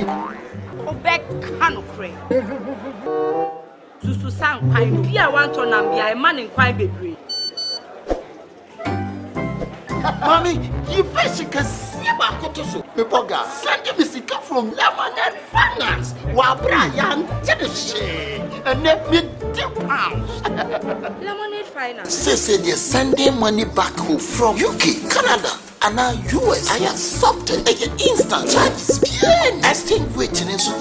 Obek Kanokre. Susu Sang Pine, Pia Wantonam, be a man in quite baby. Mommy, you basically see about Kotoso. Pepoga, send me sicker from Lemonade Finance. While Brian did the shade and let me £10. Lemonade Finance. Say they're sending money back home from UK, Canada, and now US. I accepted a instant charges. Exchange waiting in so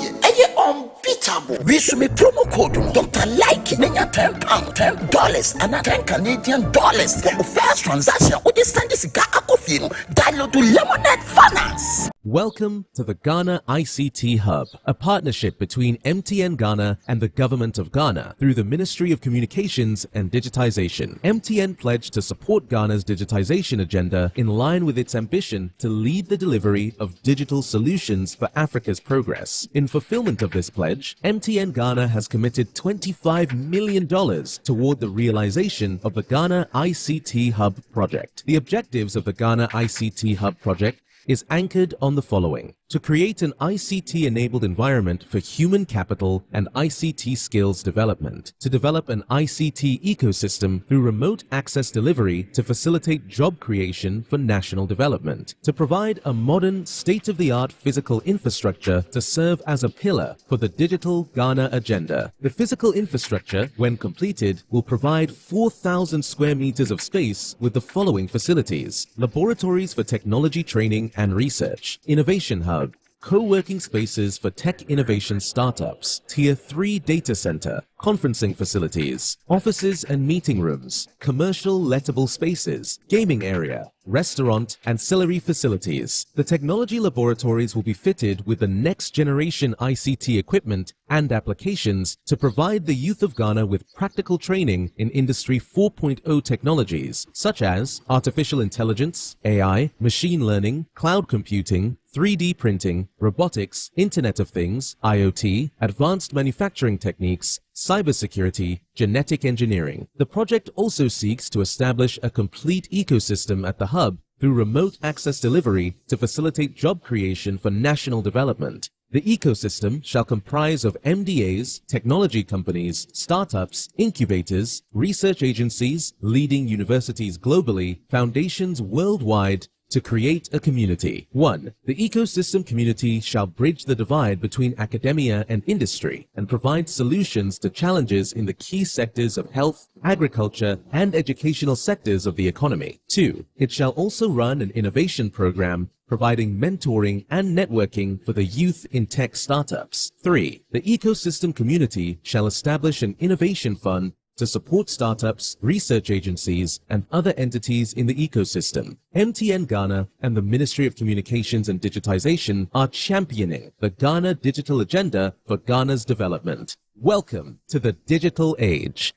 unbeatable. We should be promo code Dr. Like Nenya £10, $10, and $10 Canadian for the first transaction. With the send this download to Lemonade Finance. Welcome to the Ghana ICT Hub, a partnership between MTN Ghana and the Government of Ghana through the Ministry of Communications and Digitization. MTN pledged to support Ghana's digitization agenda in line with its ambition to lead the delivery of digital solutions for Africa's progress. In fulfillment of this pledge, MTN Ghana has committed $25 million toward the realization of the Ghana ICT Hub project. The objectives of the Ghana ICT Hub project is anchored on the following: to create an ICT-enabled environment for human capital and ICT skills development, to develop an ICT ecosystem through remote access delivery to facilitate job creation for national development, to provide a modern, state-of-the-art physical infrastructure to serve as a pillar for the digital Ghana agenda. The physical infrastructure, when completed, will provide 4,000 square meters of space with the following facilities: laboratories for technology training and research, innovation hub, co-working spaces for tech innovation startups, Tier 3 data center, conferencing facilities, offices and meeting rooms, commercial lettable spaces, gaming area, restaurant, ancillary facilities. The technology laboratories will be fitted with the next generation ICT equipment and applications to provide the youth of Ghana with practical training in Industry 4.0 technologies such as artificial intelligence, AI, machine learning, cloud computing, 3D printing, robotics, Internet of Things, IoT, advanced manufacturing techniques, cybersecurity, genetic engineering. The project also seeks to establish a complete ecosystem at the hub through remote access delivery to facilitate job creation for national development. The ecosystem shall comprise of MDAs, technology companies, startups, incubators, research agencies, leading universities globally, foundations worldwide, to create a community. 1. The ecosystem community shall bridge the divide between academia and industry and provide solutions to challenges in the key sectors of health, agriculture, and educational sectors of the economy. 2. It shall also run an innovation program providing mentoring and networking for the youth in tech startups. 3. The ecosystem community shall establish an innovation fund to support startups, research agencies, and other entities in the ecosystem. MTN Ghana and the Ministry of Communications and Digitization are championing the Ghana digital agenda for Ghana's development. Welcome to the digital age.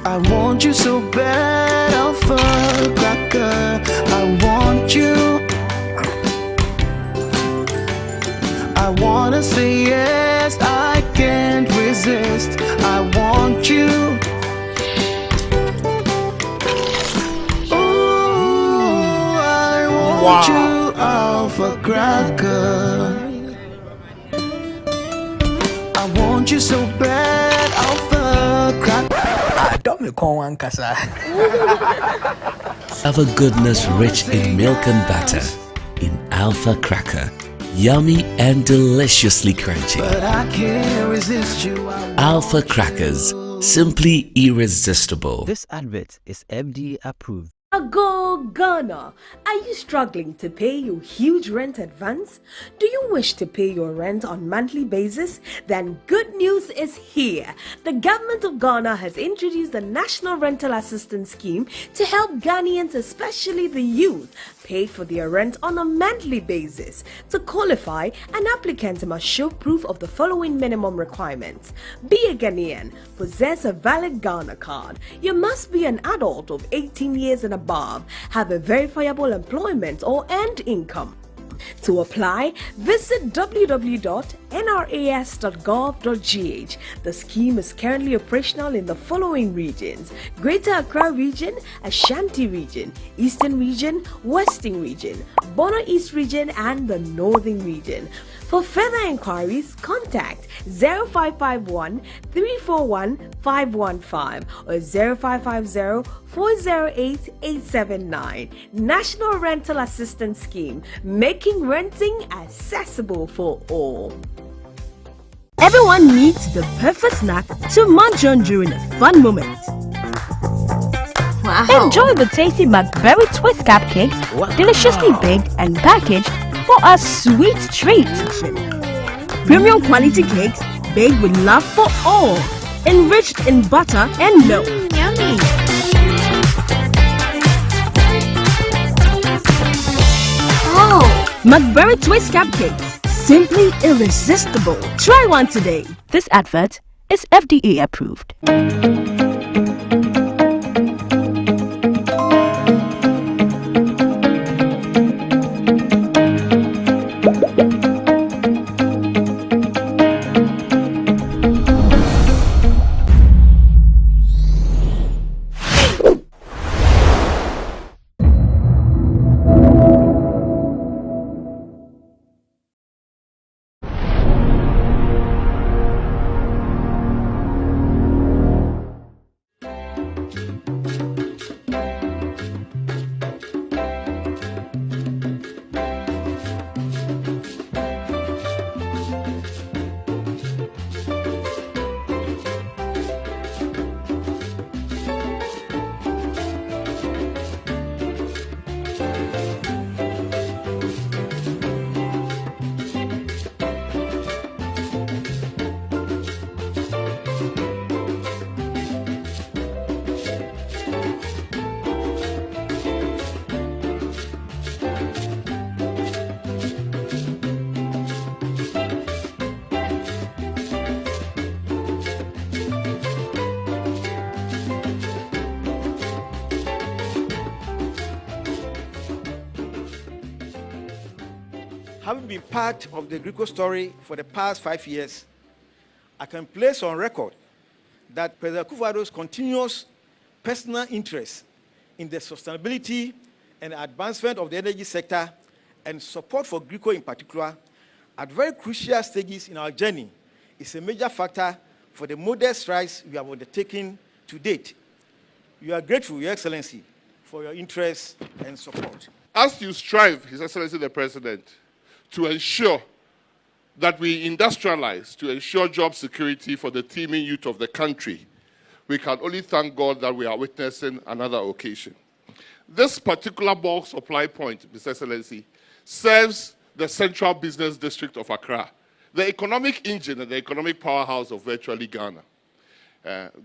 I want you so bad, Alpha Cracker. I want you. I wanna say yes, I can't resist. I want you. Ooh, I want you, Alpha Cracker. I want you so bad, Alpha Cracker. Don't me call one casa. Alpha goodness rich in milk and butter. In Alpha Cracker. Yummy and deliciously crunchy. But I can't resist you. Alpha Crackers. Simply irresistible. This advert is FDA approved. Go Ghana! Are you struggling to pay your huge rent advance? Do you wish to pay your rent on monthly basis? Then good news is here. The government of Ghana has introduced the National Rental Assistance Scheme to help Ghanaians, especially the youth, pay for their rent on a monthly basis. To qualify, an applicant must show proof of the following minimum requirements. Be a Ghanaian, possess a valid Ghana card. You must be an adult of 18 years and above, have a verifiable employment or earned income. To apply, visit www.nras.gov.gh. The scheme is currently operational in the following regions: Greater Accra Region, Ashanti Region, Eastern Region, Western Region, Bono East Region, and the Northern Region. For further inquiries, contact 0551 341 515 or 0550 408 879. National Rental Assistance Scheme, making renting accessible for all. Everyone needs the perfect snack to munch on during a fun moment. Wow. Enjoy the tasty McBerry Twist cupcakes, deliciously baked and packaged for a sweet treat. Premium quality cakes baked with love for all, enriched in butter and milk. Yummy. Oh, McBerry Twist cupcakes, simply irresistible. Try one today. This advert is FDA approved. Having been part of the Greco story for the past 5 years, I can place on record that President Akufo-Addo's continuous personal interest in the sustainability and advancement of the energy sector and support for Greco in particular at very crucial stages in our journey is a major factor for the modest strides we have undertaken to date. We are grateful, Your Excellency, for your interest and support. As you strive, His Excellency the President, to ensure that we industrialize, to ensure job security for the teeming youth of the country, we can only thank God that we are witnessing another occasion. This particular bulk supply point, His Excellency, serves the central business district of Accra, the economic engine and the economic powerhouse of virtually Ghana.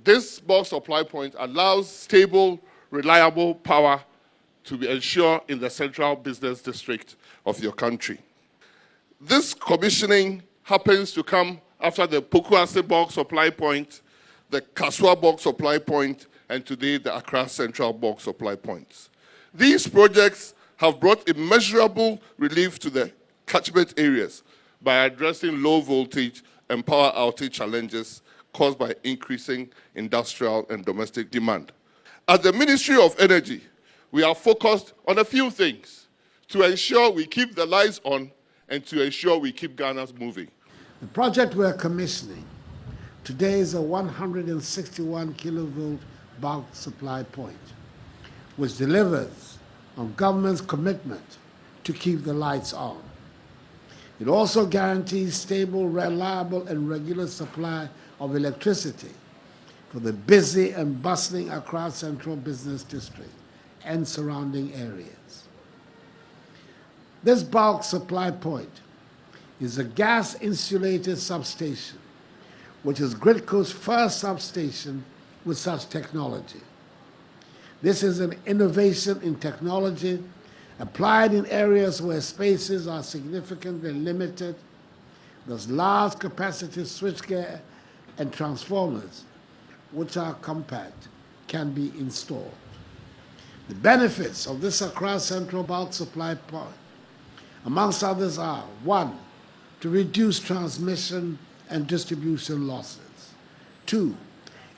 This bulk supply point allows stable, reliable power to be ensured in the central business district of your country. This commissioning happens to come after the Pokuase bulk supply point, the Kaswa bulk supply point, and today the Accra Central bulk supply points. These projects have brought immeasurable relief to the catchment areas by addressing low voltage and power outage challenges caused by increasing industrial and domestic demand. At the Ministry of Energy, we are focused on a few things to ensure we keep the lights on and to ensure we keep Ghana moving. The project we're commissioning today is a 161 kilovolt bulk supply point, which delivers on government's commitment to keep the lights on. It also guarantees stable, reliable, and regular supply of electricity for the busy and bustling Accra Central Business District and surrounding areas. This bulk supply point is a gas-insulated substation, which is Gridco's first substation with such technology. This is an innovation in technology applied in areas where spaces are significantly limited. Thus, large capacity switchgear and transformers, which are compact, can be installed. The benefits of this Accra Central bulk supply point Amongst others are: 1, to reduce transmission and distribution losses; 2,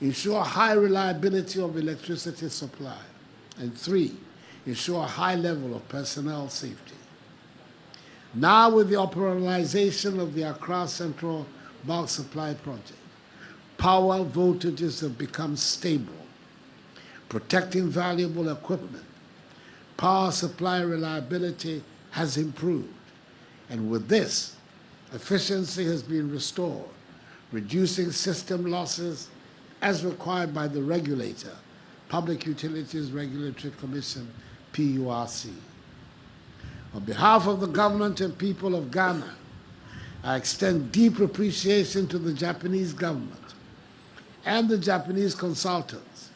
ensure high reliability of electricity supply; and 3, ensure a high level of personnel safety. Now, with the operationalization of the Accra Central Bulk Supply Project, power voltages have become stable, protecting valuable equipment. Power supply reliability has improved, and with this, efficiency has been restored, reducing system losses as required by the regulator, Public Utilities Regulatory Commission, PURC. On behalf of the government and people of Ghana, I extend deep appreciation to the Japanese government and the Japanese consultants,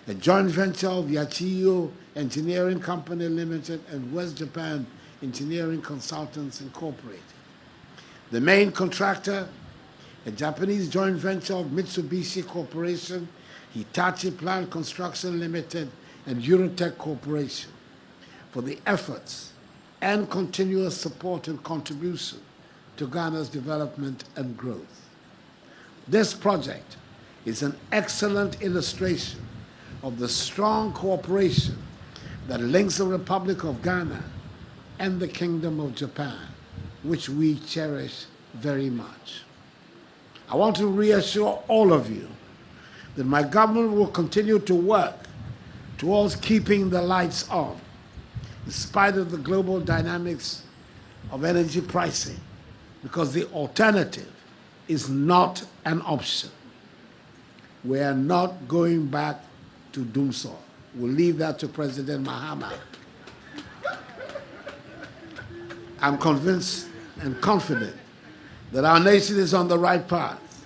a joint venture of Yachiyo Engineering Company Limited and West Japan Engineering Consultants Incorporated. The main contractor, a Japanese joint venture of Mitsubishi Corporation, Hitachi Plant Construction Limited, and Eurotech Corporation, for the efforts and continuous support and contribution to Ghana's development and growth. This project is an excellent illustration of the strong cooperation that links the Republic of Ghana and the Kingdom of Japan, which we cherish very much. I want to reassure all of you that my government will continue to work towards keeping the lights on, in spite of the global dynamics of energy pricing, because the alternative is not an option. We are not going back to Dumsor. We'll leave that to President Mahama. I'm convinced and confident that our nation is on the right path.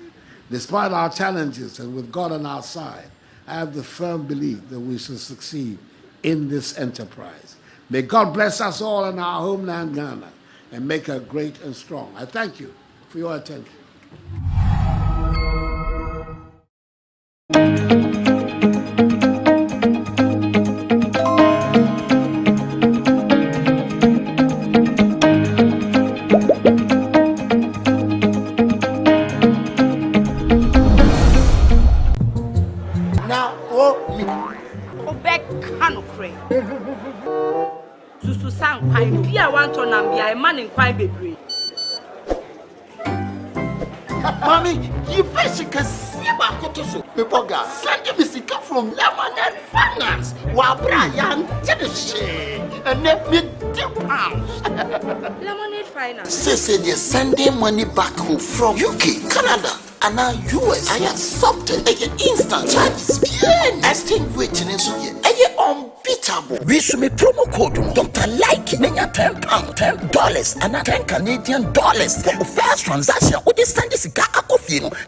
Despite our challenges and with God on our side, I have the firm belief that we shall succeed in this enterprise. May God bless us all in our homeland, Ghana, and make her great and strong. I thank you for your attention. Mommy, you basically see about Kotoso. People got sending me sick from Lemonade Finance. While Brian did the shit and let me £2. Lemonade Finance. Say they're sending money back home from UK, Canada, and now US. I accepted a instant charges. Extinguishing in so unbeatable. We should be promo code Dr. Like £10, $10, and $10 Canadian dollars for the first transaction. What is send this guy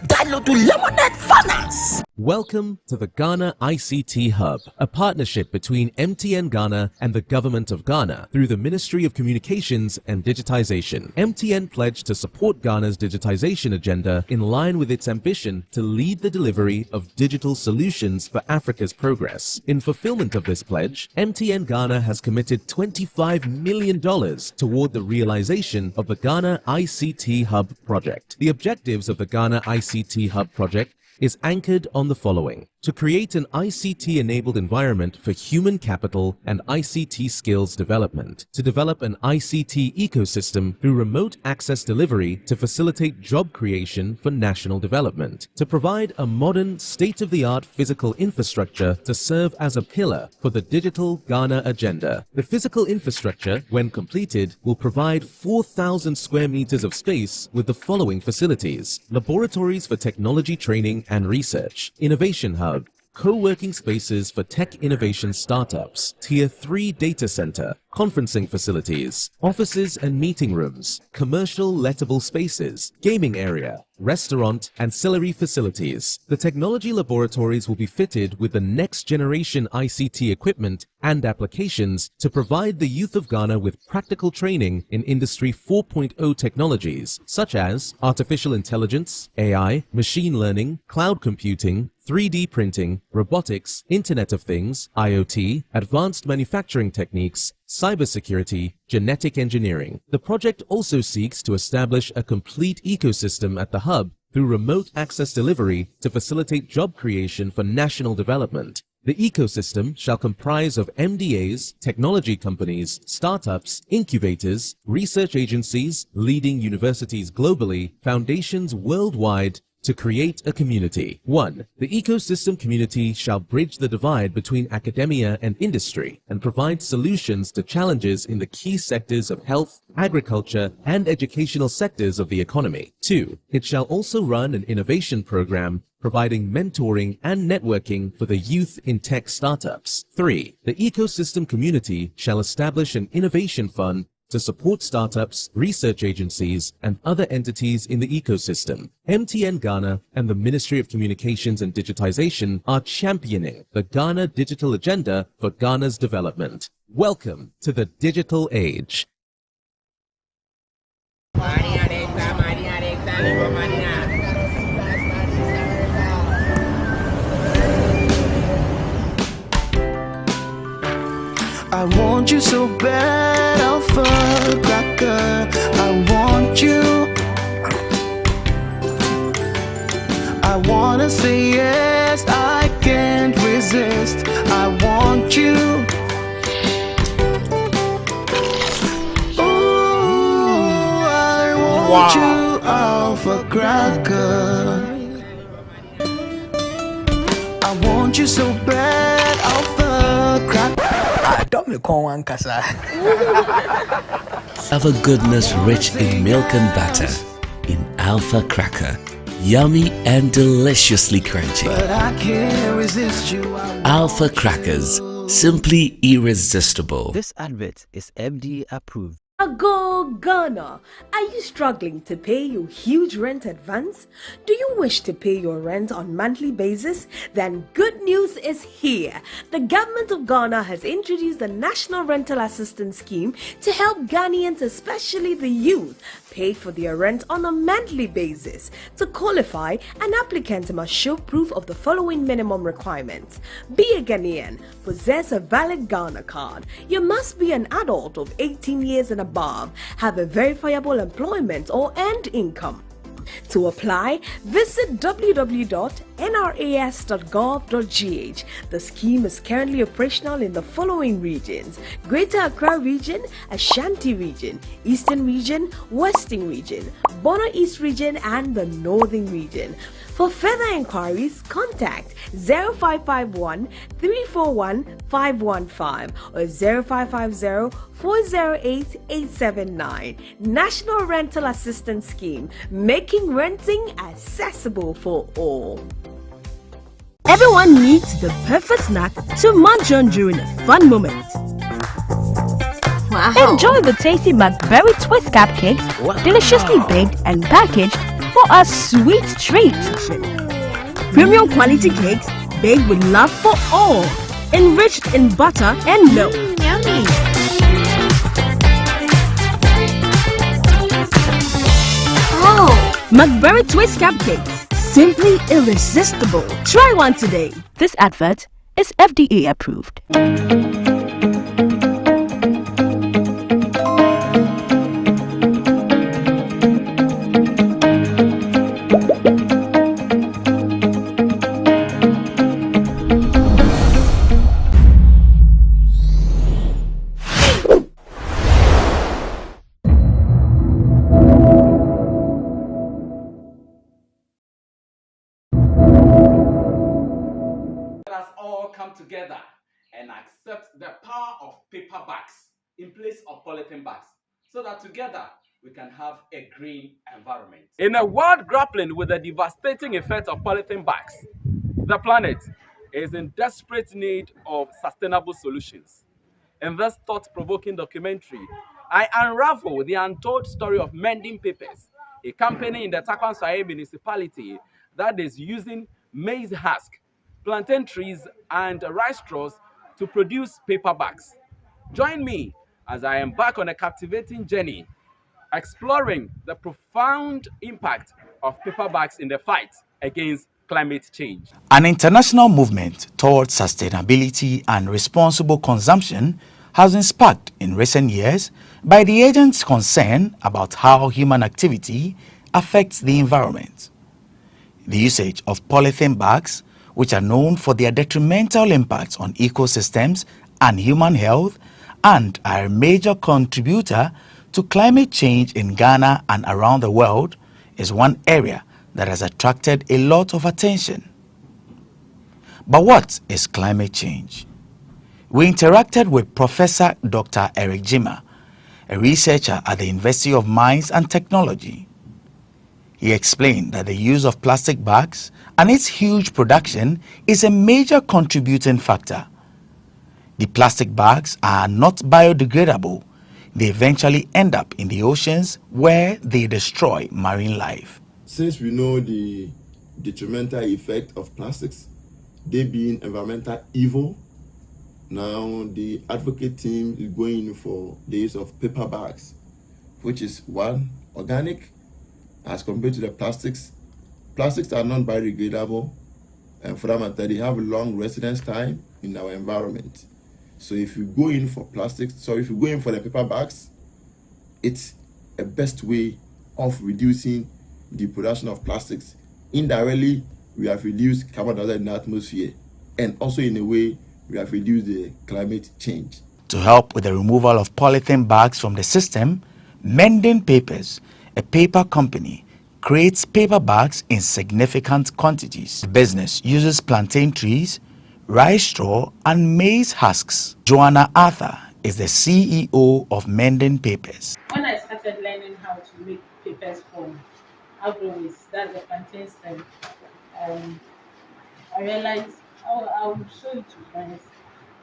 download to Lemonade Finance. Welcome to the Ghana ICT Hub, a partnership between MTN Ghana and the Government of Ghana through the Ministry of Communications and Digitization. MTN pledged to support Ghana's digitization agenda in line with its ambition to lead the delivery of digital solutions for Africa's progress. In fulfillment of this pledge, MTN Ghana has committed $25 million toward the realization of the Ghana ICT Hub project. The objectives of the Ghana ICT Hub project is anchored on the following: to create an ICT-enabled environment for human capital and ICT skills development, to develop an ICT ecosystem through remote access delivery to facilitate job creation for national development, to provide a modern, state-of-the-art physical infrastructure to serve as a pillar for the digital Ghana agenda. The physical infrastructure, when completed, will provide 4,000 square meters of space with the following facilities: laboratories for technology training and research, innovation hub, co-working spaces for tech innovation startups, Tier 3 data center, conferencing facilities, offices and meeting rooms, commercial lettable spaces, gaming area, restaurant, ancillary facilities. The technology laboratories will be fitted with the next generation ICT equipment and applications to provide the youth of Ghana with practical training in Industry 4.0 technologies such as artificial intelligence, AI, machine learning, cloud computing, 3D printing, robotics, Internet of Things, IoT, advanced manufacturing techniques, cybersecurity, genetic engineering. The project also seeks to establish a complete ecosystem at the hub through remote access delivery to facilitate job creation for national development. The ecosystem shall comprise of MDAs, technology companies, startups, incubators, research agencies, leading universities globally, foundations worldwide, to create a community. 1. The ecosystem community shall bridge the divide between academia and industry and provide solutions to challenges in the key sectors of health, agriculture, and educational sectors of the economy. 2. It shall also run an innovation program providing mentoring and networking for the youth in tech startups. 3. The ecosystem community shall establish an innovation fund to support startups, research agencies, and other entities in the ecosystem. MTN Ghana and the Ministry of Communications and Digitization are championing the Ghana Digital Agenda for Ghana's development. Welcome to the digital age. I want you so bad, Alpha Cracker. I want you. I wanna say yes, I can't resist. I want you. Ooh, I want you, Alpha Cracker. I want you so bad, Alpha Cracker. Alpha goodness rich in milk and butter in Alpha Cracker. Yummy and deliciously crunchy. But I can't resist you. Alpha Crackers, simply irresistible. This advert is FDA approved. Go Ghana! Are you struggling to pay your huge rent advance? Do you wish to pay your rent on monthly basis? Then good news is here. The government of Ghana has introduced the National Rental Assistance Scheme to help Ghanaians, especially the youth, pay for their rent on a monthly basis. To qualify, an applicant must show proof of the following minimum requirements. Be a Ghanaian, possess a valid Ghana card. You must be an adult of 18 years and above, have a verifiable employment or earned income. To apply, visit www.nras.gov.gh. The scheme is currently operational in the following regions: Greater Accra Region, Ashanti Region, Eastern Region, Western Region, Bono East Region, and the Northern Region. For further inquiries, contact 0551 341 515 or 0550 408 879. National Rental Assistance Scheme, making renting accessible for all. Everyone needs the perfect snack to munch on during a fun moment. Wow. Enjoy the tasty McBerry Twist cupcakes, deliciously baked and packaged for a sweet treat. Premium quality cakes baked with love for all, enriched in butter and milk. Yummy. Oh, McBerry Twist cupcakes, simply irresistible. Try one today. This advert is FDA approved. Together and accept the power of paper bags in place of polythene bags, so that together we can have a green environment. In a world grappling with the devastating effects of polythene bags, the planet is in desperate need of sustainable solutions. In this thought-provoking documentary, I unravel the untold story of Mending Papers, a company in the Takwasai municipality that is using maize husk, plantain trees, and rice straws to produce paper bags. Join me as I embark on a captivating journey, exploring the profound impact of paper bags in the fight against climate change. An international movement towards sustainability and responsible consumption has been sparked in recent years by the agents concerned about how human activity affects the environment. The usage of polythene bags, which are known for their detrimental impacts on ecosystems and human health, and are a major contributor to climate change in Ghana and around the world, is one area that has attracted a lot of attention. But what is climate change? We interacted with Professor Dr. Eric Jima, a researcher at the University of Mines and Technology. He explained that the use of plastic bags and its huge production is a major contributing factor. The plastic bags are not biodegradable. They eventually end up in the oceans where they destroy marine life. Since we know the detrimental effect of plastics, they being environmental evil, now the advocate team is going for the use of paper bags, which is one, organic as compared to the plastics. Plastics are not biodegradable, and for that matter, they have a long residence time in our environment. So if you go in for if you go in for the paper bags, it's a best way of reducing the production of plastics. Indirectly, we have reduced carbon dioxide in the atmosphere, and also in a way, we have reduced the climate change. To help with the removal of polythene bags from the system, Mending Papers, a paper company, creates paper bags in significant quantities. The business uses plantain trees, rice straw, and maize husks. Joanna Arthur is the CEO of Mending Papers. When I started learning how to make papers from adverts, that's the plantain stem, I realized I would show it to friends,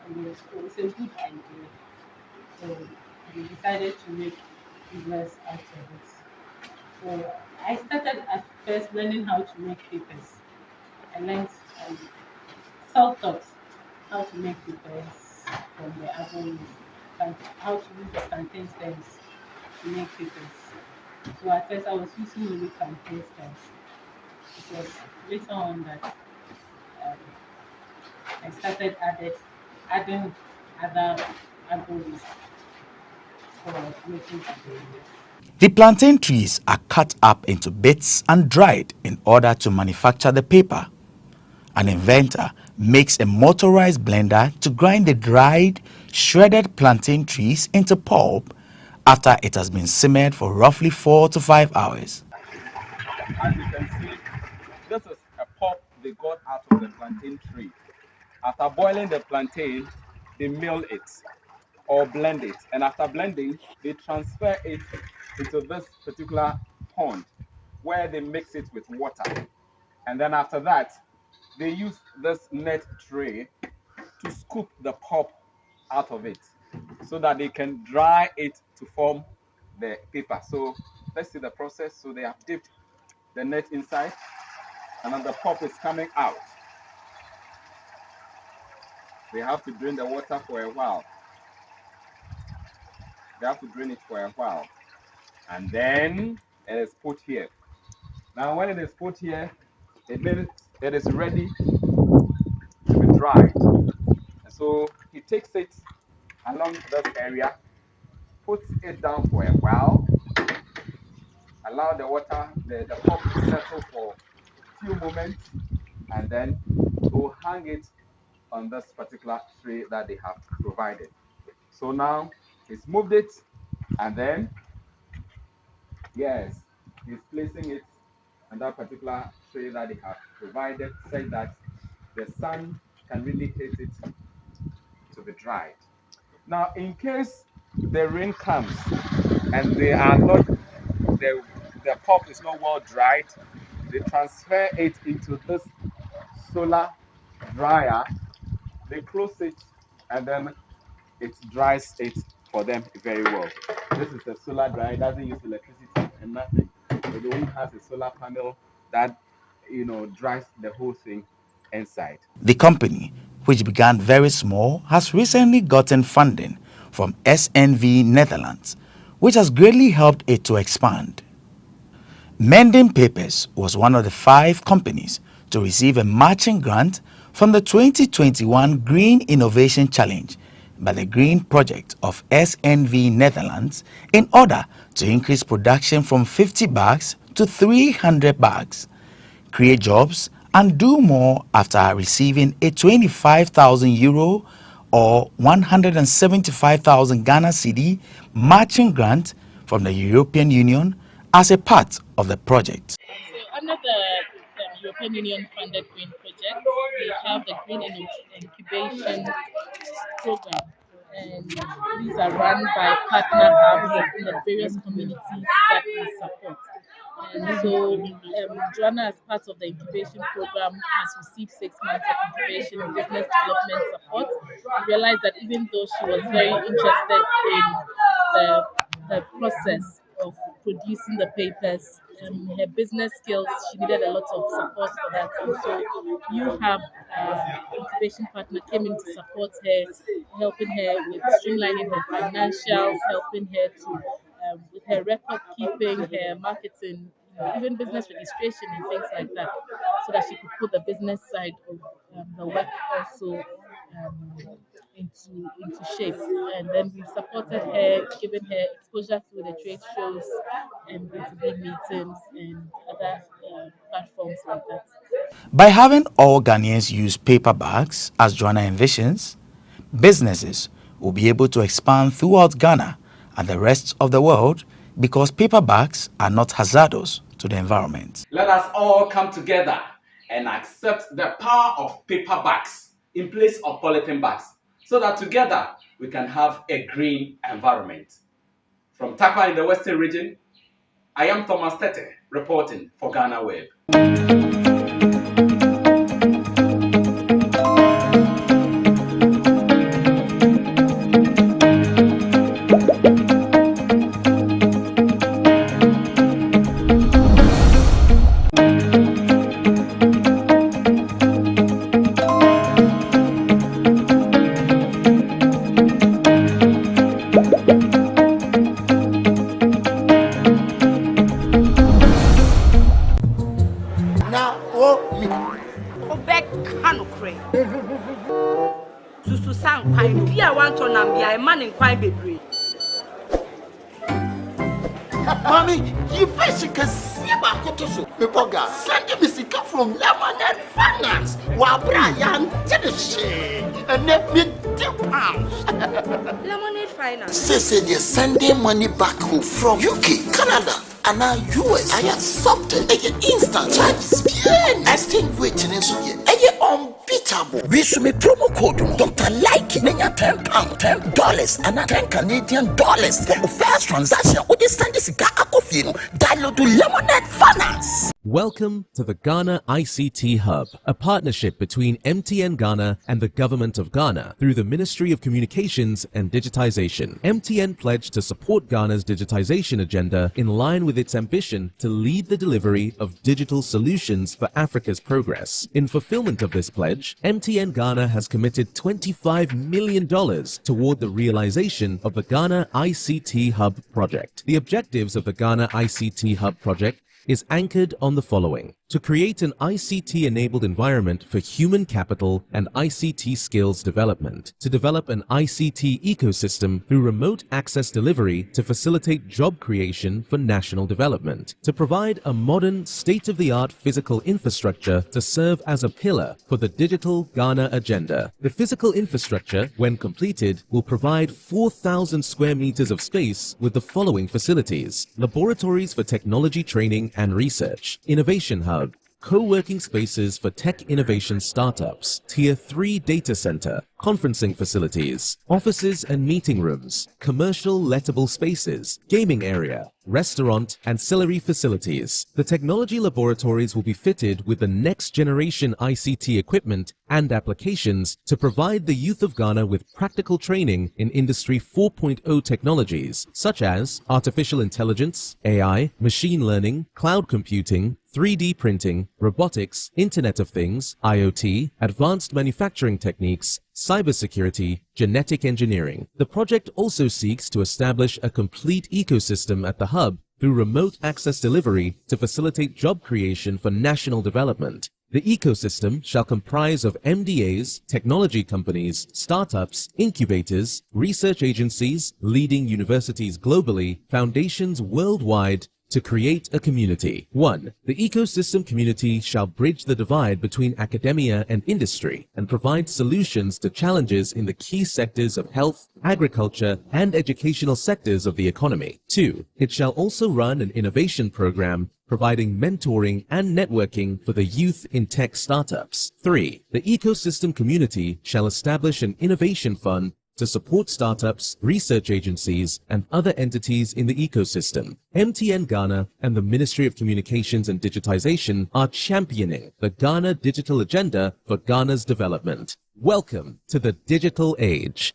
and it's a good idea. So we decided to make business out of it. So I started at first learning how to make papers. I learned self-taught how to make papers from the adverts, and how to use the plantain stems to make papers. So at first I was using only plantain stems. It was later on that I started adding other adverts for making papers. The plantain trees are cut up into bits and dried in order to manufacture the paper. An inventor makes a motorized blender to grind the dried, shredded plantain trees into pulp after it has been simmered for roughly 4 to 5 hours. As you can see, this is a pulp they got out of the plantain tree. After boiling the plantain, they mill it or blend it, and after blending, they transfer it into this particular pond where they mix it with water. And then after that, they use this net tray to scoop the pulp out of it so that they can dry it to form the paper. So let's see the process. So they have dipped the net inside, and then the pulp is coming out. They have to drain the water for a while. They have to drain it for a while. And then it is put here. Now when it is put here, it is ready to be dried. And so he takes it along this area, puts it down for a while, allow the water, the pulp to settle for a few moments, and then we'll hang it on this particular tray that they have provided. So now he's moved it, and then yes, he's placing it on that particular tray that they have provided, so that the sun can really hit it to be dried. Now, in case the rain comes and they are not, the pulp is not well dried, they transfer it into this solar dryer. They close it, and then it dries it for them very well. This is a solar dryer; it doesn't use electricity and nothing. It only has a solar panel that dries the whole thing inside. The company, which began very small, has recently gotten funding from SNV Netherlands, which has greatly helped it to expand. Mending Papers was one of the 5 companies to receive a matching grant from the 2021 Green Innovation Challenge by the Green Project of SNV Netherlands in order to increase production from 50 bags to 300 bags, create jobs, and do more after receiving a 25,000 euro or 175,000 Ghana cedi matching grant from the European Union as a part of the project. So under the European Union funded Green Project, we have the Green Incubation Program, and these are run by partner hubs in the various communities that we support. And so Joanna, as part of the incubation program, has received 6 months of incubation and business development support. We realized that even though she was very interested in the process of producing the papers, her business skills, she needed a lot of support for that. And so you have incubation partner came in to support her, helping her with streamlining her financials, helping her to with her record keeping, her marketing, even business registration and things like that, so that she could put the business side of the work also into shape. And then we've supported her, given her exposure through the trade shows and B2B meetings and other platforms like that. By having all Ghanaians use paper bags, as Joanna envisions, businesses will be able to expand throughout Ghana and the rest of the world because paper bags are not hazardous to the environment. Let us all come together and accept the power of paper bags in place of polythene bags, so that together we can have a green environment. From Takwa in the Western region, I am Thomas Tete, reporting for GhanaWeb. Mommy, you basically see my kotoso. Pepoga, send me sika from Lemonade Finance. Wa Brian, take the shit and let me £10. Lemonade Finance. Say they're sending money back home from UK, Canada, and now US. I accepted instant charges. Extinguishing and so unbeatable. We should make promo code Dr. Like Menya £10, $10, and $10 Canadian for the first transaction. With this send this download to Lemonade Finance. Welcome to the Ghana ICT Hub, a partnership between MTN Ghana and the Government of Ghana through the Ministry of Communications and Digitization. MTN pledged to support Ghana's digitization agenda in line with its ambition to lead the delivery of digital solutions for Africa's progress. In fulfillment of this pledge, MTN Ghana has committed $25 million toward the realization of the Ghana ICT Hub project. The objectives of the Ghana ICT Hub project is anchored on the following: to create an ICT-enabled environment for human capital and ICT skills development, to develop an ICT ecosystem through remote access delivery to facilitate job creation for national development, to provide a modern, state-of-the-art physical infrastructure to serve as a pillar for the digital Ghana agenda. The physical infrastructure, when completed, will provide 4,000 square meters of space with the following facilities: laboratories for technology training and research, innovation hub, co-working spaces for tech innovation startups, Tier 3 data center, conferencing facilities, offices and meeting rooms, commercial lettable spaces, gaming area, restaurant, ancillary facilities. The technology laboratories will be fitted with the next generation ICT equipment and applications to provide the youth of Ghana with practical training in Industry 4.0 technologies such as artificial intelligence, AI, machine learning, cloud computing, 3D printing, robotics, Internet of Things, IoT, advanced manufacturing techniques, cybersecurity, genetic engineering. The project also seeks to establish a complete ecosystem at the hub through remote access delivery to facilitate job creation for national development. The ecosystem shall comprise of MDAs, technology companies, startups, incubators, research agencies, leading universities globally, foundations worldwide, to create a community. 1. The ecosystem community shall bridge the divide between academia and industry and provide solutions to challenges in the key sectors of health, agriculture, and educational sectors of the economy. 2. It shall also run an innovation program providing mentoring and networking for the youth in tech startups. 3. The ecosystem community shall establish an innovation fund to support startups, research agencies, and other entities in the ecosystem. MTN Ghana and the Ministry of Communications and Digitization are championing the Ghana Digital Agenda for Ghana's development. Welcome to the digital age.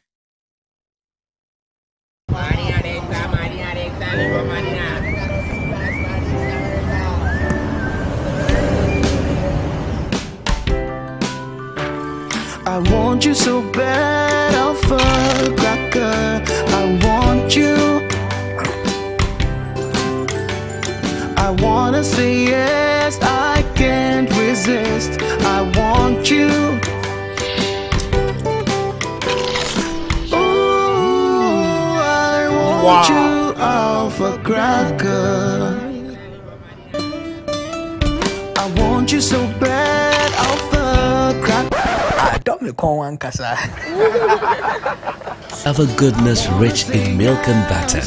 I want you so bad, Alpha Cracker. I want you. I wanna say yes, I can't resist. I want you. Ooh, I want you, Alpha Cracker. I want you so bad, Alpha Cracker. Have a goodness rich in milk and butter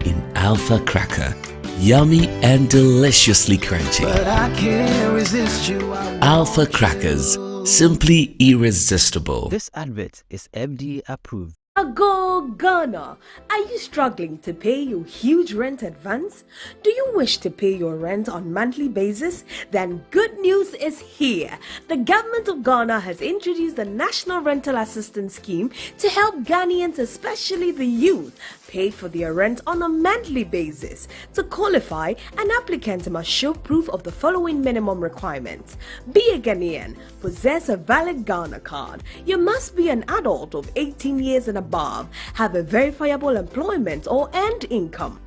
in Alpha Cracker. Yummy and deliciously crunchy. But I can't resist you. Alpha Crackers, simply irresistible. This advert is FDA approved. Go Ghana! Are you struggling to pay your huge rent advance? Do you wish to pay your rent on monthly basis? Then good news is here. The government of Ghana has introduced the National Rental Assistance Scheme to help Ghanaians, especially the youth, pay for their rent on a monthly basis. To qualify, an applicant must show proof of the following minimum requirements. Be a Ghanaian, possess a valid Ghana card. You must be an adult of 18 years and above, have a verifiable employment or earned income.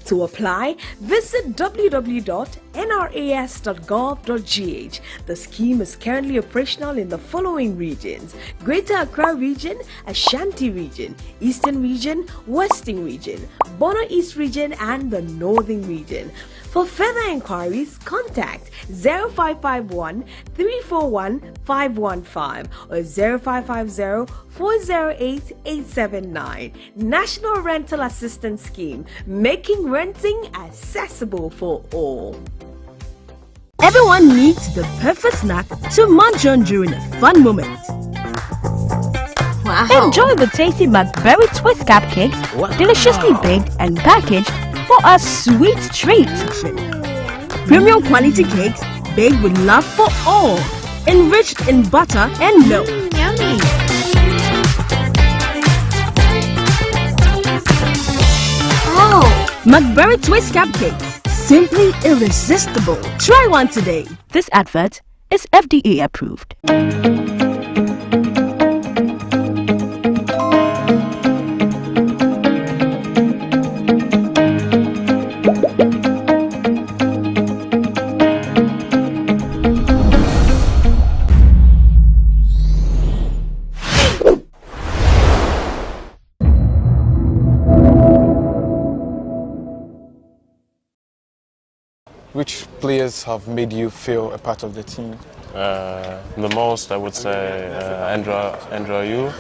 To apply, visit www.nras.gov.gh. The scheme is currently operational in the following regions: Greater Accra Region, Ashanti Region, Eastern Region, Western Region, Bono East Region, and the Northern Region. For further inquiries, contact 0551 341 515 or 0550 408 879. National Rental Assistance Scheme, making renting accessible for all. Everyone needs the perfect snack to munch on during a fun moment. Wow. Enjoy the tasty McBerry Twist cupcakes, deliciously baked and packaged for a sweet treat. Premium quality cakes baked with love for all, enriched in butter and milk. Yummy. Oh. McBerry Twist cupcakes, simply irresistible. Try one today. This advert is FDA approved. Which players have made you feel a part of the team? The most, I would say, Andra Yu.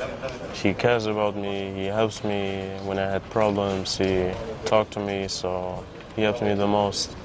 He cares about me, he helps me when I had problems, he talked to me, so he helped me the most.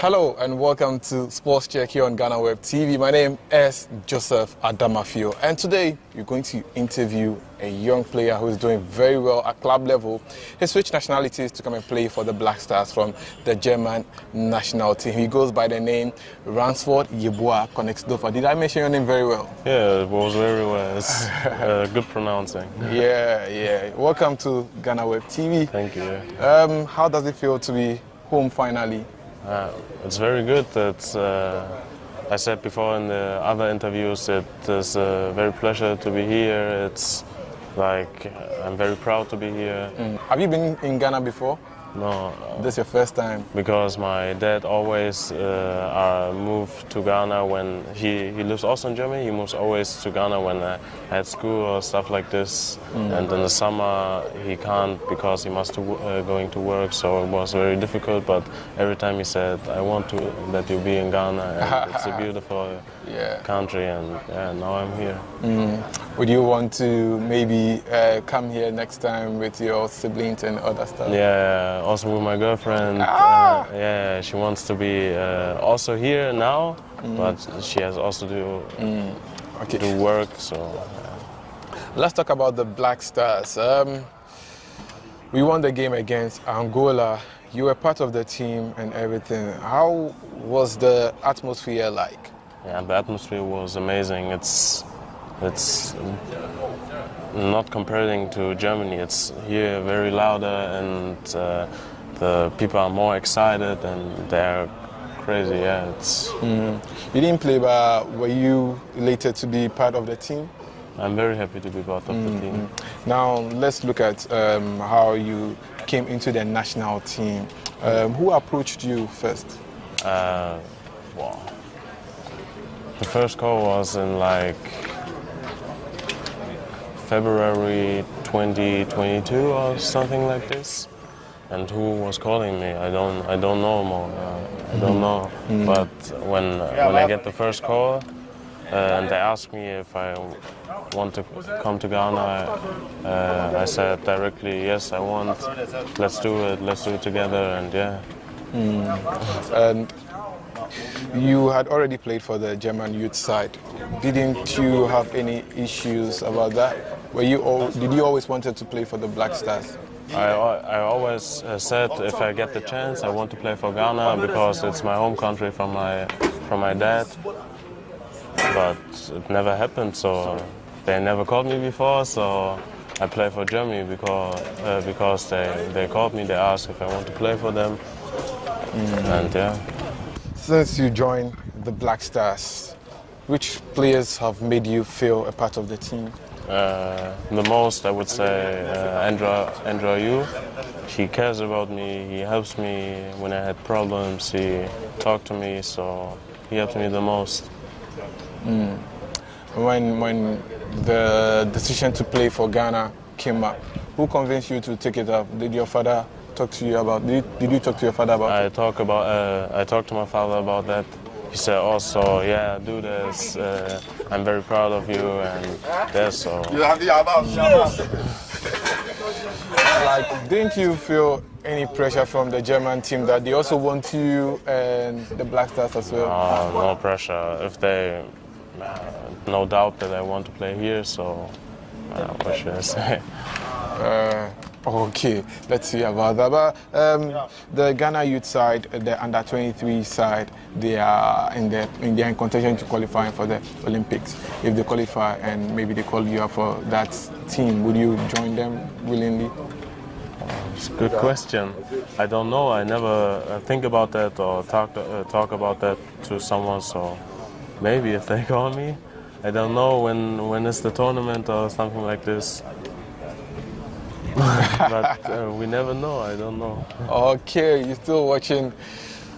Hello and welcome to Sports Check here on GhanaWeb TV. My name is Joseph Adamafio, and today we're going to interview a young player who is doing very well at club level. He switched nationalities to come and play for the Black Stars from the German national team. He goes by the name Ransford Yeboah Konexdorfer. Did I mention your name very well? Yeah, it was very well. It's good pronouncing. Yeah. Welcome to GhanaWeb TV. Thank you. How does it feel to be home finally? It's very good. It's, I said before in the other interviews, it is a very pleasure to be here. It's like, I'm very proud to be here. Have you been in Ghana before? No. This is your first time? Because my dad always moved to Ghana when he lives also in Germany. He moves always to Ghana when I had school or stuff like this. And in the summer he can't because he must going to work, so it was very difficult. But every time he said, I want that you be in Ghana. And it's a beautiful country, and now I'm here. Would you want to maybe come here next time with your siblings and other stuff? Yeah, also with my girlfriend. Yeah, she wants to be also here now, but she has also to do work. So let's talk about the Black Stars. We won the game against Angola. You were part of the team and everything. How was the atmosphere like? Yeah, the atmosphere was amazing. It's not comparing to Germany. It's here very louder, and the people are more excited and they're crazy. Yeah, it's. You didn't play, but were you elated to be part of the team? I'm very happy to be part of the team. Now let's look at how you came into the national team. Who approached you first? Well, the first call was in like February 2022 or something like this. And who was calling me? I don't know more. I don't know. But when I get the first call and they asked me if I want to come to Ghana, I said directly yes, I want. Let's do it. Let's do it together. And yeah. And you had already played for the German youth side. Didn't you have any issues about that? Did you always wanted to play for the Black Stars? I always said if I get the chance, I want to play for Ghana because it's my home country from my dad. But it never happened, so they never called me before. So I play for Germany because they called me. They asked if I want to play for them, and yeah. Since you joined the Black Stars, which players have made you feel a part of the team? The most, I would say, Andrea Yu. He cares about me. He helps me when I had problems. He talked to me, so he helped me the most. When the decision to play for Ghana came up, who convinced you to take it up? Did your father talk to you about? Did you talk to your father about? I talked to my father about that. He said also, yeah, do this. I'm very proud of you, and that's so. Like, didn't you feel any pressure from the German team that they also want you and the Black Stars as well? No pressure. If they, no doubt that I want to play here. So, what should I say? Okay, let's see about that. But the Ghana youth side, the under-23 side, they are in contention to qualify for the Olympics. If they qualify and maybe they call you up for that team, would you join them willingly? It's a good question. I don't know. I never think about that or talk about that to someone. So maybe if they call me, I don't know when is the tournament or something like this. But we never know. I don't know. Okay, you're still watching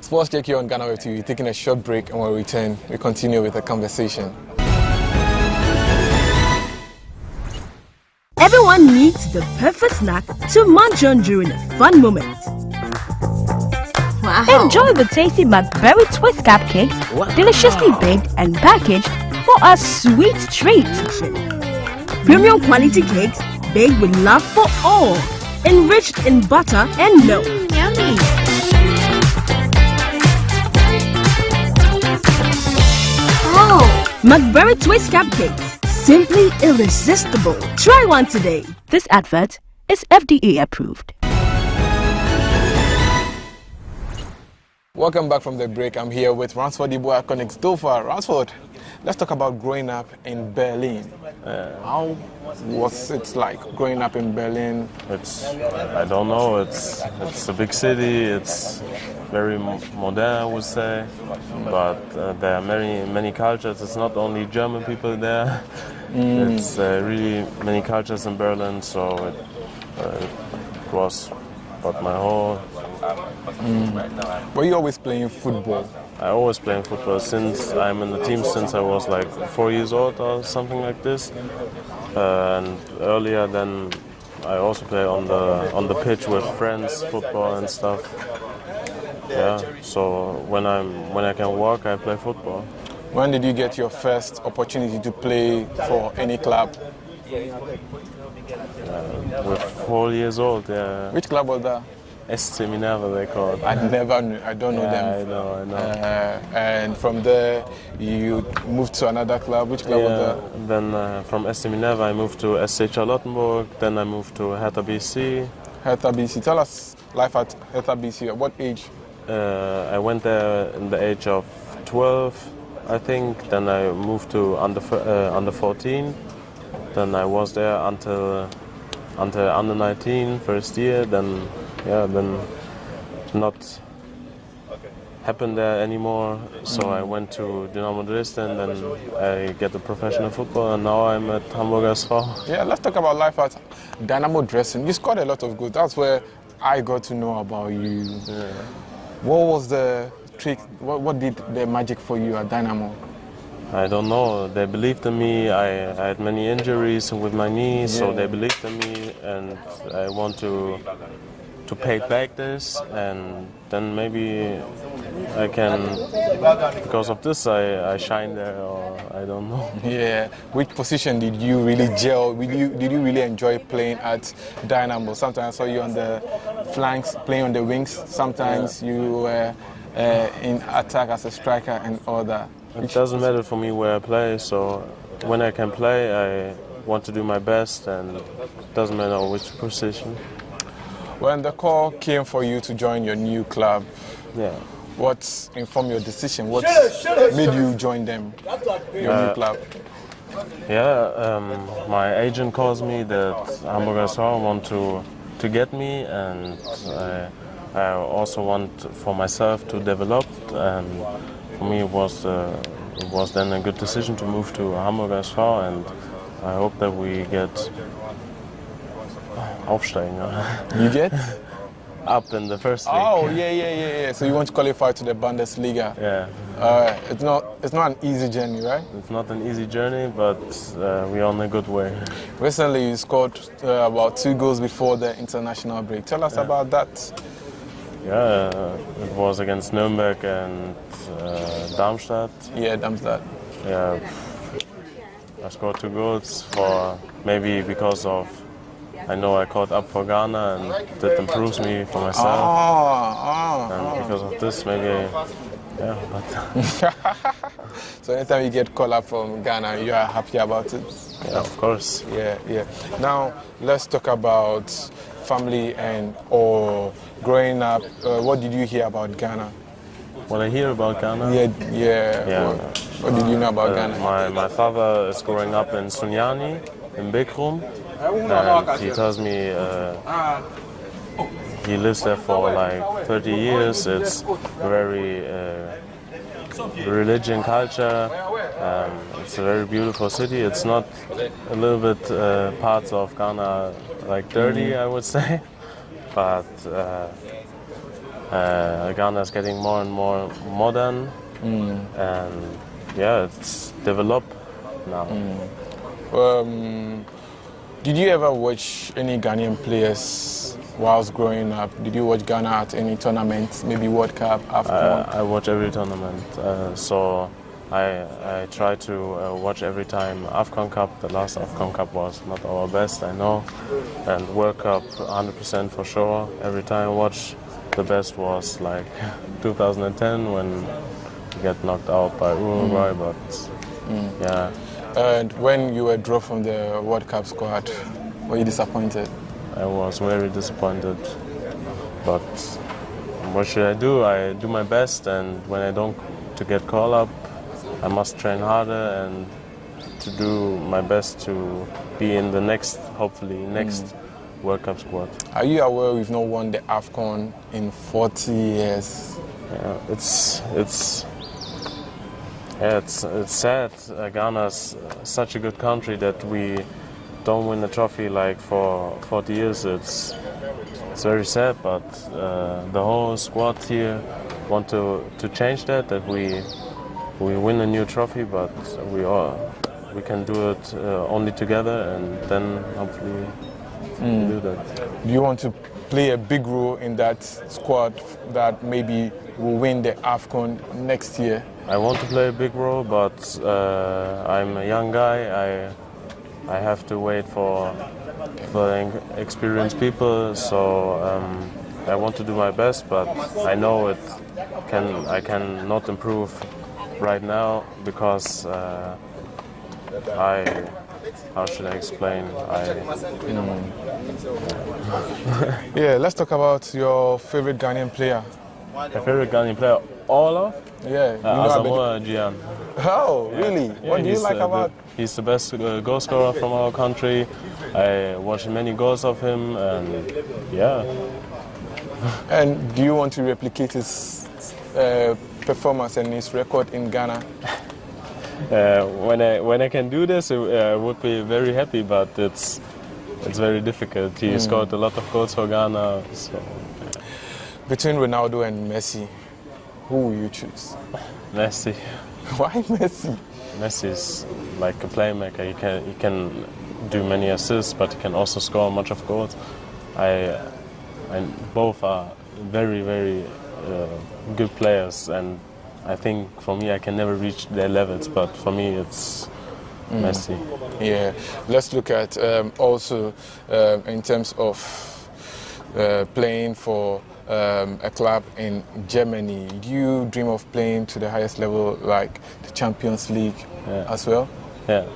Sports Check here on GhanaWeb TV. We're taking a short break, and when we return, we continue with the conversation. Everyone needs the perfect snack to munch on during a fun moment. Wow. Enjoy the tasty McBerry Twist cupcakes, deliciously baked and packaged for a sweet treat. Premium quality cakes baked with love for all, enriched in butter and milk. Yummy! Oh! McBerry Twist cupcakes, simply irresistible. Try one today. This advert is FDA approved. Welcome back from the break. I'm here with Ransford Ibu Connects Dofa. Ransford, let's talk about growing up in Berlin. How was it like growing up in Berlin? I don't know, it's a big city, it's very modern, I would say, but there are many cultures. It's not only German people there, it's really many cultures in Berlin, so it was about my whole... Were you always playing football? I always playing football since I'm in the team since I was like 4 years old or something like this. And earlier then I also play on the pitch with friends, football and stuff. Yeah, so when I can walk, I play football. When did you get your first opportunity to play for any club? With 4 years old, yeah. Which club was that? SC Minerva, they call it. I never knew. I don't know them. I know. And from there, you moved to another club. Which club was that? Then from SC Minerva, I moved to SC Charlottenburg. Then I moved to Hertha BC. Hertha BC. Tell us life at Hertha BC. At what age? I went there in the age of 12, I think. Then I moved to under 14. Then I was there until under 19, first year. Then not happened there anymore. So I went to Dynamo Dresden, then I get the professional football, and now I'm at Hamburg SV. Yeah, let's talk about life at Dynamo Dresden. You scored a lot of goals. That's where I got to know about you. Yeah. What was the trick? What did the magic for you at Dynamo? I don't know. They believed in me. I had many injuries with my knees, so they believed in me, and I want to pay back this, and then maybe I can, because of this, I shine there, or I don't know. Yeah. Which position did you really gel? Did you really enjoy playing at Dynamo? Sometimes I saw you on the flanks, playing on the wings. Sometimes you were in attack as a striker and all that. It doesn't matter for me where I play, so when I can play, I want to do my best, and it doesn't matter which position. When the call came for you to join your new club, yeah, what informed your decision? What made you join them, your new club? Yeah, my agent calls me that Hamburg SV want to get me, and I also want for myself to develop, and for me it was then a good decision to move to Hamburg SV, and I hope that we get aufsteigen. You get? Up in the first league. Oh, yeah. So you want to qualify to the Bundesliga? Yeah. It's not an easy journey, right? It's not an easy journey, but we're on a good way. Recently you scored about 2 goals before the international break. Tell us about that. Yeah, it was against Nuremberg and Darmstadt. Yeah, Darmstadt. Yeah, I scored 2 goals maybe because of I know I caught up for Ghana, and that improves me for myself. And because of this, maybe, yeah. But so anytime you get called up from Ghana, you are happy about it? Yeah, of course. Yeah. Now, let's talk about family or growing up. What did you hear about Ghana? What I hear about Ghana? Yeah. What did you know about Ghana? My father is growing up in Sunyani, in Bikrum. And he tells me he lives there for like 30 years. It's very religion, culture. It's a very beautiful city. It's not a little bit parts of Ghana like dirty, I would say, but Ghana is getting more and more modern, and yeah, it's developed now. Did you ever watch any Ghanaian players whilst growing up? Did you watch Ghana at any tournament, maybe World Cup, AFCON? I watch every tournament, so I try to watch every time AFCON Cup. The last AFCON Cup was not our best, I know, and World Cup 100% for sure. Every time I watch, the best was like 2010 when we get knocked out by Uruguay, but yeah. And when you were dropped from the World Cup squad, were you disappointed? I was very disappointed, but what should I do? I do my best, and when I don't to get called up, I must train harder and to do my best to be in the next, hopefully, next World Cup squad. Are you aware we've not won the AFCON in 40 years? Yeah, it's sad. Ghana's such a good country that we don't win a trophy like for 40 years. It's very sad, but the whole squad here want to change that we win a new trophy, but we can do it only together, and then hopefully do that. Do you want to play a big role in that squad that maybe will win the AFCON next year? I want to play a big role, but I'm a young guy. I have to wait for experienced people, so I want to do my best, but I know I can not improve right now because how should I explain? Yeah, let's talk about your favorite Ghanaian player. My favorite Ghanaian player, all of? Yeah. Asamoah Gyan. Oh, really? Yeah, What do you like about? He's the best goal scorer from our country. I watched many goals of him, and yeah. And do you want to replicate his performance and his record in Ghana? When I can do this, I would be very happy, but it's very difficult. He scored a lot of goals for Ghana. So. Between Ronaldo and Messi, who will you choose? Messi. Why Messi? Messi is like a playmaker. He can do many assists, but he can also score much of goals. Both are very, very good players, and I think for me I can never reach their levels, but for me it's Messi. Yeah, let's look at also in terms of playing for a club in Germany. Do you dream of playing to the highest level, like the Champions League as well? Yeah,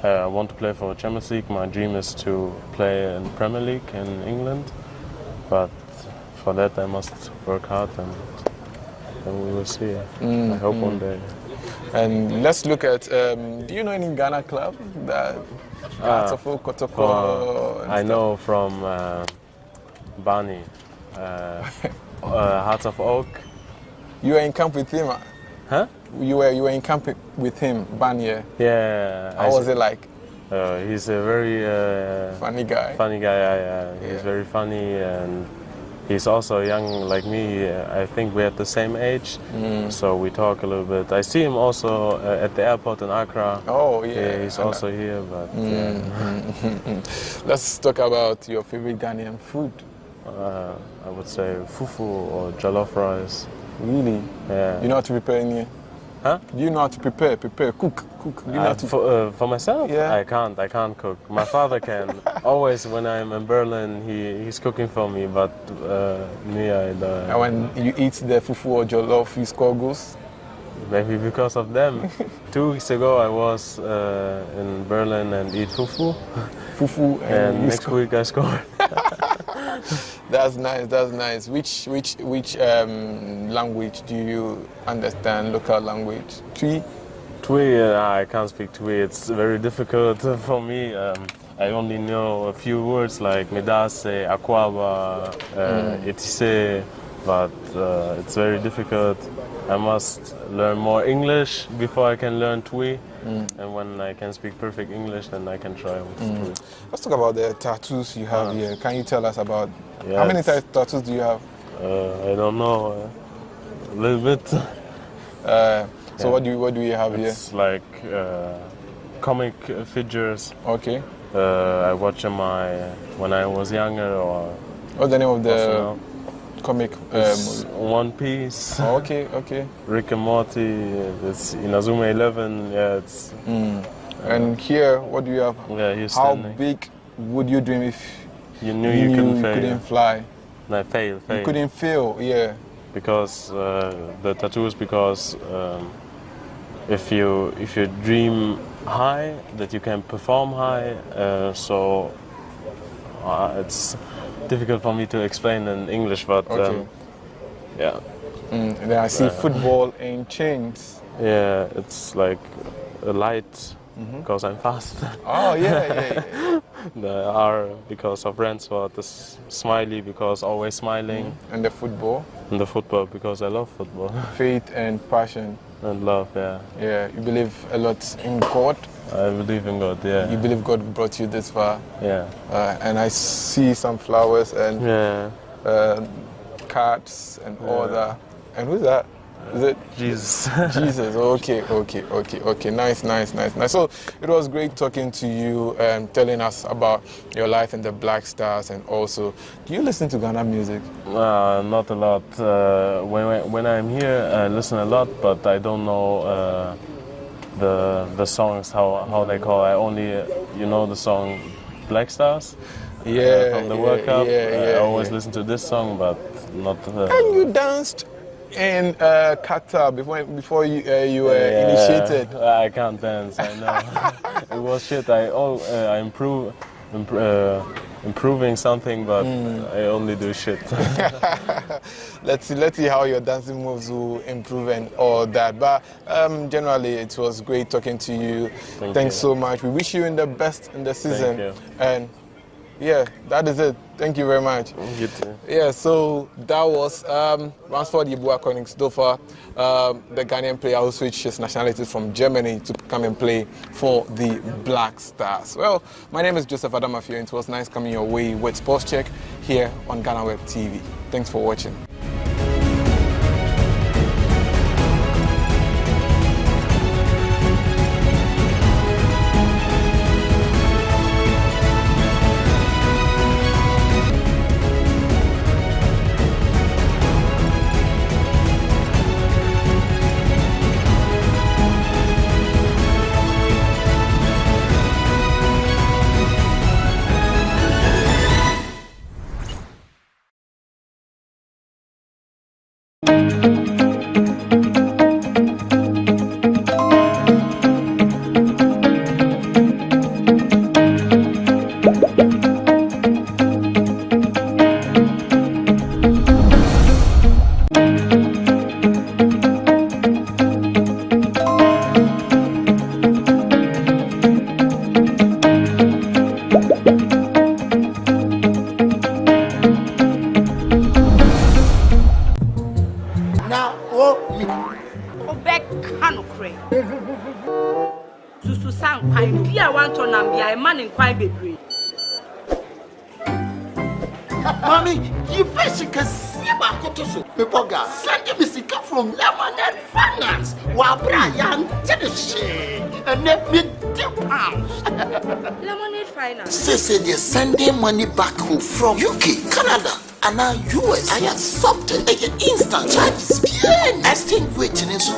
I want to play for Champions League. My dream is to play in Premier League in England, but for that I must work hard, and we will see. I hope one day. And let's look at, do you know any Ghana club that Kotoko? I know from Bani, Hearts of Oak. You were in camp with him? Huh? You were in camp with him, Bani? Yeah. How was it like? He's a very funny guy. He's very funny, and he's also young like me. I think we're at the same age, so we talk a little bit. I see him also at the airport in Accra. Oh, yeah. He's also here, but Let's talk about your favorite Ghanaian food. I would say fufu or jollof rice. Really? Yeah. You know how to prepare any? Huh? Do you know how to prepare, cook? Do you know how to... For myself? Yeah. I can't cook. My father can. Always when I'm in Berlin, he's cooking for me, but me, I don't. And when you eat the fufu or jollof, you score goals? Maybe because of them. 2 weeks ago, I was in Berlin and eat fufu. Fufu and next week I scored. That's nice. Which language do you understand? Local language? Twi? Twi, I can't speak Twi. It's very difficult for me. I only know a few words like Medase, Akwaba, Etise, but it's very difficult. I must learn more English before I can learn Twi. And when I can speak perfect English, then I can try with Twi. Let's talk about the tattoos you have here. Can you tell us about how many tattoos do you have? I don't know, a little bit. So what do you have here? It's like comic figures. Okay. I watch them when I was younger, or. What's the name of the comic? One Piece. Oh, okay. Rick and Morty. It's Inazuma 11. Yeah, it's. And here, what do you have? Yeah, he's How standing. big would you dream if you knew you couldn't fly? No, fail. You couldn't fail, yeah. Because the tattoos, because if you dream high, that you can perform high. So it's difficult for me to explain in English, but Yeah. And then I see football in chains. Yeah, it's like a light because I'm fast. Oh, yeah. The R because of Ransford, the smiley because always smiling. And the football? And the football because I love football. Faith and passion. And love, yeah. Yeah, you believe a lot in God? I believe in God, yeah. You believe God brought you this far? Yeah. And I see some flowers and cards and all that. And who's that? Is it Jesus? Jesus. Okay. Nice. So it was great talking to you and telling us about your life in the Black Stars, and also, do you listen to Ghana music? Not a lot. When I'm here, I listen a lot, but I don't know the songs how they call. I only the song Black Stars. Yeah. From the World Cup. Yeah. I always listen to this song, but not. And you danced in Qatar before you were initiated. I can't dance. I know. It was shit. I improving something, but I only do shit. Let's see how your dancing moves will improve and all that. But generally, it was great talking to you. Thanks so much. We wish you the best in the season. Thank you. And yeah, that is it. Thank you very much. You too. Yeah, so that was Ransford Yeboah Koningsdorfer, the Ghanaian player who switched his nationality from Germany to come and play for the Black Stars. Well, my name is Joseph Adamafio, and it was nice coming your way with Sports Check here on GhanaWeb TV. Thanks for watching. Mommy, you basically see about Kotoso. People got sending me sika from Lemonade Finance. Brian did the shit and let me £10. Lemonade Finance. Say they're sending money back home from UK, Canada, and now US. I accepted instant charges. Extinguishing in so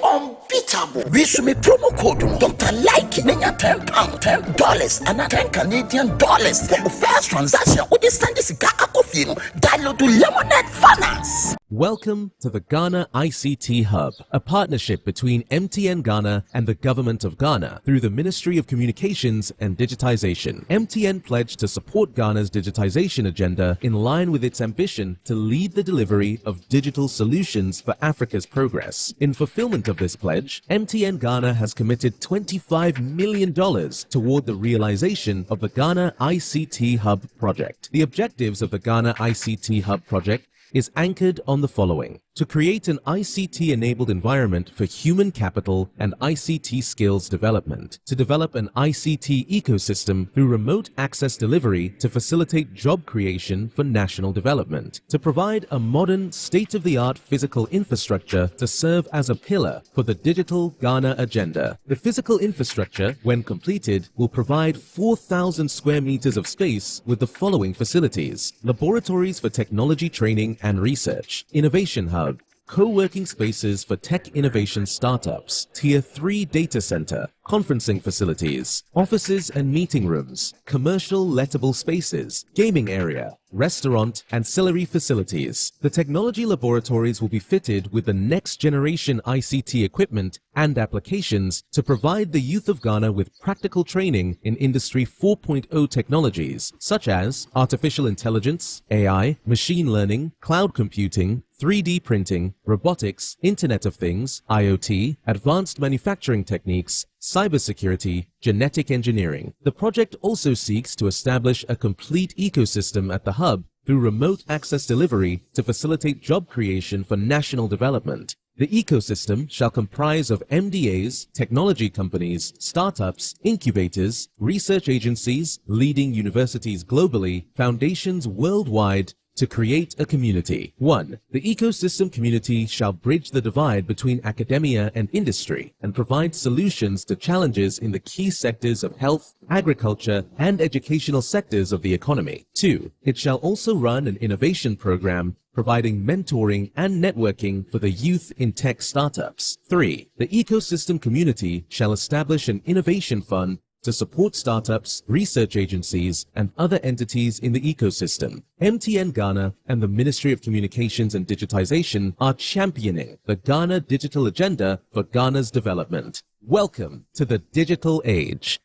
unbeatable. We should me promo code Dr. Like Nenya £10, $10 and $10 for the first transaction. With this send this download to Lemonade Finance. Welcome to the Ghana ICT Hub, a partnership between MTN Ghana and the Government of Ghana through the Ministry of Communications and Digitization. MTN pledged to support Ghana's digitization agenda in line with its ambition to lead the delivery of digital solutions for Africa's progress. In fulfillment of this pledge, MTN Ghana has committed $25 million toward the realization of the Ghana ICT Hub project. The objectives of the Ghana ICT Hub project is anchored on the following: to create an ICT-enabled environment for human capital and ICT skills development, to develop an ICT ecosystem through remote access delivery to facilitate job creation for national development, to provide a modern, state-of-the-art physical infrastructure to serve as a pillar for the digital Ghana agenda. The physical infrastructure, when completed, will provide 4,000 square meters of space with the following facilities: laboratories for technology training and research, innovation hub, co-working spaces for tech innovation startups, Tier 3 data center, conferencing facilities, offices and meeting rooms, commercial lettable spaces, gaming area, restaurant, ancillary facilities. The technology laboratories will be fitted with the next generation ICT equipment and applications to provide the youth of Ghana with practical training in Industry 4.0 technologies such as artificial intelligence, AI, machine learning, cloud computing, 3D printing, robotics, Internet of Things, IoT, advanced manufacturing techniques, cybersecurity, genetic engineering. The project also seeks to establish a complete ecosystem at the hub through remote access delivery to facilitate job creation for national development. The ecosystem shall comprise of MDAs, technology companies, startups, incubators, research agencies, leading universities globally, foundations worldwide, to create a community. 1. The ecosystem community shall bridge the divide between academia and industry and provide solutions to challenges in the key sectors of health, agriculture, and educational sectors of the economy. 2. It shall also run an innovation program providing mentoring and networking for the youth in tech startups. 3. The ecosystem community shall establish an innovation fund to support startups, research agencies, and other entities in the ecosystem. MTN Ghana and the Ministry of Communications and Digitization are championing the Ghana Digital Agenda for Ghana's development. Welcome to the digital age.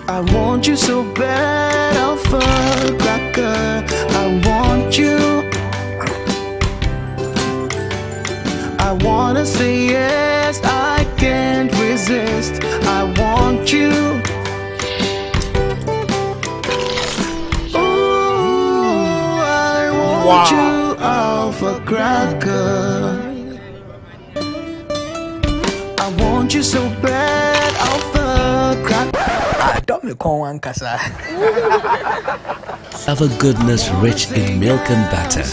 I want you so bad, Alpha Cracker. I want you. I wanna say yes, I can't resist. I want you. Ooh, I want you, Alpha Cracker. I want you so bad, Alpha Cracker. Alpha goodness rich in milk and butter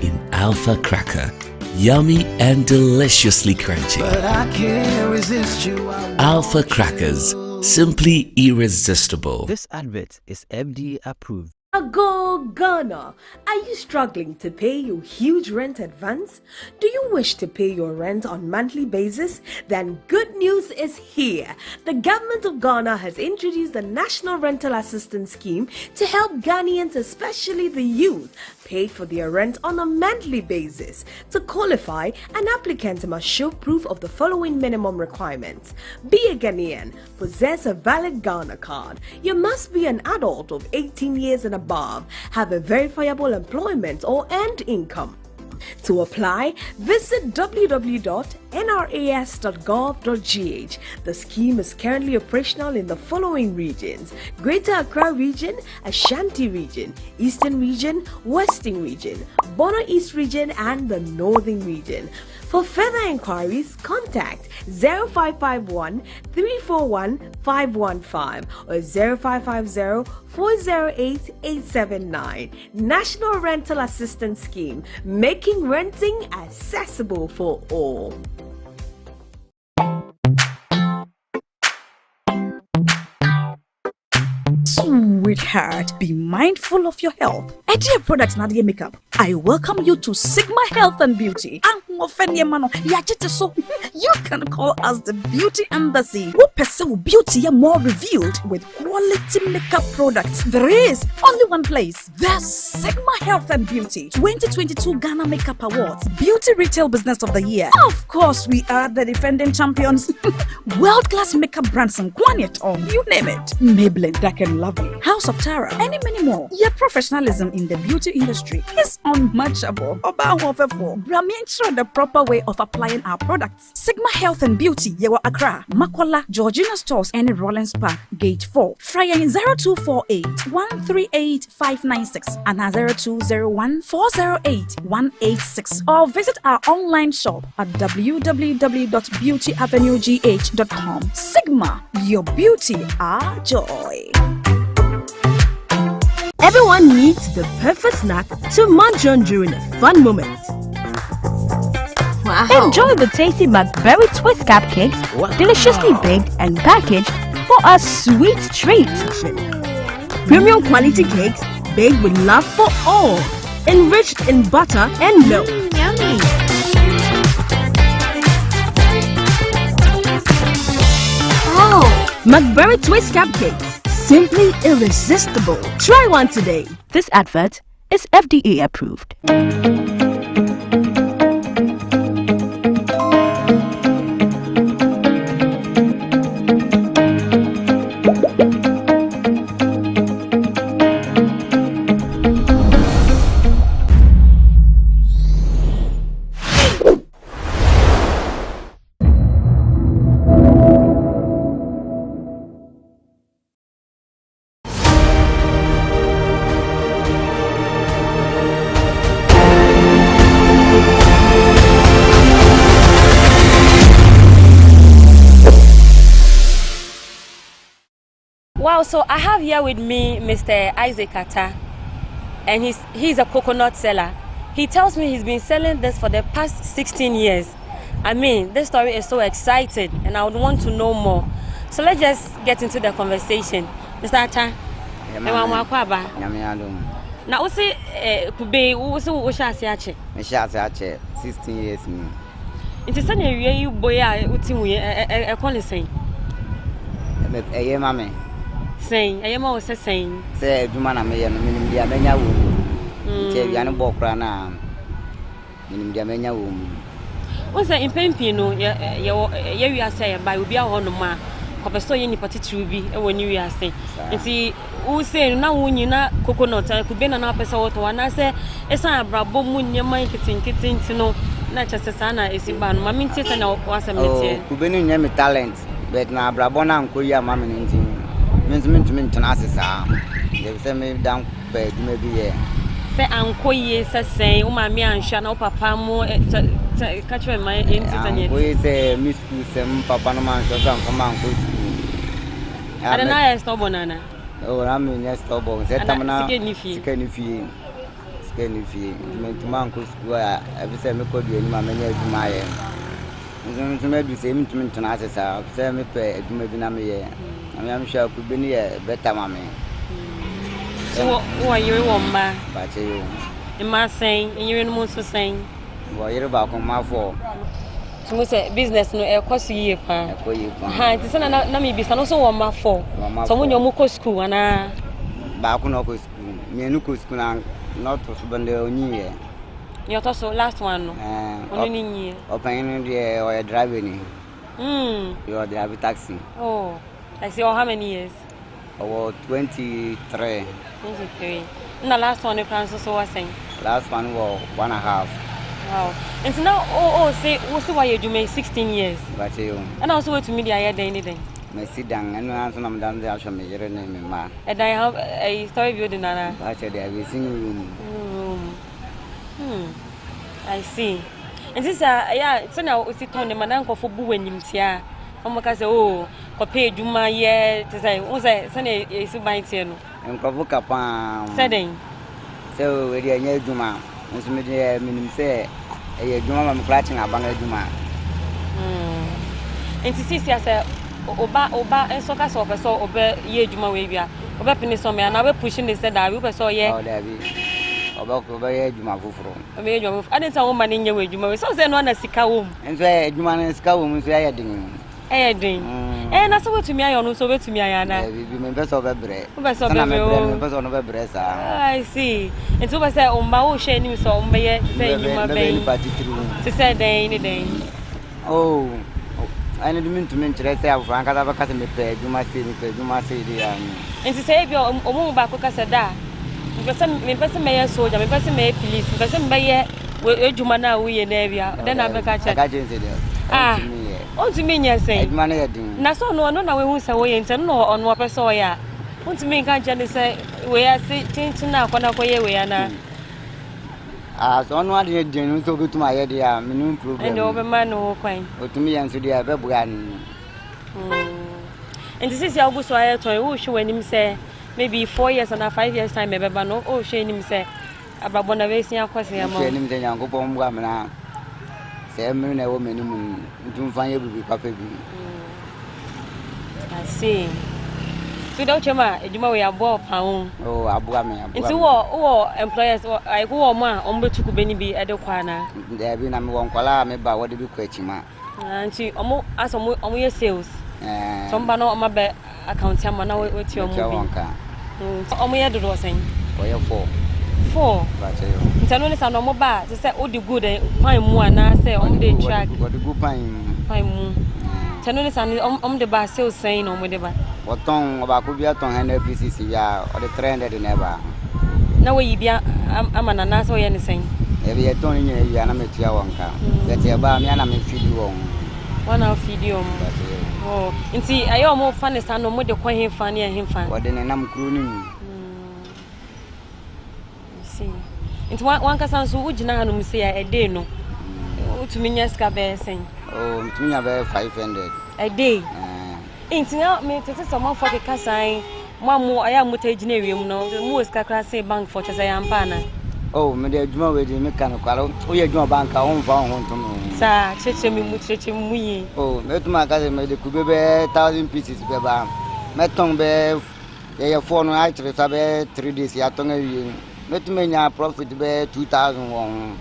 in Alpha Cracker. Yummy and deliciously crunchy. But I can't resist you. Alpha Crackers, simply irresistible. This advert is FDA approved. Go Ghana! Are you struggling to pay your huge rent advance? Do you wish to pay your rent on monthly basis? Then good news is here. The government of Ghana has introduced the National Rental Assistance Scheme to help Ghanaians, especially the youth, pay for their rent on a monthly basis. To qualify, an applicant must show proof of the following minimum requirements. Be a Ghanaian, possess a valid Ghana card. You must be an adult of 18 years and above, have a verifiable employment or earned income. To apply, visit www.nras.gov.gh. The scheme is currently operational in the following regions: Greater Accra Region, Ashanti Region, Eastern Region, Western Region, Bono East Region, and the Northern Region. For further inquiries, contact 0551 341 515 or 0550 408 879. National Rental Assistance Scheme, making renting accessible for all. Sweetheart, be mindful of your health. Idea products na dey makeup. I welcome you to Sigma Health and Beauty. You can call us the Beauty Embassy. Who pursue beauty more revealed with quality makeup products. There is only one place. The Sigma Health and Beauty 2022 Ghana Makeup Awards Beauty Retail Business of the Year. Of course, we are the defending champions. World-class makeup brands and Kwanyet on, you name it. Maybelline, Dark and Lovely, House of Tara, and many more. Your professionalism in the beauty industry is unmatchable. The proper way of applying our products. Sigma Health and Beauty, Yewa Accra, Makola, Georgina Stores, and Rollins Park, Gate 4. Fryer 0248 138 596 and 0201 408 186. Or visit our online shop at www.beautyavenuegh.com. Sigma, your beauty, our joy. Everyone needs the perfect snack to munch on during a fun moment. Wow. Enjoy the tasty McBerry Twist cupcakes, deliciously baked and packaged for a sweet treat. Premium quality cakes baked with love for all, enriched in butter and milk. Yummy. Oh, McBerry Twist cupcakes, simply irresistible. Try one today. This advert is FDA approved. Well, so I have here with me Mr. Isaac Atta, and he's a coconut seller. He tells me he's been selling this for the past 16 years. I mean, this story is so exciting, and I would want to know more. So let's just get into the conversation. Mr. Atta, now, what's it? Could be what's it? 16 years. It is a you boy, a policy. A mammy saying, I am also saying, say, do man, I may have Menia womb. Tell Yana Bokrana, Menia womb. What's that in Pampino? You are saying by Ubia on the mark. So any particular be when you are saying, and see who say now when you not coconut, I could be an episode one. I say, it's a brabo moon, your mind getting to know, not just a sana is in ban. Mammy says, and I was a meeting. Could be name talent, but now Brabona and Koya mammy means to mention us. They send me down, but maybe say, Uncle, yes, I say, oh, my man, Shana, Papa, more catch my internet. We say, Miss Kusem, Papa, no man, so come on, I don't know, I stop banana. Oh, I'm in your stubborn. Set them now, skinny fee. Meant to Manco Square, every time I could be in my many of my end. To maybe same to mention us, I'll say me pay, it may be Namie. I'm sure I could be near better, mammy. So, who are you, woman? But you, in my saying, and you're in the most for saying, well, you're about on my fall. So, say business no air cost year. Ha, it's an Nami, and also on my fall. So, when you're Moko school, and I Bakunoko school, Menuku school, not to Subande Uni. You're also last one, only year. Opening the or driving. You are the taxi. Oh, I see. How many years? About 23. 23. And the last one, the Francis was saying. Last one was 1.5. Wow. And so now, say, what's the way you make 16 years? But you. And also to media, I had anything. I sit down and answer them down there. I shall make your name, ma. And I have a story building, Anna. I said, I will sing room. I see. And this, yeah, so now we sit on the mananko for booing him here. Omaka say, oh, pay Juma, yeah, to say, what's that? Sunday is my turn. And Kavuka Pam. Setting. So, we are near Juma. Miss Media, meaning say, a Juma, I'm clutching a bang Juma. And to see, I said, Oba, and so cast off a saw over ye Juma Wavia, over Peninsula, and I will pushing this said, I will saw ye. Oh, there be. About over Juma Fufro. I made your move. I didn't tell woman in your way, Juma, so then one as sick a womb. And so, Juma and Scow, say, I didn't. And that's what to me, I also wait to me, Ayana. We members of a bread. Members of a bread. I see. And so I said, on my own shame, so on my say, you might be to say, day. Oh, I didn't mean to mention that I have Frank, I have a cousin, you must say, and to say, your own back, because I die. Me person may soldier, me person may police, me person may Jumana, we in area, then I make a check. What do you mean, you say? Naso no, we won't say, and no on what I saw ya. What do you mean, can't you say, we are changing now, when I go away, Anna? As on what you do, so good to my idea, minimum proof. And over man, no coin. But to me, and to the other one. And this is your bush, I told you when him say, maybe 4 years and 5 years time, maybe, but no, oh, shame him say, about one of his young question. I'm saying, Uncle Bomb, 7 women to find you copy. I see. So don't you mind, you may have bought pound. Oh, Abuami. Into all employers, I go on my own to be at the corner. There be number one collar, maybe what did you question, ma? And she almost as on your sales. Some banner on my bed account, I'm now with your car. Oh, my other was saying. For your 4. It's only sound on mobile to say, oh, the good pine one, I say on the track. What the good pine moon. Tenony sound on the bar sales saying on whatever. What tongue about could be a tongue and PCC or the trend that never. No way, I'm an announce or anything. Every a tongue in your amateur one car. That's your bar, me and I'm feed you on. One of feed you. Oh, and see, I am more funny, son, no more the coin funny and him fan. What then I'm crooning. It's one person who would not say a day no. To me, yes, saying. Oh, to me, about 500 a day. Ain't not me to say someone for the Cassine, Mamu, I am mutajinarium, no, the most class bank for Chasayampana. Oh, me de adwuma we de mechanical. O ye adwuma bank a won fa won to no. Sa cheche mi mu cheche mu yi. Oh, me tuma ka se me de kube be 1000 pieces be ba. Me ton be ye phone no a chere sa be 3 days ya ton awie. Me tuma nya profit be 2000 won.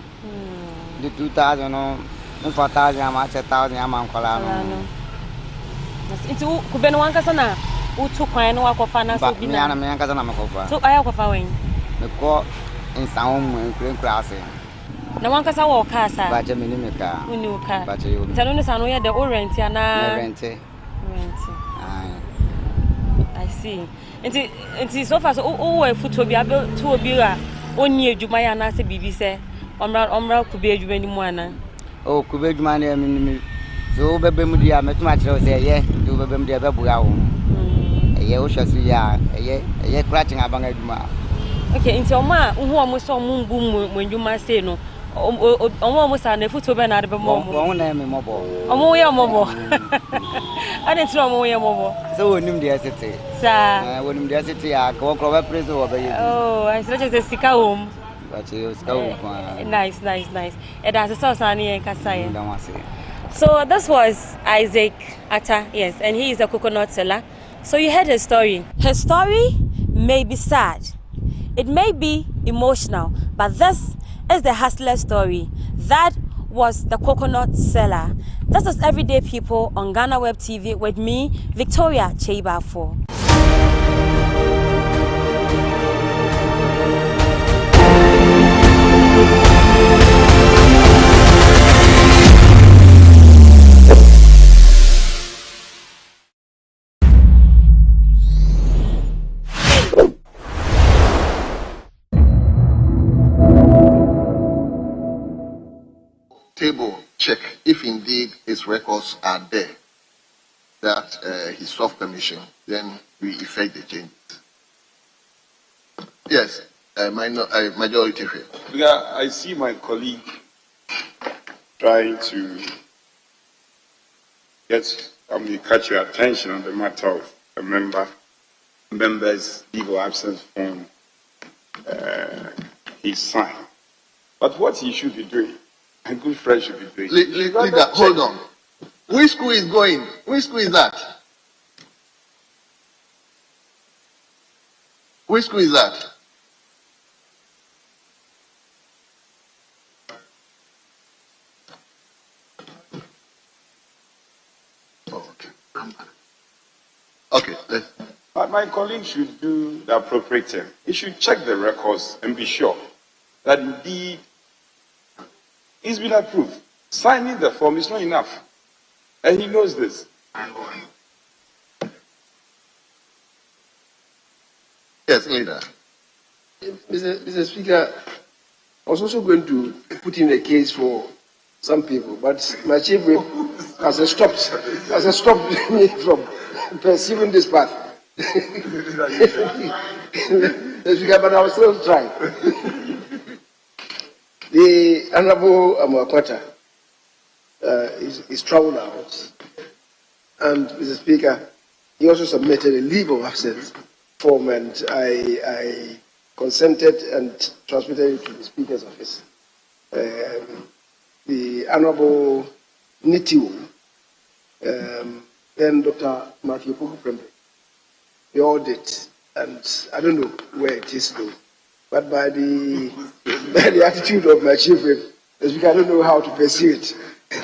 The 2000 no, me 4000 am 1000 am ankola no. It's kube no wanka sana. Utu kwan no akofa na so bi na. Me anka sana makofa. So aya akofa wen. Me ko in sound when class. Na wanka sa wo ka sa. Ba je me ni me ka. Uni wo ka. Ba je yo. Tano ne sanu ye de orient ya na. Rent. I see. Nti so far so o we futo bi abe to obi a oni adwuma ya na se bibi se omra kube adwuma ni mu ana. Oh, kube adwuma na me so bebe mu dia metuma kire se ye do bebe mu dia be bua wo. Ye wo hwasu ya ye cracking abanga adwuma. Okay, nti oma hu omo so omo mbu mu adwuma se no omo sa na futo be na de be mo mo. Omo na me mobo. Omo ye mobo. Ade tro omo ye mobo. So wonim dia sete. Sa. Wonim dia sete ya ko ko be preso wo be ye. Oh, I said just sika home. Nice. And that's so sunny and Kasaya. So this was Isaac Atta, yes, and he is a coconut seller. So you heard his story. His story may be sad, it may be emotional, but this is the hustler story. That was the coconut seller. This is Everyday People on GhanaWeb TV with me, Victoria Cheibafo. Table check if indeed his records are there that he sought permission, then we effect the change. Yes, majority here. Yeah, I see my colleague trying to catch your attention on the matter of a member's leave of absence form he signed. But what he should be doing, a good friend should be doing. Leader, hold on. Which school is going? Which school is that? Which school is that? Oh, okay. Okay. But my colleague should do the appropriate thing. He should check the records and be sure that indeed it's been approved. Signing the form is not enough. And he knows this. Yes, leader. Mr. Speaker, I was also going to put in a case for some people, but my chief whip has stopped me from pursuing this path. Mr. Speaker, but I will still try. The Honorable Amakwata is traveled out, and Mr. Speaker, he also submitted a leave of absence form, and I consented and transmitted it to the Speaker's office. The Honorable Nitiwo, then Dr. Matthew Puku, the audit, and I don't know where it is though. But by the attitude of my chief whip, I don't know how to pursue it.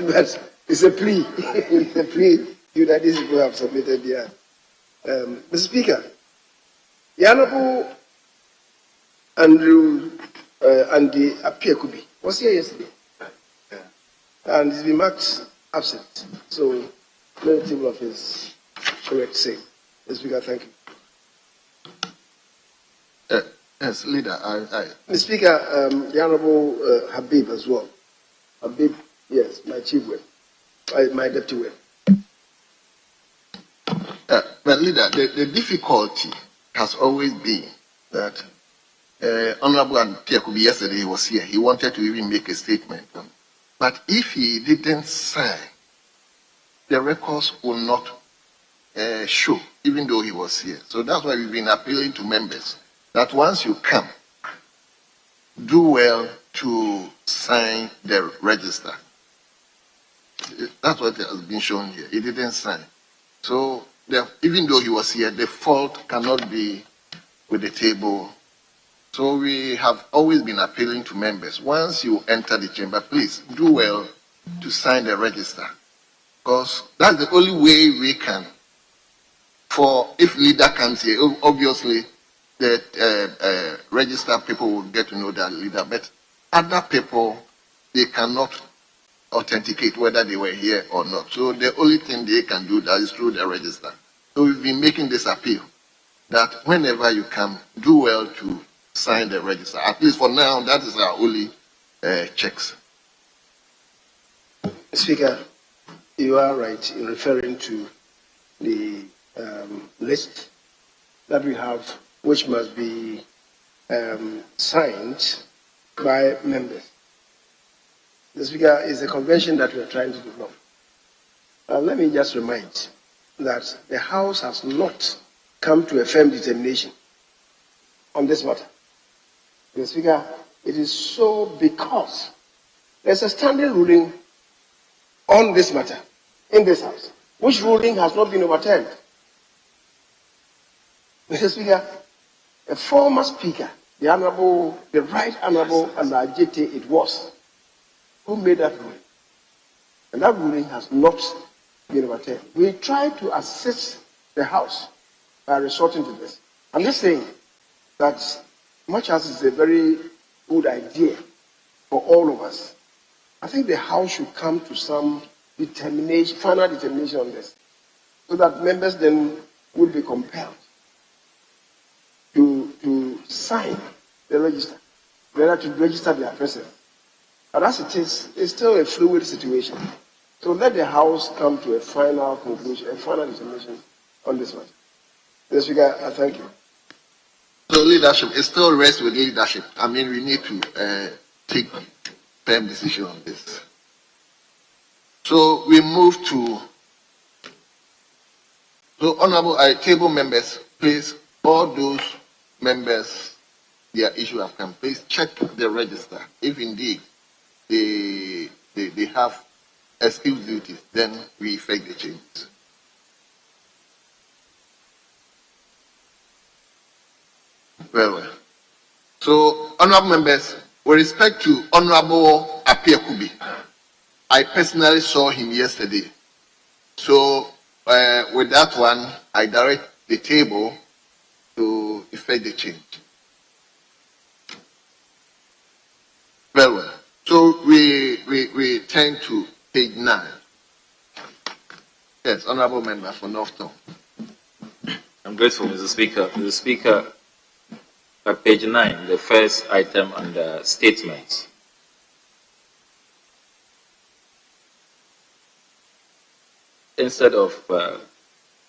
But it's a plea. It's a plea you that these people have submitted here. Mr. Speaker, the Honorable Andrew Andy Apiekubi was here yesterday. And he's been marked absent. So let the table of his correct say. Mr. Speaker, thank you. Yes, leader. Mr. Speaker, the Honorable Habib as well. Habib, yes, my chief whip, my deputy whip. But leader, the difficulty has always been that Honorable Piakubi yesterday was here. He wanted to even make a statement. But if he didn't sign, the records will not show. even though he was here. So that's why we've been appealing to members that once you come, do well to sign the register. That's what has been shown here. He didn't sign. So even though he was here, the fault cannot be with the table. So we have always been appealing to members. Once you enter the chamber, please do well to sign the register. Because that's the only way we can. For if leader comes here, obviously the register people will get to know that leader. But other people, they cannot authenticate whether they were here or not. So the only thing they can do that is through the register. So we've been making this appeal that whenever you come, do well to sign the register. At least for now, that is our only checks. Speaker, you are right in referring to the list that we have, which must be signed by members. The Speaker, is a convention that we are trying to develop. Let me just remind that the House has not come to a firm determination on this matter. The Speaker, it is so because there's a standing ruling on this matter in this House, which ruling has not been overturned. Mr. Speaker, a former Speaker, the Right Honorable Anajete, it was, who made that ruling. And that ruling has not been overturned. We try to assist the House by resorting to this. I'm just saying that much as it's a very good idea for all of us, I think the House should come to some determination, final determination on this, so that members then would be compelled to sign the register, whether to register their presence. But as it is, it's still a fluid situation. So let the House come to a final conclusion, a final determination on this matter. Mr. Speaker, I thank you. So leadership, it still rests with leadership. I mean, we need to take firm decision on this. So we move to, so honorable table members, please, all those members, their issue have come, please check the register. If indeed they have excuse duties, then we effect the changes. Very well. So, honorable members, with respect to Honorable Apia Kubi, I personally saw him yesterday. So, with that one, I direct the table to effect the change. Very well. So, we turn to page 9. Yes, honorable member for Northton. I'm grateful, Mr. Speaker. Mr. Speaker, at page 9, the first item under statements. Instead of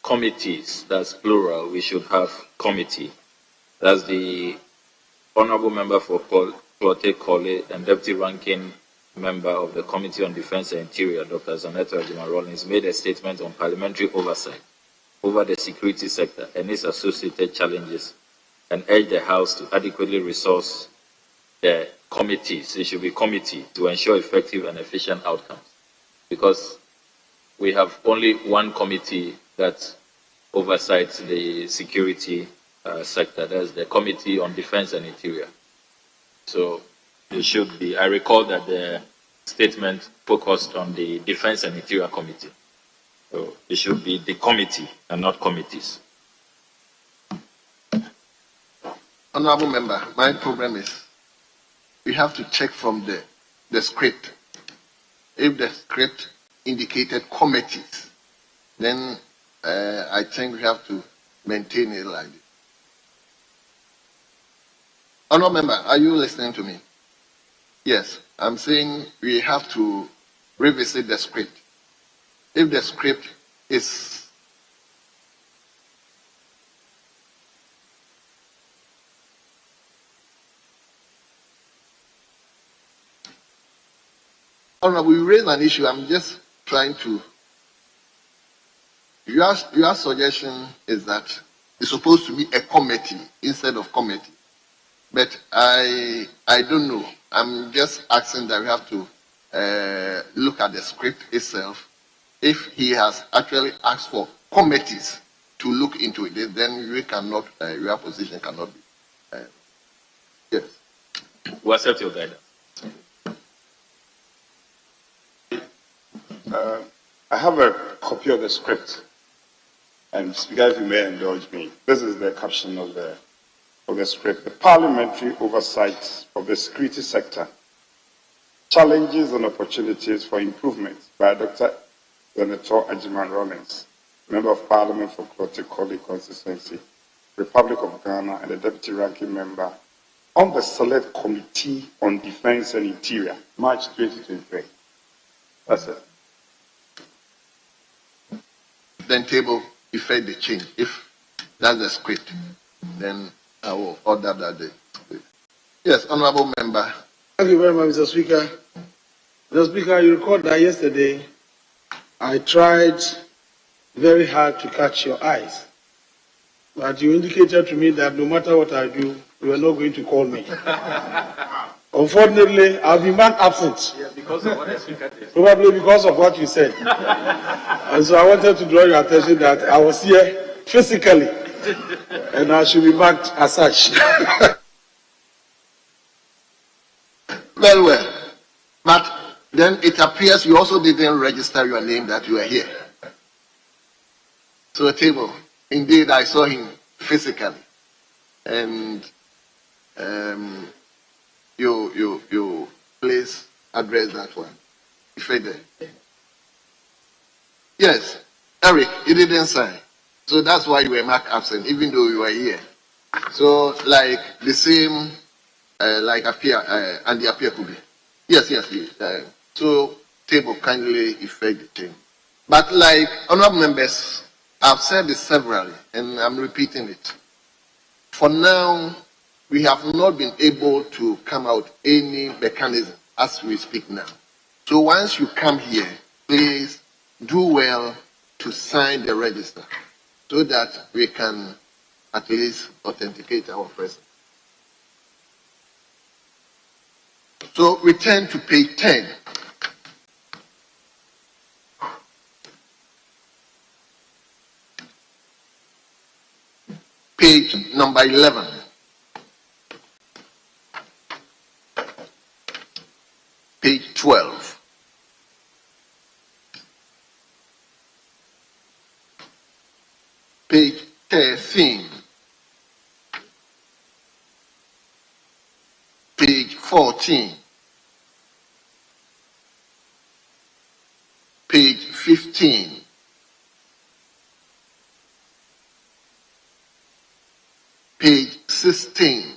committees, that's plural, we should have committee. That's the honorable member for Clote Kole and deputy ranking member of the Committee on Defense and Interior, Dr. Zanetta Ajima-Rawlings, made a statement on parliamentary oversight over the security sector and its associated challenges, and urged the House to adequately resource the committees. It should be committee to ensure effective and efficient outcomes, because we have only one committee that oversights the security sector. That's the Committee on Defense and Interior. So it should be, I recall that the statement focused on the Defense and Interior Committee. So it should be the committee and not committees. Honorable member, my problem is we have to check from the script. If the script indicated committees, then I think we have to maintain it like this. Honorable member, are you listening to me? Yes, I'm saying we have to revisit the script. If the script is Honorable, we raised an issue. I'm just trying to Your suggestion is that it's supposed to be a committee instead of committee. But I don't know. I'm just asking that we have to look at the script itself. If he has actually asked for committees to look into it, then we cannot, your position cannot be. Yes. We accept your guidance. I have a copy of the script, and Speaker, if you may indulge me, this is the caption of the script. The Parliamentary oversight of the security sector, challenges and opportunities for improvement, by Dr. Senator Ajiman Rollins, Member of Parliament for Clote constituency, Republic of Ghana, and the Deputy Ranking Member on the Select Committee on Defense and Interior, March 2023. That's it. Then table effect the change. If that's the script, then I will order that. Yes, honorable member. Thank you very much, Mr. Speaker. Mr. Speaker, you recall that yesterday I tried very hard to catch your eyes, but you indicated to me that no matter what I do, you are not going to call me. Unfortunately, I'll be man absent. Yeah, because of what the speaker did. Probably because of what you said. And so I wanted to draw your attention that I was here physically, and I should be marked as such. Well. But then it appears you also didn't register your name that you were here. So the table, indeed, I saw him physically, and you please address that one. Yes, Eric, you didn't sign, so that's why you were marked absent, even though you were here. So like the same, like appear and the appear could be. Yes. So table kindly effect the thing. But like honorable members, I've said this severally, and I'm repeating it. For now, we have not been able to come out any mechanism as we speak now. So once you come here, please do well to sign the register so that we can at least authenticate our presence. So return to page 10. Page number 11. Page 12. Page 13. Page 14. Page 15. Page 16.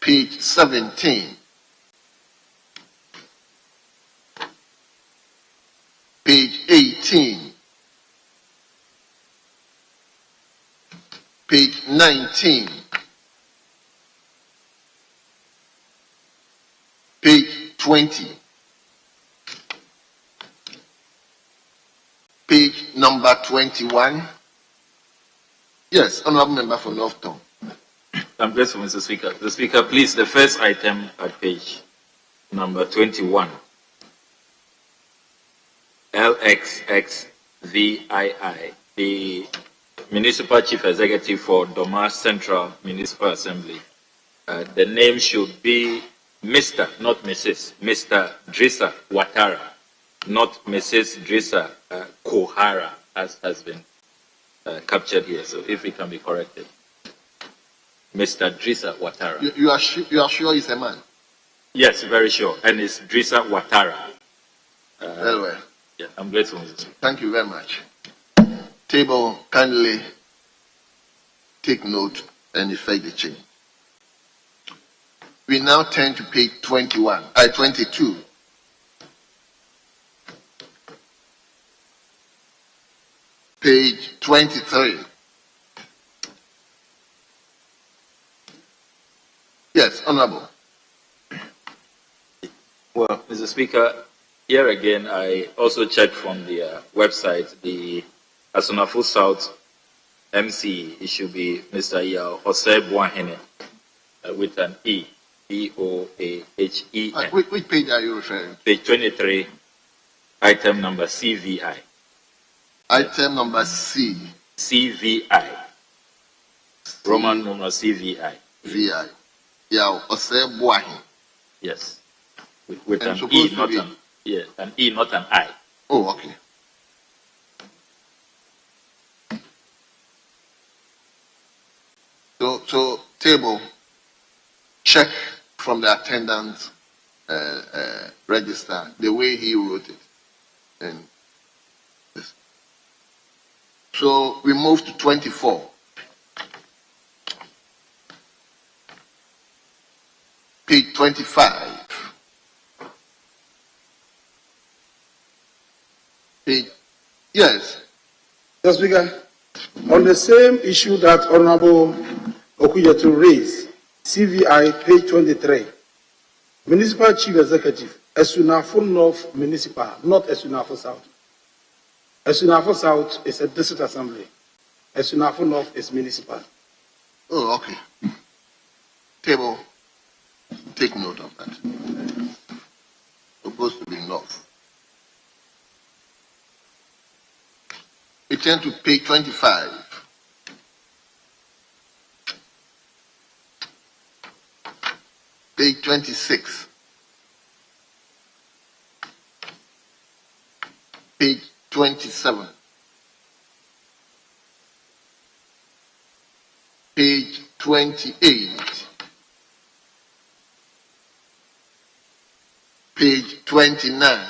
Page 17. Page 18. Page 19. Page 20. Page number 21. Yes, honorable member for Northtown. I'm grateful, Mr. Speaker. Mr. Speaker, please, the first item at page number 21. LXXVII, the Municipal Chief Executive for Doma Central Municipal Assembly. The name should be Mr., not Mrs. Mr. Drissa Ouattara, not Mrs. Drissa Kohara, as has been captured here. So if it can be corrected. Mr. Drissa Ouattara. You are sure he's a man? Yes, very sure. And it's Drissa Ouattara. Well. Yeah, I'm grateful, Mr. Speaker. Thank you very much. Table, kindly take note and effect the change. We now turn to page 22. Page 23. Yes, honorable. Well, Mr. Speaker, here again, I also checked from the website, the Asonafo South MC, it should be Mr. Yao Oseb Wahene with an E, E-O-A-H-E-N. Which page are you referring to? Page 23, item number CVI. Item number C. CVI. Roman numeral CVI. VI. Yao Oseb Wahene. Yes. With an E, not an, yeah, an E, not an I. Oh, okay. So table, check from the attendance register the way he wrote it. And this. So we move to 24. Page 25. Page, yes. Mr. Speaker, on the same issue that Honorable Okuyetu raised, CVI, page 23, Municipal Chief Executive, Esunafo North Municipal, not Esunafo South. Esunafo South is a district assembly. Esunafo North is municipal. Oh, okay. Table, take note of that. Supposed to be North. We turn to page 25. Page 26. Page 27. Page 28. Page 29.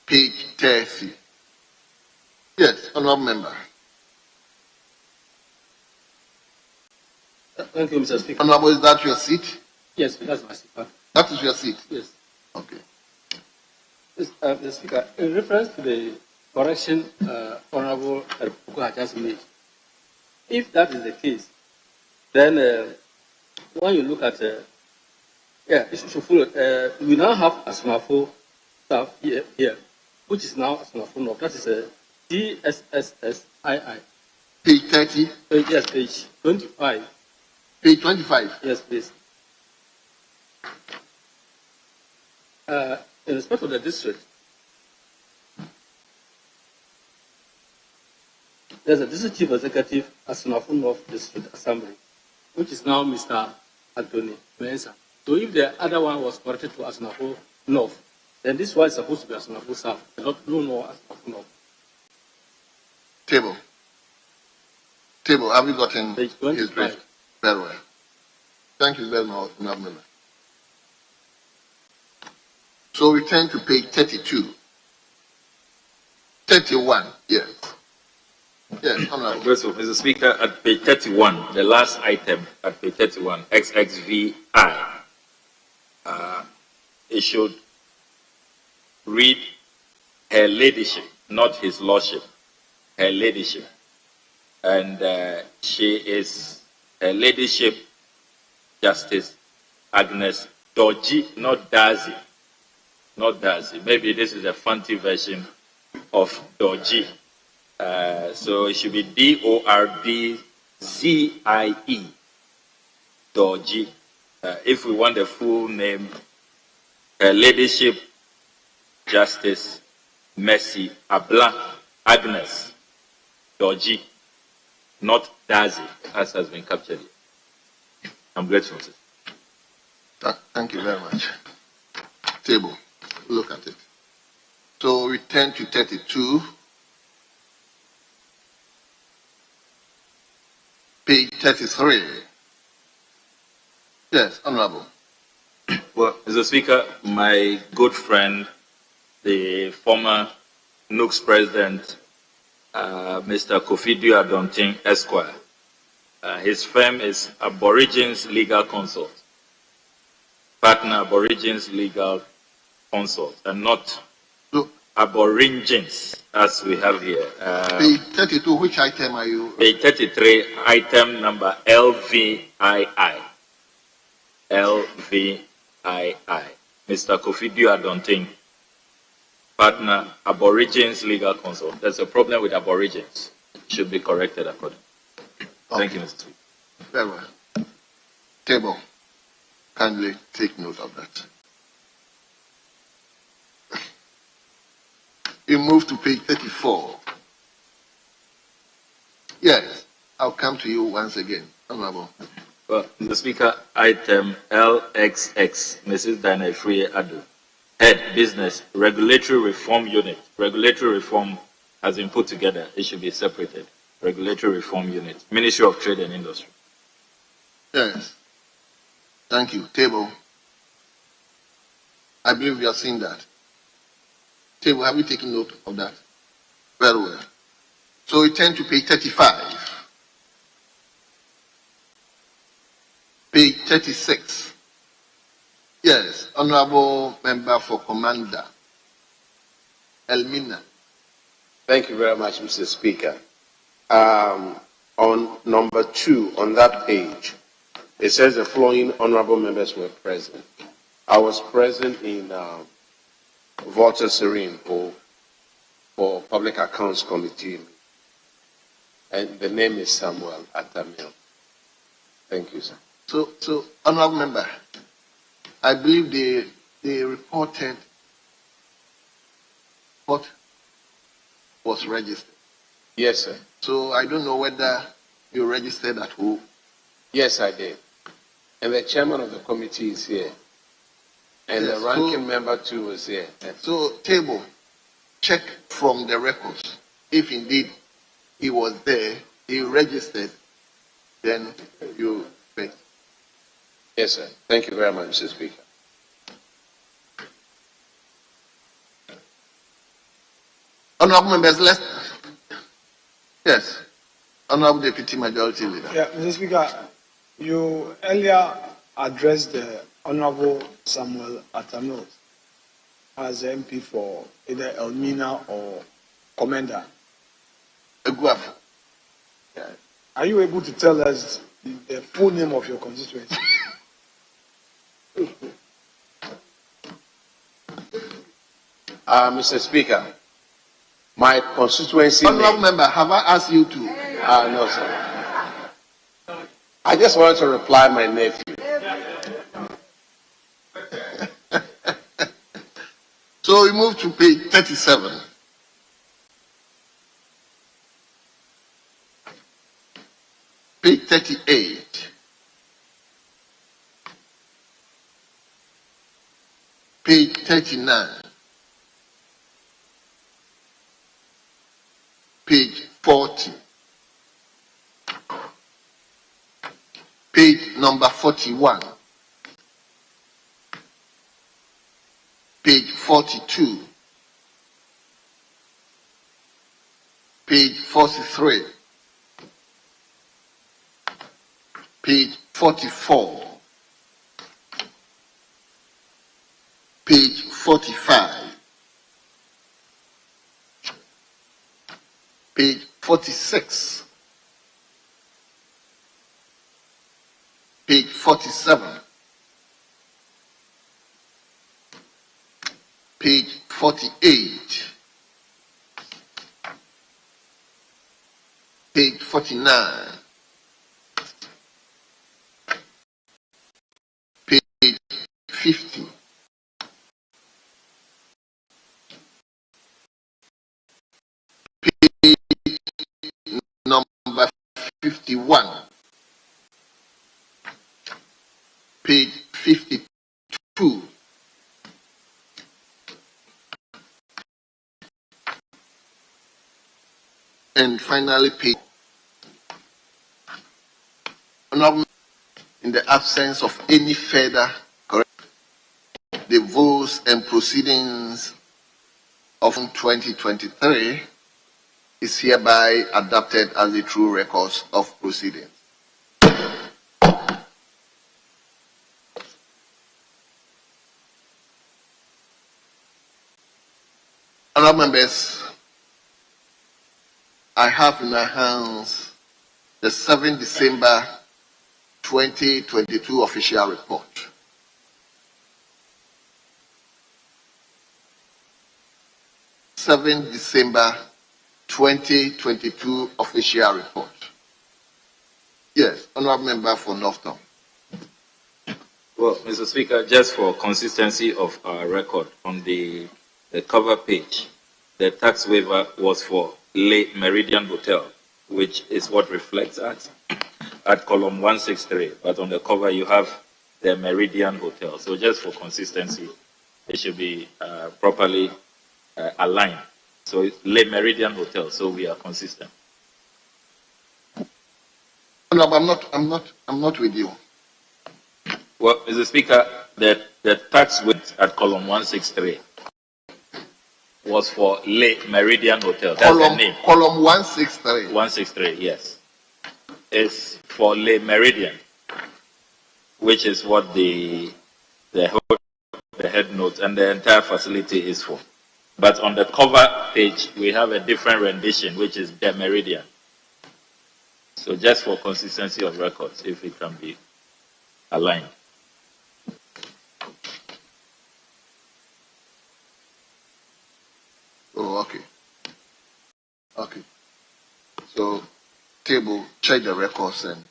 Page 30. Yes, honorable member. Thank you, Mr. Speaker. Honorable, is that your seat? Yes, that's my seat. That is your seat? Yes. Okay. Mr. Speaker, in reference to the correction Honorable Puku has just made, if that is the case, then when you look at, it should follow. We now have Asmafo staff here, which is now Asmafo North. That is a DSSSII. Page 30? Yes, page 25. Page 25? Yes, please. In respect of the district, there's a district chief executive at Asnafo North District Assembly, which is now Mr. Anthony Mensah. So if the other one was corrected to Asnafo North, then this one is supposed to be Asnafo South, not Asnafo North. Table. Have you gotten his brief? Very well. Thank you very much, Honorable. So we turn to page 32. 31, yes. Yes, Honorable. Mr. Speaker, at page 31, the last item at page 31, XXVI, it should read Her Ladyship, not His Lordship, Her Ladyship. And she is Her Ladyship Justice Agnes Dorji, not Darcy. Not Darcy. Maybe this is a fancy version of Dorji. So it should be DORDZIE. Dorji. If we want the full name, Her Ladyship Justice Mercy Abla Agnes Dorji, not Darcy, as has been captured here. I'm grateful. Thank you very much. Table, look at it. So we turn to 32. Page 33. Yes, Honorable. Well, Mr. Speaker, my good friend, the former NUCS president, Mr. Kofi Adonting Esquire, his firm is Aborigines Legal Consult, partner Aborigines Legal Consult, and not Aborigines, as we have here. Page 32, which item are you? Page 33, item number LVII. LVII. Mr. Kofi Duadonting, partner, Aborigines Legal Counsel. There's a problem with Aborigines. It should be corrected accordingly. Thank you, Mr. Speaker. Very well. Table, kindly take note of that. You move to page 34. Yes, I'll come to you once again. Honorable. Well, Mr. Speaker, item LXX, Mrs. Diana Free Adu. Head Business Regulatory Reform Unit. Regulatory reform has been put together. It should be separated. Regulatory Reform Unit. Ministry of Trade and Industry. Yes. Thank you. Table. I believe you have seen that. Table, have you taken note of that? Very well. So we turn to page 35. Page 36. Yes, Honorable Member for Commander, Elmina. Thank you very much, Mr. Speaker. On number 2, on that page, it says the following honorable members were present. I was present in Walter Serene for Public Accounts Committee, and the name is Samuel Atamil. Thank you, sir. So, honorable member, I believe they reported what was registered. Yes, sir. So I don't know whether you registered at home. Yes, I did. And the chairman of the committee is here. And yes, the ranking member too was here. So, table, check from the records. If indeed he was there, he registered, then you pay. Yes, sir. Thank you very much, Mr. Speaker. Honorable members, yes. Honorable Deputy Majority Leader. Yeah, Mr. Speaker, you earlier addressed the Honorable Samuel Atamil as MP for either Elmina or Commander. Eguaf. Yeah. Are you able to tell us the full name of your constituency? Mr. Speaker, my constituency. Honorable member, have I asked you to? No, sir. I just wanted to reply my nephew. So we move to page 37. Page 38. Page 39. Page 40. Page number 41. Page 42. Page 43. Page 44. Page 45. Page 46. Page 47. Page 48. Page 49. Page 50. Page number 51. Page 52. And finally, page. In the absence of any further correction, the votes and proceedings of 2023 is hereby adopted as the true records of proceedings. Honourable members, I have in my hands the 7 December 2022 official report. 7 December 2022 official report. Yes, Honorable Member for Northtown. Well, Mr. Speaker, just for consistency of our record, on the cover page, the tax waiver was for Le Meridian Hotel, which is what reflects at column 163. But on the cover, you have the Meridian Hotel. So just for consistency, it should be properly aligned. So it's Le Meridian Hotel, so we are consistent. No, I'm not with you. Well, Mr. Speaker, the tax width at column 163 was for Le Meridian Hotel. That's the name. Column 163. 163, yes. It's for Le Meridian, which is what the head note and the entire facility is for. But on the cover page, we have a different rendition, which is the Meridian. So just for consistency of records, if it can be aligned. Oh, okay. Okay. So, table, check the records and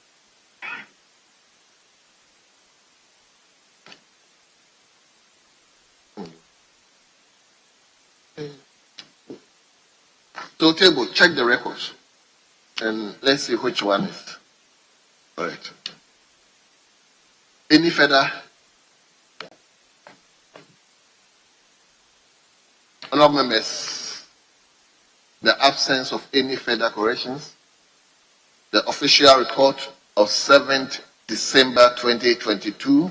so table, check the records and let's see which one is correct. Any further? Honourable members, the absence of any further corrections, the official report of 7th December 2022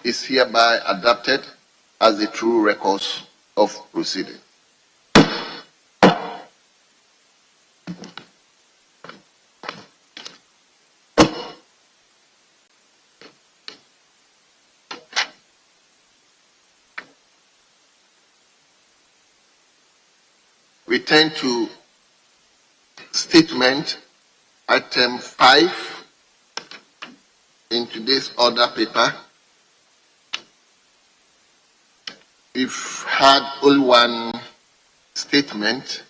is hereby adopted as the true records of proceedings. We turn to statement item 5 in today's order paper. We've had only one statement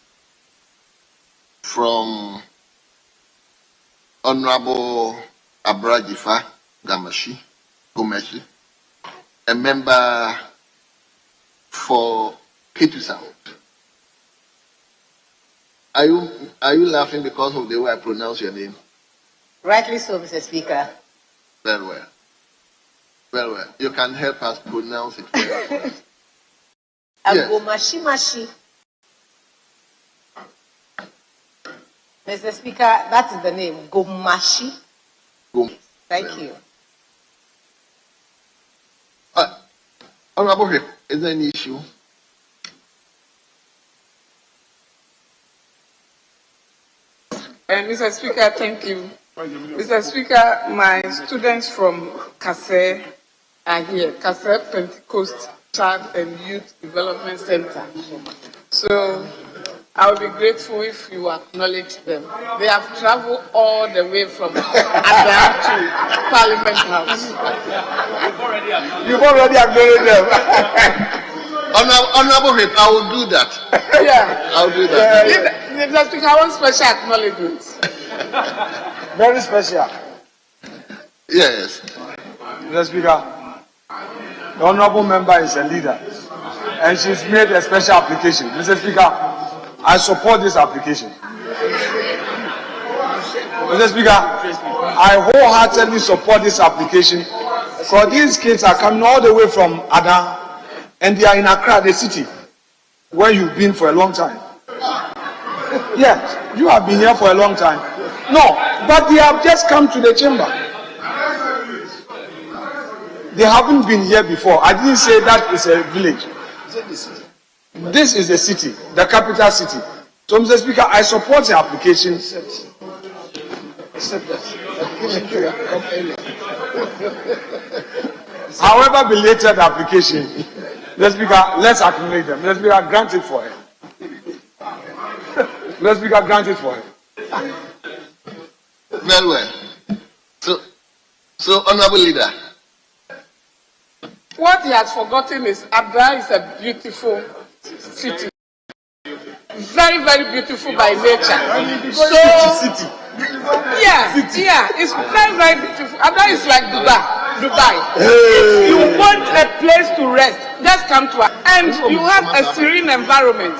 from Honorable Abrajifa Gomeshi, a member for Ketu South. Are you laughing because of the way I pronounce your name? Rightly so, Mr. Speaker. Very well. Very well. You can help us pronounce it well. Yes. Gomashi. Mr. Speaker, that is the name. Gomashi. Thank you. Honorable, is there any issue? Mr. Speaker, thank you. Mr. Speaker, my students from Kase are here, Kase Pentecost Child and Youth Development Center. So I would be grateful if you acknowledge them. They have traveled all the way from Advert to Parliament House. You've already acknowledged them. Honorable Whip, I will do that. Yeah. I'll do that. Mr. Speaker, I want special acknowledgement. Very special. Yes. Mr. Speaker, the honorable member is a leader and she's made a special application. Mr. Speaker, I support this application. Mr. Speaker, I wholeheartedly support this application because these kids are coming all the way from Ada and they are in Accra, the city, where you've been for a long time. Yes, you have been here for a long time. No, but they have just come to the chamber. They haven't been here before. I didn't say that is a village. This is the city, the capital city. So, Mr. Speaker, I support the application. However belated the application, Mr. Speaker, let's acknowledge them. Mr. Speaker, grant it for him. Mr. Speaker, grant it for him. Very well. So, Honorable Leader. What he has forgotten is Advert is a beautiful city. very, very beautiful by nature. So, yeah, it's very, very beautiful. Accra is like Dubai. If you want a place to rest, just come to us. And you have a serene environment.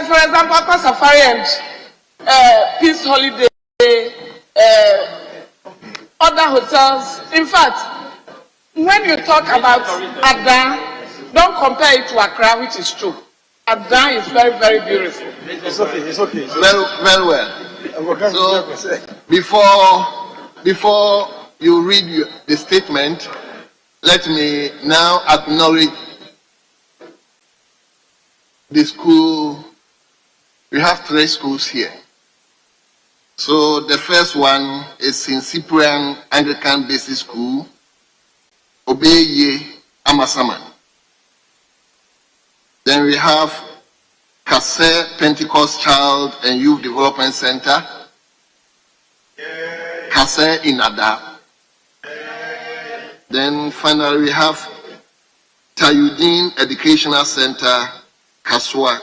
For example, Aqua Safari and Peace Holiday, other hotels. In fact, when you talk about Advert, don't compare it to Accra, which is true. Advert is very, very beautiful. It's okay. Very well. So, before you read the statement, let me now acknowledge the school. We have 3 schools here. So the first one is St. Cyprian Anglican Basic School, Obeye Amasaman. Then we have Kase Pentecost Child and Youth Development Center, Kase in Ada. Then finally we have Tayudin Educational Center, Kaswa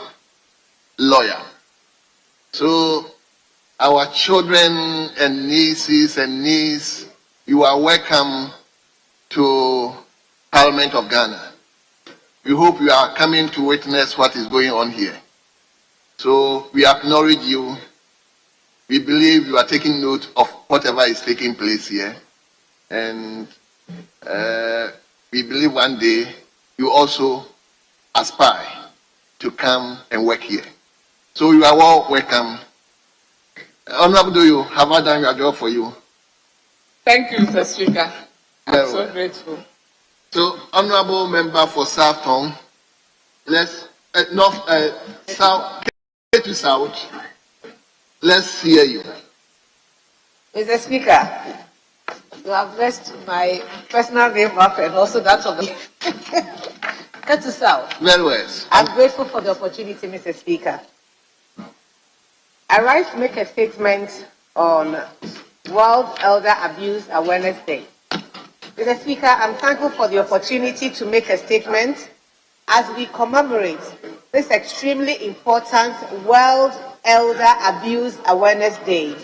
Lawyer. So our children and nieces and nieces, you are welcome to Parliament of Ghana. We hope you are coming to witness what is going on here. So we acknowledge you. We believe you are taking note of whatever is taking place here. And we believe one day you also aspire to come and work here. So you are all welcome. Honorable Doyo, have I done your job for you? Thank you, Mr. Speaker. I'm so grateful. So, honorable member for South Tong, let's South to South. Let's hear you. Mr. Speaker, you have messed my personal name up and also that of the Get to South. Very well. I'm grateful for the opportunity, Mr. Speaker. I rise to make a statement on World Elder Abuse Awareness Day. Mr. Speaker, I'm thankful for the opportunity to make a statement as we commemorate this extremely important World Elder Abuse Awareness Day.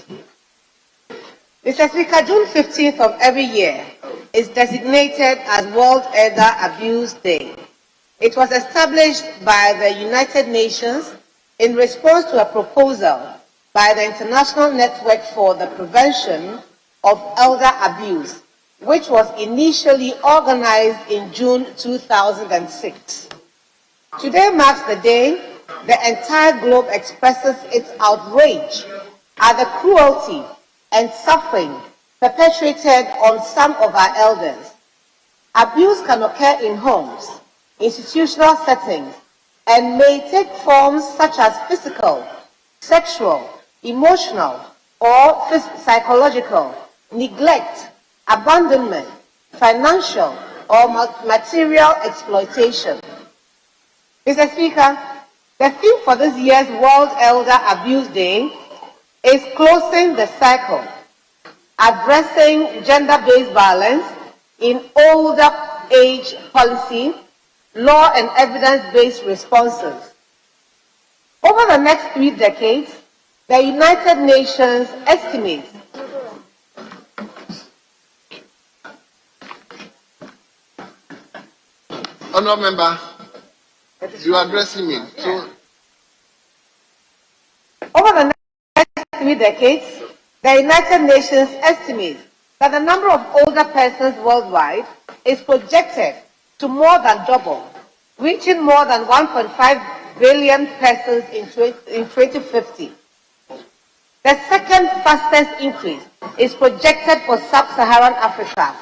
Mr. Speaker, June 15th of every year is designated as World Elder Abuse Day. It was established by the United Nations in response to a proposal by the International Network for the Prevention of Elder Abuse, which was initially organized in June 2006. Today marks the day the entire globe expresses its outrage at the cruelty and suffering perpetrated on some of our elders. Abuse can occur in homes, institutional settings, and may take forms such as physical, sexual, emotional, or psychological, neglect, abandonment, financial, or material exploitation. Mr. Speaker, the theme for this year's World Elder Abuse Day is closing the cycle, addressing gender-based violence in older age policy, law and evidence-based responses. Over the next 3 decades, the United Nations estimates Honourable Member, you are addressing me. So, over the next 3 decades, the United Nations estimates that the number of older persons worldwide is projected to more than double, reaching more than 1.5 billion persons in 2050. The second fastest increase is projected for sub-Saharan Africa,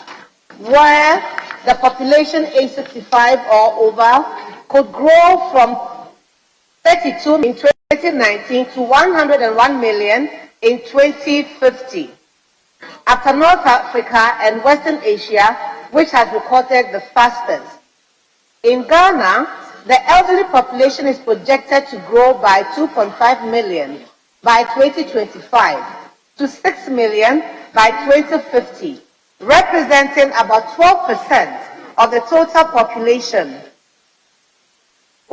where the population age 65 or over could grow from 32 in 2019 to 101 million in 2050. After North Africa and Western Asia, which has recorded the fastest. In Ghana, the elderly population is projected to grow by 2.5 million by 2025 to 6 million by 2050, representing about 12% of the total population.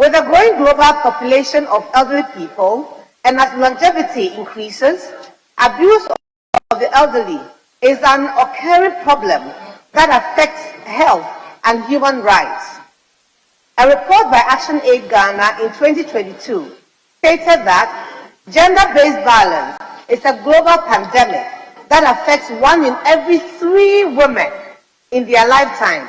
With a growing global population of elderly people and as longevity increases, abuse of the elderly is an occurring problem that affects health and human rights. A report by ActionAid Ghana in 2022 stated that gender-based violence is a global pandemic that affects 1 in every 3 women in their lifetime.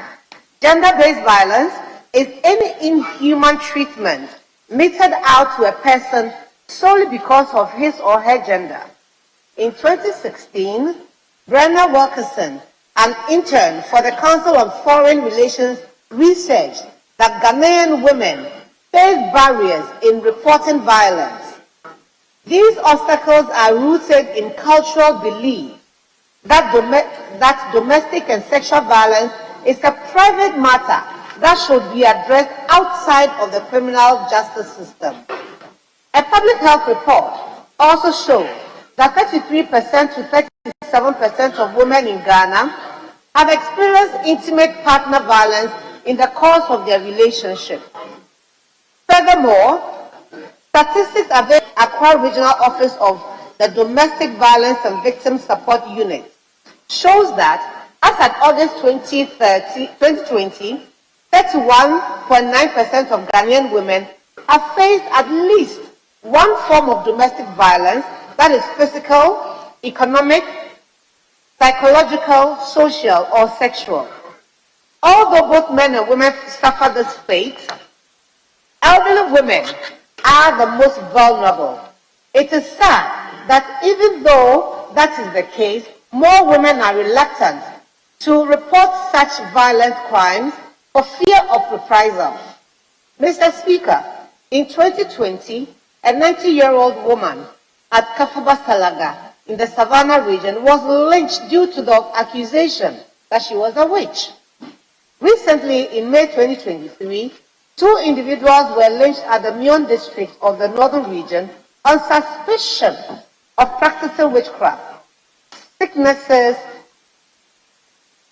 Gender-based violence is any inhuman treatment meted out to a person solely because of his or her gender. In 2016, Brenna Wilkerson, an intern for the Council on Foreign Relations, researched that Ghanaian women face barriers in reporting violence. These obstacles are rooted in cultural belief that domestic and sexual violence is a private matter that should be addressed outside of the criminal justice system. A public health report also showed that 33% to 37% of women in Ghana have experienced intimate partner violence in the course of their relationship. Furthermore, statistics available at Accra Regional Office of the Domestic Violence and Victim Support Unit shows that as at August 2020, 31.9% of Ghanaian women have faced at least one form of domestic violence, that is physical, economic, psychological, social, or sexual. Although both men and women suffer this fate, elderly women are the most vulnerable. It is sad that even though that is the case, more women are reluctant to report such violent crimes for fear of reprisal. Mr. Speaker, in 2020, a 90-year-old woman at Kafuba Salaga in the Savannah region was lynched due to the accusation that she was a witch. Recently, in May 2023, 2 individuals were lynched at the Mion district of the northern region on suspicion of practicing witchcraft. Sicknesses,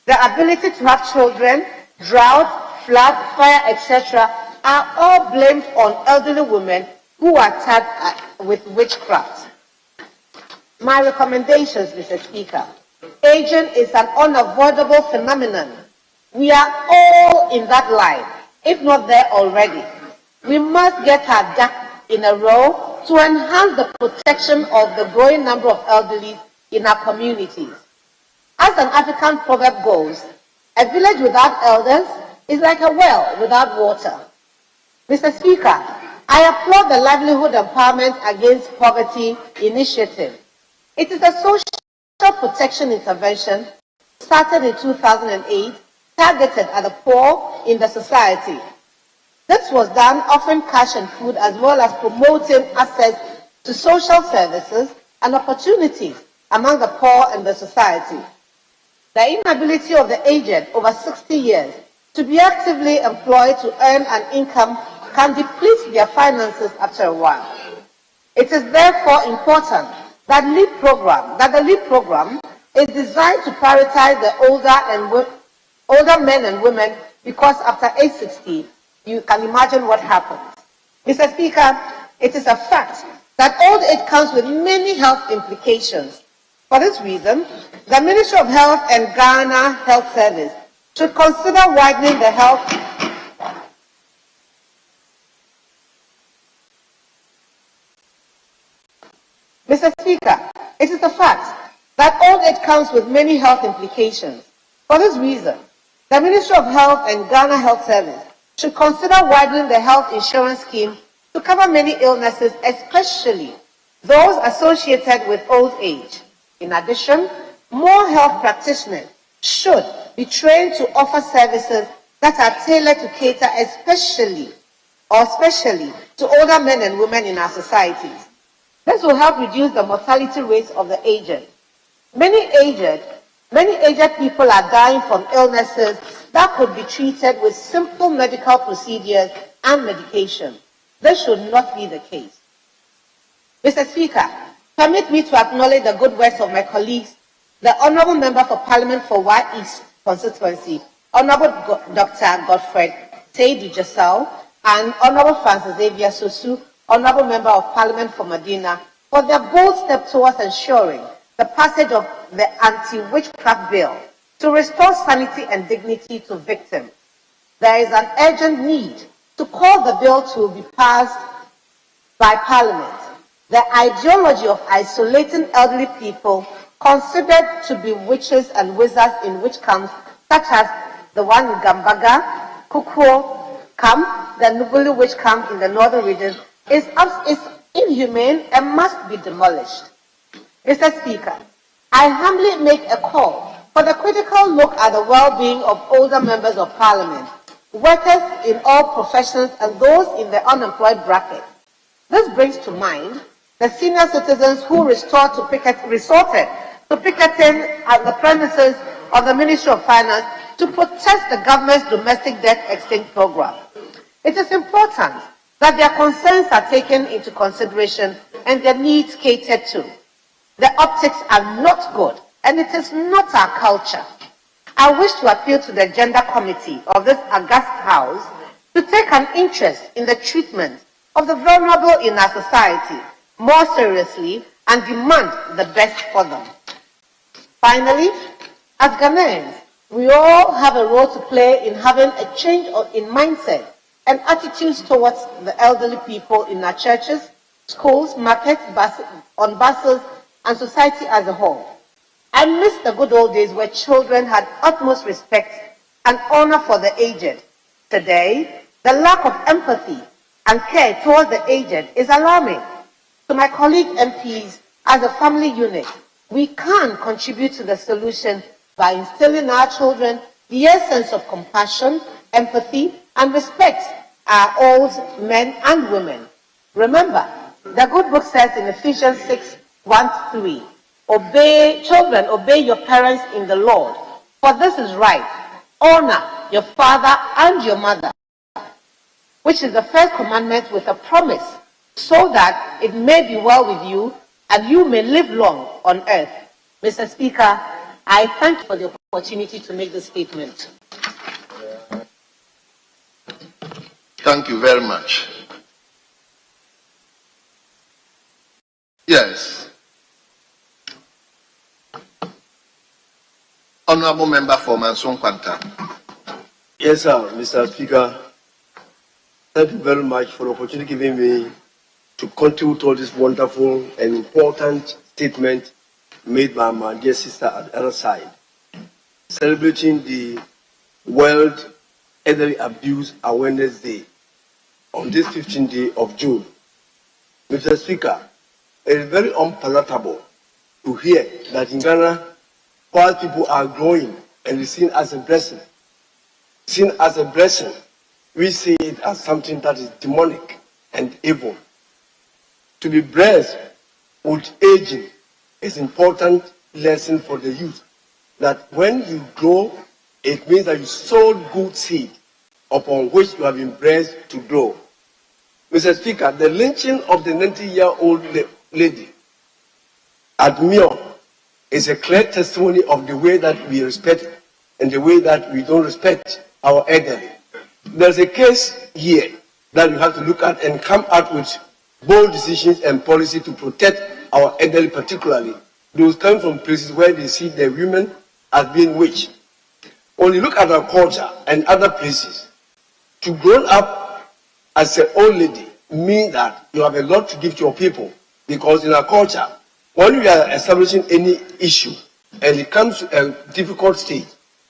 the ability to have children, drought, flood, fire, etc. are all blamed on elderly women who are tagged with witchcraft. My recommendations, Mr. Speaker. Aging is an unavoidable phenomenon. We are all in that line, if not there already. We must get our ducks in a row to enhance the protection of the growing number of elderly in our communities. As an African proverb goes, a village without elders is like a well without water. Mr. Speaker, I applaud the Livelihood Empowerment Against Poverty initiative. It is a social protection intervention started in 2008, targeted at the poor in the society. This was done offering cash and food as well as promoting access to social services and opportunities among the poor in the society. The inability of the aged over 60 years to be actively employed to earn an income can deplete their finances after a while. It is therefore important that the LEAP program is designed to prioritize the older men and women, because after age 60, you can imagine what happens. Mr. Speaker, it is a fact that old age comes with many health implications. For this reason, the Ministry of Health and Ghana Health Service should consider widening the health Mr. Speaker, it is a fact that old age comes with many health implications. For this reason, the Ministry of Health and Ghana Health Service should consider widening the health insurance scheme to cover many illnesses, especially those associated with old age. In addition, more health practitioners should be trained to offer services that are tailored to cater especially to older men and women in our societies. This will help reduce the mortality rates of the aged. Many aged people are dying from illnesses that could be treated with simple medical procedures and medication. This should not be the case. Mr. Speaker, permit me to acknowledge the good works of my colleagues, the Honourable Member for Parliament for Wa East constituency, Honourable Dr. Godfred Seidu Jasau, and Honorable Francis Xavier Sosu, Honorable Member of Parliament for Medina, for their bold step towards ensuring the passage of the Anti-Witchcraft Bill to restore sanity and dignity to victims. There is an urgent need to call the bill to be passed by Parliament. The ideology of isolating elderly people considered to be witches and wizards in witch camps, such as the one in Gambaga, Kukuo camp, the Nubuli witch camp in the northern region, is inhumane and must be demolished. Mr. Speaker, I humbly make a call for the critical look at the well-being of older members of Parliament, workers in all professions and those in the unemployed bracket. This brings to mind the senior citizens who resorted to picketing at the premises of the Ministry of Finance to protest the government's domestic debt exchange program. It is important that their concerns are taken into consideration and their needs catered to. The optics are not good, and it is not our culture. I wish to appeal to the Gender Committee of this august House to take an interest in the treatment of the vulnerable in our society more seriously and demand the best for them. Finally, as Ghanaians, we all have a role to play in having a change in mindset and attitudes towards the elderly people in our churches, schools, markets, on buses, and society as a whole. I miss the good old days where children had utmost respect and honor for the aged. Today, the lack of empathy and care towards the aged is alarming. To my colleague MPs, as a family unit, we can contribute to the solution by instilling in our children the essence of compassion, empathy, and respect our old men and women. Remember, the good book says in Ephesians 6:1-3, children, obey your parents in the Lord, for this is right. Honor your father and your mother, which is the first commandment with a promise, so that it may be well with you and you may live long on earth. Mr. Speaker, I thank you for the opportunity to make this statement. Thank you very much. Yes. Honorable Member for Manson Kwanta. Yes, sir, Mr. Speaker. Thank you very much for the opportunity given me to contribute to this wonderful and important statement made by my dear sister at the other side, celebrating the World Elderly Abuse Awareness Day on this 15th day of June. Mr. Speaker, it is very unpalatable to hear that in Ghana, while people are growing and is seen as a blessing, we see it as something that is demonic and evil. To be blessed with aging is an important lesson for the youth, that when you grow, it means that you sowed good seed upon which you have been blessed to grow. Mr. Speaker, the lynching of the 90-year-old lady at Mio is a clear testimony of the way that we respect and the way that we don't respect our elderly. There's a case here that you have to look at and come out with bold decisions and policy to protect our elderly, particularly those coming from places where they see the women as being witched. When you look at our culture and other places, to grow up as an old lady means that you have a lot to give to your people, because in our culture, when we are establishing any issue and it comes to a difficult stage,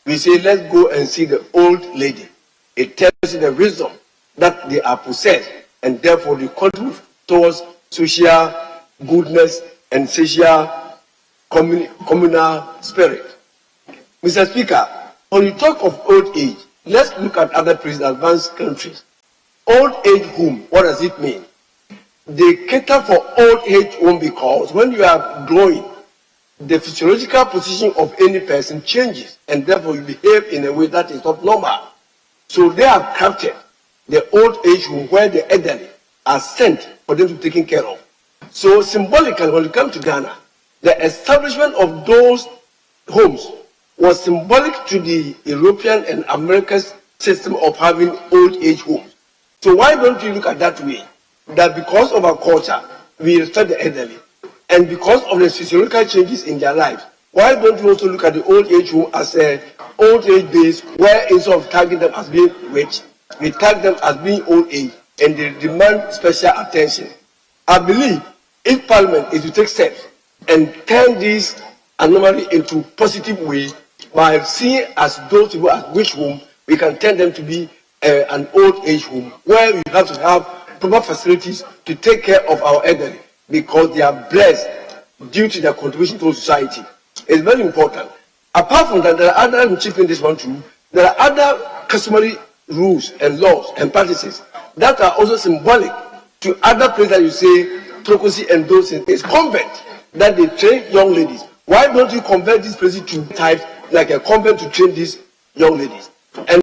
we say, let's go and see the old lady. It tells you the wisdom that they are possessed, and therefore they contribute towards social goodness and social communal spirit. Mr. Speaker, when you talk of old age, let's look at other advanced countries. Old age home, what does it mean? They cater for old age home because when you are growing, the physiological position of any person changes, and therefore you behave in a way that is not normal. So they have crafted the old age home where the elderly are sent for them to be taken care of. So symbolically, when you come to Ghana, the establishment of those homes was symbolic to the European and American system of having old age homes. So why don't you look at that way? That because of our culture, we respect the elderly, and because of the physiological changes in their lives, why don't you also look at the old age home as an old age base, where instead of tagging them as being rich, we tag them as being old age, and they demand special attention. I believe if Parliament is to take steps and turn this anomaly into positive way by seeing as those people as rich home, we can turn them to be an old age home where we have to have proper facilities to take care of our elderly because they are blessed due to their contribution to society. It's very important. Apart from that, there are other chipping this one too. There are other customary rules and laws and practices that are also symbolic to other places that you say trocosi and those things. It's convent that they train young ladies. Why don't you convert these places to types like a convent to train these young ladies? And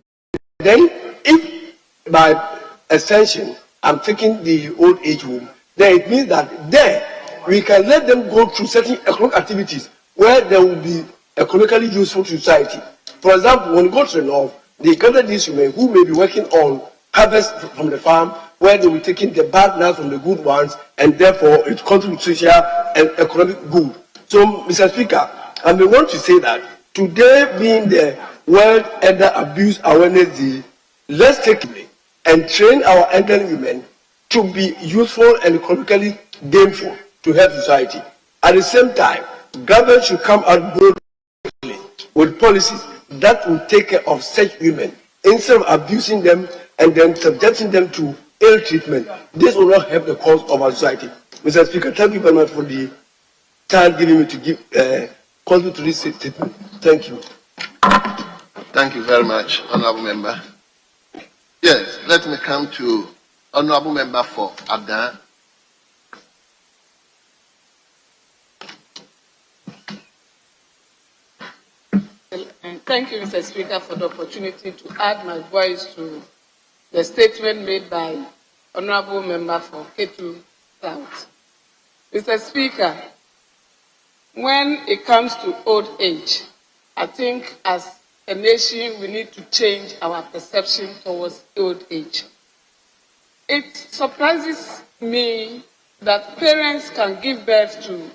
then, if by extension I'm taking the old age home, then it means that there we can let them go through certain economic activities where they will be economically useful to society. For example, when you go to the north, they gather these women who may be working on harvest from the farm, where they will be taking the bad nuts from the good ones, and therefore it contributes to social and economic good. So, Mr. Speaker, I may want to say that today being the World Elder Abuse Awareness Day, let's take it and train our elderly women to be useful and economically gainful to help society. At the same time, government should come out boldly with policies that will take care of such women instead of abusing them and then subjecting them to ill treatment. This will not help the cause of our society. Mr. Speaker, thank you very much for the time given me to give contribute to this statement. Thank you. Thank you very much, Honourable Member. Yes, let me come to Honourable Member for Adan. Thank you, Mr. Speaker, for the opportunity to add my voice to the statement made by Honourable Member for Ketu South. Mr. Speaker, when it comes to old age, I think as a nation we need to change our perception towards old age. It surprises me that parents can give birth to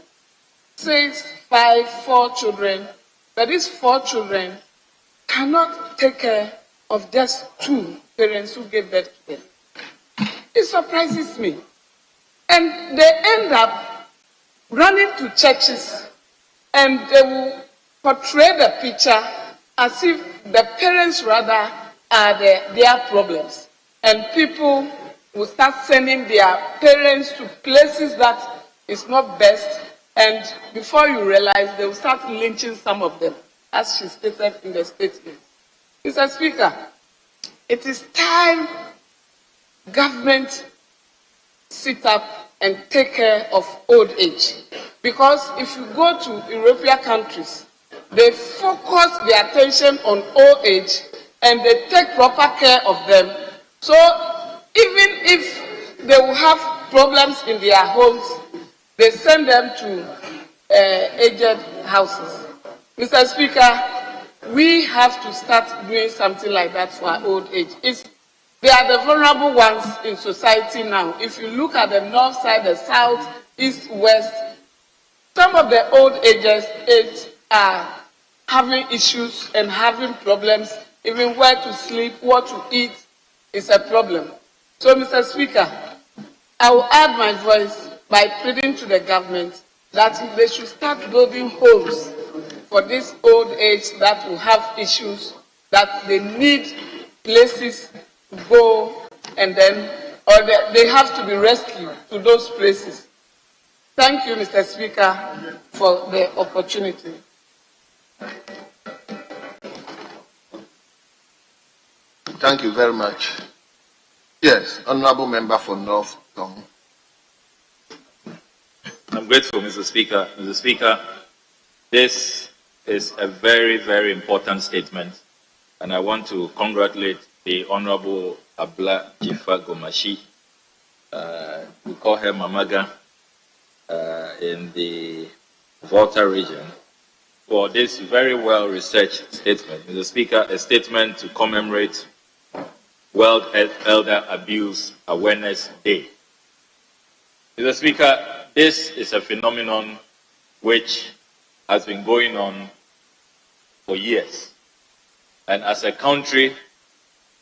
6, 5, 4 children, but these 4 children cannot take care of just 2 parents who gave birth to them. It surprises me. And they end up running to churches and they will portray the picture as if the parents rather are their problems. And people will start sending their parents to places that is not best, and before you realize, they will start lynching some of them, as she stated in the statement. Mr. Speaker, it is time government sit up and take care of old age. Because if you go to European countries, they focus their attention on old age and they take proper care of them. So even if they will have problems in their homes, they send them to aged houses. Mr. Speaker, we have to start doing something like that for our old age. They are the vulnerable ones in society now. If you look at the north side, the south, east, west, some of the old ages are having issues and having problems, even where to sleep, what to eat is a problem. So, Mr. Speaker, I will add my voice by pleading to the government that they should start building homes for this old age that will have issues, that they need places to go, and then, or they have to be rescued to those places. Thank you, Mr. Speaker, for the opportunity. Thank you very much. Yes, Honourable Member for North Tongue. I'm grateful, Mr. Speaker. Mr. Speaker, this is a very, very important statement, and I want to congratulate the Honourable Abla Jifa Gomashi. We call her Mamaga in the Volta region, for this very well-researched statement. Mr. Speaker, a statement to commemorate World Elder Abuse Awareness Day. Mr. Speaker, this is a phenomenon which has been going on for years. And as a country,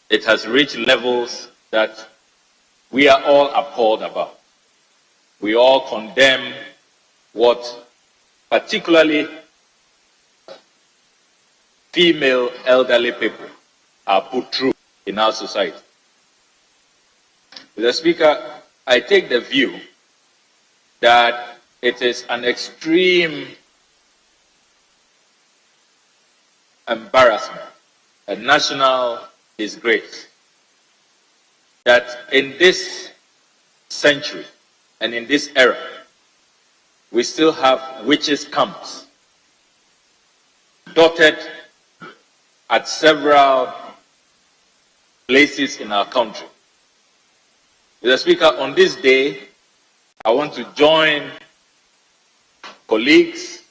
it has reached levels that we are all appalled about. We all condemn what particularly female elderly people are put through in our society. Mr. Speaker, I take the view that it is an extreme embarrassment, a national disgrace, that in this century and in this era, we still have witches' camps dotted at several places in our country. Mr. Speaker, on this day, I want to join colleagues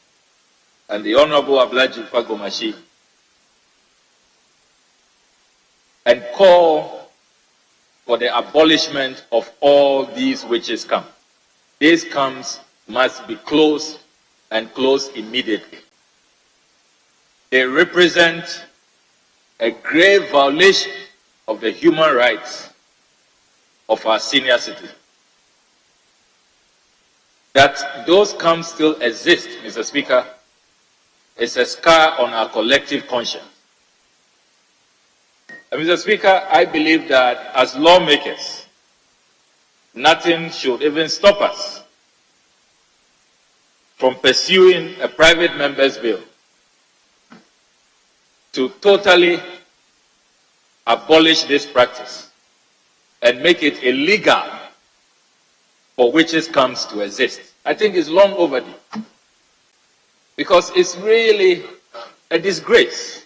and the Honorable Ablaji Fagomashi and call for the abolishment of all these witches' camps. These camps must be closed and closed immediately. They represent a grave violation of the human rights of our senior citizens. That those camps still exist, Mr. Speaker, is a scar on our collective conscience. And Mr. Speaker, I believe that as lawmakers, nothing should even stop us from pursuing a private member's bill to totally abolish this practice and make it illegal for witches' camps to exist. I think it's long overdue, because it's really a disgrace.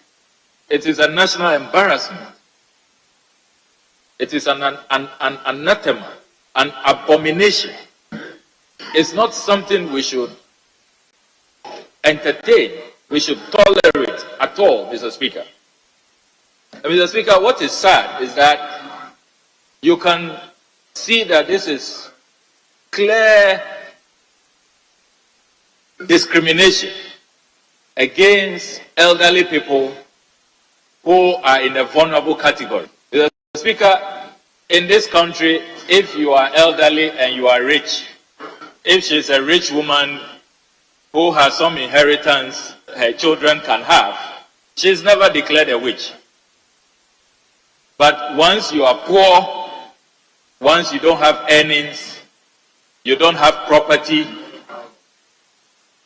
It is a national embarrassment. It is an anathema, an abomination. It's not something we should entertain, we should tolerate at all, Mr. Speaker. And Mr. Speaker, what is sad is that you can see that this is clear discrimination against elderly people who are in a vulnerable category. Mr. Speaker, in this country, if you are elderly and you are rich, if she's a rich woman who has some inheritance her children can have, she's never declared a witch. But once you are poor, once you don't have earnings, you don't have property,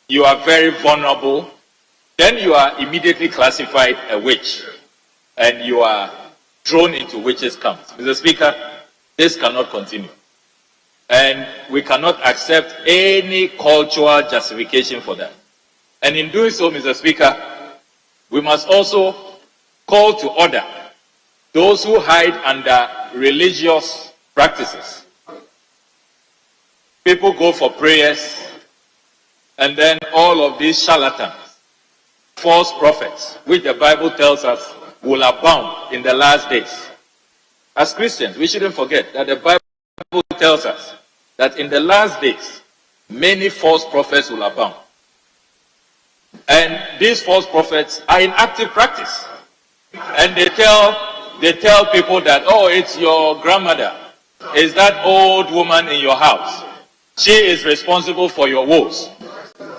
you are very vulnerable, then you are immediately classified a witch and you are thrown into witches' camps. Mr. Speaker, this cannot continue. And we cannot accept any cultural justification for that. And in doing so, Mr. Speaker, we must also call to order those who hide under religious practices. People go for prayers, and then all of these charlatans, false prophets, which the Bible tells us will abound in the last days. As Christians, we shouldn't forget that the Bible tells us that in the last days, many false prophets will abound. And these false prophets are in active practice. And they tell people that, oh, it's your grandmother. It's that old woman in your house. She is responsible for your woes.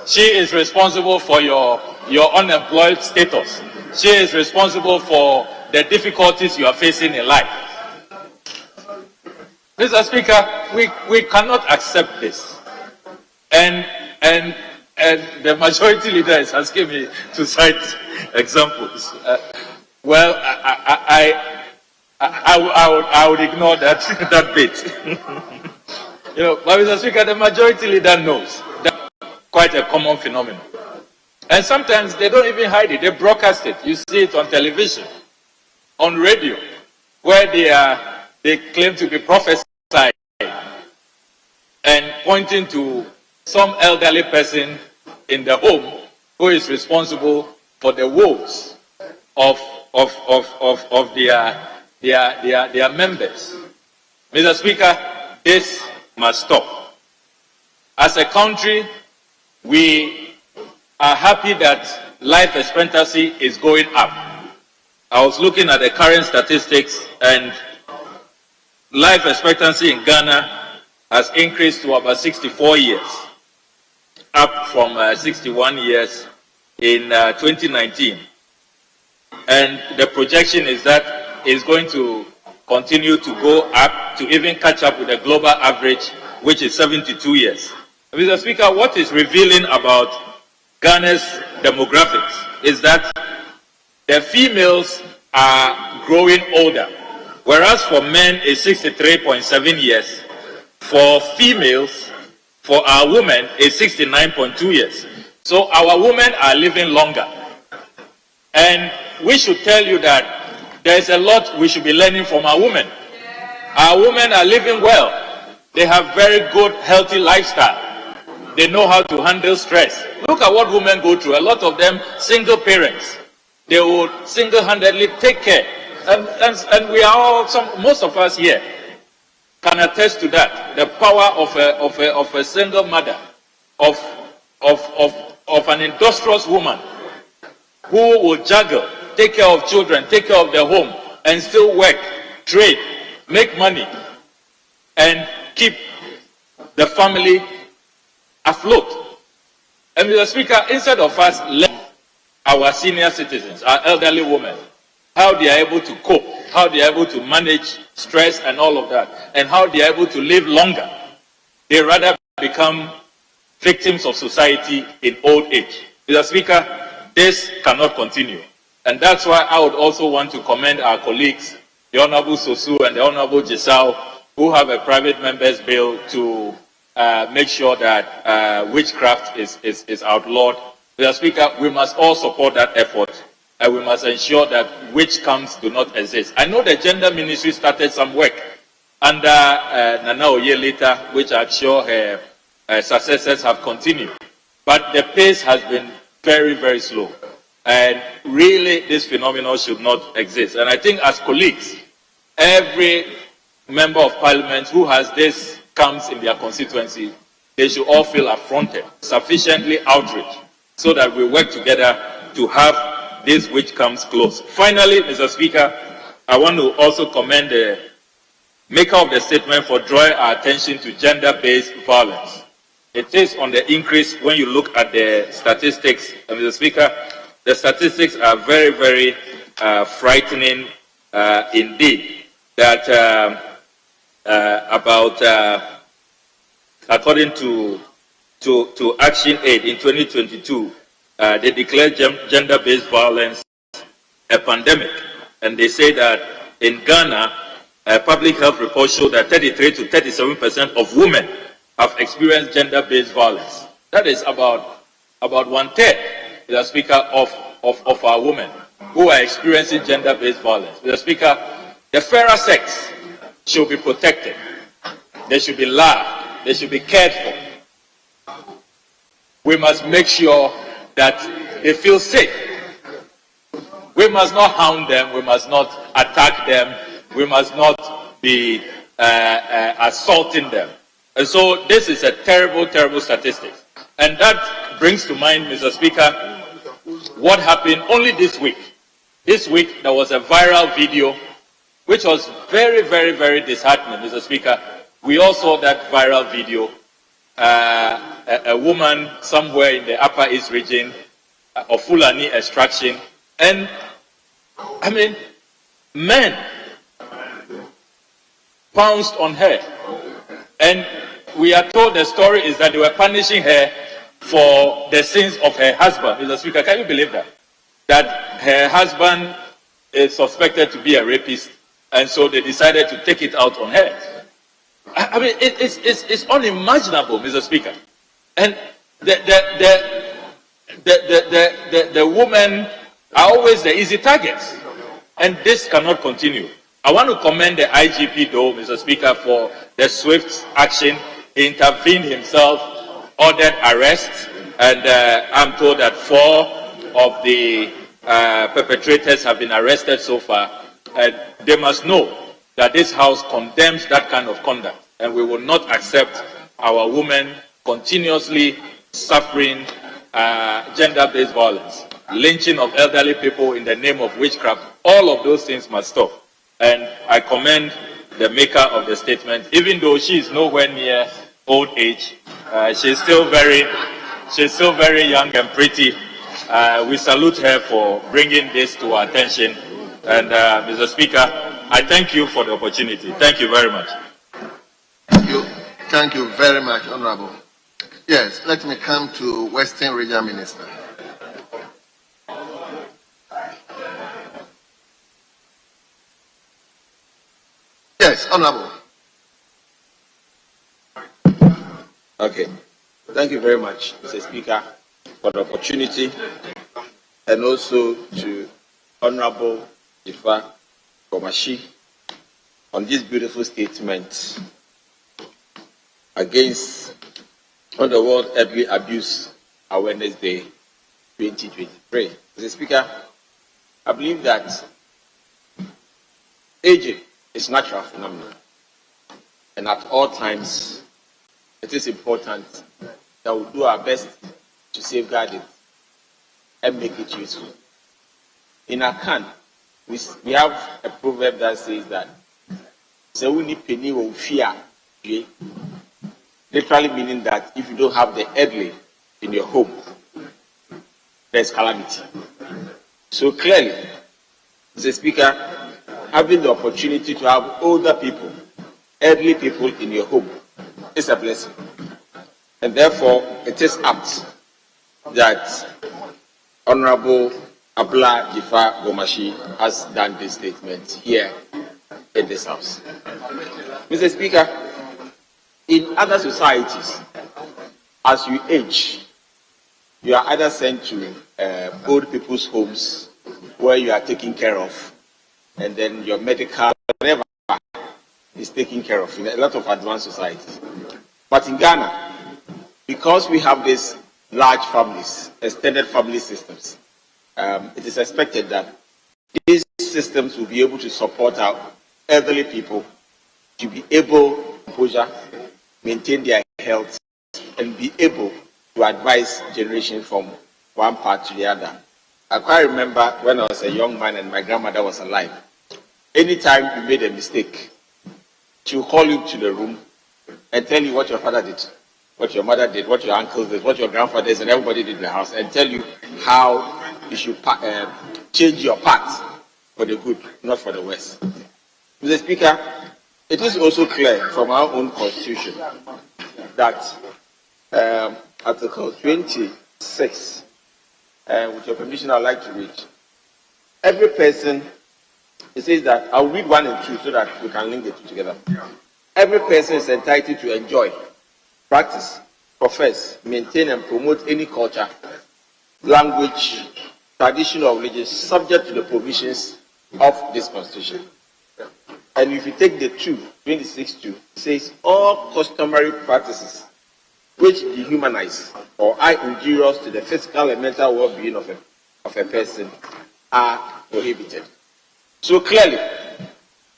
She is responsible for your unemployed status. She is responsible for the difficulties you are facing in life. Mr. Speaker, we cannot accept this. And the majority leader is asking me to cite examples. Well, I would ignore that bit. You know, but Mr. Speaker, the majority leader knows that's quite a common phenomenon. And sometimes they don't even hide it, they broadcast it. You see it on television, on radio, where they claim to be prophesying and pointing to some elderly person in the home who is responsible for the woes of their members. Mr. Speaker, this must stop. As a country, we are happy that life expectancy is going up. I was looking at the current statistics, and life expectancy in Ghana has increased to about 64 years, up from 61 years in 2019. And the projection is that it's going to continue to go up to even catch up with the global average, which is 72 years. Mr. Speaker, what is revealing about Ghana's demographics is that the females are growing older, whereas for men it's 63.7 years. For females, for our women, it's 69.2 years. So our women are living longer. And we should tell you that there's a lot we should be learning from our women. Our women are living well. They have very good, healthy lifestyle. They know how to handle stress. Look at what women go through. A lot of them, single parents. They would single-handedly take care. And we are all, most of us here can attest to that. The power of a single mother, of an industrious woman who will juggle, take care of children, take care of the home, and still work, trade, make money, and keep the family afloat. And Mr. Speaker, instead of us letting our senior citizens, our elderly women, how they are able to cope, how they are able to manage stress and all of that, and how they are able to live longer, they rather become victims of society in old age. Mr. Speaker, this cannot continue. And that's why I would also want to commend our colleagues, the Honorable Sosu and the Honorable Gisao, who have a private members bill to make sure that witchcraft is outlawed. Mr. Speaker, we must all support that effort, and we must ensure that witch camps do not exist. I know the Gender Ministry started some work under Nana Oyelita, which I'm sure her successors have continued. But the pace has been very, very slow. And really, this phenomenon should not exist. And I think as colleagues, every member of parliament who has this camps in their constituency, they should all feel affronted, sufficiently outraged, so that we work together to have these witch camps closed. Finally, Mr. Speaker, I want to also commend the maker of the statement for drawing our attention to gender-based violence. It is on the increase when you look at the statistics. Mr. Speaker, the statistics are very, very frightening indeed. That according to Action Aid in 2022, they declared gender-based violence a pandemic, and they say that in Ghana, public health reports show that 33 to 37% of women have experienced gender-based violence. That is about 1/3, Mr. Speaker, of our women who are experiencing gender-based violence. Mr. Speaker, the fairer sex should be protected. They should be loved. They should be cared for. We must make sure that they feel safe. We must not hound them. We must not attack them. We must not be assaulting them. And so this is a terrible, terrible statistic. And that brings to mind, Mr. Speaker, what happened only this week. This week, there was a viral video which was very, very, very disheartening, Mr. Speaker. We all saw that viral video. A woman somewhere in the Upper East region of Fulani extraction. And, I mean, men pounced on her. And we are told the story is that they were punishing her for the sins of her husband. Mr. Speaker, can you believe that? That her husband is suspected to be a rapist, and so they decided to take it out on her. I mean, it's unimaginable, Mr. Speaker. And the women are always the easy targets. And this cannot continue. I want to commend the IGP, though, Mr. Speaker, for the swift action. He intervened himself, ordered arrests, and I'm told that 4 of the perpetrators have been arrested so far. they must know that this House condemns that kind of conduct, and we will not accept our women continuously suffering gender-based violence, lynching of elderly people in the name of witchcraft. All of those things must stop. And I commend the maker of the statement, even though she is nowhere near old age. She's still very young and pretty. We salute her for bringing this to our attention. And Mr. Speaker, I thank you for the opportunity. Thank you very much. Thank you very much, Honorable. Yes, let me come to Western Region Minister. Yes, Honorable. Okay. Thank you very much, Mr. Speaker, for the opportunity, and also to Honorable Ifa Komashi on this beautiful statement on the World Elderly Abuse Awareness Day 2023. Mr. Speaker, I believe that aging is a natural phenomenon, and at all times it is important that we do our best to safeguard it and make it useful. In Akan, we have a proverb that says that penny will fear, literally meaning that if you don't have the elderly in your home, there's calamity. So clearly, Mr. Speaker, having the opportunity to have older people, elderly people in your home is a blessing. And therefore, it is apt that Honorable Abla Jifa Gomashi has done this statement here in this House. Mr. Speaker, in other societies, as you age, you are either sent to old people's homes where you are taken care of, and then your medical, whatever, is taken care of in a lot of advanced societies. But in Ghana, because we have these large families, extended family systems, it is expected that these systems will be able to support our elderly people to be able to maintain their health and be able to advise generation from one part to the other. I quite remember when I was a young man and my grandmother was alive. Anytime you made a mistake, she would call you to the room and tell you what your father did, what your mother did, what your uncle did, what your grandfather did, and everybody did in the house, and tell you how you should change your path for the good, not for the worse. Mr. Speaker, it is also clear from our own constitution that Article 26, with your permission, I'd like to read. Every person, it says that, I'll read 1 and 2 so that we can link the two together. Every person is entitled to enjoy, practice, profess, maintain, and promote any culture, language, tradition, or religion subject to the provisions of this Constitution. And if you take the 26(2), it says all customary practices which dehumanize or are injurious to the physical and mental well-being of a person are prohibited. So clearly,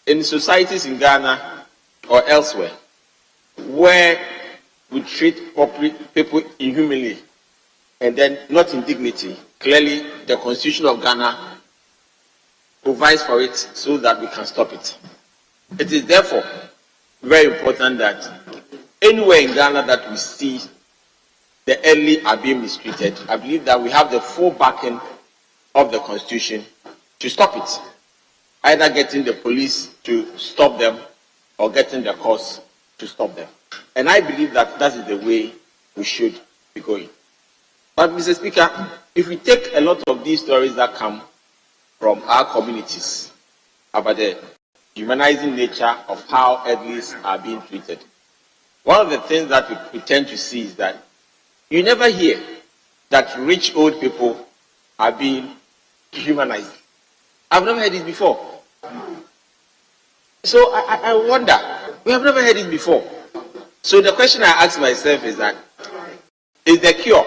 in societies in Ghana or elsewhere, where we treat people inhumanly and then not in dignity, clearly the Constitution of Ghana provides for it so that we can stop it. It is therefore very important that anywhere in Ghana that we see the elderly are being mistreated, I believe that we have the full backing of the Constitution to stop it. Either getting the police to stop them or getting the courts to stop them. And I believe that that is the way we should be going. But Mr. Speaker, if we take a lot of these stories that come from our communities about the humanizing nature of how elderlies are being treated, one of the things that we tend to see is that you never hear that rich old people are being humanized. I've never heard it before. So I wonder, we have never heard it before. So the question I ask myself is that, is the cure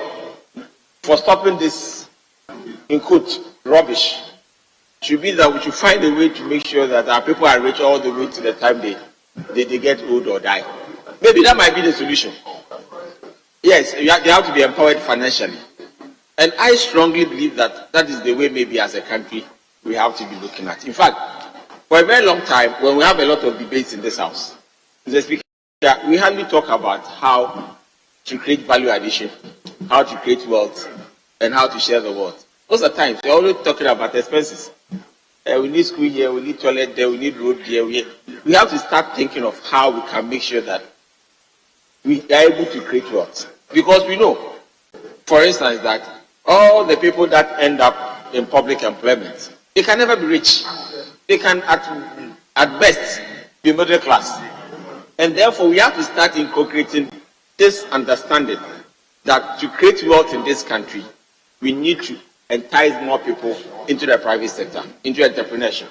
for stopping this, in quote, rubbish should be that we should find a way to make sure that our people are rich all the way to the time they get old or die. Maybe that might be the solution. Yes, they have to be empowered financially. And I strongly believe that that is the way maybe as a country we have to be looking at. In fact, for a very long time, when we have a lot of debates in this house, Mr. Speaker, we hardly talk about how to create value addition, how to create wealth, and how to share the wealth. Most of the times, we're always talking about expenses. We need school here, we need toilet there, we need road here. We have to start thinking of how we can make sure that we are able to create wealth. Because we know, for instance, that all the people that end up in public employment, they can never be rich. They can, at best, be middle class. And therefore, we have to start inculcating this understanding that to create wealth in this country, we need to entice more people into the private sector, into entrepreneurship,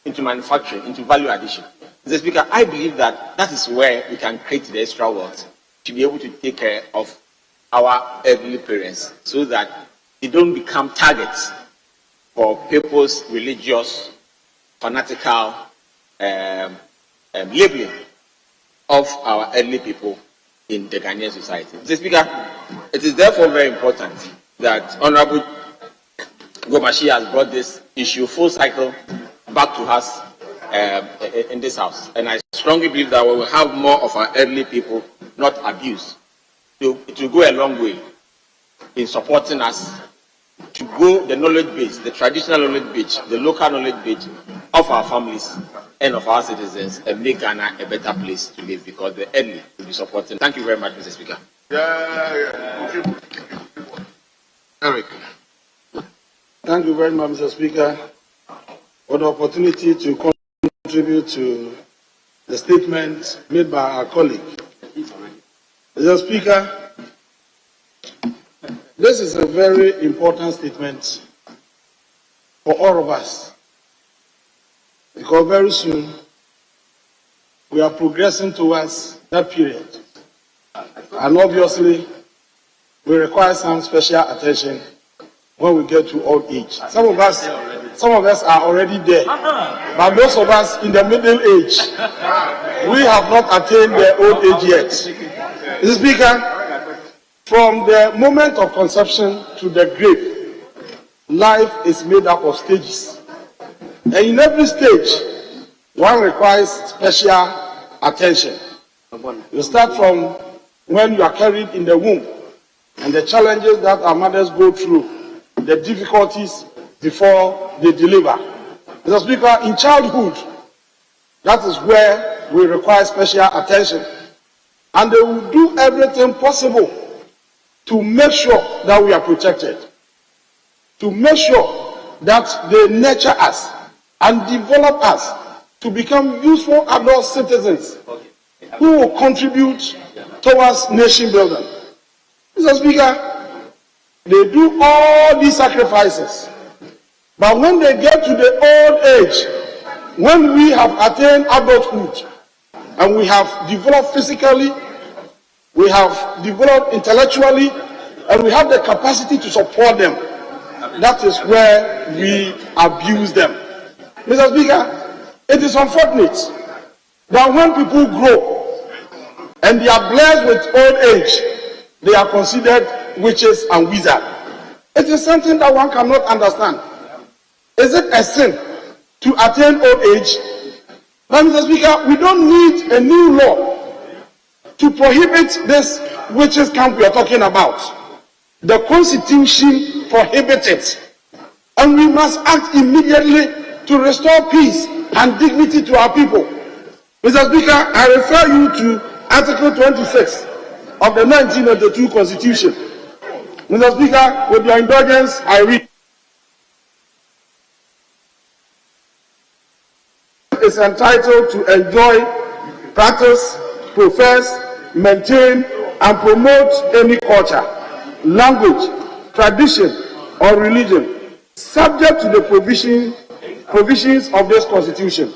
into manufacturing, into value addition. Mr. Speaker, I believe that that is where we can create the extra wealth to be able to take care of our elderly parents so that they don't become targets for people's religious, fanatical labeling of our elderly people in the Ghanaian society. Mr. Speaker, it is therefore very important that Honorable Gomashi has brought this issue full cycle back to us in this house. And I strongly believe that we will have more of our elderly people not abused. It will go a long way in supporting us to grow the knowledge base, the traditional knowledge base, the local knowledge base of our families and of our citizens, and make Ghana a better place to live, because the elderly will be supporting. Thank you very much, Mr. Speaker. Eric. Thank you very much, Mr. Speaker, for the opportunity to contribute to the statement made by our colleague. Mr. Speaker, this is a very important statement for all of us, because very soon we are progressing towards that period, and obviously we require some special attention when we get to old age. Some of us are already there, but those of us in the middle age, we have not attained the old age yet. Mr. Speaker, from the moment of conception to the grave, life is made up of stages. And in every stage, one requires special attention. You start from when you are carried in the womb, and the challenges that our mothers go through, the difficulties before they deliver. Mr. Speaker, in childhood, that is where we require special attention. And they will do everything possible to make sure that we are protected, to make sure that they nurture us and develop us to become useful adult citizens who will contribute towards nation building. Mr. Speaker, they do all these sacrifices, but when they get to the old age, when we have attained adulthood and we have developed physically, we have developed intellectually, and we have the capacity to support them, that is where we abuse them. Mr. Speaker, it is unfortunate that when people grow and they are blessed with old age, they are considered witches and wizards. It is something that one cannot understand. Is it a sin to attain old age? But Mr. Speaker, we don't need a new law to prohibit this witches camp we are talking about. The Constitution prohibits it. And we must act immediately to restore peace and dignity to our people. Mr. Speaker, I refer you to Article 26 of the 1992 Constitution. Mr. Speaker, with your indulgence, I read. Is entitled to enjoy, practice, profess, maintain, and promote any culture, language, tradition, or religion, subject to the provisions of this Constitution.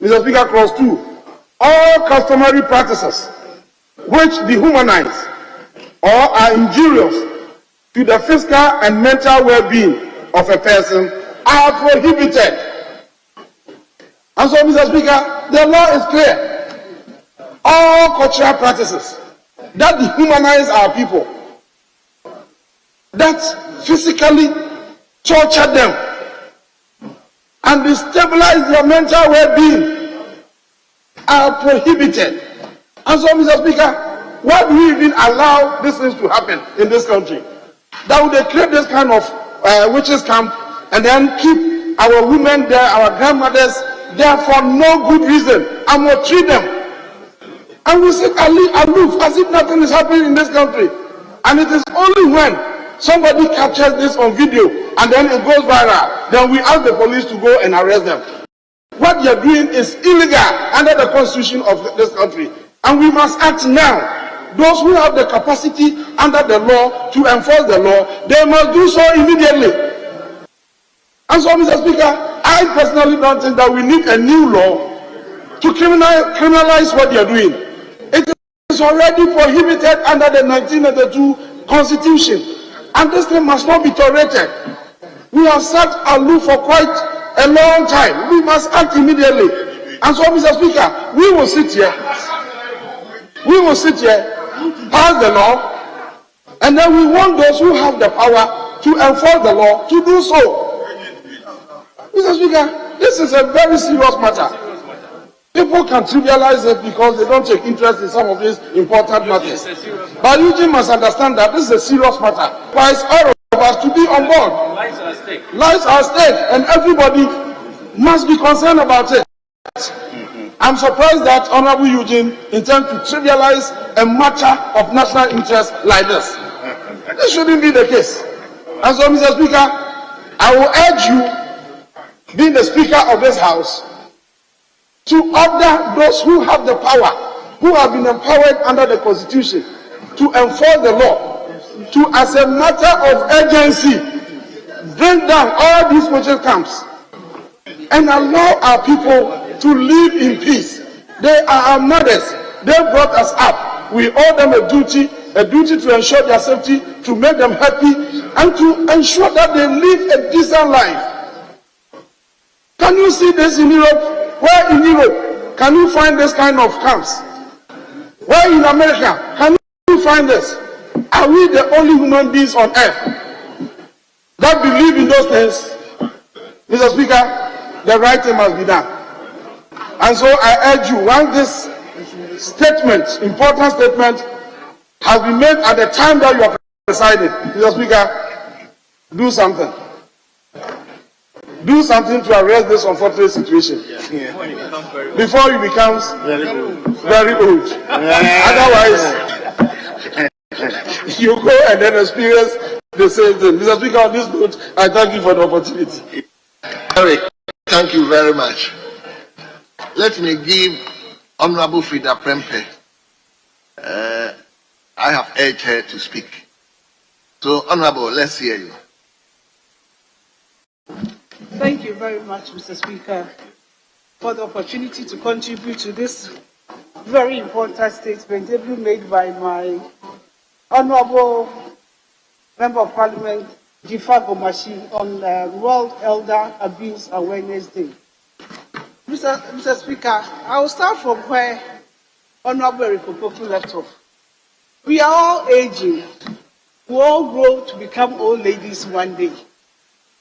Mr. Speaker, clause 2. All customary practices which dehumanize or are injurious to the physical and mental well-being of a person are prohibited. And so, Mr. Speaker, the law is clear. All cultural practices that dehumanize our people, that physically torture them and destabilize their mental well-being are prohibited. And so, Mr. Speaker, why do we even allow these things to happen in this country? That would they create this kind of witches camp and then keep our women there, our grandmothers there for no good reason, and will treat them. And we sit aloof as if nothing is happening in this country. And it is only when somebody captures this on video and then it goes viral, then we ask the police to go and arrest them. What they are doing is illegal under the constitution of this country. And we must act now. Those who have the capacity under the law to enforce the law, they must do so immediately. And so, Mr. Speaker, I personally don't think that we need a new law to criminalize what they are doing. It is already prohibited under the 1992 Constitution. And this thing must not be tolerated. We have sat aloof for quite a long time. We must act immediately. And so, Mr. Speaker, we will sit here, pass the law, and then we want those who have the power to enforce the law to do so. Mr. Speaker, this is a very serious matter. People can trivialize it because they don't take interest in some of these important matters. But Eugene must understand that this is a serious matter. Why it's all of us to be on board. Lives are at stake. Lives are at stake, and everybody must be concerned about it. I'm surprised that Honorable Eugene intends to trivialize a matter of national interest like this. This shouldn't be the case. And so, Mr. Speaker, I will urge you, being the Speaker of this House, to order those who have the power, who have been empowered under the Constitution, to enforce the law, to, as a matter of urgency, bring down all these witches camps and allow our people to live in peace. They are our mothers. They brought us up. We owe them a duty to ensure their safety, to make them happy, and to ensure that they live a decent life. Can you see this in Europe? Where in Europe can you find this kind of camps? Where in America can you find this? Are we the only human beings on earth that believe in those things? Mr. Speaker, the right thing must be done. And so I urge you, once this statement, important statement, has been made at the time that you are presiding, Mr. Speaker, do something. Do something to arrest this unfortunate situation before it becomes very old. Otherwise, you go and then experience the same thing. Mr. Speaker, on this note, I thank you for the opportunity. Eric, thank you very much. Let me give Honorable Frida Prempe. I have urged her to speak. So, Honorable, let's hear you. Thank you very much, Mr. Speaker, for the opportunity to contribute to this very important statement made by my Honorable Member of Parliament, Jifa Gomashi, on World Elder Abuse Awareness Day. Mr. Speaker, I will start from where Honorable Erikopoku left off. We are all aging. We all grow to become old ladies one day.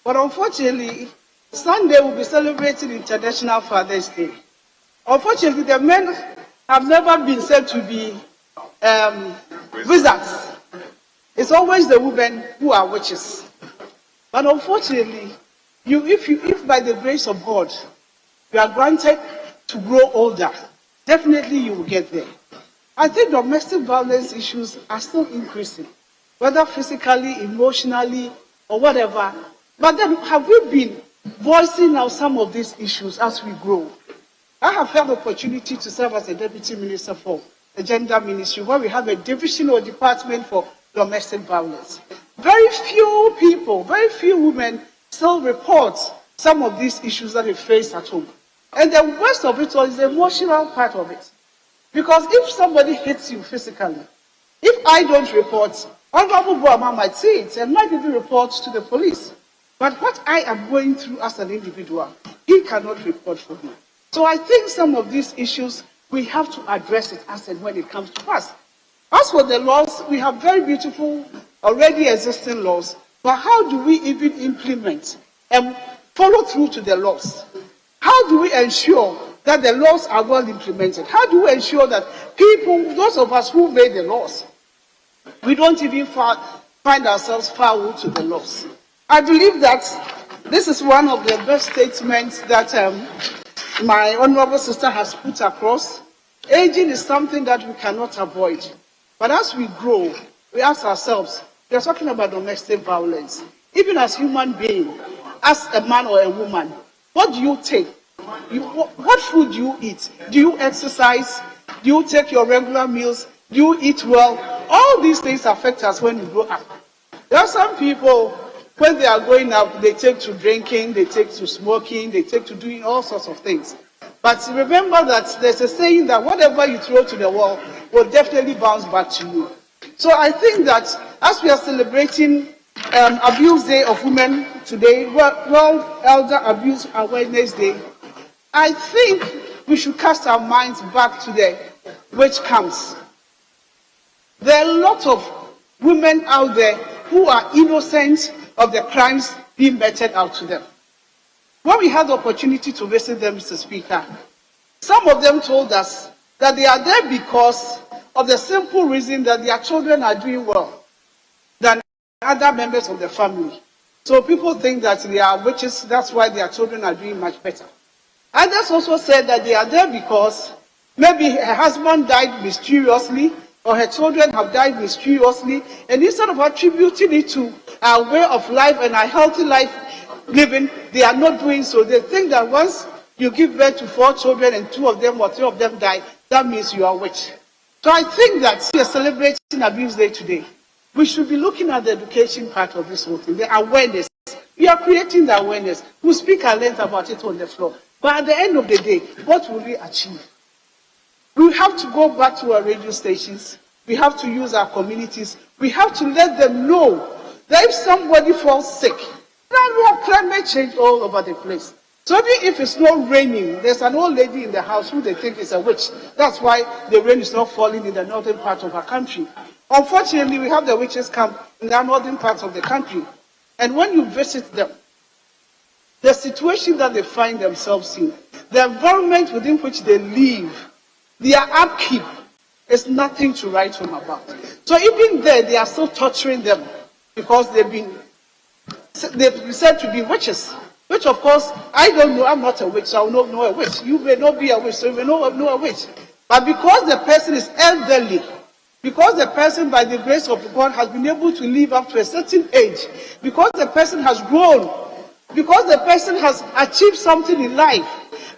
But unfortunately, Sunday will be celebrating International Father's Day. Unfortunately, the men have never been said to be wizards. It's always the women who are witches. But unfortunately, if by the grace of God, you are granted to grow older, definitely you will get there. I think domestic violence issues are still increasing, whether physically, emotionally, or whatever. But then, have we been voicing out some of these issues as we grow? I have had the opportunity to serve as a Deputy Minister for the Gender Ministry, where we have a division or department for domestic violence. Very few people, very few women still report some of these issues that they face at home. And the worst of it all is the emotional part of it. Because if somebody hits you physically, if I don't report, Honorable Boama might see it and might even report to the police. But what I am going through as an individual, he cannot report for me. So I think some of these issues, we have to address it as and when it comes to us. As for the laws, we have very beautiful, already existing laws, but how do we even implement and follow through to the laws? How do we ensure that the laws are well implemented? How do we ensure that people, those of us who made the laws, we don't even find ourselves foul to the laws? I believe that this is one of the best statements that my honorable sister has put across. Aging is something that we cannot avoid. But as we grow, we ask ourselves, we are talking about domestic violence. Even as human beings, as a man or a woman, what do you take? What food do you eat? Do you exercise? Do you take your regular meals? Do you eat well? All these things affect us when we grow up. There are some people, when they are growing up, they take to drinking, they take to smoking, they take to doing all sorts of things. But remember that there's a saying that whatever you throw to the wall will definitely bounce back to you. So I think that as we are celebrating Abuse Day of Women today, World Elder Abuse Awareness Day, I think we should cast our minds back to the witch camps. There are a lot of women out there who are innocent of the crimes being meted out to them. When we had the opportunity to visit them, Mr. Speaker, some of them told us that they are there because of the simple reason that their children are doing well than other members of the family. So people think that they are witches, that's why their children are doing much better. Others also said that they are there because maybe her husband died mysteriously or her children have died mysteriously, and instead of attributing it to our way of life and our healthy life living, they are not doing so. They think that once you give birth to 4 children and 2 of them or 3 of them die, that means you are a witch. So I think that we are celebrating Abuse Day today. We should be looking at the education part of this whole thing, the awareness. We are creating the awareness. We'll speak at length about it on the floor. But at the end of the day, what will we achieve? We have to go back to our radio stations. We have to use our communities. We have to let them know that if somebody falls sick, now we have climate change all over the place. So even if it's not raining, there's an old lady in the house who they think is a witch. That's why the rain is not falling in the northern part of our country. Unfortunately, we have the witches camp in the northern parts of the country. And when you visit them, the situation that they find themselves in, the environment within which they live, their upkeep is nothing to write home about. So even there, they are still torturing them because they've been said to be witches. Which, of course, I don't know. I'm not a witch, so I will not know a witch. You may not be a witch, so you may not know a witch. But because the person is elderly, because the person, by the grace of God, has been able to live up to a certain age, because the person has grown, because the person has achieved something in life,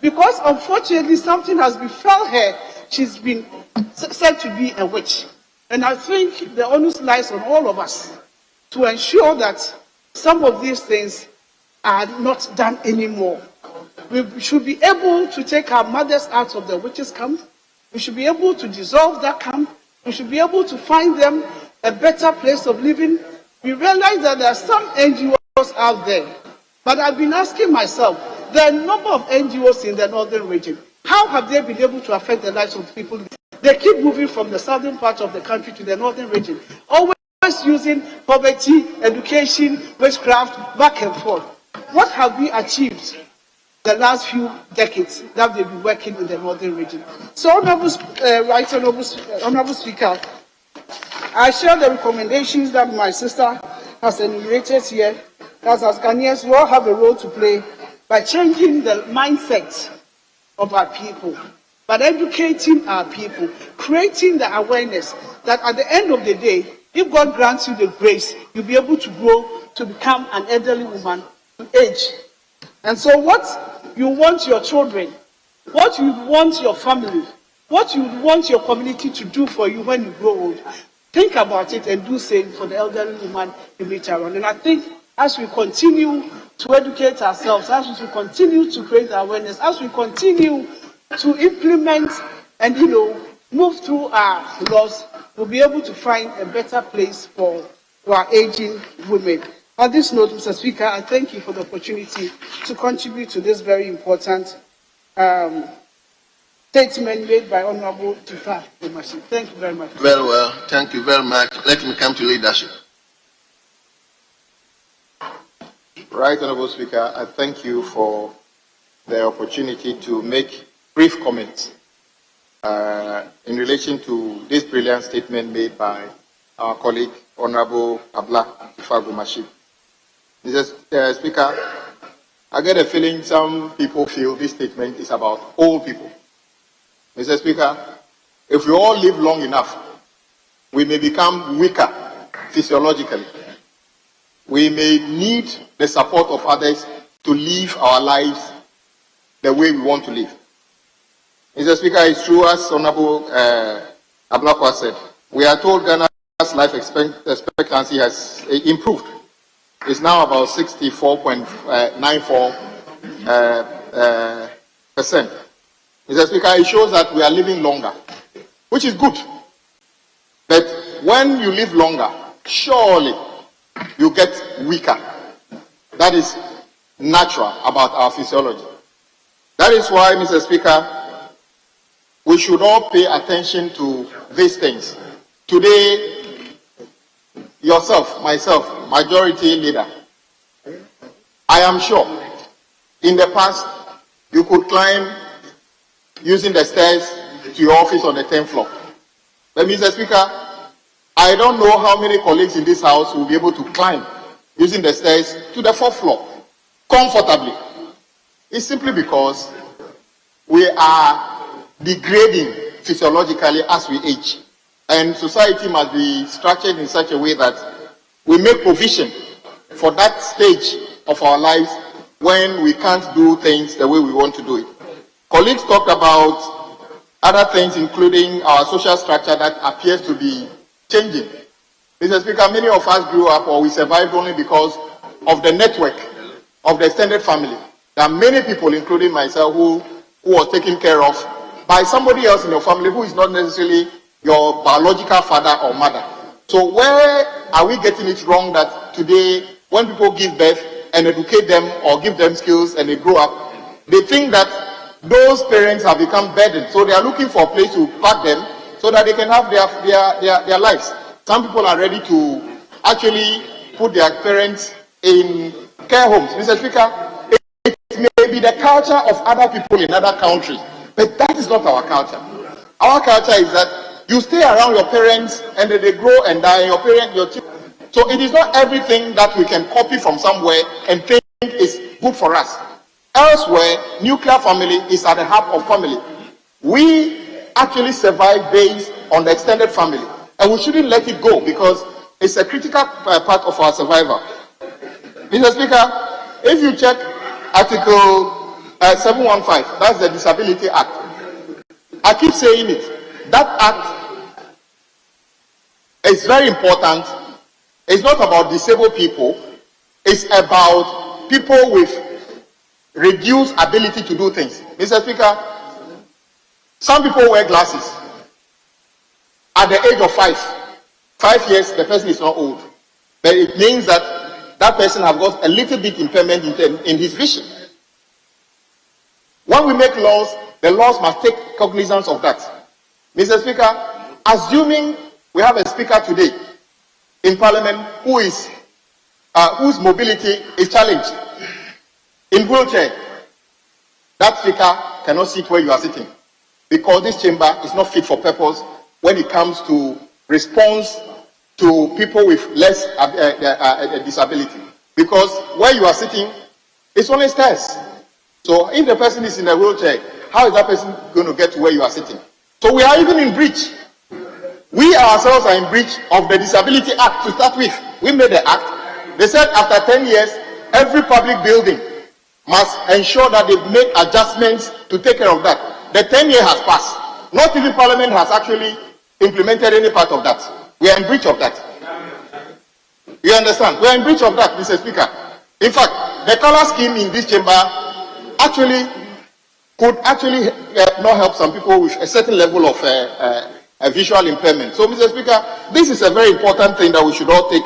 because unfortunately something has befell her, she's been said to be a witch. And I think the onus lies on all of us to ensure that some of these things are not done anymore. We should be able to take our mothers out of the witches' camp. We should be able to dissolve that camp. We should be able to find them a better place of living. We realize that there are some NGOs out there, but I've been asking myself, there are a number of NGOs in the northern region. How have they been able to affect the lives of people? They keep moving from the southern part of the country to the northern region, always using poverty, education, witchcraft, back and forth. What have we achieved the last few decades that they've been working in the northern region? So, Honorable Speaker, I share the recommendations that my sister has enumerated here, that as Ghanaians, we all have a role to play by changing the mindset of our people, by educating our people, creating the awareness that at the end of the day, if God grants you the grace, you'll be able to grow to become an elderly woman to age. And so what you want your children, what you want your family, what you want your community to do for you when you grow old, think about it and do same for the elderly woman in later on. And I think as we continue to educate ourselves, as we continue to create awareness, as we continue to implement and move through our laws, we'll be able to find a better place for our aging women. On this note, Mr. Speaker, I thank you for the opportunity to contribute to this very important statement made by Honorable Tifa Omashi. Thank you very much. Very well. Thank you very much. Let me come to leadership. Right, Honorable Speaker, I thank you for the opportunity to make brief comments in relation to this brilliant statement made by our colleague, Honorable Abla Tifa. Mr. Speaker, I get a feeling some people feel this statement is about old people. Mr. Speaker, if we all live long enough, we may become weaker physiologically. We may need the support of others to live our lives the way we want to live. Mr. Speaker, it's true, as Honorable Ablakwa said, we are told Ghana's life expectancy has improved. It's now about 64.94%. Mr. Speaker, it shows that we are living longer, which is good. But when you live longer, surely you get weaker. That is natural about our physiology. That is why, Mr. Speaker, we should all pay attention to these things. Today, yourself, myself, majority leader, I am sure in the past you could climb using the stairs to your office on the 10th floor. But Mr. Speaker, I don't know how many colleagues in this house will be able to climb using the stairs to the 4th floor comfortably. It's simply because we are degrading physiologically as we age. And society must be structured in such a way that we make provision for that stage of our lives when we can't do things the way we want to do it. Colleagues talked about other things, including our social structure that appears to be changing. Mr. Speaker, many of us grew up or we survived only because of the network of the extended family. There are many people, including myself, who was taken care of by somebody else in your family who is not necessarily your biological father or mother. So where are we getting it wrong that today, when people give birth and educate them or give them skills and they grow up, they think that those parents have become burdened. So they are looking for a place to park them so that they can have their lives. Some people are ready to actually put their parents in care homes. Mr. Speaker, it may be the culture of other people in other countries, but that is not our culture. Our culture is that you stay around your parents and then they grow and die, your children. So it is not everything that we can copy from somewhere and think is good for us. Elsewhere, nuclear family is at the heart of family. We actually survive based on the extended family, and we shouldn't let it go because it's a critical part of our survival. Mr. Speaker, if you check Article 715, that's the Disability Act. I keep saying it. That act is very important. It's not about disabled people. It's about people with reduced ability to do things. Mr. Speaker, some people wear glasses. At the age of 5 years, the person is not old. But it means that that person has got a little bit impairment in his vision. When we make laws, the laws must take cognizance of that. Mr. Speaker, assuming we have a speaker today in Parliament whose mobility is challenged, in wheelchair, that speaker cannot sit where you are sitting because this chamber is not fit for purpose when it comes to response to people with less disability. Because where you are sitting, it's only stairs. So if the person is in a wheelchair, how is that person going to get to where you are sitting? So we are even in breach. We ourselves are in breach of the Disability Act to start with. We made the act. They said after 10 years, every public building must ensure that they make adjustments to take care of that. The 10 years has passed. Not even Parliament has actually implemented any part of that. We are in breach of that. You understand? We are in breach of that, Mr. Speaker. In fact, the color scheme in this chamber could actually not help some people with a certain level of a visual impairment. So, Mr. Speaker, this is a very important thing that we should all take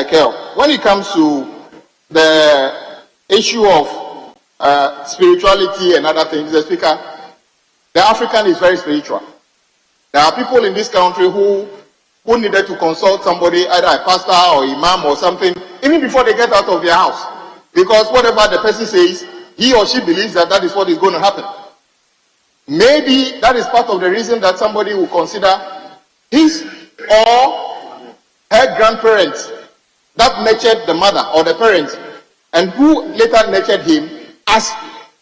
Kel, when it comes to the issue of spirituality and other things, the Speaker, the African is very spiritual. There are people in this country who needed to consult somebody, either a pastor or imam or something, even before they get out of their house. Because whatever the person says, he or she believes that that is what is going to happen. Maybe that is part of the reason that somebody will consider his or her grandparents that nurtured the mother or the parents and who later nurtured him as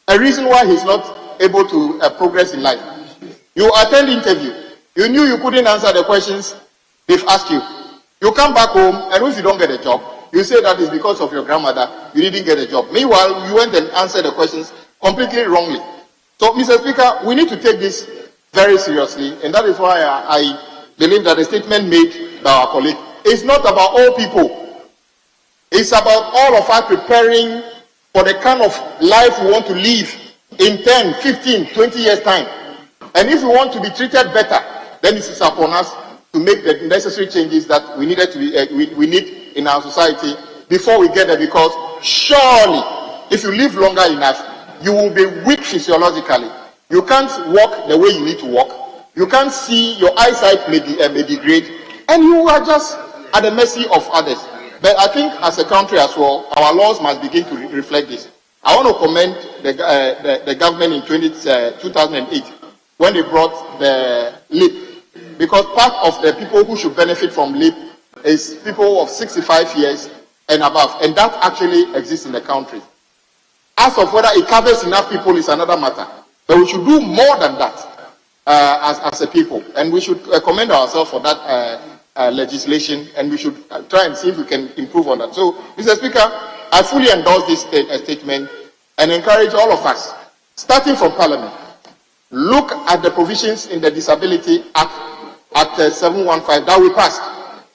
a reason why he's not able to progress in life. You attend interview. You knew you couldn't answer the questions they've asked you. You come back home, and if you don't get a job, you say that is because of your grandmother, you didn't get a job. Meanwhile, you went and answered the questions completely wrongly. So, Mr. Speaker, we need to take this very seriously, and that is why I believe that the statement made by our colleague is not about all people. It's about all of us preparing for the kind of life we want to live in 10, 15, 20 years' time. And if we want to be treated better, then it is upon us to make the necessary changes that we needed to be, we need in our society before we get there. Because surely, if you live longer enough, you will be weak physiologically. You can't walk the way you need to walk. You can't see. Your eyesight may degrade, and you are just at the mercy of others. But I think, as a country as well, our laws must begin to reflect this. I want to commend the government in 2008 when they brought the LEAP. Because part of the people who should benefit from LEAP is people of 65 years and above, and that actually exists in the country. As of whether it covers enough people is another matter, but we should do more than that as a people, and we should commend ourselves for that legislation, and we should try and see if we can improve on that. So, Mr. Speaker, I fully endorse this statement and encourage all of us, starting from Parliament, look at the provisions in the Disability Act at 715 that we passed,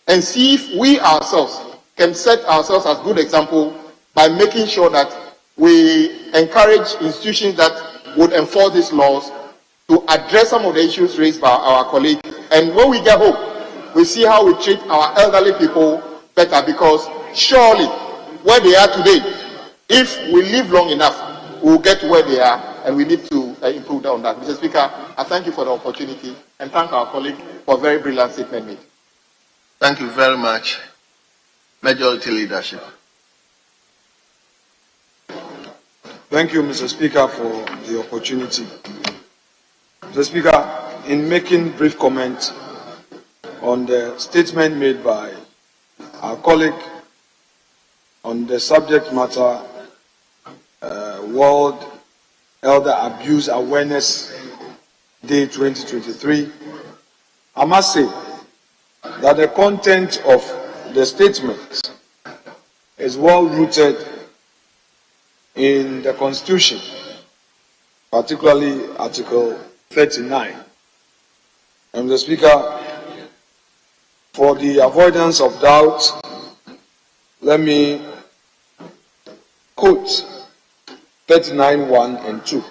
and see if we ourselves can set ourselves as good example by making sure that we encourage institutions that would enforce these laws to address some of the issues raised by our colleagues. And when we get home, we see how we treat our elderly people better, because surely where they are today, if we live long enough, we'll get to where they are, and we need to improve on that. Mr. Speaker, I thank you for the opportunity and thank our colleague for a very brilliant statement made. Thank you very much. Majority Leadership. Thank you, Mr. Speaker, for the opportunity. Mr. Speaker, in making brief comment on the statement made by our colleague on the subject matter, World Elder Abuse Awareness Day 2023, I must say that the content of the statement is well rooted in the Constitution, particularly Article 39. And the Speaker, for the avoidance of doubt, let me quote 39(1) and 2.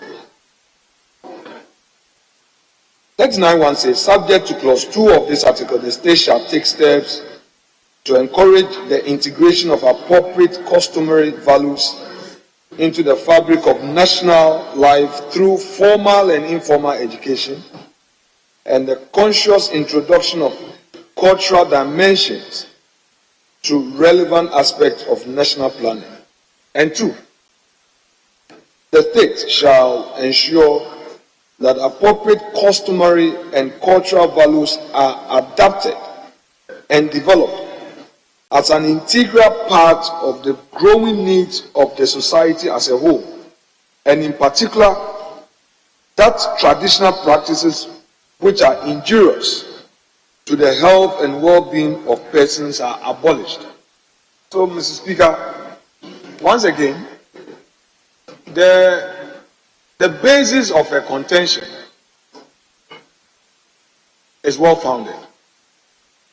39(1) says, subject to clause 2 of this article, the state shall take steps to encourage the integration of appropriate customary values into the fabric of national life through formal and informal education and the conscious introduction of cultural dimensions to relevant aspects of national planning. And 2, the state shall ensure that appropriate customary and cultural values are adapted and developed as an integral part of the growing needs of the society as a whole, and in particular, that traditional practices which are injurious to the health and well-being of persons are abolished. So, Mr. Speaker, once again, the basis of a contention is well-founded,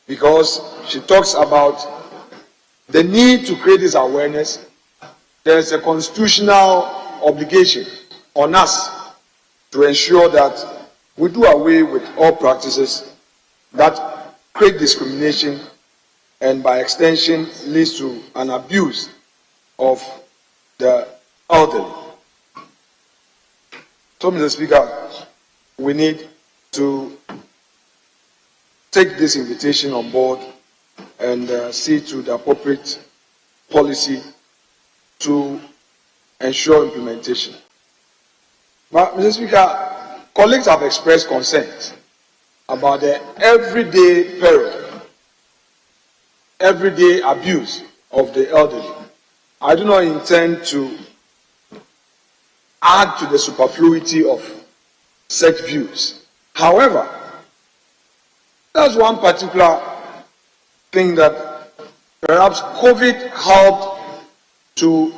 because she talks about the need to create this awareness. There is a constitutional obligation on us to ensure that we do away with all practices that create discrimination and by extension leads to an abuse of the elderly. So, Mr. Speaker, we need to take this invitation on board and see to the appropriate policy to ensure implementation. But, Mr. Speaker, colleagues have expressed concerns about the everyday peril, everyday abuse of the elderly. I do not intend to add to the superfluity of such views. However, that's one particular thing that perhaps COVID helped to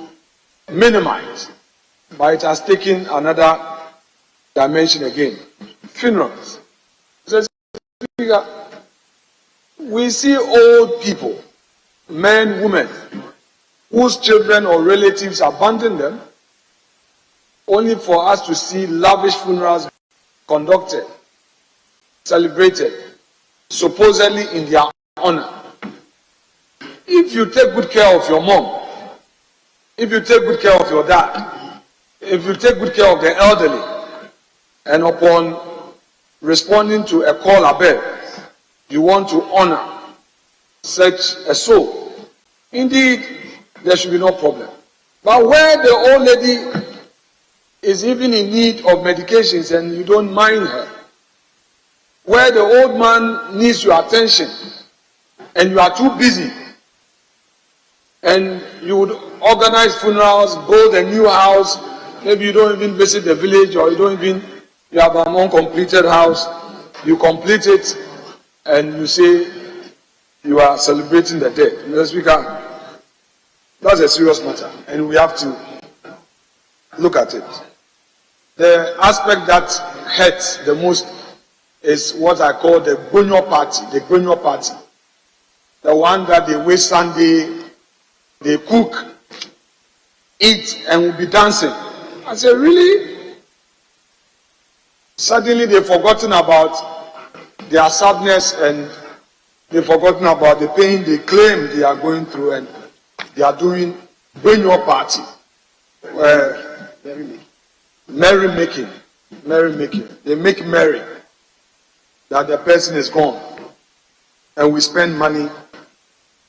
minimize, but it has taken another dimension again. Funerals. We see old people, men, women, whose children or relatives abandon them, only for us to see lavish funerals conducted, celebrated, supposedly in their honor. If you take good care of your mom, if you take good care of your dad, if you take good care of the elderly, and upon responding to a call above, you want to honor such a soul, indeed, there should be no problem. But where the old lady is even in need of medications and you don't mind her, where the old man needs your attention and you are too busy, and you would organize funerals, build a new house, maybe you don't even visit the village, or you have an uncompleted house, you complete it and you say you are celebrating the dead. Mr. Speaker, that's a serious matter and we have to look at it. The aspect that hurts the most is what I call the Gonyo party, the one that they wait Sunday, they cook, eat, and will be dancing. I say, really? Suddenly they've forgotten about their sadness and they've forgotten about the pain they claim they are going through, and they are doing Gonyo party. Merry making. They make merry that the person is gone. And we spend money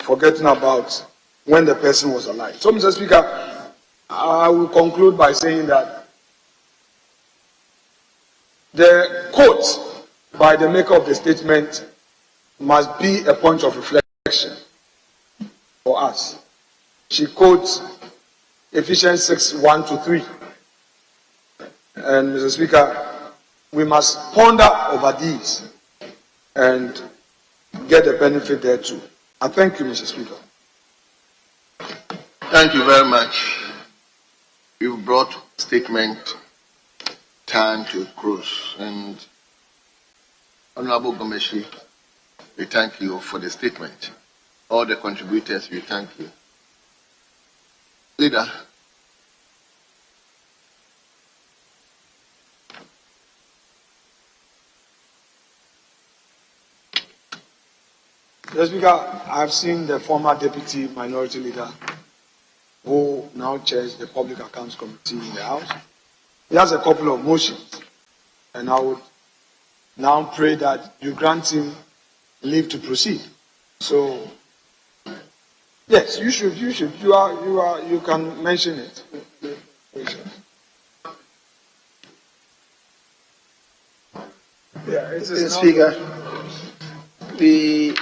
forgetting about when the person was alive. So, Mr. Speaker, I will conclude by saying that the quote by the maker of the statement must be a point of reflection for us. She quotes Ephesians 6:1-3. And, Mr. Speaker, we must ponder over these and get the benefit there too. I thank you, Mr. Speaker. Thank you very much. You've brought statement time to a close. And Honorable Gomeshi, we thank you for the statement. All the contributors, we thank you. Leader. Mr. Speaker, I've seen the former Deputy Minority Leader who now chairs the Public Accounts Committee in the House. He has a couple of motions, and I would now pray that you grant him leave to proceed. So, yes, you should. You can mention it. Yeah, Mr. Speaker, the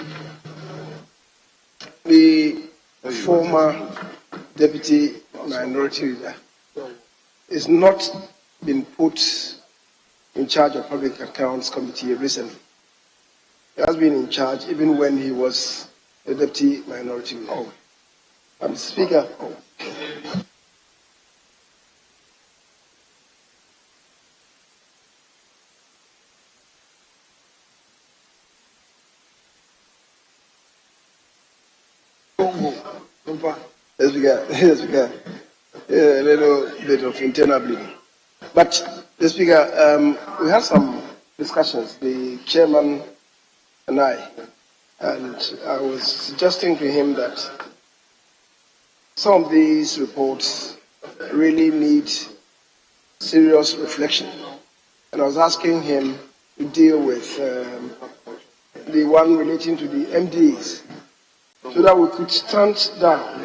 former Deputy Minority Leader is not been put in charge of Public Accounts Committee recently. He has been in charge even when he was the Deputy Minority Leader. Mr. Speaker, Yes, Speaker. A little bit of internal bleeding. But, the Speaker, we had some discussions, the chairman and I, And I was suggesting to him that some of these reports really need serious reflection. And I was asking him to deal with the one relating to the MDAs, so that we could stand down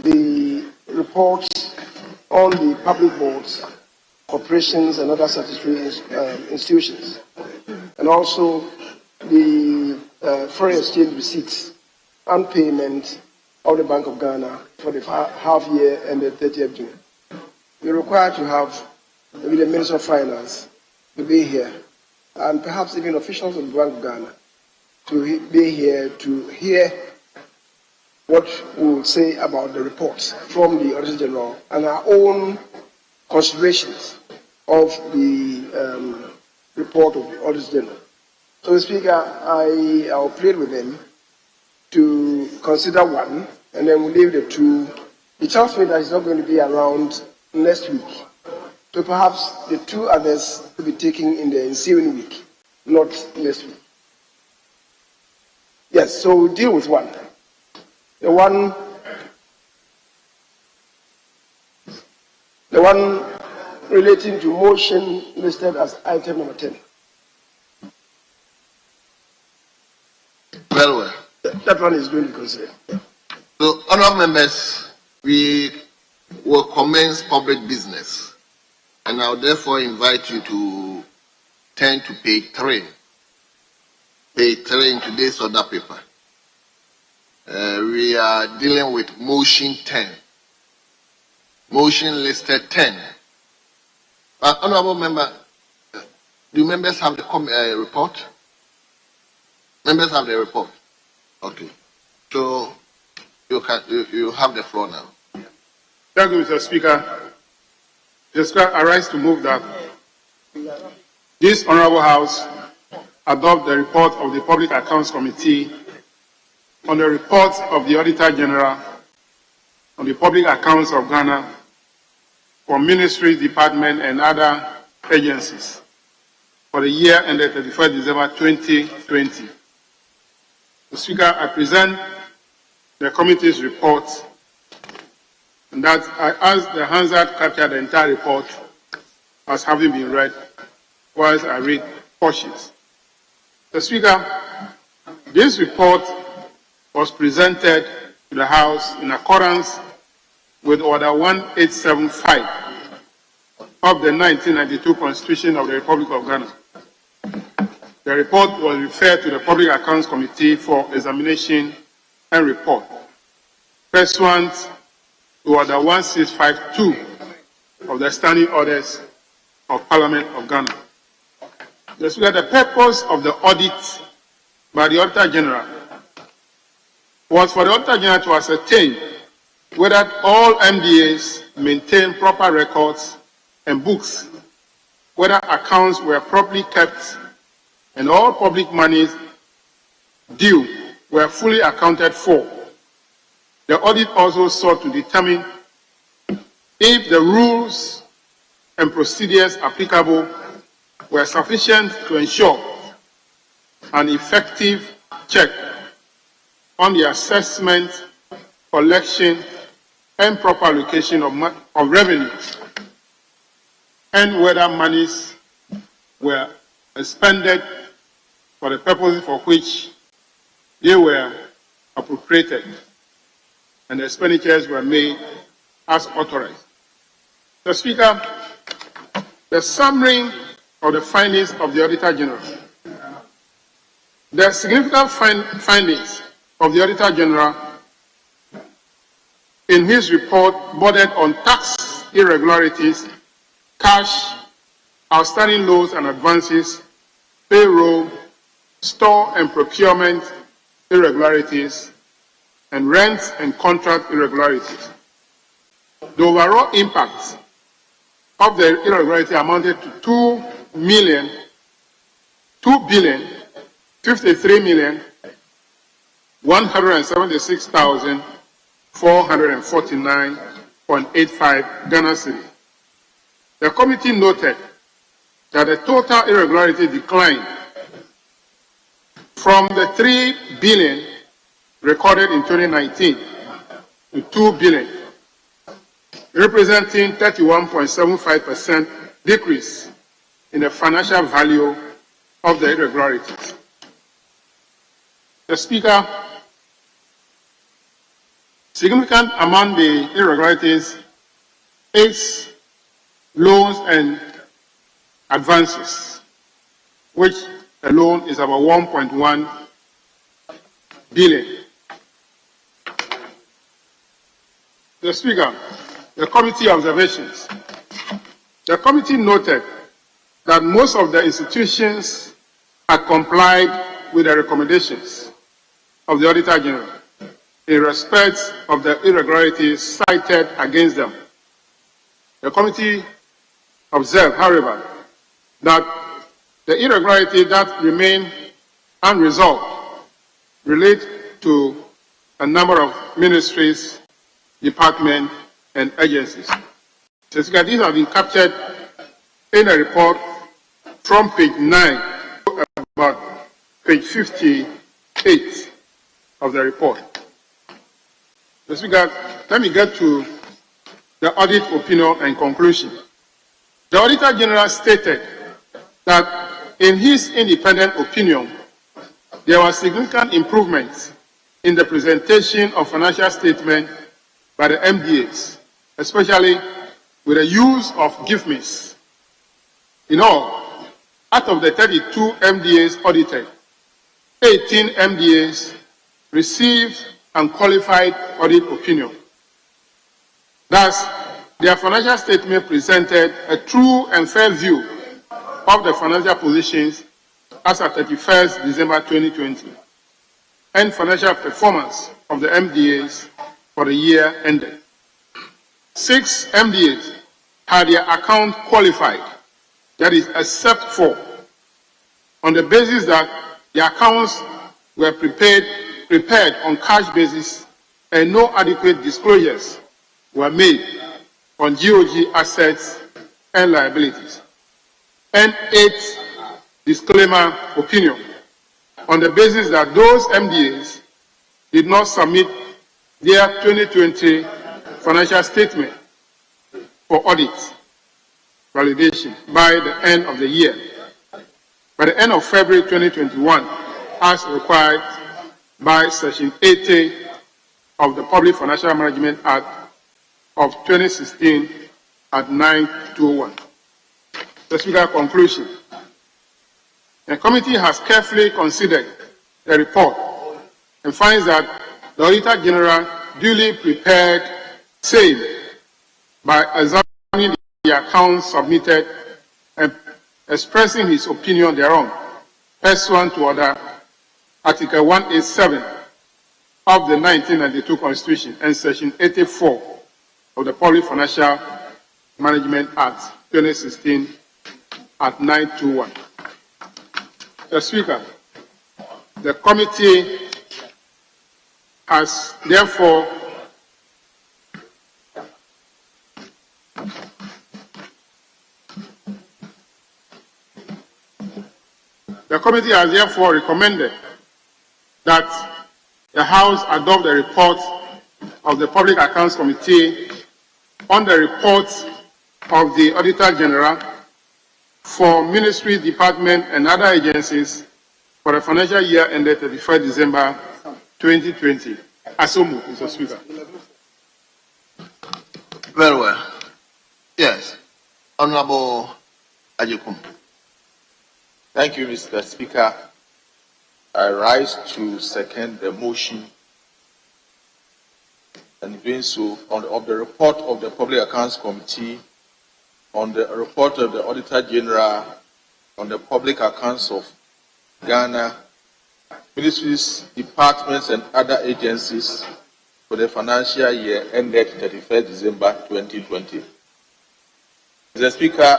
the reports on the public boards, corporations, and other statutory institutions, and also the foreign exchange receipts and payment of the Bank of Ghana for the half year ended 30th June. We require to have maybe the Minister of Finance to be here, and perhaps even officials of the Bank of Ghana to be here to hear what we will say about the reports from the Auditor General and our own considerations of the report of the Auditor General. So, Speaker, I'll plead with him to consider one, and then we'll leave the two. He tells me that he's not going to be around next week. So perhaps the two others will be taken in the ensuing week, not next week. Yes, so we'll deal with one. The one relating to motion listed as item number 10. Very well. That one is going to be considered. So, honourable members, we will commence public business, and I'll therefore invite you to turn to page 3. Page 3 in today's order paper. We are dealing with motion 10. Motion listed 10. Honourable member, do members have the report? Members have the report. Okay. So you have the floor now. Thank you, Mr. Speaker. Mr. Speaker, I rise to move that this Honourable House adopt the report of the Public Accounts Committee on the report of the Auditor General on the public accounts of Ghana for ministries, departments, and other agencies for the year ended 31st December 2020. Mr. Speaker, I present the committee's report, and that I ask the hands that capture the entire report as having been read, whilst I read portions. Mr. Speaker, this report was presented to the House in accordance with Order 1875 of the 1992 Constitution of the Republic of Ghana. The report was referred to the Public Accounts Committee for examination and report, pursuant to Order 1652 of the Standing Orders of Parliament of Ghana. The purpose of the audit by the Auditor General was for the Auditor General to ascertain whether all MDAs maintain proper records and books, whether accounts were properly kept, and all public monies due were fully accounted for. The audit also sought to determine if the rules and procedures applicable were sufficient to ensure an effective check on the assessment, collection, and proper allocation of revenue, and whether monies were expended for the purposes for which they were appropriated, and the expenditures were made as authorized. Mr. Speaker, the summary of the findings of the Auditor General. The significant findings of the Auditor General in his report bordered on tax irregularities, cash, outstanding loans and advances, payroll, store and procurement irregularities, and rent and contract irregularities. The overall impact of the irregularity amounted to 2,053,176,449.85 Ghana cedis. The committee noted that the total irregularity declined from the 3 billion recorded in 2019 to 2 billion, representing 31.75% decrease in the financial value of the irregularities. The Speaker, significant among the irregularities is loans and advances, which alone is about 1.1 billion. The Speaker, the committee observations. The committee noted that most of the institutions had complied with the recommendations of the Auditor General in respect of the irregularities cited against them. The committee observed, however, that the irregularities that remain unresolved relate to a number of ministries, departments, and agencies. So these have been captured in a report from page 9 to about page 58 of the report. So Speaker, let me get to the audit opinion and conclusion. The Auditor General stated that in his independent opinion, there were significant improvements in the presentation of financial statements by the MDAs, especially with the use of GIFMIS. In all, out of the 32 MDAs audited, 18 MDAs received unqualified audit opinion. Thus, their financial statement presented a true and fair view of the financial positions as at 31st December 2020 and financial performance of the MDAs for the year ended. 6 MDAs had their account qualified, that is, except for, on the basis that the accounts were prepared on cash basis and no adequate disclosures were made on GOG assets and liabilities. And 8 disclaimer opinion on the basis that those MDAs did not submit their 2020 financial statement for audit validation by the end of the year, by the end of February 2021, as required by Section 80 of the Public Financial Management Act of 2016 at 9201. The Speaker, conclusion. The committee has carefully considered the report and finds that the Auditor General duly prepared same by examining the accounts submitted and expressing his opinion thereon, pursuant to Order Article 187 of the 1992 Constitution and Section 84 of the Public Financial Management Act 2016 at 921. The Speaker, the committee has therefore recommended that the House adopt the report of the Public Accounts Committee on the report of the Auditor General for ministries, departments, and other agencies for the financial year ended 31st December 2020. As so moved, Mr. Speaker. Very well. Yes. Honorable Ajekum. Thank you, Mr. Speaker. I rise to second the motion and doing so of the report of the Public Accounts Committee, on the report of the Auditor General, on the public accounts of Ghana, ministries, departments, and other agencies for the financial year ended 31st December 2020. Mr. Speaker,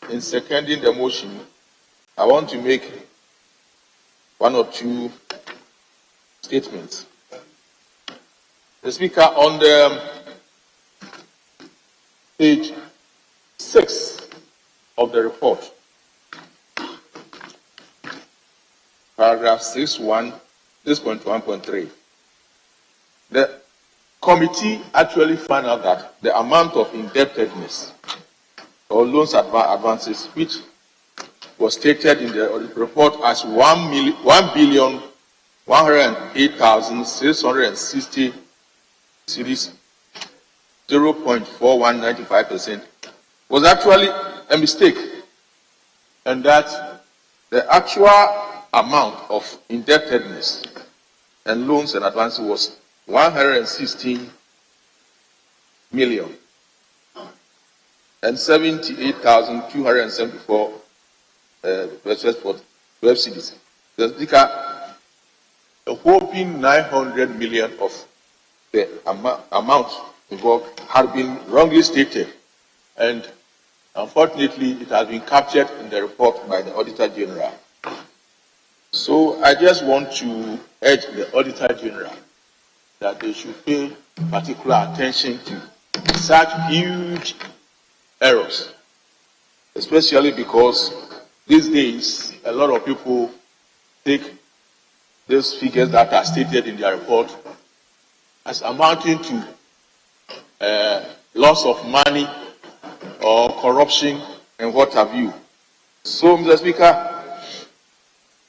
in seconding the motion, I want to make one or two statements. The Speaker, on the page 6 of the report, paragraph 6.1.3. The committee actually found out that the amount of indebtedness or loans advances, which was stated in the report as 1,108,660 cedis, 0.4195%, was actually a mistake, and that the actual amount of indebtedness and loans and advances was 116 million and 78,274 pesos for 12 cedis. The Speaker, a whopping 900 million of the amount involved had been wrongly stated, and unfortunately it has been captured in the report by the Auditor General. So I just want to urge the Auditor General that they should pay particular attention to such huge errors, especially because these days a lot of people take these figures that are stated in their report as amounting to loss of money or corruption and what have you. So, Mr. Speaker,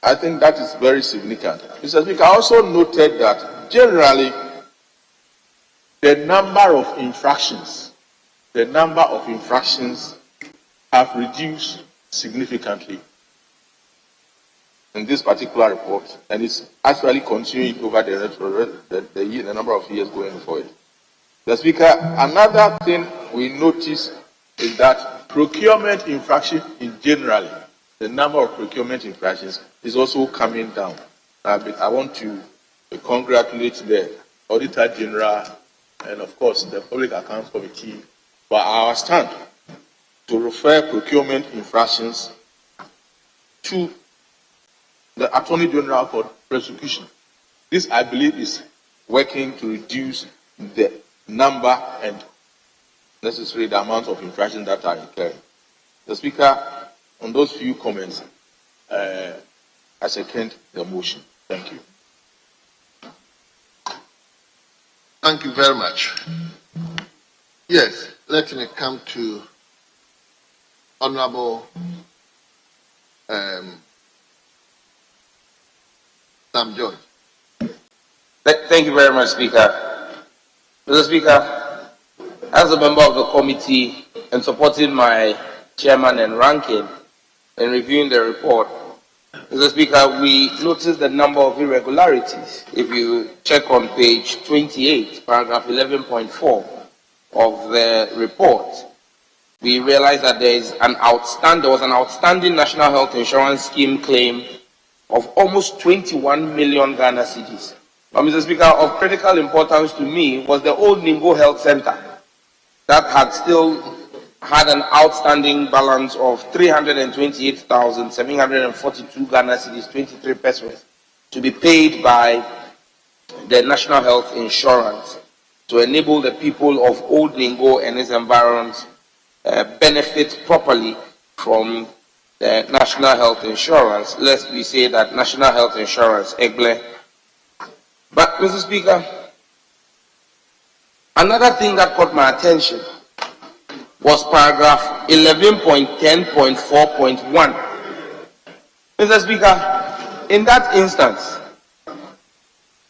I think that is very significant. Mr. Speaker, I also noted that generally the number of infractions have reduced significantly in this particular report, and it's actually continuing over the number of years going forward. The Speaker, another thing we notice is that procurement infraction in general, the number of procurement infractions is also coming down. I want to congratulate the Auditor General and of course the Public Accounts Committee for our stand to refer procurement infractions to the Attorney General for prosecution. This, I believe, is working to reduce the number and necessarily the amount of infractions that are incurred. The Speaker, on those few comments, I second the motion. Thank you. Thank you very much. Yes, let me come to Honorable Sam George. Thank you very much, Speaker. Mr. Speaker, as a member of the committee and supporting my chairman and ranking in reviewing the report, Mr. Speaker, we noticed the number of irregularities. If you check on page 28, paragraph 11.4 of the report, we realized that there was an outstanding National Health Insurance Scheme claim of almost 21 million Ghana cedis. But, Mr. Speaker, of critical importance to me was the old Ningo Health Center that had an outstanding balance of 328,742 Ghana cedis, 23 pesos, to be paid by the National Health Insurance to enable the people of Old Ningo and its environs benefit properly from the National Health Insurance. Lest we say that National Health Insurance, EGBLE. But, Mr. Speaker, another thing that caught my attention was paragraph 11.10.4.1. Mr. Speaker, in that instance,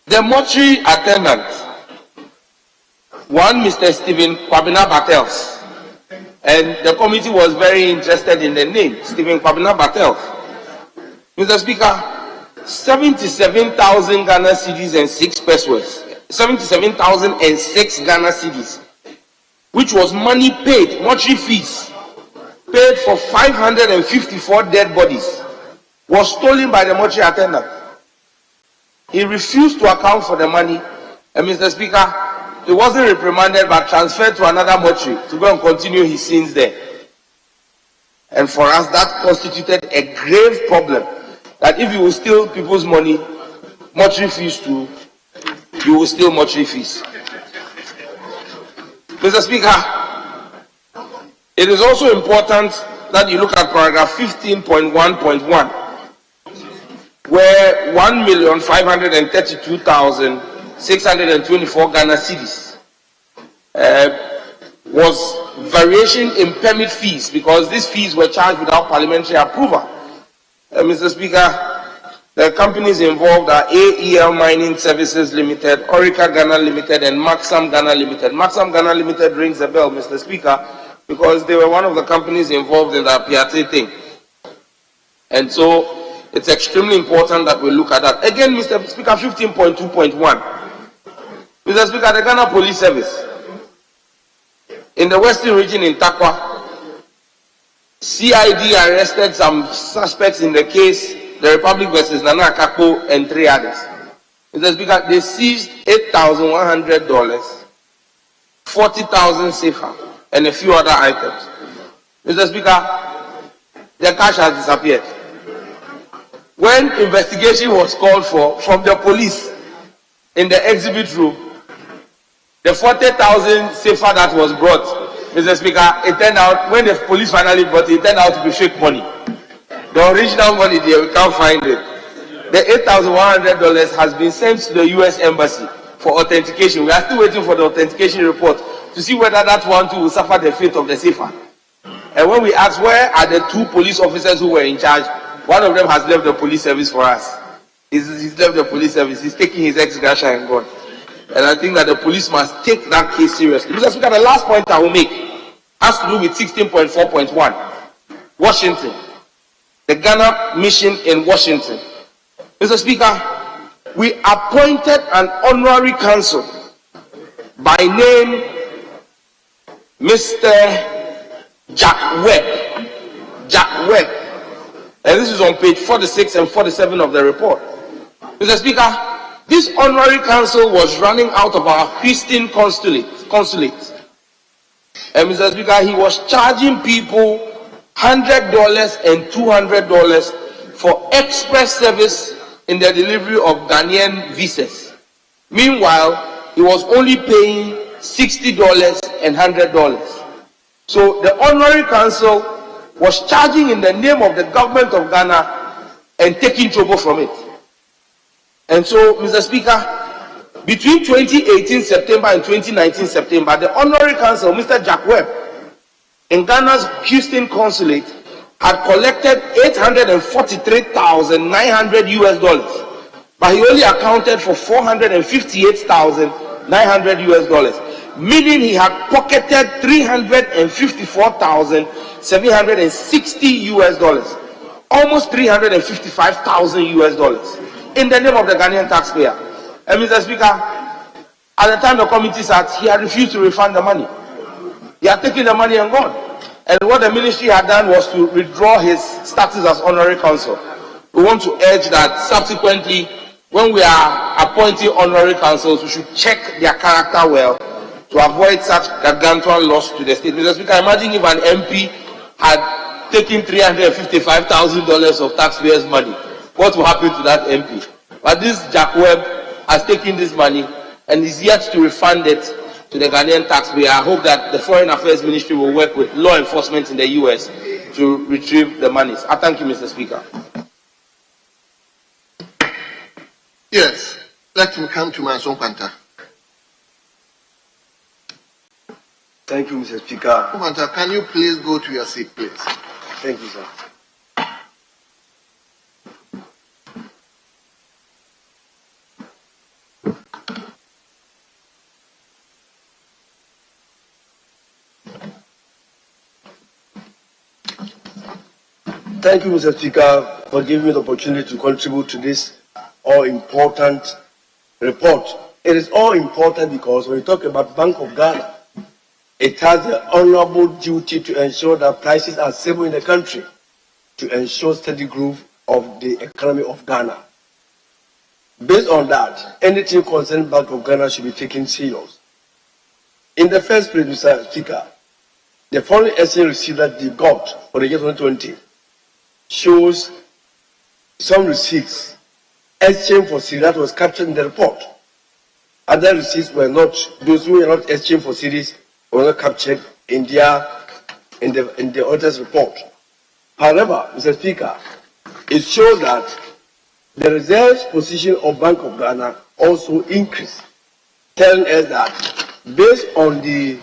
the mortuary attendant, one Mr. Stephen Kwabena Bartels, and the committee was very interested in the name, Stephen Kwabena Bartels. Mr. Speaker, 77,000 Ghana cedis and 6 pesos, 77,006 Ghana cedis, which was money paid, mortuary fees, paid for 554 dead bodies, was stolen by the mortuary attendant. He refused to account for the money, and Mr. Speaker, he wasn't reprimanded but transferred to another mortuary to go and continue his sins there. And for us, that constituted a grave problem, that if you will steal people's money, mortuary fees too, you will steal mortuary fees. Mr. Speaker, it is also important that you look at paragraph 15.1.1. where 1,532,624 Ghana cedis was variation in permit fees, because these fees were charged without parliamentary approval. Mr. Speaker, the companies involved are AEL Mining Services Limited, Orica Ghana Limited, and Maxam Ghana Limited. Maxam Ghana Limited rings a bell, Mr. Speaker, because they were one of the companies involved in the Piate thing. And so it's extremely important that we look at that. Again, Mr. Speaker, 15.2.1. Mr. Speaker, the Ghana Police Service in the Western region in Takwa, CID arrested some suspects in the case the Republic versus Nana Akako and 3 others. Mr. Speaker, they seized $8,100, 40,000 CFA, and a few other items. Mr. Speaker, their cash has disappeared. When investigation was called for from the police in the exhibit room, the 40,000 CFA that was brought, Mr. Speaker, it turned out, when the police finally brought it, it turned out to be fake money. The original money there, we can't find it. The $8,100 has been sent to the US Embassy for authentication. We are still waiting for the authentication report to see whether that one too will suffer the fate of the CFA. And when we ask where are the 2 police officers who were in charge, one of them has left the police service for us. He's left the police service. He's taking his ex-gratia and gone. And I think that the police must take that case seriously. Mr. Speaker, the last point I will make has to do with 16.4.1. Washington. The Ghana mission in Washington. Mr. Speaker, we appointed an honorary counsel by name Mr. Jack Webb. Jack Webb. And this is on page 46 and 47 of the report. Mr. Speaker, this honorary counsel was running out of our Houston consulate. And Mr. Speaker, he was charging people $100 and $200 for express service in the delivery of Ghanaian visas. Meanwhile, he was only paying $60 and $100. So the honorary counsel was charging in the name of the government of Ghana and taking trouble from it. And so, Mr. Speaker, between 2018 September and 2019 September, the honorary counsel, Mr. Jack Webb, in Ghana's Houston consulate, had collected $843,900 US, but he only accounted for $458,900 US, meaning he had pocketed $354,760 US, almost $355,000 US, in the name of the Ghanaian taxpayer. And Mr. Speaker, at the time the committee sat, he had refused to refund the money. He had taken the money and gone. And what the ministry had done was to withdraw his status as honorary counsel. We want to urge that subsequently, when we are appointing honorary counsels, we should check their character well to avoid such gargantuan loss to the state. Mr. Speaker, imagine if an MP had taken $355,000 of taxpayers' money. What will happen to that MP? But this Jack Webb has taken this money and is yet to refund it to the Ghanaian taxpayer. I hope that the Foreign Affairs Ministry will work with law enforcement in the US to retrieve the monies. I thank you, Mr. Speaker. Yes, let me come to my son Panta. Thank you, Mr. Speaker. Panta, can you please go to your seat, please? Thank you, sir. Thank you, Mr. Speaker, for giving me the opportunity to contribute to this all-important report. It is all-important because when we talk about Bank of Ghana, it has the honorable duty to ensure that prices are stable in the country, to ensure steady growth of the economy of Ghana. Based on that, anything concerning Bank of Ghana should be taken serious. In the first place, Mr. Speaker, the foreign exchange receipt that they got for the year 2020 shows some receipts exchanged for cedis that was captured in the report. Other receipts were not, those who were not exchanged for cedis were not captured in the auditor's report. However, Mr. Speaker, it shows that the reserves position of Bank of Ghana also increased, telling us that based on the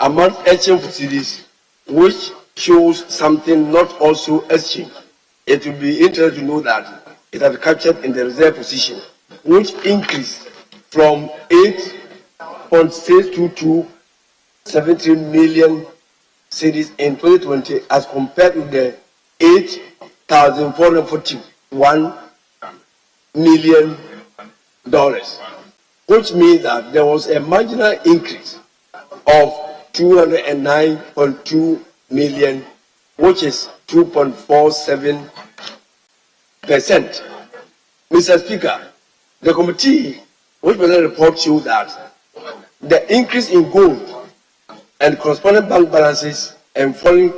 amount exchanged for CDs, which shows something not also exchanged, it will be interesting to know that it has captured in the reserve position, which increased from 8.62273 million cedis in 2020 as compared with the 8,441 million dollars, which means that there was a marginal increase of 209.2 million, which is 2.47%. Mr. Speaker, the committee which presented a report showed that the increase in gold and corresponding bank balances and foreign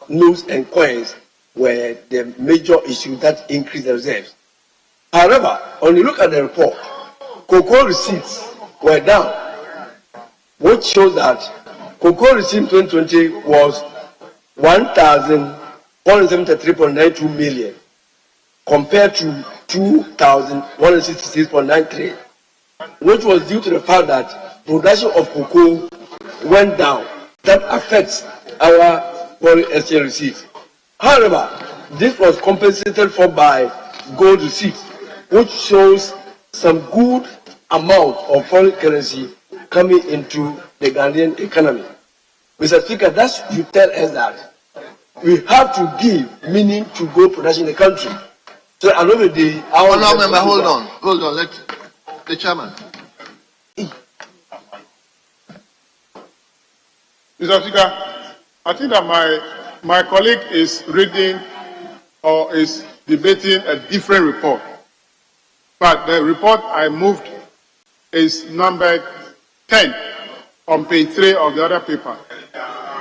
notes and coins were the major issues that increased the reserves. However, when you look at the report, cocoa receipts were down, which shows that cocoa receipt in 2020 was 1,173.92 million compared to 2,166.93, which was due to the fact that production of cocoa went down. That affects our foreign exchange receipts. However, this was compensated for by gold receipts, which shows some good amount of foreign currency coming into the Ghanaian economy. Mr. Speaker, that should tell us that we have to give meaning to gold production in the country. So I know the day. Honourable member, hold on. Let the chairman. Mr. Speaker, I think that my colleague is reading or is debating a different report. But the report I moved is numbered 10 on page 3 of the other paper.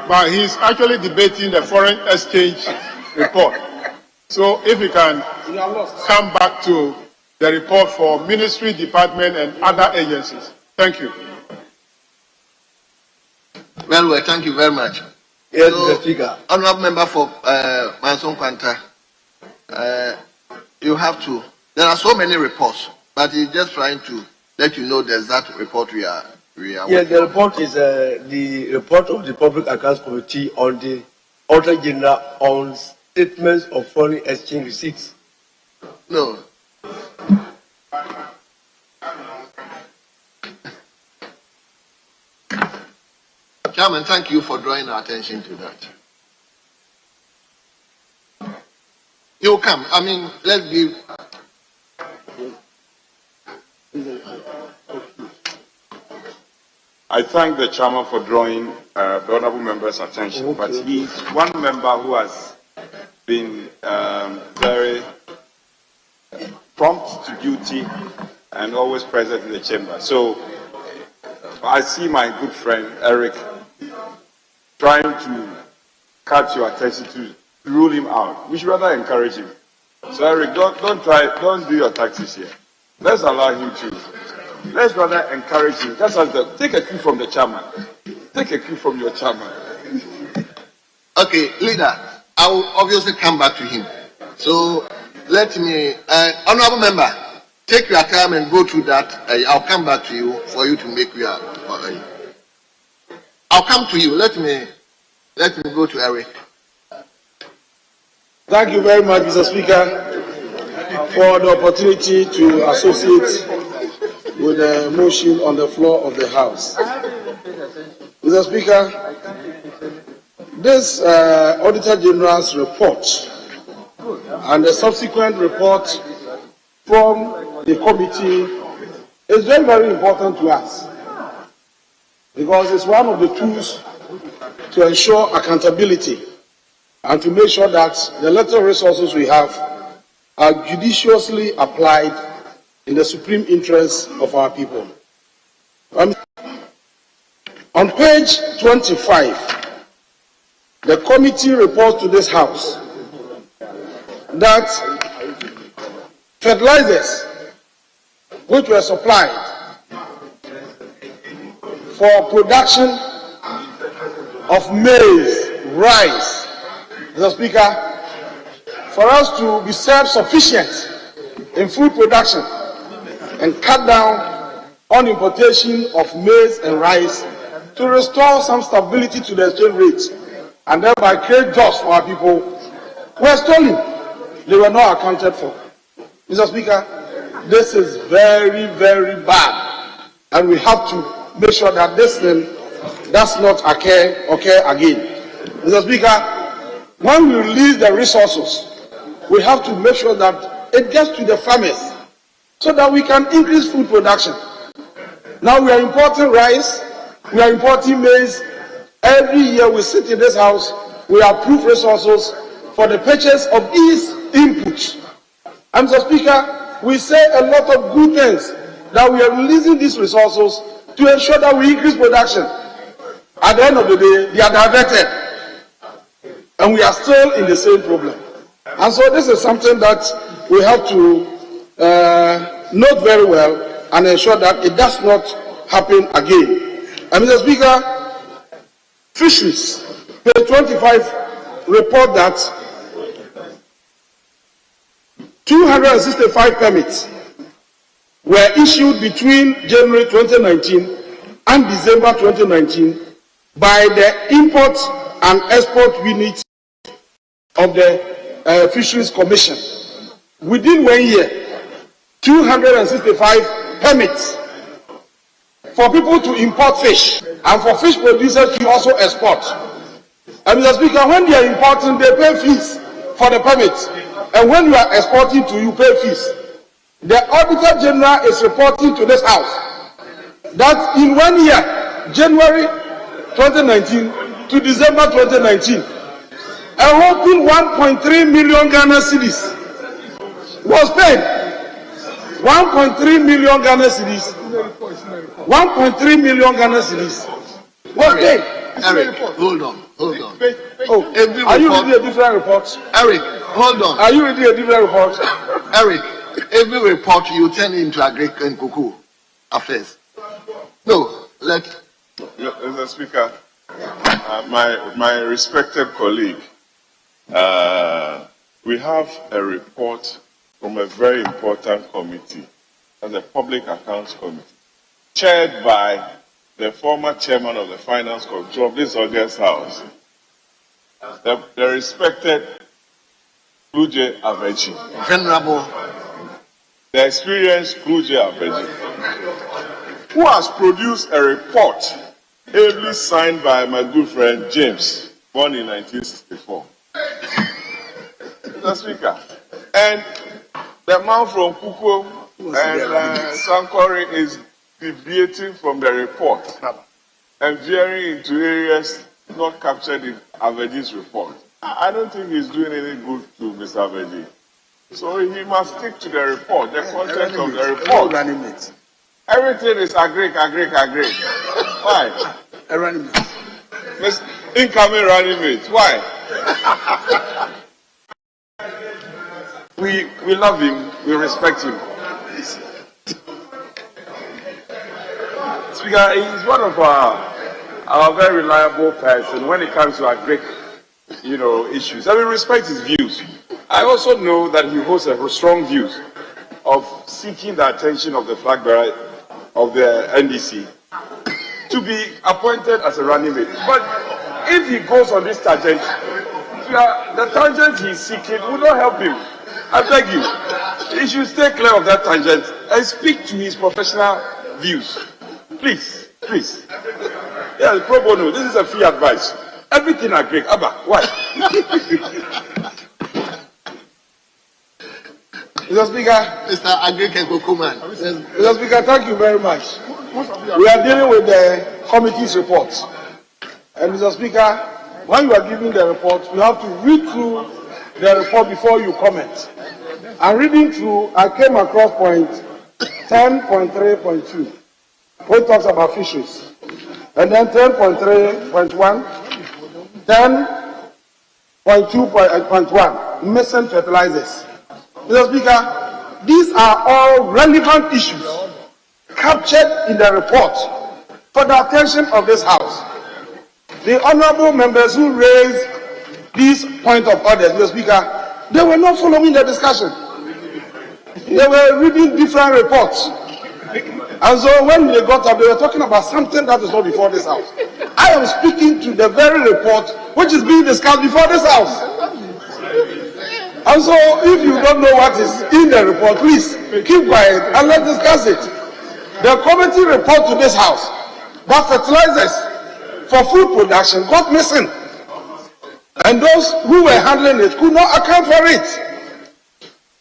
But he's actually debating the foreign exchange report. So if you can come back to the report for ministry, department, and other agencies. Thank you. Well, thank you very much. Yes, Mr. Speaker. Honourable member for Manson Kwanta, you have to. There are so many reports, but he's just trying to let you know there's that report we are. Yes, the report is the report of the Public Accounts Committee on the Auditor General on statements of foreign exchange receipts. No. Chairman, thank you for drawing our attention to that. You come. I mean, let's give. I thank the chairman for drawing the honourable member's attention, but he's one member who has been very prompt to duty and always present in the chamber. So I see my good friend Eric trying to catch your attention to rule him out. We should rather encourage him. So Eric, don't do your tactics here. Let's allow him to. Let's rather encourage him. Just as take a cue from the chairman. Take a cue from your chairman. Okay, leader, I will obviously come back to him. So let me, honourable member, take your time and go through that. I'll come back to you for you to make your. I'll come to you. Let me go to Eric. Thank you very much, Mr. Speaker, for the opportunity to associate with the motion on the floor of the House. Mr. Speaker, this Auditor General's report and the subsequent report from the committee is very, very important to us because it's one of the tools to ensure accountability and to make sure that the little resources we have are judiciously applied in the supreme interest of our people. On page 25, the committee reports to this House that fertilizers which were supplied for production of maize, rice, Mr. Speaker, for us to be self-sufficient in food production and cut down on importation of maize and rice to restore some stability to the exchange rate and thereby create jobs for our people were stolen. They were not accounted for. Mr. Speaker, this is very, very bad, and we have to make sure that this thing does not occur again. Mr. Speaker, when we release the resources, we have to make sure that it gets to the farmers so that we can increase food production. Now we are importing rice, we are importing maize. Every year we sit in this house, we approve resources for the purchase of these inputs. And Mr. Speaker, we say a lot of good things that we are releasing these resources to ensure that we increase production. At the end of the day, they are diverted. And we are still in the same problem. And so this is something that we have to note very well and ensure that it does not happen again. And Mr. Speaker, Fisheries, page 25, report that 265 permits were issued between January 2019 and December 2019 by the import and export unit of the Fisheries Commission. Within 1 year, 265 permits for people to import fish and for fish producers to also export. And Mr. Speaker, when they are importing, they pay fees for the permits. And when you are exporting to you, pay fees. The Auditor General is reporting to this House that in 1 year, January 2019 to December 2019, a whopping 1.3 million Ghana cedis was paid. 1.3 million Ghana cedis. 1.3 million Ghana cedis was paid. Eric, hold on. Oh, are you reading a different report? Eric, hold on. Are you reading a different report? Eric, every report you turn into agri and cocoa affairs. No, Mr. Speaker, my respected colleague, we have a report from a very important committee, as the Public Accounts Committee, chaired by the former chairman of the Finance Committee of this August House, the respected Kluje Aveji. Venerable. The experienced Kluje Aveji, who has produced a report ably signed by my good friend James, born in 1964. Mr. Speaker, and the man from Kuko and Sankore is deviating from the report and veering into areas not captured in Aveji's report. I don't think he's doing any good to Mr. Aveji. So he must stick to the report, the content of the report. Everything is agri. Why? Incoming running mate. Why? We love him, we respect him. Speaker, he's one of our very reliable person when it comes to agri, issues. And we respect his views. I also know that he holds a strong views of seeking the attention of the flag bearer of the NDC to be appointed as a running mate. But if he goes on this tangent, the tangent he's seeking will not help him. I beg you, he should stay clear of that tangent and speak to his professional views. Please. Yeah, pro bono, this is a free advice. Everything I agree. Abba, why? Mr. Speaker. Mr. Agrike Kokuman. Mr. Speaker, thank you very much. We are dealing with the committee's report. And Mr. Speaker, when you are giving the report, you have to read through the report before you comment. And reading through, I came across point 10.3.2, which talks about fisheries. And then 10.3.1, 10.2.1, missing fertilizers. Mr. Speaker, these are all relevant issues captured in the report for the attention of this House. The honorable members who raised these points of order, Mr. Speaker, they were not following the discussion. They were reading different reports. And so when they got up, they were talking about something that is not before this house. I am speaking to the very report which is being discussed before this house. And so if you don't know what is in the report, please keep quiet and let's discuss it. The committee report to this house that fertilizers for food production got missing. And those who were handling it could not account for it.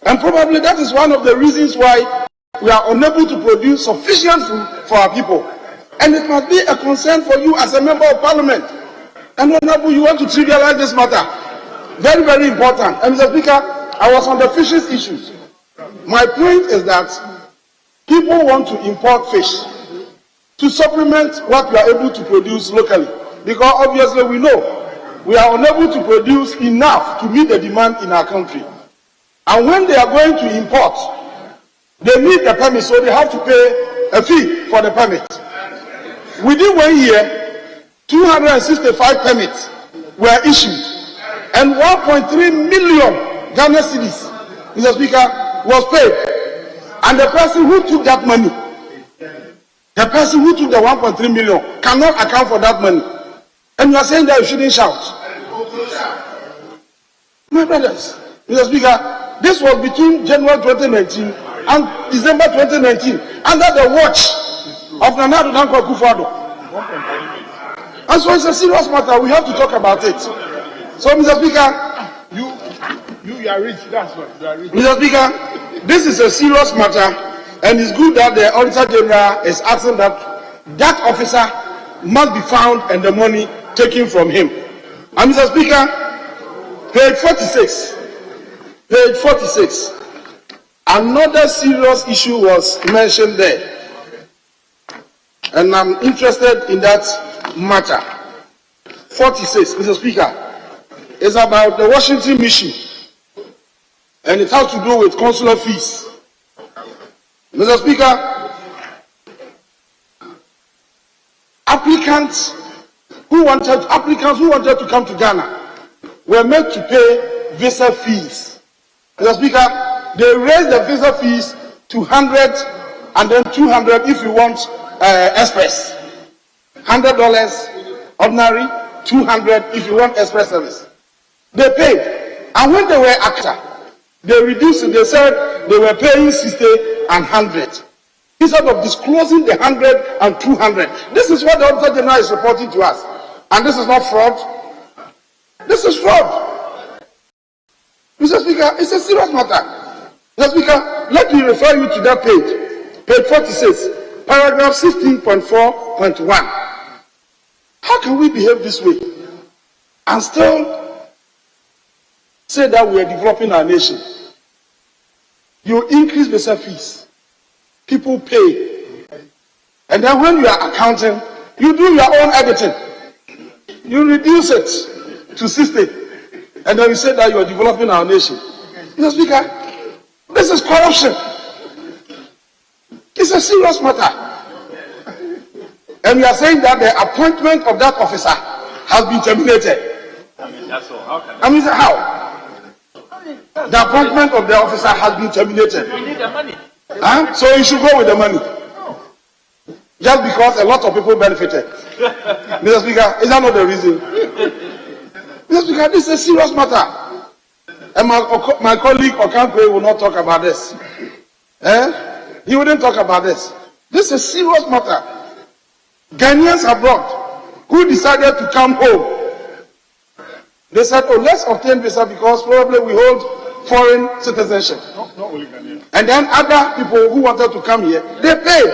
And probably that is one of the reasons why we are unable to produce sufficient food for our people. And it must be a concern for you as a member of parliament. And honorable, you want to trivialize this matter. Very, very important. And Mr. Speaker, I was on the fishes issues. My point is that people want to import fish to supplement what we are able to produce locally. Because obviously we know we are unable to produce enough to meet the demand in our country. And when they are going to import, they need the permit, so they have to pay a fee for the permit. Within 1 year, 265 permits were issued, and 1.3 million Ghana cedis, Mr. Speaker, was paid. And the person who took that money, the person who took the 1.3 million cannot account for that money. And you are saying that you shouldn't shout. My brothers, Mr. Speaker, this was between January 2019 and December 2019, under the watch of Nana Danko Akufo-Addo. And so it's a serious matter. We have to talk about it. So, Mr. Speaker, you are rich. That's what you are rich. Mr. Speaker, this is a serious matter, and it's good that the Auditor General is asking that that officer must be found and the money taken from him. And Mr. Speaker, page 46. Page 46. Another serious issue was mentioned there, and I'm interested in that matter. 46, Mr. Speaker, is about the Washington mission, and it has to do with consular fees. Mr. Speaker, applicants who wanted to come to Ghana were made to pay visa fees. Mr. Speaker, they raised the visa fees to 100 and then 200 if you want express. $100 ordinary, 200 if you want express service. They paid, and when they were after, they reduced it. They said they were paying 60 and 100 instead of disclosing the 100 and 200. This is what the Auditor General is reporting to us, and this is not fraud. This is fraud. Mr. Speaker, it's a serious matter. Mr. Speaker, let me refer you to that page 46, paragraph 16.4.1. How can we behave this way and still say that we are developing our nation? You increase visa fees, people pay, and then when you are accounting, you do your own editing. You reduce it to 60, and then you say that you are developing our nation. Mr. Speaker, this is corruption. It's a serious matter. And we are saying that the appointment of that officer has been terminated. That's all. How? The appointment of the officer has been terminated. We need the money. Huh? So you should go with the money. Just because a lot of people benefited. Mr. Speaker, is that not the reason? Mr. Speaker, this is a serious matter. And my colleague Okankwe will not talk about this. He wouldn't talk about this. This is a serious matter. Ghanaians abroad who decided to come home, they said, oh, let's obtain visa because probably we hold foreign citizenship. Not only Ghanaians. And then other people who wanted to come here, they paid.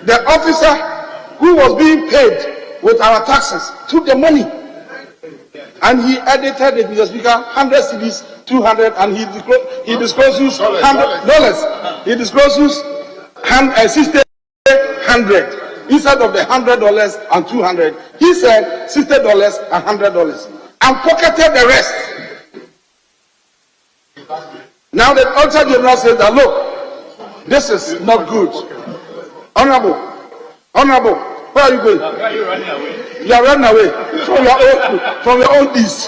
The officer who was being paid with our taxes took the money. And he edited it, Mr. Speaker, 100 cedis, 200, and he discloses $100. He discloses 60, 100 instead of the $100 and 200. He said $60 and $100, and pocketed the rest. Now the Auditor General says that look, this is not good. Honorable, where are you going? Why are you running away? You are running away from your own deeds.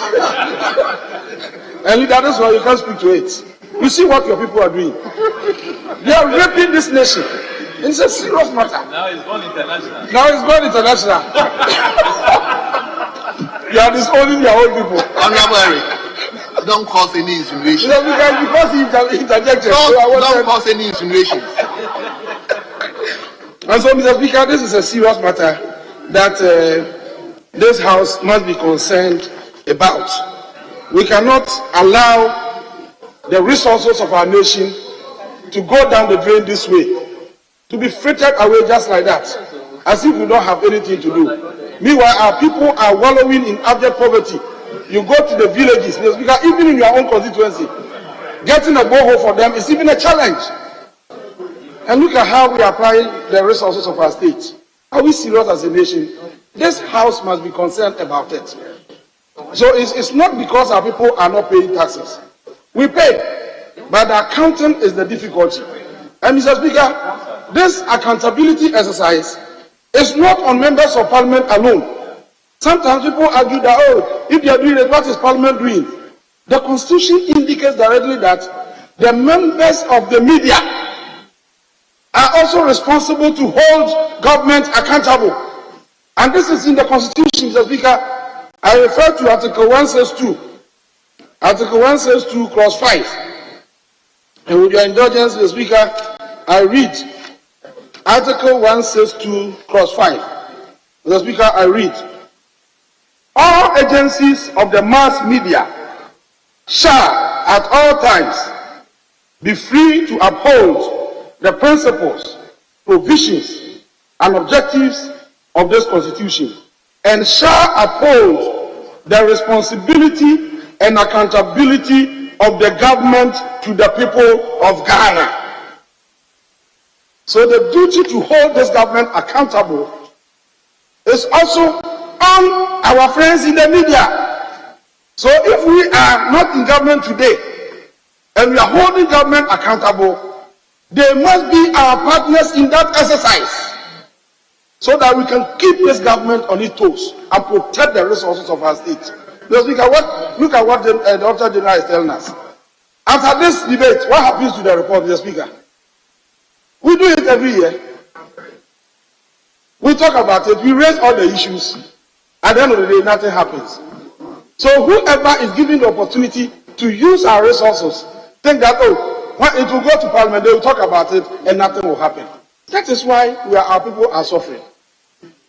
And leader, that's why you can't speak to it. You see what your people are doing. They are raping this nation. It's a serious matter. Now it's gone international. You are disowning your own people. Honorable Eric, don't cause any insinuations. Because he interjected. Don't cause any insinuations. And so, Mr. Speaker, this is a serious matter that this House must be concerned about. We cannot allow the resources of our nation to go down the drain this way, to be frittered away just like that, as if we don't have anything to do. Meanwhile, our people are wallowing in abject poverty. You go to the villages, Mr. Speaker, even in your own constituency, getting a borehole for them is even a challenge. And look at how we apply the resources of our state. Are we serious as a nation? This House must be concerned about it. So it's not because our people are not paying taxes. We pay, but the accounting is the difficulty. And Mr. Speaker, this accountability exercise is not on members of Parliament alone. Sometimes people argue that, oh, if they are doing it, what is Parliament doing? The Constitution indicates directly that the members of the media are also responsible to hold government accountable. And this is in the Constitution, Mr. Speaker. I refer to Article 162. Article 162, Clause 5. And with your indulgence, Mr. Speaker, I read Article 162, Clause 5. Mr. Speaker, I read, all agencies of the mass media shall at all times be free to uphold the principles, provisions, and objectives of this Constitution, and shall uphold the responsibility and accountability of the government to the people of Ghana. So the duty to hold this government accountable is also on our friends in the media. So if we are not in government today, and we are holding government accountable, they must be our partners in that exercise, so that we can keep this government on its toes and protect the resources of our state. Look at what the Auditor General is telling us. After this debate, what happens to the report, Mr. Speaker? We do it every year. We talk about it, we raise all the issues. At the end of the day, nothing happens. So whoever is given the opportunity to use our resources, think that, oh, when it will go to Parliament, they will talk about it and nothing will happen. That is why our people are suffering.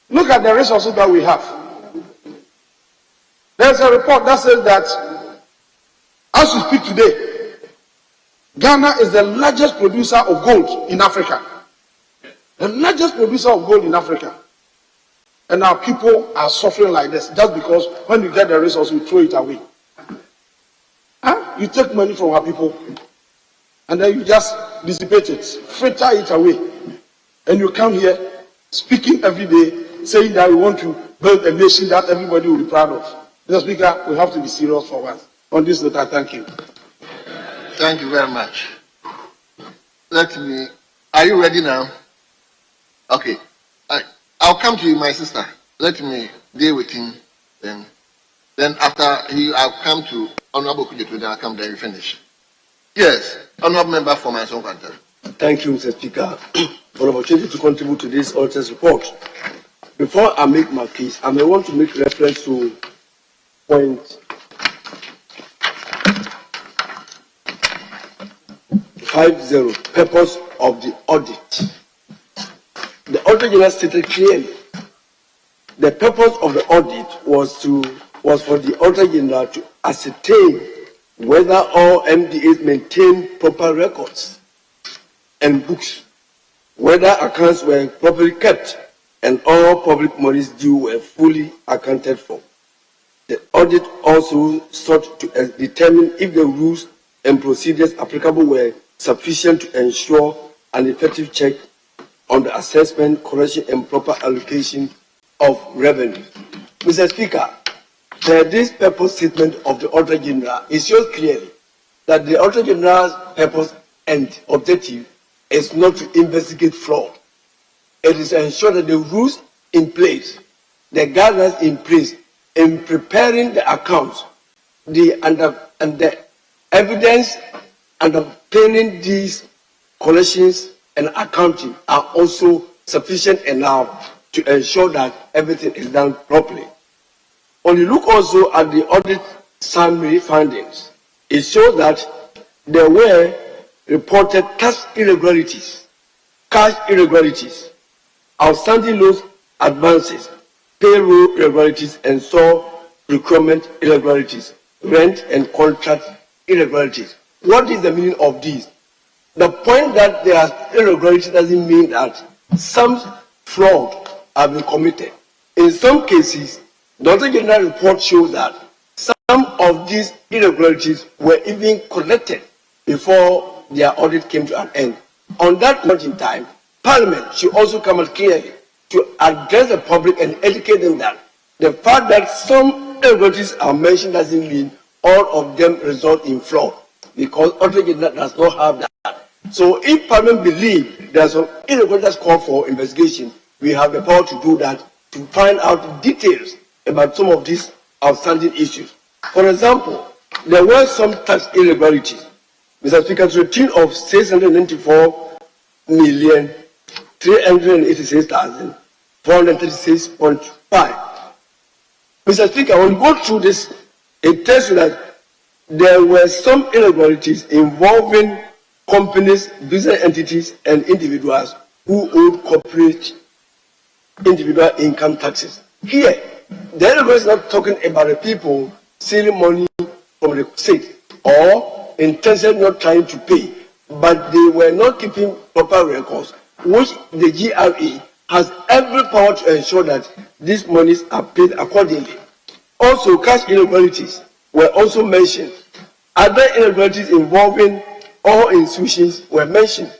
Look at the resources that we have. There's a report that says that, as we speak today, Ghana is the largest producer of gold in Africa. The largest producer of gold in Africa. And our people are suffering like this just because when you get the resource, we throw it away. You take money from our people and then you just dissipate it, fritter it away. And you come here speaking every day, saying that we want to build a nation that everybody will be proud of. Mr. Speaker, we have to be serious for once. On this note, I thank you. Thank you very much. Are you ready now? Okay. I'll come to you, my sister. Let me deal with him. Then after I'll come to Honorable Kujetu, then I'll come, then we finish. Yes, Honorable Member for my son. Thank you, Mr. Speaker, for the opportunity to contribute to this auditor's report. Before I make my case, I may want to make reference to point 50, purpose of the audit. The Auditor General stated clearly the purpose of the audit was for the Auditor General to ascertain whether all MDAs maintain proper records and books, whether accounts were properly kept, and all public monies due were fully accounted for. The audit also sought to determine if the rules and procedures applicable were sufficient to ensure an effective check on the assessment, correction, and proper allocation of revenue. Mr. Speaker, this purpose statement of the Auditor General, it shows clearly that the Auditor General's purpose and objective is not to investigate fraud. It is to ensure that the rules in place, the guidelines in place in preparing the accounts, and the evidence underpinning these collections and accounting are also sufficient enough to ensure that everything is done properly. When you look also at the audit summary findings, it shows that there were reported cash irregularities, outstanding loans advances, payroll irregularities, and store procurement irregularities, rent and contract irregularities. What is the meaning of these? The point that there are irregularities doesn't mean that some fraud have been committed. In some cases, the Auditor General report shows that some of these irregularities were even collected before their audit came to an end. On that point in time, Parliament should also come out clearly to address the public and educate them that the fact that some irregularities are mentioned doesn't mean all of them result in fraud, because Auditor General does not have that. So if Parliament believes there are some irregularities called for investigation, we have the power to do that, to find out details about some of these outstanding issues. For example, there were some tax irregularities. Mr. Speaker, to the tune of 694,386,436.5. Mr. Speaker, when we go through this, it tells you that there were some irregularities involving companies, business entities, and individuals who owed corporate individual income taxes. Here, the irregularities is not talking about the people stealing money from the state or intentionally not trying to pay, but they were not keeping proper records, which the GRA has every power to ensure that these monies are paid accordingly. Also, cash irregularities were also mentioned. Other irregularities involving all institutions were mentioned.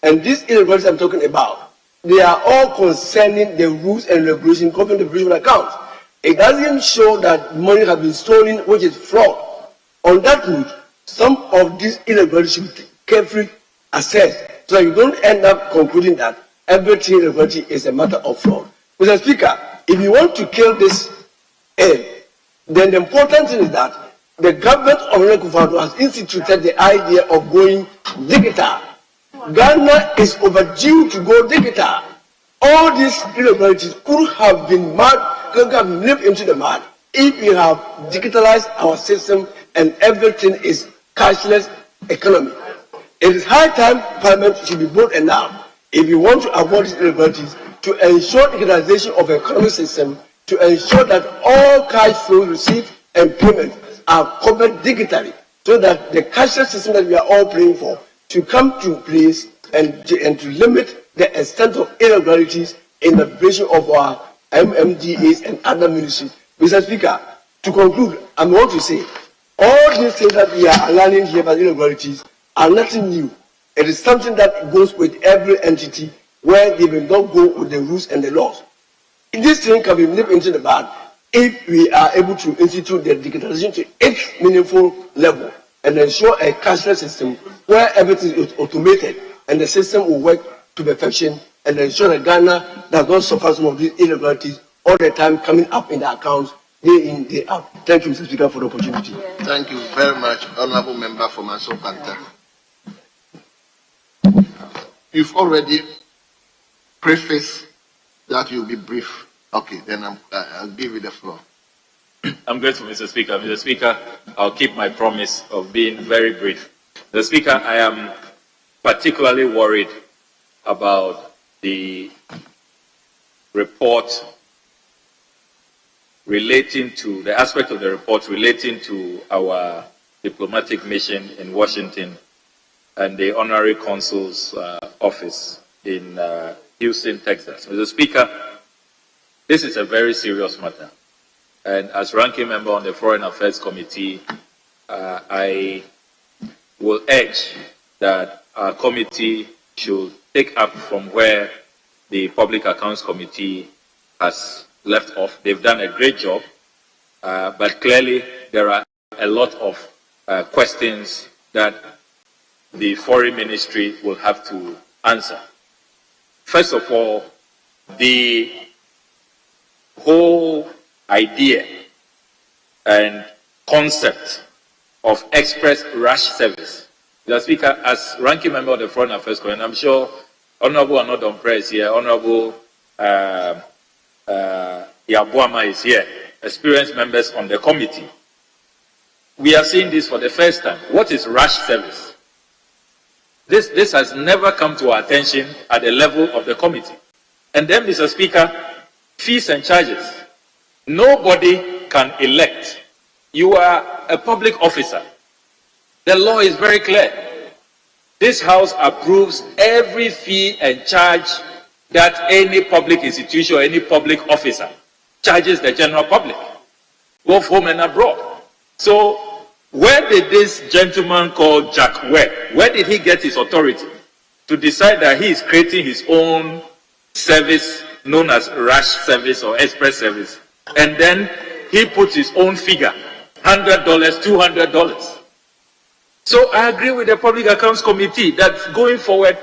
And these irregularities I'm talking about, they are all concerning the rules and regulations governing the provisional accounts. It doesn't show that money has been stolen, which is fraud. On that note, some of these irregularities should be carefully assessed so that you don't end up concluding that everything irregularity is a matter of fraud. Mr. Speaker, if you want to kill this aim, then the important thing is that the government of Nekufuado has instituted the idea of going digital. Ghana is overdue to go digital. All these irregularities could have been nipped into the mud if we have digitalized our system and everything is cashless economy. It is high time Parliament should be bold enough, if you want to avoid these irregularities, to ensure digitalization of the economic system, to ensure that all cash flow received and payments are covered digitally, so that the cashless system that we are all praying for to come to place and to limit the extent of irregularities in the operation of our MMDAs and other ministries. Mr. Speaker, to conclude, I want to say all these things that we are learning here about irregularities are nothing new. It is something that goes with every entity where they will not go with the rules and the laws. This thing can be nipped into the bud if we are able to institute the digitalization to its meaningful level and ensure a cashless system where everything is automated and the system will work to perfection and ensure that Ghana does not suffer some of these irregularities all the time coming up in the accounts day in, day out. Thank you, Mr. Speaker, for the opportunity. Thank you very much, Honorable Member for Manso Panta. You've already prefaced that you'll be brief. Okay, then I'll give you the floor. I'm grateful, Mr. Speaker. Mr. Speaker, I'll keep my promise of being very brief. Mr. Speaker, I am particularly worried about the report relating to, the aspect of the report relating to our diplomatic mission in Washington and the Honorary Consul's office in Houston, Texas. Mr. Speaker, this is a very serious matter. And as ranking member on the Foreign Affairs Committee, I will urge that our committee should take up from where the Public Accounts Committee has left off. They've done a great job, but clearly there are a lot of questions that the Foreign Ministry will have to answer. First of all, the whole idea and concept of express rush service Mr. Speaker, as ranking member of the Foreign Affairs Committee, I'm sure Honorable Anodon Press here, Honorable Yabuama is here, experienced members on the committee. We are seeing this for the first time. What is rush service? This has never come to our attention at the level of the committee. And then, Mr. Speaker, fees and charges. Nobody can elect. You are a public officer. The law is very clear. This House approves every fee and charge that any public institution or any public officer charges the general public, both home and abroad. So, where did this gentleman called Jack Webb, where did he get his authority to decide that he is creating his own service known as rush service or express service, and then he puts his own figure, $100, $200. So I agree with the Public Accounts Committee that going forward,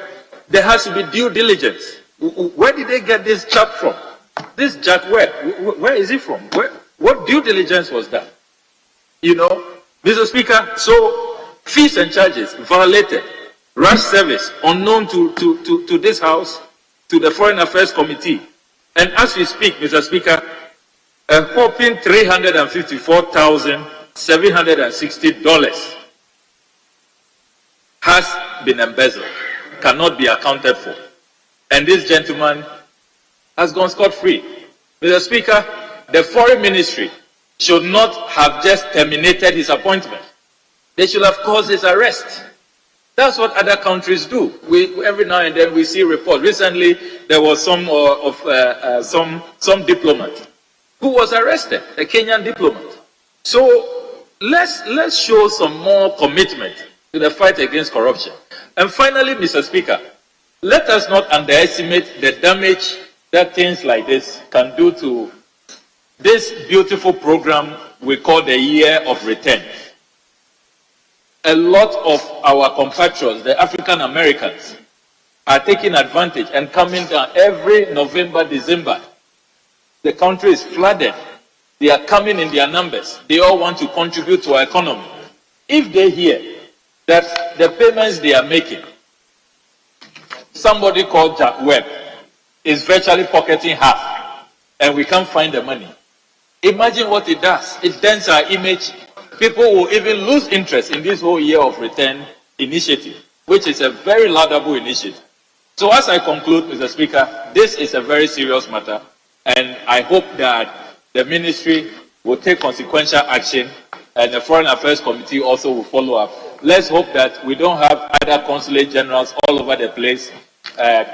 there has to be due diligence. Where did they get this chap from? This Jack Webb, where is he from? What due diligence was that? You know, Mr. Speaker, so fees and charges violated, rush service unknown to this House, to the Foreign Affairs Committee. And as we speak, Mr. Speaker, a whopping $354,760 has been embezzled, cannot be accounted for. And this gentleman has gone scot-free. Mr. Speaker, the Foreign Ministry should not have just terminated his appointment. They should have caused his arrest. That's what other countries do. Every now and then we see reports. Recently, there was some diplomat who was arrested, a Kenyan diplomat. So let's show some more commitment to the fight against corruption. And finally, Mr. Speaker, let us not underestimate the damage that things like this can do to this beautiful program we call the Year of Return. A lot of our compatriots, the African Americans, are taking advantage and coming down every November, December. The country is flooded. They are coming in their numbers. They all want to contribute to our economy. If they hear that the payments they are making, somebody called Jack Webb is virtually pocketing half, and we can't find the money. Imagine what it does. It dents our image. People will even lose interest in this whole Year of Return initiative, which is a very laudable initiative. So as I conclude, Mr. Speaker, this is a very serious matter, and I hope that the ministry will take consequential action, and the Foreign Affairs Committee also will follow up. Let's hope that we don't have other consulate generals all over the place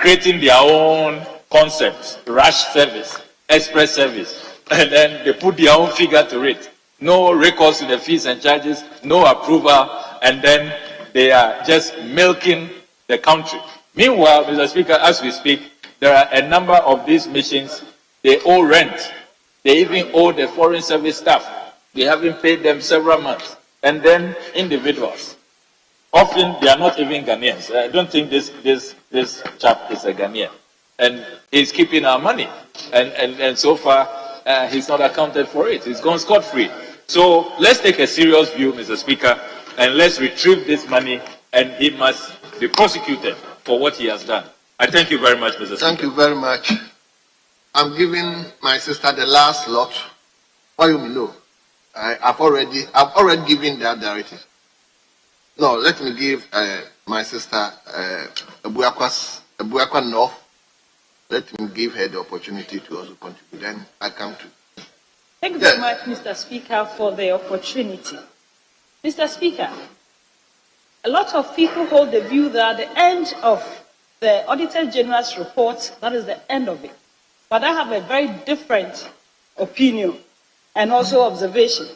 creating their own concepts, rush service, express service, and then they put their own figure to it. No recourse to the fees and charges, no approval, and then they are just milking the country. Meanwhile, Mr. Speaker, as we speak, there are a number of these missions, they owe rent. They even owe the foreign service staff. They haven't paid them several months. And then individuals. Often they are not even Ghanaians. I don't think this chap is a Ghanaian. And he's keeping our money. And so far, he's not accounted for it. He's gone scot-free. So let's take a serious view, Mr. Speaker, and let's retrieve this money, and he must be prosecuted for what he has done. I thank you very much, Mr. Speaker. Thank you very much. I'm giving my sister the last lot. Why you know? I've already given that directive. No, let me give my sister Abuakwa North. Let me give her the opportunity to also contribute. Then I come to. Thank you very much, Mr. Speaker, for the opportunity. Mr. Speaker, a lot of people hold the view that the end of the Auditor General's report, that is the end of it. But I have a very different opinion and also observation.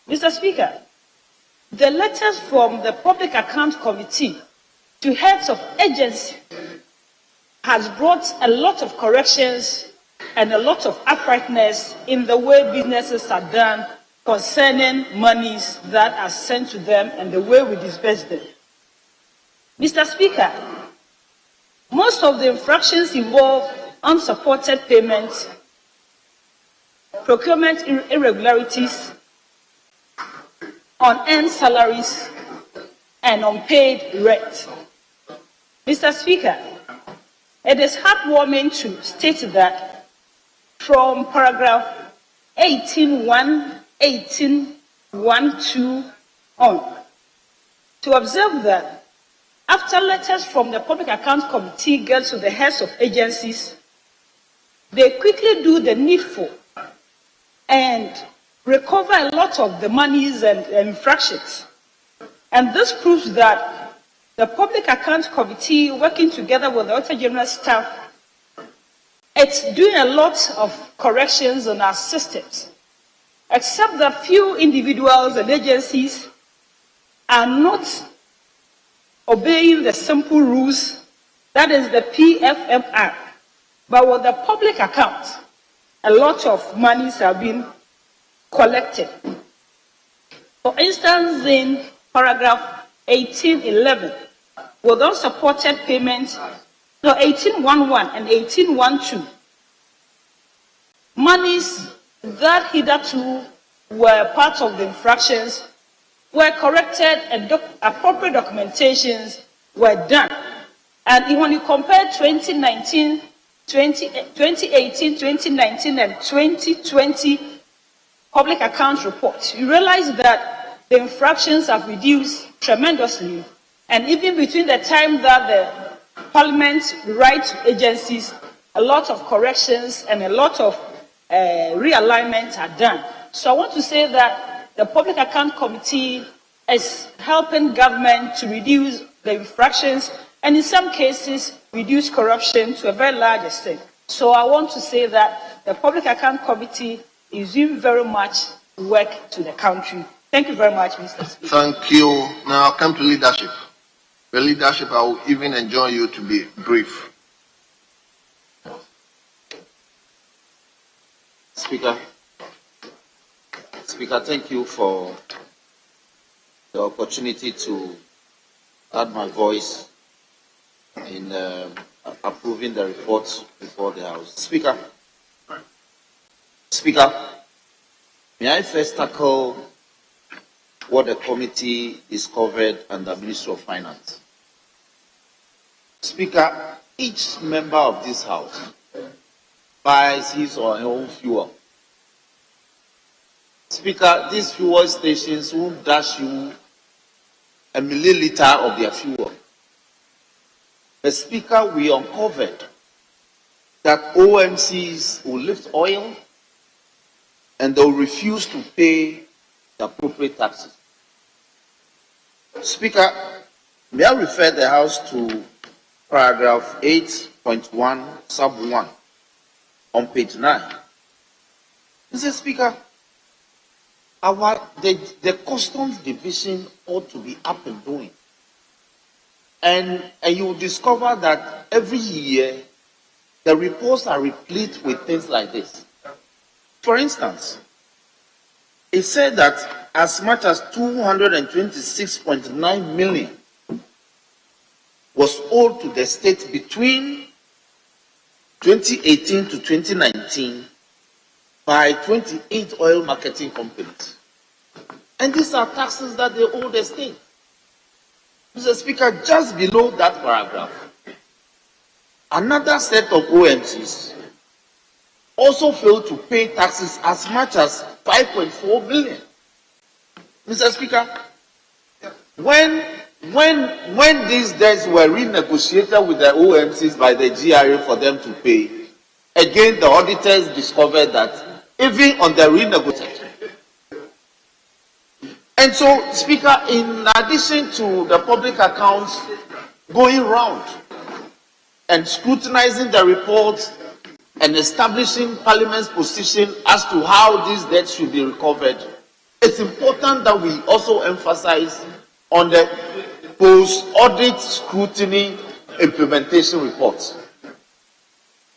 Mr. Speaker, the letters from the Public Accounts Committee to heads of agencies has brought a lot of corrections and a lot of uprightness in the way businesses are done concerning monies that are sent to them and the way we disperse them. Mr. Speaker, most of the infractions involve unsupported payments, procurement irregularities, unearned salaries, and unpaid rent. Mr. Speaker, it is heartwarming to state that from paragraph 18.1, 18.1.2 on, to observe that after letters from the Public Accounts Committee get to the heads of agencies, they quickly do the needful and recover a lot of the monies and infractions. And this proves that the Public Accounts Committee, working together with the Auditor General staff, it's doing a lot of corrections on our systems, except that few individuals and agencies are not obeying the simple rules, that is the PFMR. But with the public accounts, a lot of monies have been collected. For instance, in paragraph 18.11, with unsupported payments, no, 18.11 and 18.12, monies that hitherto were part of the infractions were corrected and appropriate documentations were done. And when you compare 2019, 2018, 2019, and 2020 public accounts reports, you realize that the infractions have reduced tremendously. And even between the time that the Parliament right agencies, a lot of corrections and a lot of realignment are done. So I want to say that the Public Account Committee is helping government to reduce the infractions and in some cases reduce corruption to a very large extent. So I want to say that the Public Account Committee is doing very much work to the country. Thank you very much, Mr. Speaker. Thank you. Now I'll come to leadership. The leadership, I will even enjoin you to be brief. Speaker, thank you for the opportunity to add my voice in approving the report before the House. Speaker, may I first tackle what the committee discovered under Ministry of Finance? Speaker, each member of this House buys his or her own fuel. Speaker, these fuel stations will dash you a milliliter of their fuel. The Speaker, we uncovered that OMCs will lift oil and they'll refuse to pay the appropriate taxes. Speaker, may I refer the House to paragraph 8.1 sub 1 on page 9. Mr. Speaker, the customs division ought to be up and doing. And you will discover that every year the reports are replete with things like this. For instance, it said that as much as 226.9 million was owed to the state between 2018 to 2019 by 28 oil marketing companies. And these are taxes that they owe the state. Mr. Speaker, just below that paragraph, another set of OMCs also failed to pay taxes as much as 5.4 billion. Mr. Speaker, when these debts were renegotiated with the OMCs by the GRA for them to pay, again the auditors discovered that even on the renegotiation. And so, Speaker, in addition to the public accounts going round and scrutinizing the reports and establishing Parliament's position as to how these debts should be recovered, it's important that we also emphasize on the post-audit scrutiny implementation reports.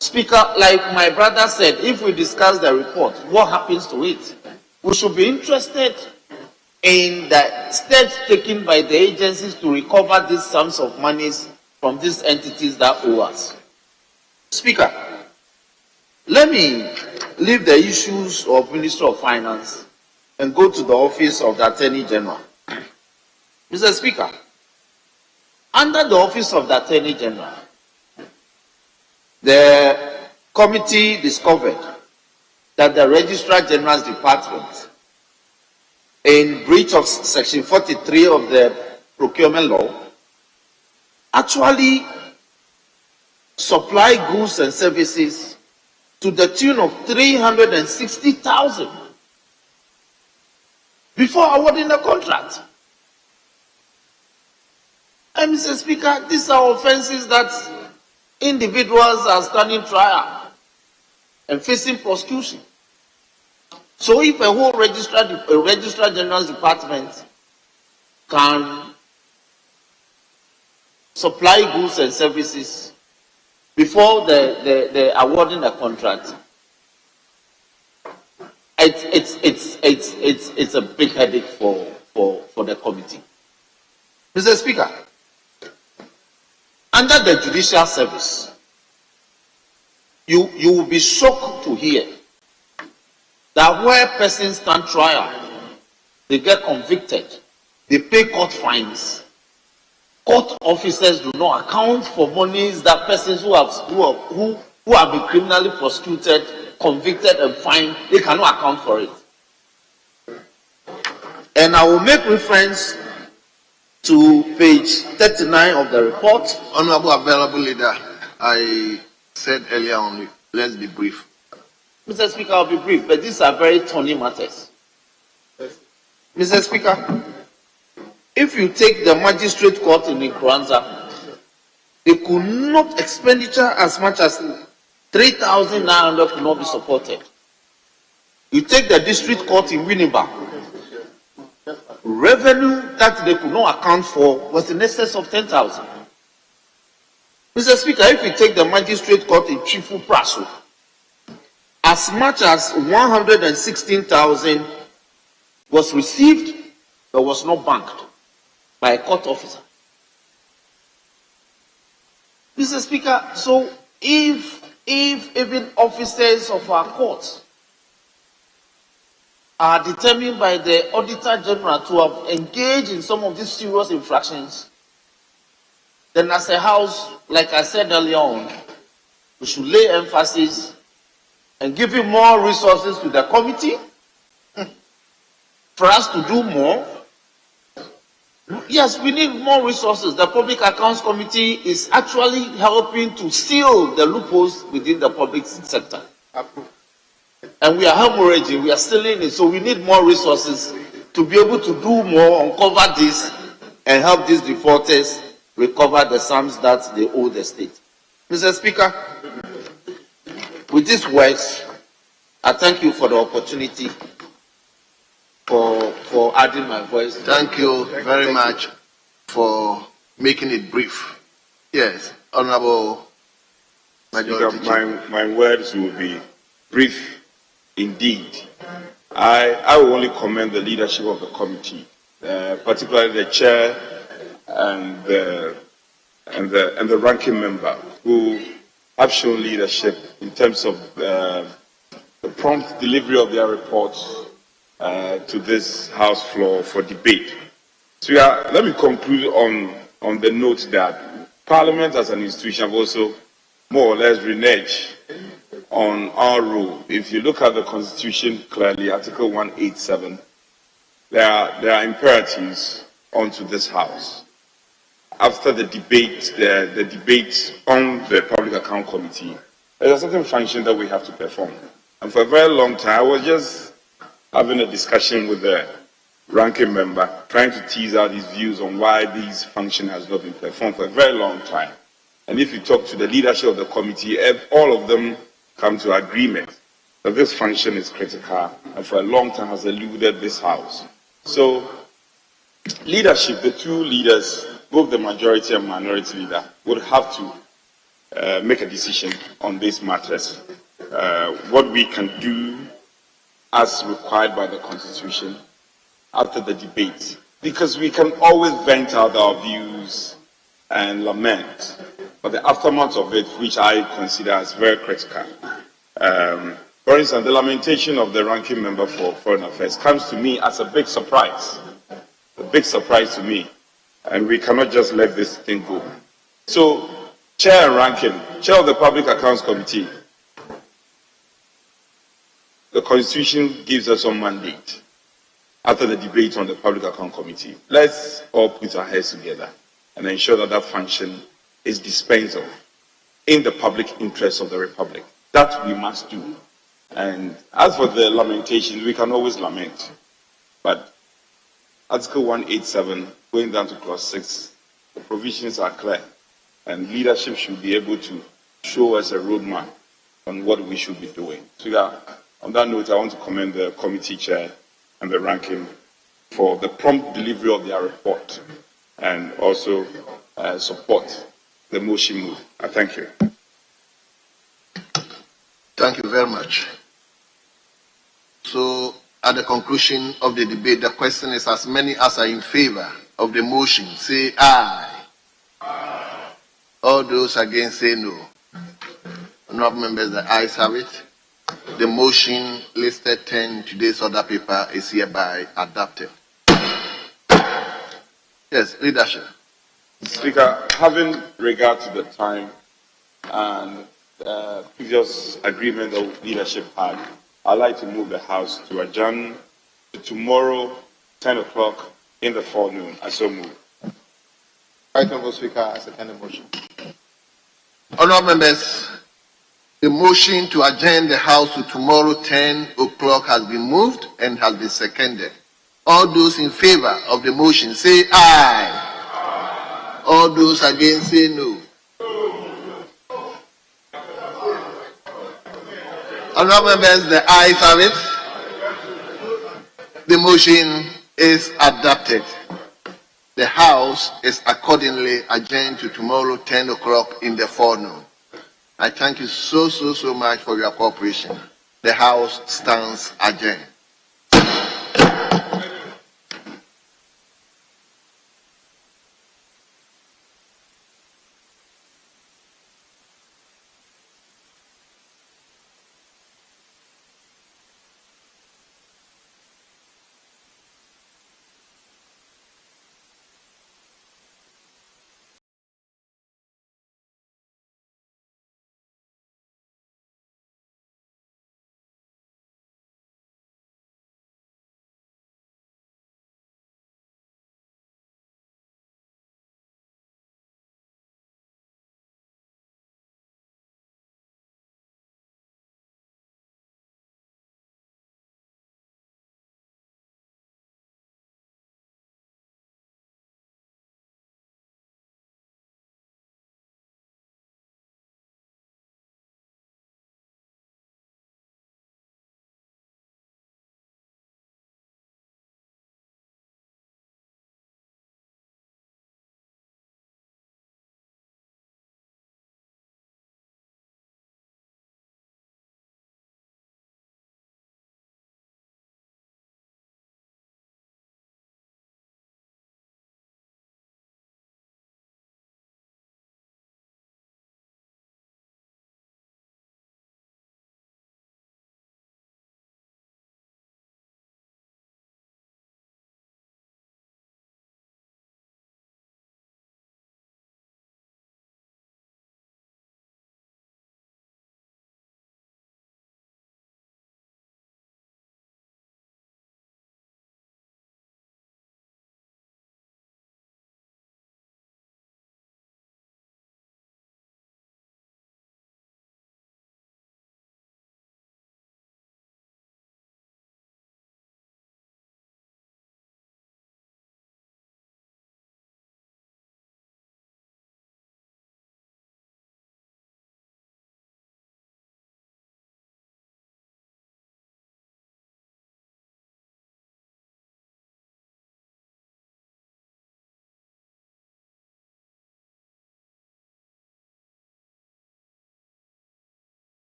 Speaker, like my brother said, if we discuss the report, what happens to it? We should be interested in the steps taken by the agencies to recover these sums of monies from these entities that owe us. Speaker, let me leave the issues of Ministry of Finance and go to the office of the Attorney General. Mr. Speaker, Under the Office of the Attorney General, the committee discovered that the Registrar General's Department, in breach of Section 43 of the Procurement Law, actually supply goods and services to the tune of 360,000 before awarding the contract. And Mr. Speaker, these are offenses that individuals are standing trial and facing prosecution. So if a whole Registrar General's Department can supply goods and services before the awarding the contract, it's a big headache for the committee. Mr. Speaker, under the Judicial Service, you will be shocked to hear that where persons stand trial, they get convicted, they pay court fines. Court officers do not account for monies that persons who have been criminally prosecuted, convicted, and fined, they cannot account for it. And I will make reference to page 39 of the report. Honorable Available Leader, I said earlier on, let's be brief. Mr. Speaker, I'll be brief, but these are very thorny matters. Mr. Speaker, if you take the magistrate court in Nkranza, they could not expenditure as much as 3,900 could not be supported. You take the district court in Winneba, revenue that they could not account for was in excess of 10,000. Mr. Speaker, if you take the magistrate court in Chifu Praso, as much as 116,000 was received but was not banked by a court officer. Mr. Speaker, so if even officers of our courts are determined by the Auditor General to have engaged in some of these serious infractions, then as a house, like I said earlier on, we should lay emphasis and give him more resources to the committee for us to do more. Yes, we need more resources. The Public Accounts Committee is actually helping to seal the loopholes within the public sector. And we are hemorrhaging, we are sealing it, so we need more resources to be able to do more, uncover this, and help these defaulters recover the sums that they owe the state. Mr. Speaker, with these words, I thank you for the opportunity for adding my voice. Thank you very much for making it brief. Yes, Honorable Majority. My words will be brief indeed. I will only commend the leadership of the committee, particularly the chair and the ranking member, who have shown leadership in terms of the prompt delivery of their reports to this House floor for debate. So let me conclude on the note that Parliament as an institution have also more or less reneged on our rule. If you look at the Constitution clearly, Article 187, there are imperatives onto this House. After the debate, the debate on the Public Account Committee, there is a certain function that we have to perform. And for a very long time, I was just having a discussion with the ranking member, trying to tease out his views on why this function has not been performed for a very long time. And if you talk to the leadership of the committee, all of them come to agreement that this function is critical and for a long time has eluded this House. So, leadership, the two leaders, both the majority and minority leader, would have to make a decision on these matters. What we can do as required by the Constitution after the debate, because we can always vent out our views and lament, but the aftermath of it, which I consider as very critical. For instance, the lamentation of the ranking member for Foreign Affairs comes to me as a big surprise to me. and we cannot just let this thing go. So, Chair and Ranking, Chair of the Public Accounts Committee, the Constitution gives us some mandate after the debate on the Public Account Committee. Let's all put our heads together and ensure that that function is dispensed of in the public interest of the Republic. That we must do. And as for the lamentations, we can always lament. But Article 187, going down to Clause 6, the provisions are clear. And leadership should be able to show us a roadmap on what we should be doing. So yeah, on that note, I want to commend the committee chair and the ranking for the prompt delivery of their report and also support the motion move. I thank you. Thank you very much. So, at the conclusion of the debate, the question is, as many as are in favor of the motion, say aye. Aye. All those against, say no. Honourable members, the ayes have it. The motion listed 10 in today's order paper is hereby adopted. Yes, leadership. Speaker, having regard to the time and previous agreement that leadership had, I'd like to move the House to adjourn to tomorrow, 10 o'clock in the forenoon. I so move. Right, Honourable Speaker, I second the motion. Honourable members, the motion to adjourn the House to tomorrow, 10 o'clock, has been moved and has been seconded. All those in favor of the motion, say aye. Aye. All those against, say no. Honourable members, the ayes have it. The motion is adopted. The House is accordingly adjourned to tomorrow, 10 o'clock in the forenoon. I thank you so much for your cooperation. The House stands adjourned.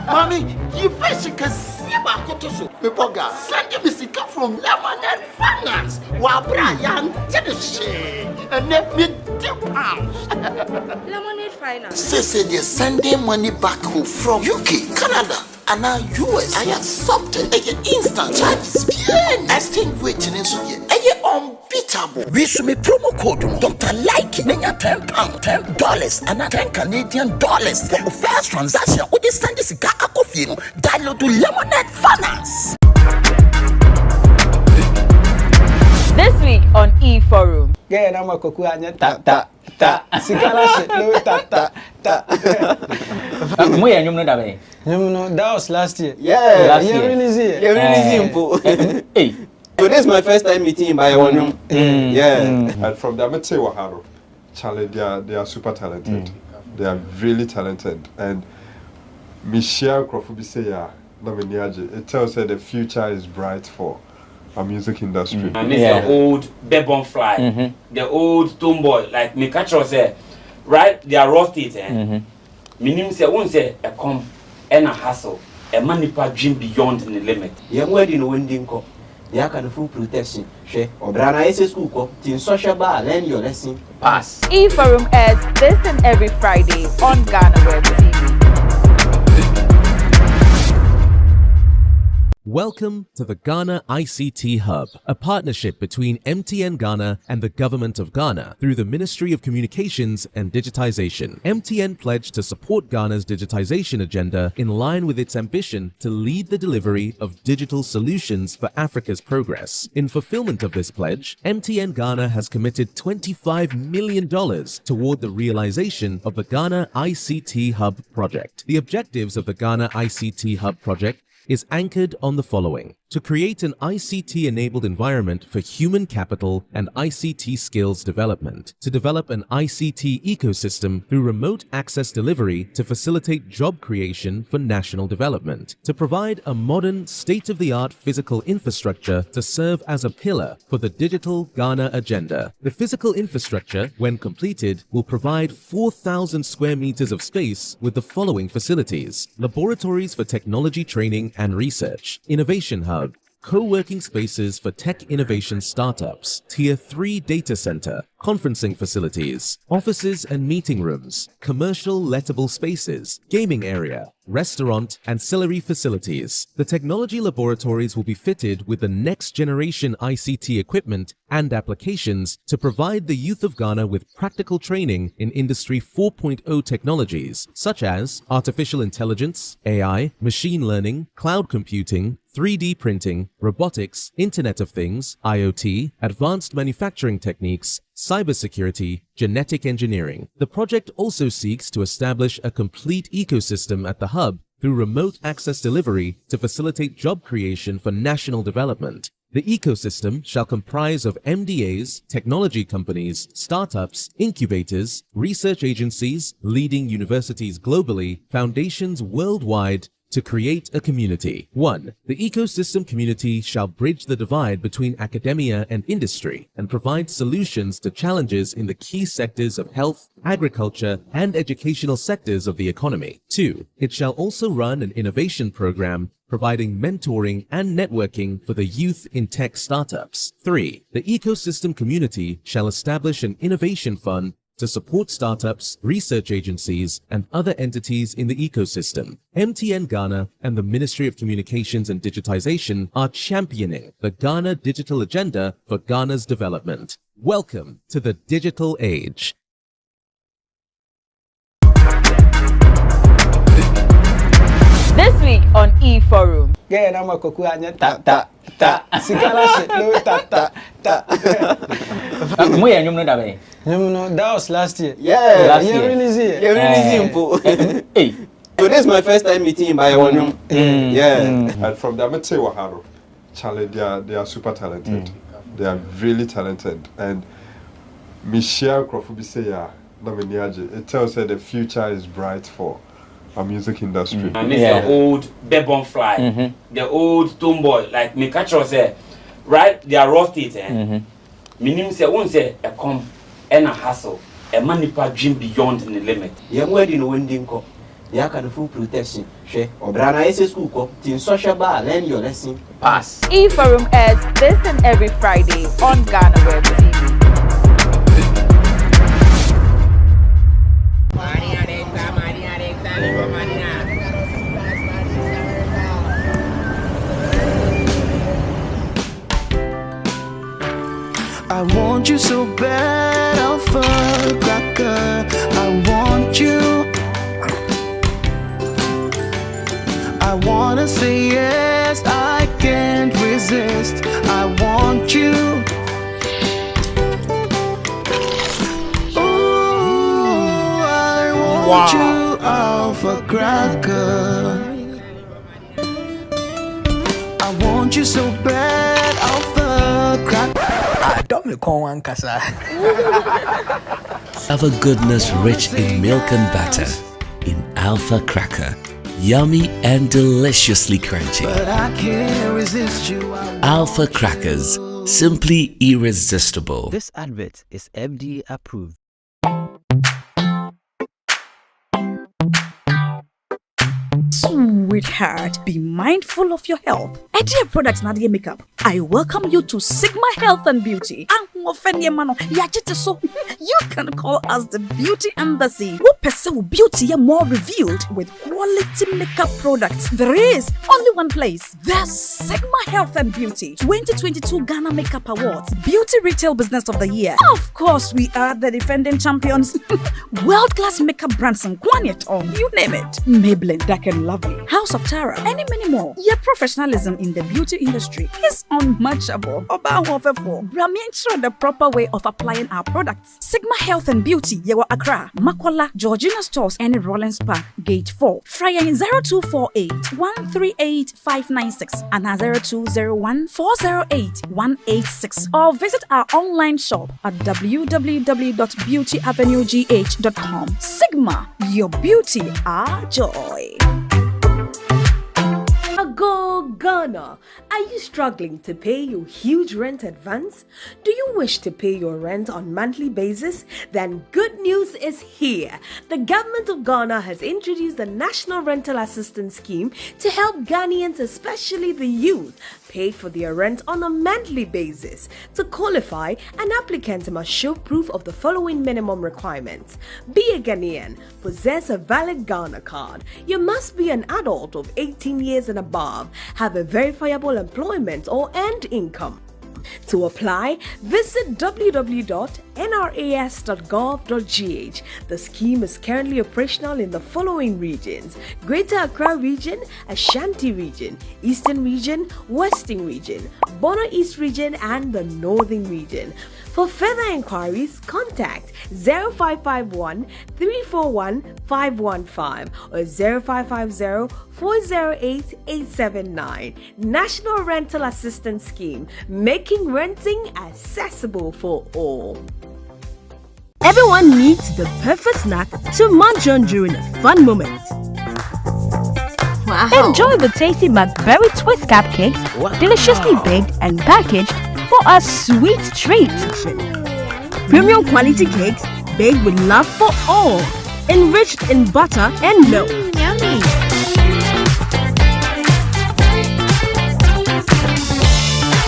Mommy, you first can see about Kotoso. Pepoga, send me sick from Lemonade Finance. While Brian did the shade and let me £10. Lemonade Finance. Say they sending money back home from UK, Canada, and now US. I accepted a instant charges. Extinguishing in Suya. Unbeatable. We should be promo code Dr. Like £10, $10, and $10 Canadian for the first transaction. With this send this coffee, download to Lemonade Finance. This week on E-Forum. Yeah, I'm a cocoa and ta. Sigala no ta. That was last year. Yeah, last year. Hey. So this is my first time meeting by one. And from the Amete Waharo, Charlie, they are super talented. They are really talented. And Michelle Krofubiseya, it tells her the future is bright for our music industry. And it's the old Bebon fly, the old tomboy, like me catch us right? They are rusted. Meaning say won't say a come and a hustle, a manipa dream beyond the limit. Young wedding winding co. There can full protection. She or Brana is school co. Tin social bar, learn your lesson. Pass. E-Forum airs this and every Friday on GhanaWeb TV. Welcome to the Ghana ICT Hub, a partnership between MTN Ghana and the Government of Ghana through the Ministry of Communications and Digitization. MTN pledged to support Ghana's digitization agenda in line with its ambition to lead the delivery of digital solutions for Africa's progress. In fulfillment of this pledge, MTN Ghana has committed $25 million toward the realization of the Ghana ICT Hub project. The objectives of the Ghana ICT Hub project is anchored on the following: to create an ICT-enabled environment for human capital and ICT skills development, to develop an ICT ecosystem through remote access delivery to facilitate job creation for national development, to provide a modern, state-of-the-art physical infrastructure to serve as a pillar for the digital Ghana agenda. The physical infrastructure, when completed, will provide 4,000 square meters of space with the following facilities: laboratories for technology training and research, innovation hub, co-working spaces for tech innovation startups, Tier 3 data center, conferencing facilities, offices and meeting rooms, commercial lettable spaces, gaming area, restaurant, ancillary facilities. The technology laboratories will be fitted with the next generation ICT equipment and applications to provide the youth of Ghana with practical training in Industry 4.0 technologies such as artificial intelligence, AI, machine learning, cloud computing, 3D printing, robotics, Internet of Things, IoT, advanced manufacturing techniques, cybersecurity, genetic engineering. The project also seeks to establish a complete ecosystem at the hub through remote access delivery to facilitate job creation for national development. The ecosystem shall comprise of MDAs, technology companies, startups, incubators, research agencies, leading universities globally, foundations worldwide, to create a community. 1. The ecosystem community shall bridge the divide between academia and industry and provide solutions to challenges in the key sectors of health, agriculture, and educational sectors of the economy. 2. It shall also run an innovation program providing mentoring and networking for the youth in tech startups. 3. The ecosystem community shall establish an innovation fund to support startups, research agencies, and other entities in the ecosystem. MTN Ghana and the Ministry of Communications and Digitization are championing the Ghana digital agenda for Ghana's development. Welcome to the digital age. This week on E-Forum. Yeah, I'm a cocoa and ta. Sigala no ta. That was last year. Yeah, last year. Hey. So this is my first time meeting by one. And from the Amete Waharo, Charlie, they are super talented. They are really talented. And Michelle Crawford say, it tells her the future is bright for our music industry. I miss the old bebon fly, the old tomboy, like me catch us right? They are roasted. Meaning say one say a come and a hustle, a manipa dream beyond the limit. Young wedding no winding co. Ya can full protection. She Obrana is school co. Tin social bar, learn your lesson. Pass. E-Forum airs this and every Friday on GhanaWeb TV. I want you so bad, alpha cracker. I want you. I wanna say yes, I can't resist. I want you. Ooh, I want you, alpha cracker. I want you so bad, alpha cracker. Don't me call one casa. Alpha goodness rich in milk and butter. In Alpha Cracker. Yummy and deliciously crunchy. But I can't resist you. Alpha Crackers. Simply irresistible. This advert is FDA approved. Sweetheart, be mindful of your health. Idea products na dey makeup. I welcome you to Sigma Health and Beauty. You can call us the Beauty Embassy. Who pursue beauty more revealed with quality makeup products. There is only one place. The Sigma Health and Beauty 2022 Ghana Makeup Awards Beauty Retail Business of the Year. Of course, we are the defending champions. World-class makeup brands and Quaniton, you name it. Maybelline, Dark and Lovely, House of Tara, and many more. Your professionalism in the beauty industry is unmatchable. Bramientra the proper way of applying our products. Sigma Health and Beauty, Yewa Accra, Makola, Georgina Stores, and Rollins Park, Gate 4. Fryer in 0248 138 596 and 0201 408 186. Or visit our online shop at www.beautyavenuegh.com. Sigma, your beauty, our joy. Go Ghana! Are you struggling to pay your huge rent advance? Do you wish to pay your rent on monthly basis? Then good news is here. The government of Ghana has introduced the National Rental Assistance Scheme to help Ghanaians, especially the youth, pay for their rent on a monthly basis. To qualify, an applicant must show proof of the following minimum requirements. Be a Ghanaian, possess a valid Ghana card. You must be an adult of 18 years and above, have a verifiable employment or earned income. To apply, visit www.nras.gov.gh. The scheme is currently operational in the following regions: Greater Accra Region, Ashanti Region, Eastern Region, Western Region, Bono East Region, and the Northern Region. For further inquiries, contact 0551 341 515 or 0550 408 879. National Rental Assistance Scheme, making renting accessible for all. Everyone needs the perfect snack to munch on during a fun moment. Wow. Enjoy the tasty McBerry Twist cupcakes, deliciously baked and packaged for a sweet treat. Premium quality cakes baked with love for all, enriched in butter and milk. Yummy.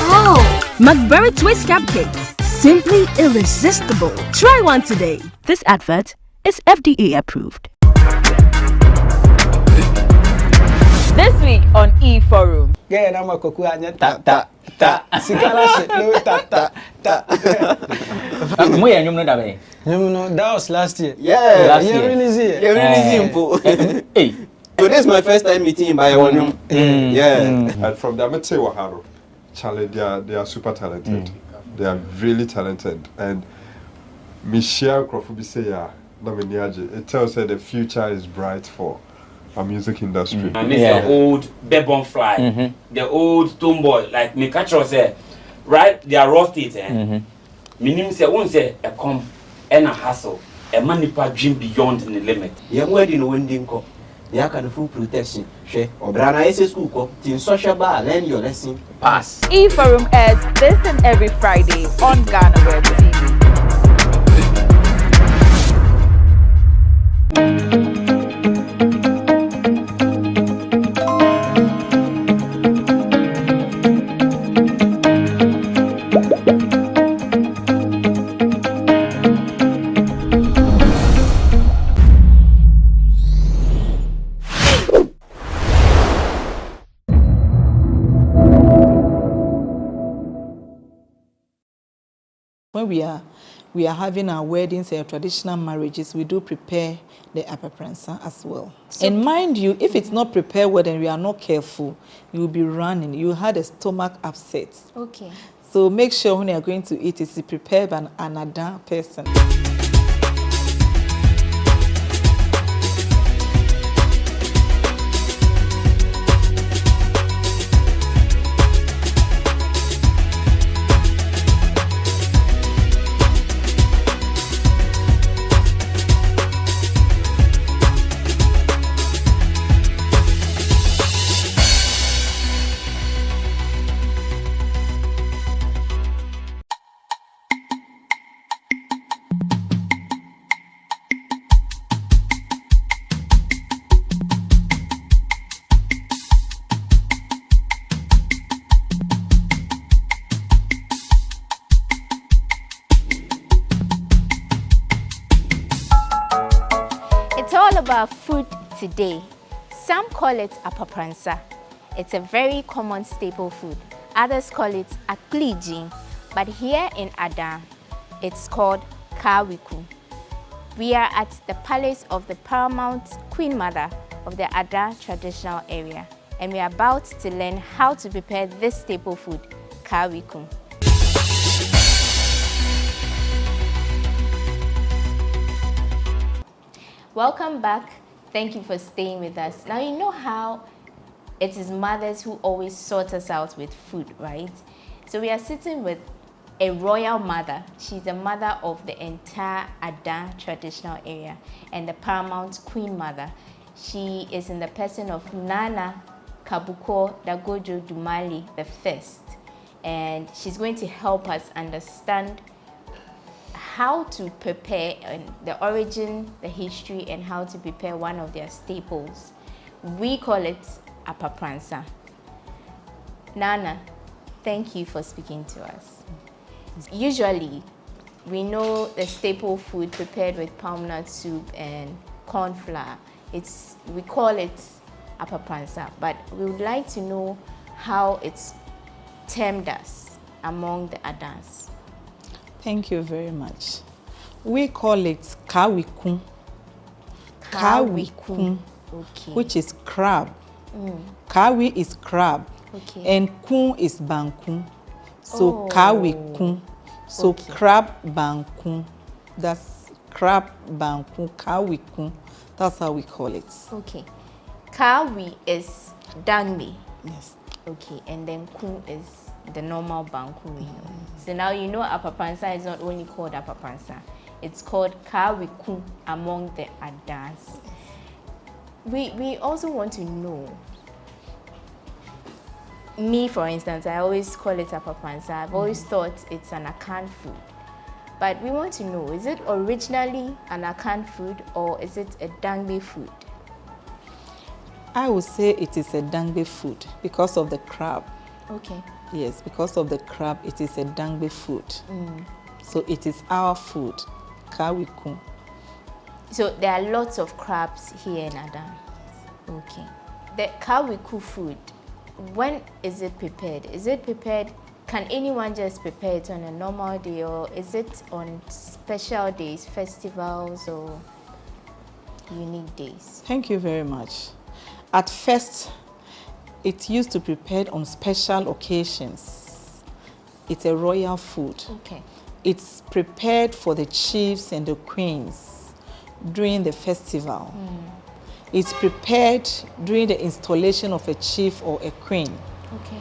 Oh, McBerry Twist cupcakes, simply irresistible. Try one today. This advert is FDA approved. This week on E-Forum. Yeah, I'm a cocoa and ta ta ta. Sikala shit, no ta ta ta. Where you know that way? You know that was last year. Yeah, last year. You're really simple. Hey, so this is my first time meeting by one. And from the Advertisements Waharo, Charlie, they are super talented. They are really talented. And Michelle Crawford say, it tells her the future is bright for music industry. And it's the old bebon fly, the old tomboy, like me catch us right? They are rusted, Meaning say one say a come and a hustle, a manipa dream beyond the limit. Young wedding winding co. Ya can full protection. She or Brana SS school co. Tin social bar, learn your lesson. Pass. E-Forum airs this and every Friday on GhanaWeb TV. When we are having our weddings and traditional marriages, we do prepare the apapransa as well. So, and mind you, if it's not prepared well and we are not careful, you will be running. You had a stomach upset. Okay. So make sure when you are going to eat, it's prepared by an adult person. About food today. Some call it apapransa. It's a very common staple food. Others call it akliji, but here in Ada, it's called kawiku. We are at the palace of the paramount Queen Mother of the Ada traditional area, and we are about to learn how to prepare this staple food, kawiku. Welcome back. Thank you for staying with us. Now you know how it is mothers who always sort us out with food, right? So we are sitting with a royal mother. She's the mother of the entire Ada traditional area and the paramount Queen Mother. She is in the person of Nana Kabuko Dagojo Dumali I, and she's going to help us understand how to prepare and the origin, the history, and how to prepare one of their staples. We call it apapransa. Nana, thank you for speaking to us. Usually, we know the staple food prepared with palm nut soup and corn flour. We call it apapransa, but we would like to know how it's termed us among the Adas. Thank you very much. We call it kawiku. Kawiku, okay. Which is crab. Kawi is crab, okay. And kun is banku. So kawiku. So okay. Crab banku. That's crab banku, kawiku. That's how we call it. Okay. Kawi is dangme. Yes. Okay, and then kun is the normal banku we know. So now you know apapransa is not only called apapransa, it's called kawiku among the Adas. We also want to know, me for instance, I always call it apapransa. I've always thought it's an Akan food. But we want to know, is it originally an Akan food or is it a Dangbe food? I would say it is a Dangbe food because of the crab. Okay. Yes, because of the crab, it is a Dangbe food. So it is our food, kawiku. So there are lots of crabs here in Ada. Okay. The kawiku food, when is it prepared? Is it prepared, can anyone just prepare it on a normal day, or is it on special days, festivals or unique days? Thank you very much. At first, it used to be prepared on special occasions. It's a royal food. Okay. It's prepared for the chiefs and the queens during the festival. It's prepared during the installation of a chief or a queen. Okay.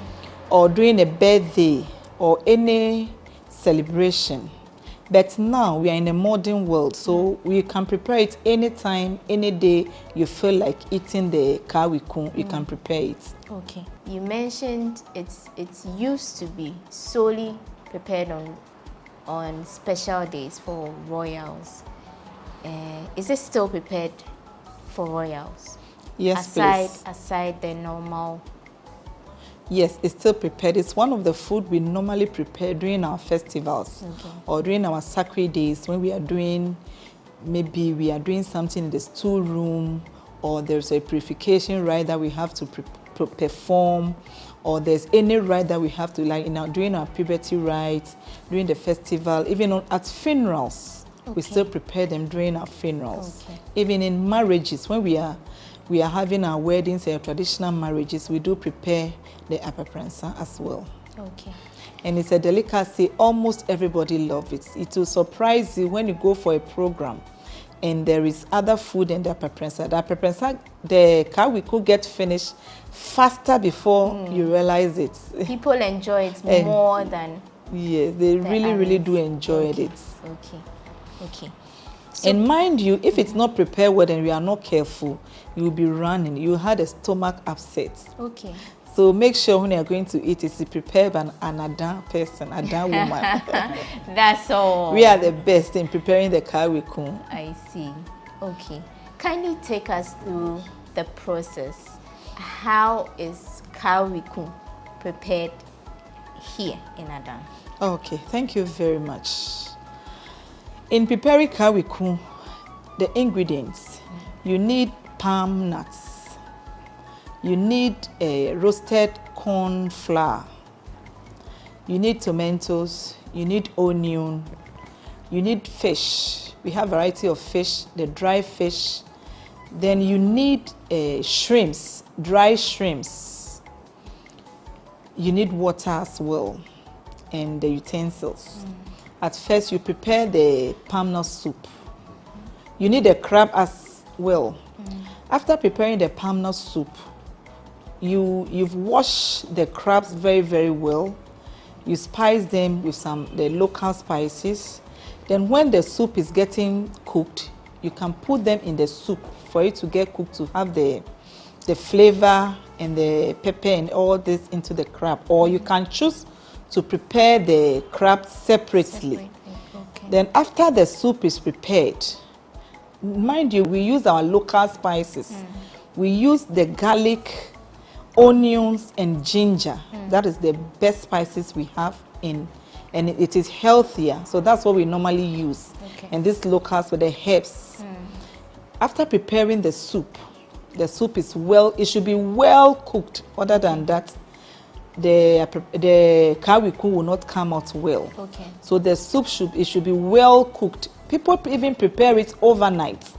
Or during a birthday or any celebration. But now we are in a modern world, so we can prepare it anytime, any day you feel like eating the kawikun, you can prepare it. Okay. You mentioned it's used to be solely prepared on special days for royals. Is it still prepared for royals? Yes, please. Aside the normal. Yes, it's still prepared. It's one of the food we normally prepare during our festivals or during our sacred days when we are doing, maybe we are doing something in the storeroom, or there's a purification rite that we have to perform, or there's any rite that we have to, like during our puberty rite, during the festival, even at funerals. We still prepare them during our funerals. Even in marriages, when we are having our weddings and traditional marriages, we do prepare the apapransa as well. Okay. And it's a delicacy. Almost everybody loves it. It will surprise you when you go for a program and there is other food in the apapransa. The apapransa, the kawiku get finished faster before you realize it. People enjoy it more than... Yes, they really do enjoy it. Okay. And mind you, if it's not prepared well and we are not careful, you will be running. You had a stomach upset. Okay. So make sure when you are going to eat, it's prepared by an Adan person, Adan woman. That's all. We are the best in preparing the kawikun. I see. Okay. Kindly take us through the process. How is kawikun prepared here in Adan? Okay, thank you very much. In preparing kawikun, the ingredients, you need palm nuts. You need a roasted corn flour. You need tomatoes. You need onion. You need fish. We have a variety of fish, the dry fish. Then you need shrimps, dry shrimps. You need water as well, and the utensils. At first, you prepare the palm nut soup. You need a crab as well. After preparing the palm nut soup, you've washed the crabs very well. You spice them with the local spices. Then when the soup is getting cooked, you can put them in the soup for it to get cooked, to have the flavor and the pepper and all this into the crab. Or you can choose to prepare the crab separately. Then after the soup is prepared, mind you, we use our local spices. We use the garlic, onions and ginger. That is the best spices we have in, and it is healthier, so that's what we normally use. And this locals with the herbs. After preparing the soup is it should be well cooked. Other than that, the kawikun will not come out well. So the soup should be well cooked. People even prepare it overnight.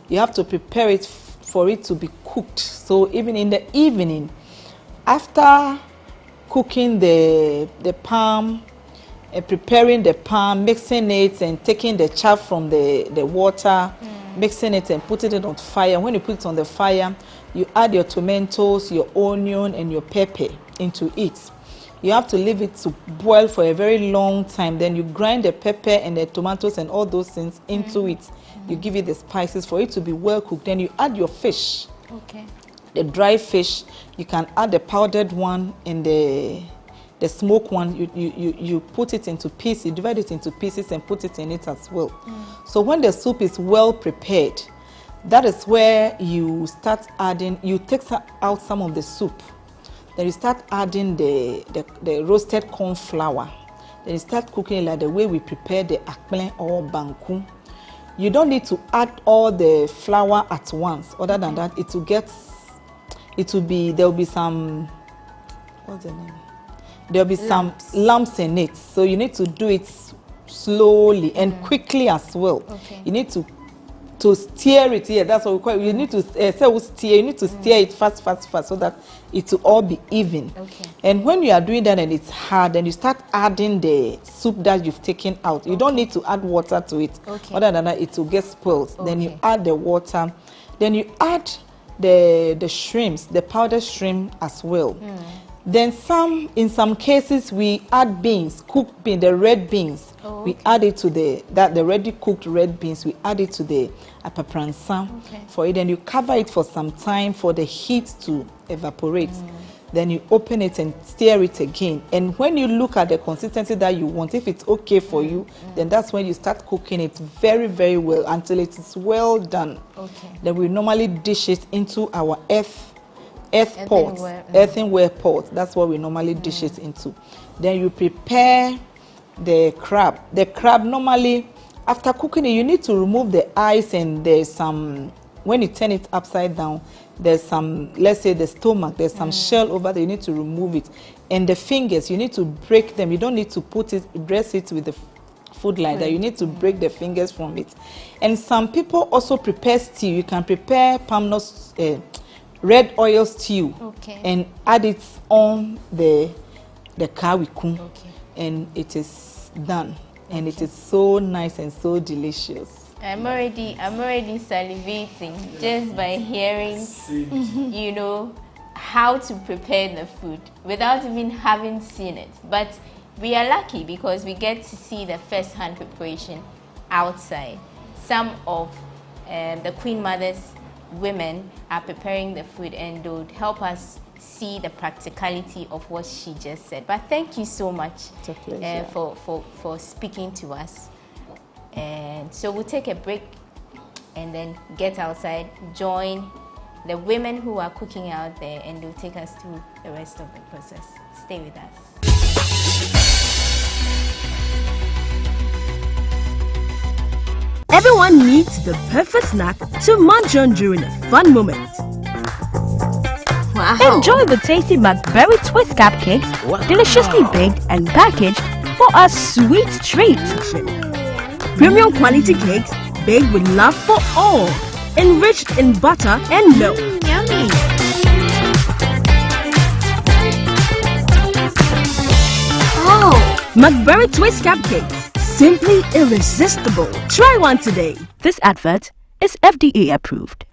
You have to prepare it for it to be cooked. So even in the evening, after cooking the palm, preparing the palm, mixing it and taking the chaff from the water, mixing it and putting it on fire. When you put it on the fire, you add your tomatoes, your onion and your pepper into it. You have to leave it to boil for a very long time. Then you grind the pepper and the tomatoes and all those things into it. You give it the spices for it to be well cooked. Then you add your fish. The dry fish, you can add the powdered one and the smoked one. You put it into pieces, you divide it into pieces and put it in it as well. So when the soup is well prepared, that is where you start adding, you take out some of the soup. Then you start adding the roasted corn flour. Then you start cooking like the way we prepare the akple or banku. You don't need to add all the flour at once. Other than that, there'll be some, what's the name? There'll be some lumps in it. So you need to do it slowly and quickly as well. You need to stir it. Yeah, that's what we call it. You need to stir. You need to stir it fast so that it will all be even. And when you are doing that and it's hard, then you start adding the soup that you've taken out. You don't need to add water to it. Other than that, it will get spoiled. Then you add the water. Then you add the shrimps, the powdered shrimp as well. Then in some cases we add beans, cooked beans, the red beans. We add it to the ready cooked red beans. We add it to the apapransa for it. Then you cover it for some time for the heat to evaporate. Then you open it and stir it again. And when you look at the consistency that you want, if it's okay for you, then that's when you start cooking it very, very well until it is well done. Then we normally dish it into our earthenware pot. That's what we normally dish it into. Then you prepare the crab. The crab normally, after cooking it, you need to remove the eyes, and there's some, when you turn it upside down, there's some, let's say the stomach, there's some shell over there, you need to remove it. And the fingers, you need to break them. You don't need to dress it with the food like that. You need to break the fingers from it. And some people also prepare stew. You can prepare palm nut, red oil stew, and add it on the kawikum, and it is done. And it is so nice and so delicious. I'm already salivating just by hearing, you know, how to prepare the food without even having seen it. But we are lucky because we get to see the first-hand preparation outside. Some of the Queen Mother's women are preparing the food, and they would help us see the practicality of what she just said. But thank you so much for speaking to us. And so we'll take a break and then get outside, join the women who are cooking out there, and they'll take us through the rest of the process. Stay with us. Everyone needs the perfect snack to munch on during a fun moment. Wow. Enjoy the tasty McBerry Twist cupcakes, deliciously baked and packaged for a sweet treat. Premium quality cakes baked with love for all, enriched in butter and milk. Yummy! Oh, McBerry Twist cupcakes, simply irresistible. Try one today. This advert is FDA approved.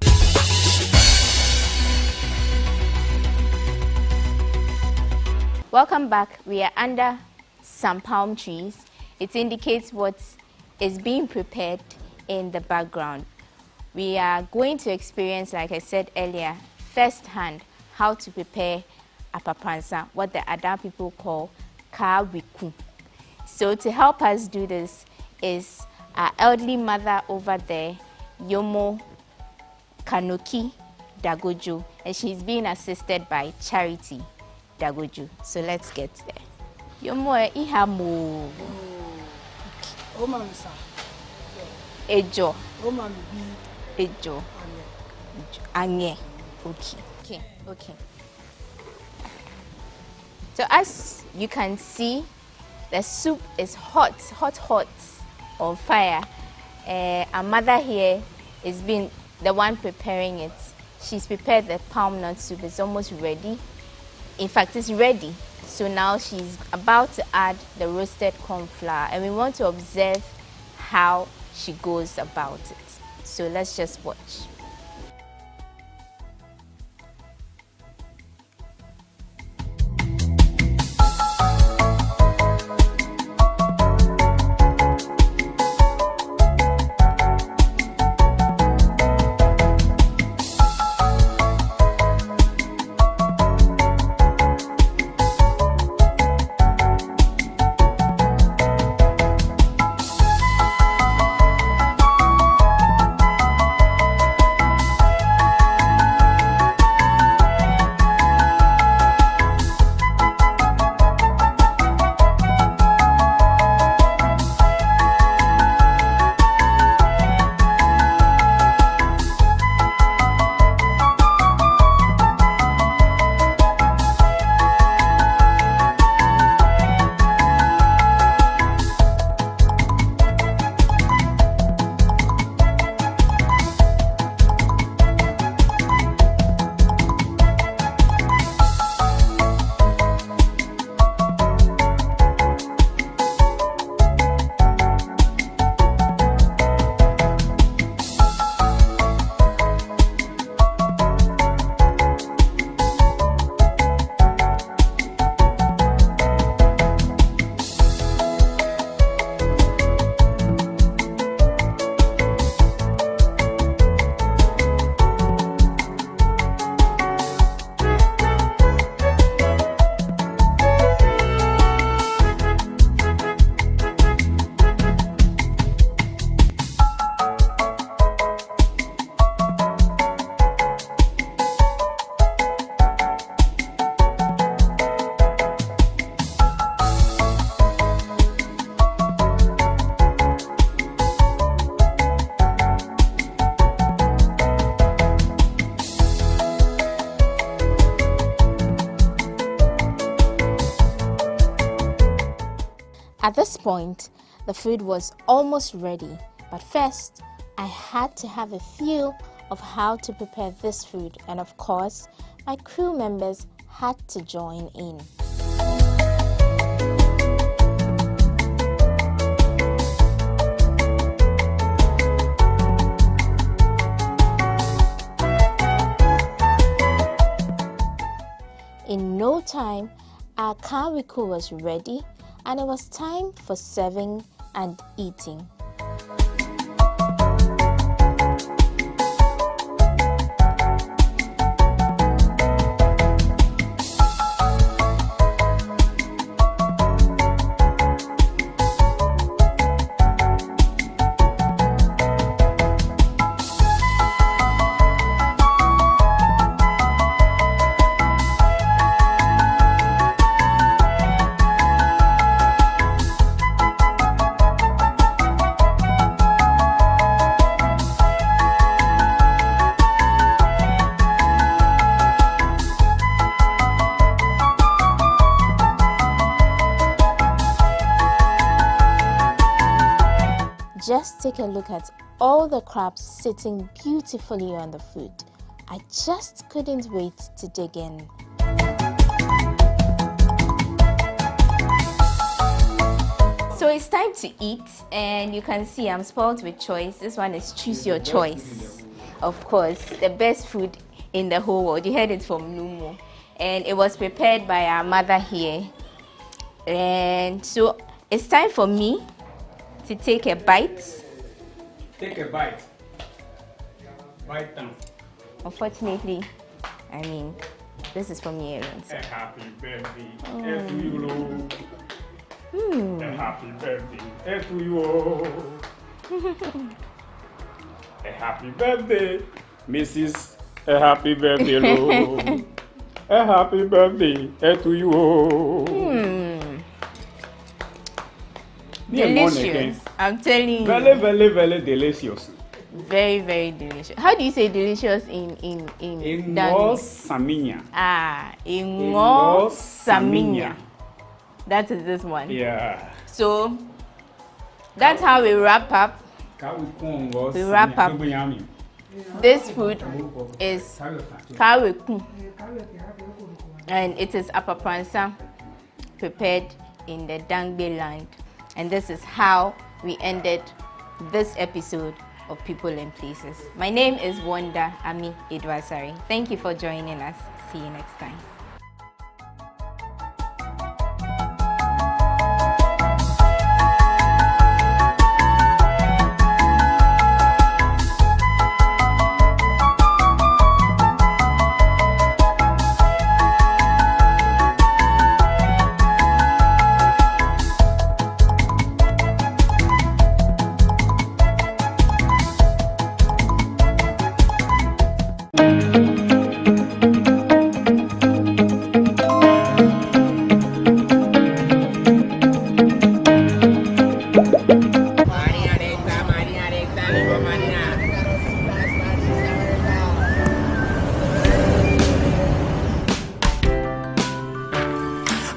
Welcome back. We are under some palm trees. It indicates what is being prepared in the background. We are going to experience, like I said earlier, firsthand how to prepare apapransa, what the Ada people call kawiku. So to help us do this is our elderly mother over there, Yomo Kanoki Dagojo, and she's being assisted by Charity Dagojo. So let's get there. Yomo ihamo. Ejo. Ejo. Anye. Okay. So as you can see, the soup is hot on fire. Our mother here is being the one preparing it. She's prepared the palm nut soup. It's almost ready. In fact, it's ready. So now she's about to add the roasted corn flour, and we want to observe how she goes about it. So let's just watch. At this point, the food was almost ready, but first, I had to have a feel of how to prepare this food, and of course, my crew members had to join in. In no time, our kariku was ready and it was time for serving and eating. Just take a look at all the crabs sitting beautifully on the food. I just couldn't wait to dig in. So it's time to eat, and you can see I'm spoiled with choice. This one is choose your choice. Of course, the best food in the whole world. You heard it from Numo. And it was prepared by our mother here. And so it's time for me to take a bite. Take a bite. Bite down. Unfortunately, I mean, this is from your earrings. A happy birthday to you. A happy birthday to you. A happy birthday, Mrs. A happy birthday, Lord. A happy birthday to you. Delicious. I'm telling you. Very, very, very delicious. Very, very delicious. How do you say delicious in Saminya. In Saminya. That is this one. Yeah. So that's how we wrap up. We wrap up. This food is kaweku, and it is apapransa prepared in the Dangbe land. And this is how we ended this episode of People and Places. My name is Wanda Ami Edwasari. Thank you for joining us. See you next time.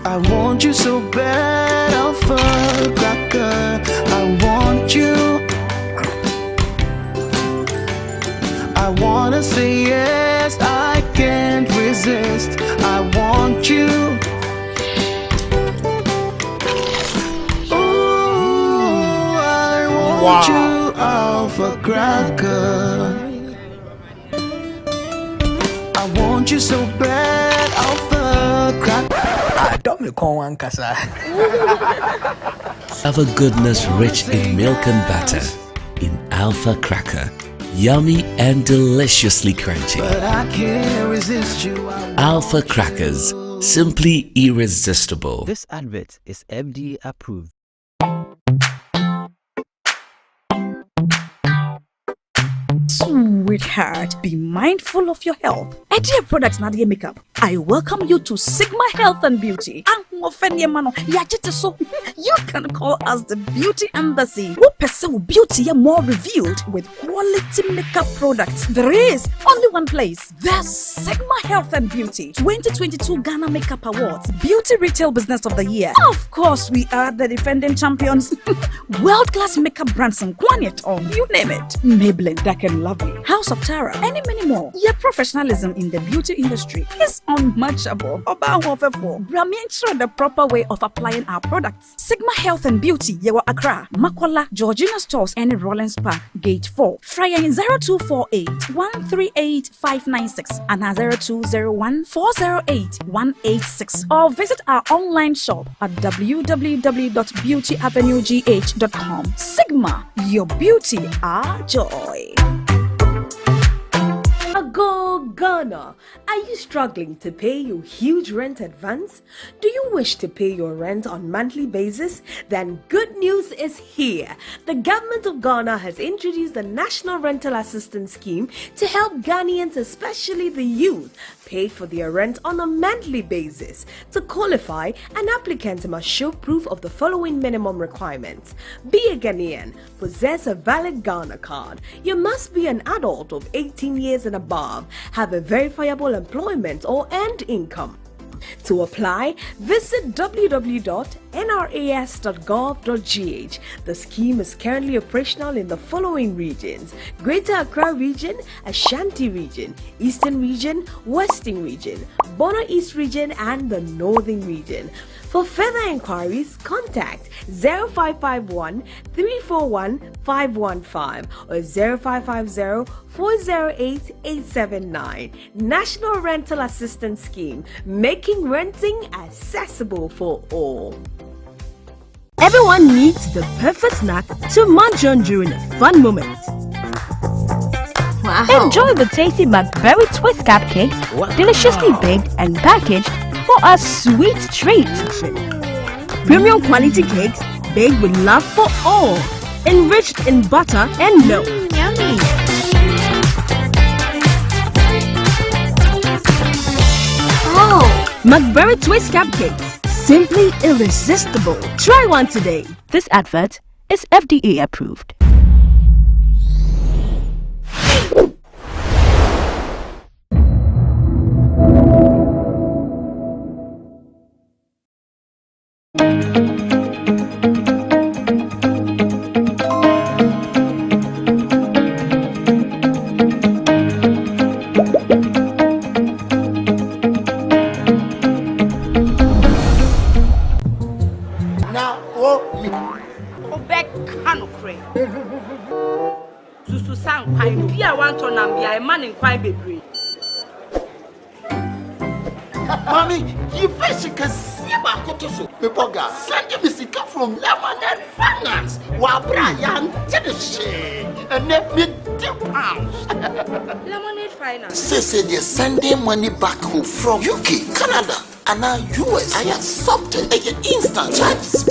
I want you so bad, Alpha Cracker. I want you. I wanna say yes, I can't resist. I want you. Ooh, I want you, Alpha Cracker. I want you so bad, Alpha Cracker. Don't me call one casa. Alpha goodness rich in milk and butter in Alpha Cracker. Yummy and deliciously crunchy. But I can't resist you. Alpha Crackers, simply irresistible. This advert is FDA approved. Sweetheart, be mindful of your health. Idea products Nadia Makeup. I welcome you to Sigma Health and Beauty. You can call us the Beauty Embassy. Who pursue beauty more revealed with quality makeup products. There is only one place. The Sigma Health and Beauty 2022 Ghana Makeup Awards Beauty Retail Business of the Year. Of course, we are the defending champions. World-class makeup brands and Quaniet on, you name it. Maybelline, Dark and Lovely, House of Tara, and many more. Your professionalism in the beauty industry is unmatchable. Bramientra the proper way of applying our products. Sigma Health and Beauty, Yewa Accra, Makola, Georgina Stores, and Rollins Park, Gate 4. Fryer in 0248 138 596 and 0201 408 186. Or visit our online shop at www.beautyavenuegh.com. Sigma, your beauty, our joy. Go Ghana! Are you struggling to pay your huge rent advance? Do you wish to pay your rent on monthly basis? Then good news is here. The government of Ghana has introduced the National Rental Assistance Scheme to help Ghanaians, especially the youth, pay for their rent on a monthly basis. To qualify, an applicant must show proof of the following minimum requirements. Be a Ghanaian, possess a valid Ghana card. You must be an adult of 18 years and above, have a verifiable employment or earned income. To apply, visit www.nras.gov.gh. The scheme is currently operational in the following regions: Greater Accra Region, Ashanti Region, Eastern Region, Western Region, Bono East Region, and the Northern Region. For further inquiries, contact 0551 341 515 or 0550 408 879. National Rental Assistance Scheme, making renting accessible for all. Everyone needs the perfect snack to munch on during a fun moment. Wow. Enjoy the tasty McBerry Twist cupcakes, deliciously baked and packaged for a sweet treat. Premium quality cakes baked with love for all, enriched in butter and milk. Yummy. Oh, McBerry Twist cupcakes, simply irresistible. Try one today. This advert is FDA approved. Mommy, you first can see about Kotoso. People got sending me sick from Lemonade Finance. While Brian did the shit and let me £2. Lemonade Finance. Say they're sending money back home from UK, Canada, and now US. I accepted a instant charges.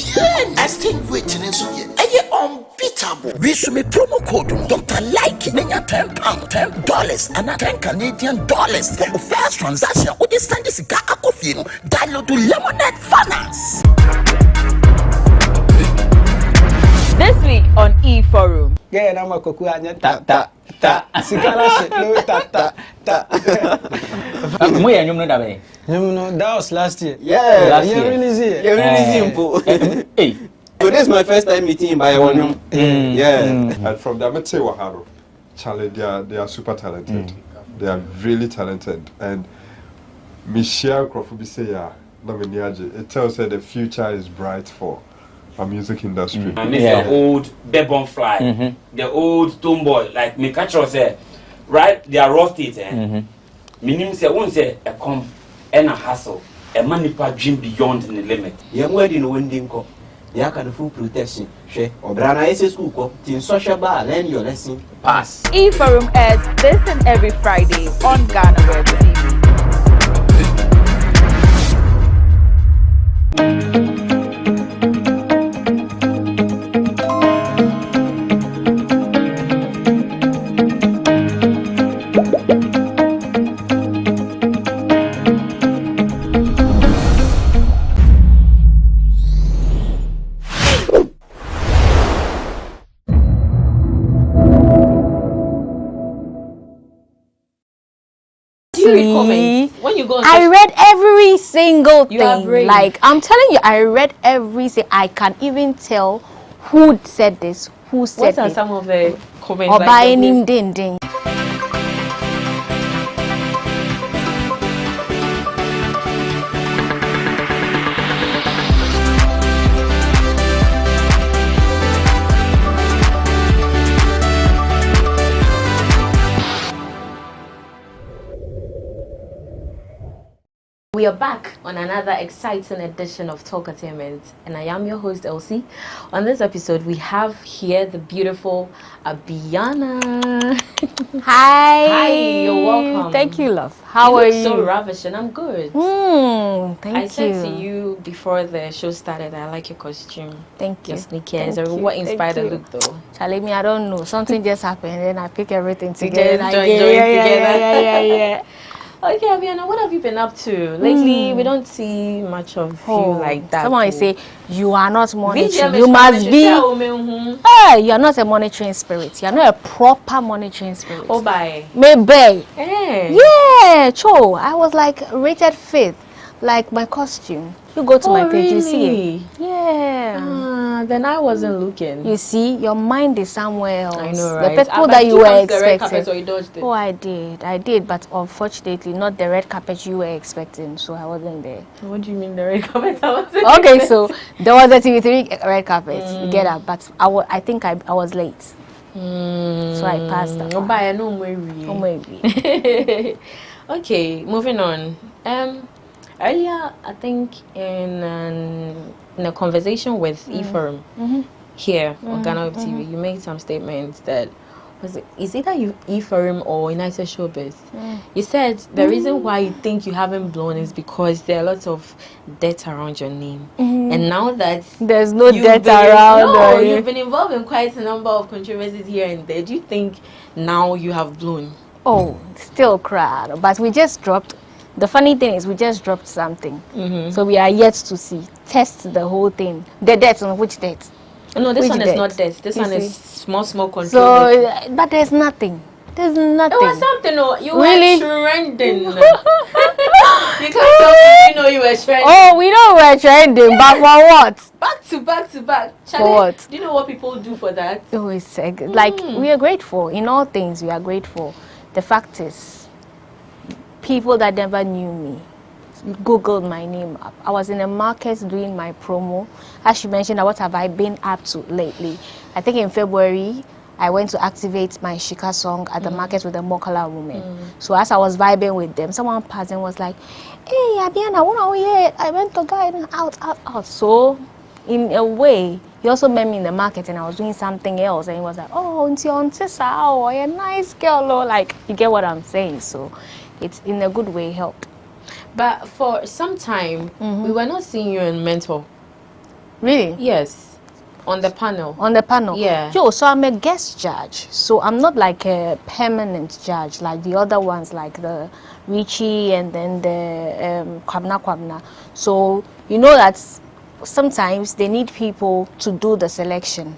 Extinguishing in so ye unbeatable. We should be promo code Dr. Like Nenya £10, $10 and $10 for the first transaction. What is send this guy coffee? Download to Lemonade Finance. This week on E-Forum. Yeah, I'm a cocoa and ta. Sikala shit, no ta. Where you know that way? That was last year. Yeah, last year. You're really simple. Hey, so this is my first time meeting by one. Yeah. And from the Advertisements Waharo, Charlie, they are super talented. They are really talented. And Michelle Crawford say, it tells her the future is bright for our music industry. And it's the old bebon fly, the old tomboy, like me catch us right? They are rusted. Meaning say won't say a come and a hustle, a manipa dream beyond the limit. Young wedding winding co. Ya can full protection. She or Brana is school co. Tin social bar, learn your lesson. Pass. E-Forum airs this and every Friday on GhanaWeb TV. read comments? When you go on I read every single You are thing. brave. Like, I'm telling you, I read everything. I can even tell who said this, who said What are it. some of the comments? Or like by the- any ding. We are back on another exciting edition of Talkative, and I am your host Elsie. On this episode, we have here the beautiful Abiana. Hi. Hi, you're welcome. Thank you, love. How you are look you? so ravishing. I'm good. Thank I you. said to you before the show started, I like your costume. Thank you. Your sneakers. Thank you. What inspired the Thank you. look though? Charlie, me, I don't know. Something just happened, and then I pick everything You together. just and I join together. Yeah. Okay, Abiana, what have you been up to? Lately, we don't see much of you like that. Someone say, you are not monitoring. VGM You must be. Hey, you are not a monitoring spirit. You are not a proper monitoring spirit. Oh, bye. Maybe. Hey. Yeah, Cho. I was like rated 5th. Like my costume. You go to my page, you see it. Yeah. Then I wasn't looking. You see, your mind is somewhere else. I know, right? The people that you were expecting. The red carpet, or you dodged it? Oh, I did, but unfortunately, not the red carpet you were expecting, so I wasn't there. What do you mean the red carpet? I wasn't Okay, so there was a TV3 red carpet. You get that, but I think I was late. So I passed that. Oh, bye. No maybe. Okay, moving on. Earlier, I think in a conversation with Ephraim here on GhanaWeb TV, you made some statements that is either you Ephraim or United Showbiz. You said the reason why you think you haven't blown is because there are lots of debt around your name, and now that there's no debt around, you've been involved in quite a number of controversies here and there. Do you think now you have blown? Oh, still crowd, but we just dropped. The funny thing is we just dropped something, so we are yet to test the whole thing. The debt on which debt? No, this which one debt? is not debt. This one is small controversy. So, but there's nothing. There's nothing. It was something. No, you really? were trending. You can't tell me you know you were trending. Oh, we know we're trending, but for what? Back to back. For what? Do you know what people do for that? Oh, it's like we are grateful in all things. We are grateful. The fact is, people that never knew me googled my name up. I was in the market doing my promo. As you mentioned, what have I been up to lately? I think in February I went to activate my Shika song at the market with the Mokala women. So as I was vibing with them, someone passed and was like, "Hey, Abiana, what are we here? I went to guide out." So in a way, he also met me in the market and I was doing something else, and he was like, "Oh, it's your auntie, oh, you're a nice girl." Oh, like, you get what I'm saying? So it's in a good way helped. But for some time, we were not seeing you in Mentor. Really? Yes. On the panel. On the panel? Yeah. Yo, so I'm a guest judge. So I'm not like a permanent judge like the other ones, like the Richie and then the Kwabna. So you know that sometimes they need people to do the selection.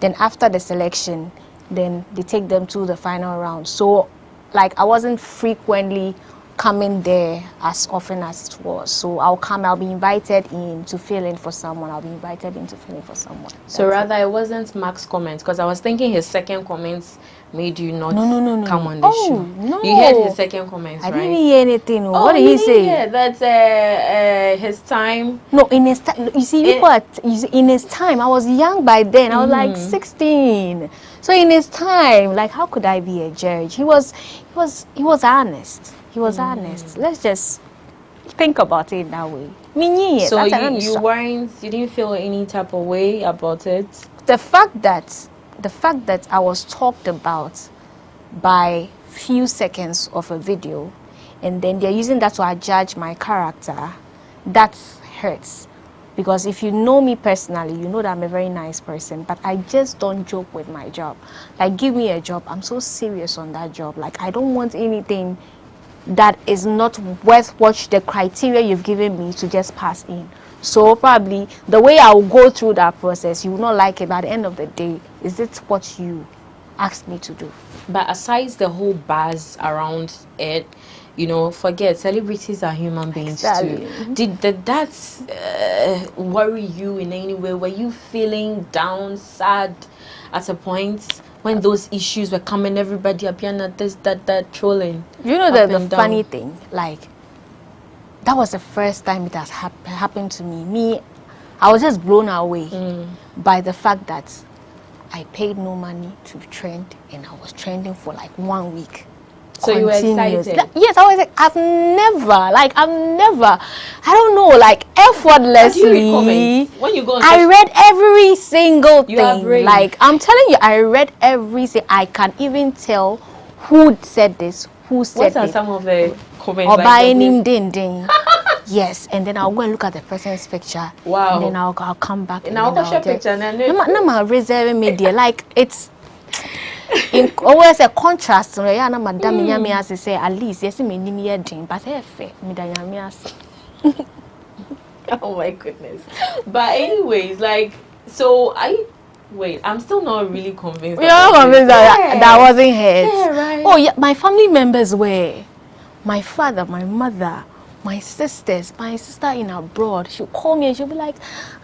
Then after the selection, then they take them to the final round. So like I wasn't frequently coming there as often as it was. So I'll be invited in to fill in for someone. So rather it wasn't Mark's comments, because I was thinking his second comments made you not come on the show. No. You heard his second comments, right? I didn't hear anything. What did he say? Yeah, that his time. No, in his time. You see, in his time, I was young by then. I was like 16. So in his time, like, how could I be a judge? He was honest. He was honest. Let's just think about it that way. So you didn't feel any type of way about it? The fact that I was talked about by few seconds of a video, and then they're using that to judge my character, that hurts. Because if you know me personally, you know that I'm a very nice person, but I just don't joke with my job. Like, give me a job, I'm so serious on that job. Like, I don't want anything that is not worth the criteria you've given me to just pass in. So probably the way I will go through that process, you will not like it, but at the end of the day, is it what you asked me to do. But aside the whole buzz around it, you know, forget celebrities are human beings too. Did that worry you in any way? Were you feeling down, sad at a point when those issues were coming? Everybody appearing at this, that, trolling. You know the funny thing, like that was the first time it has happened to me. I was just blown away by the fact that I paid no money to trend, and I was trending for like 1 week. So you were excited? Yes, I was like, I don't know, like effortlessly. When you go on I read every single thing. Like, I'm telling you, I read everything. I can even tell who said this, who said what are this. some of the comments? Or by name ding. Yes, and then I'll go and look at the person's picture. Wow. And then I'll come back. And I'll watch your picture and then no, reserve media. Like it's in always a contrast. Yeah, na madam nyame as say at least yes me ni me din, but say fe me da nyame as. Oh my goodness. But anyways, like so I'm still not really convinced. You're not convinced that wasn't heard. Yeah, right. Oh yeah, my family members were. My father, my mother, my sisters, my sister in abroad, she'll call me and she'll be like,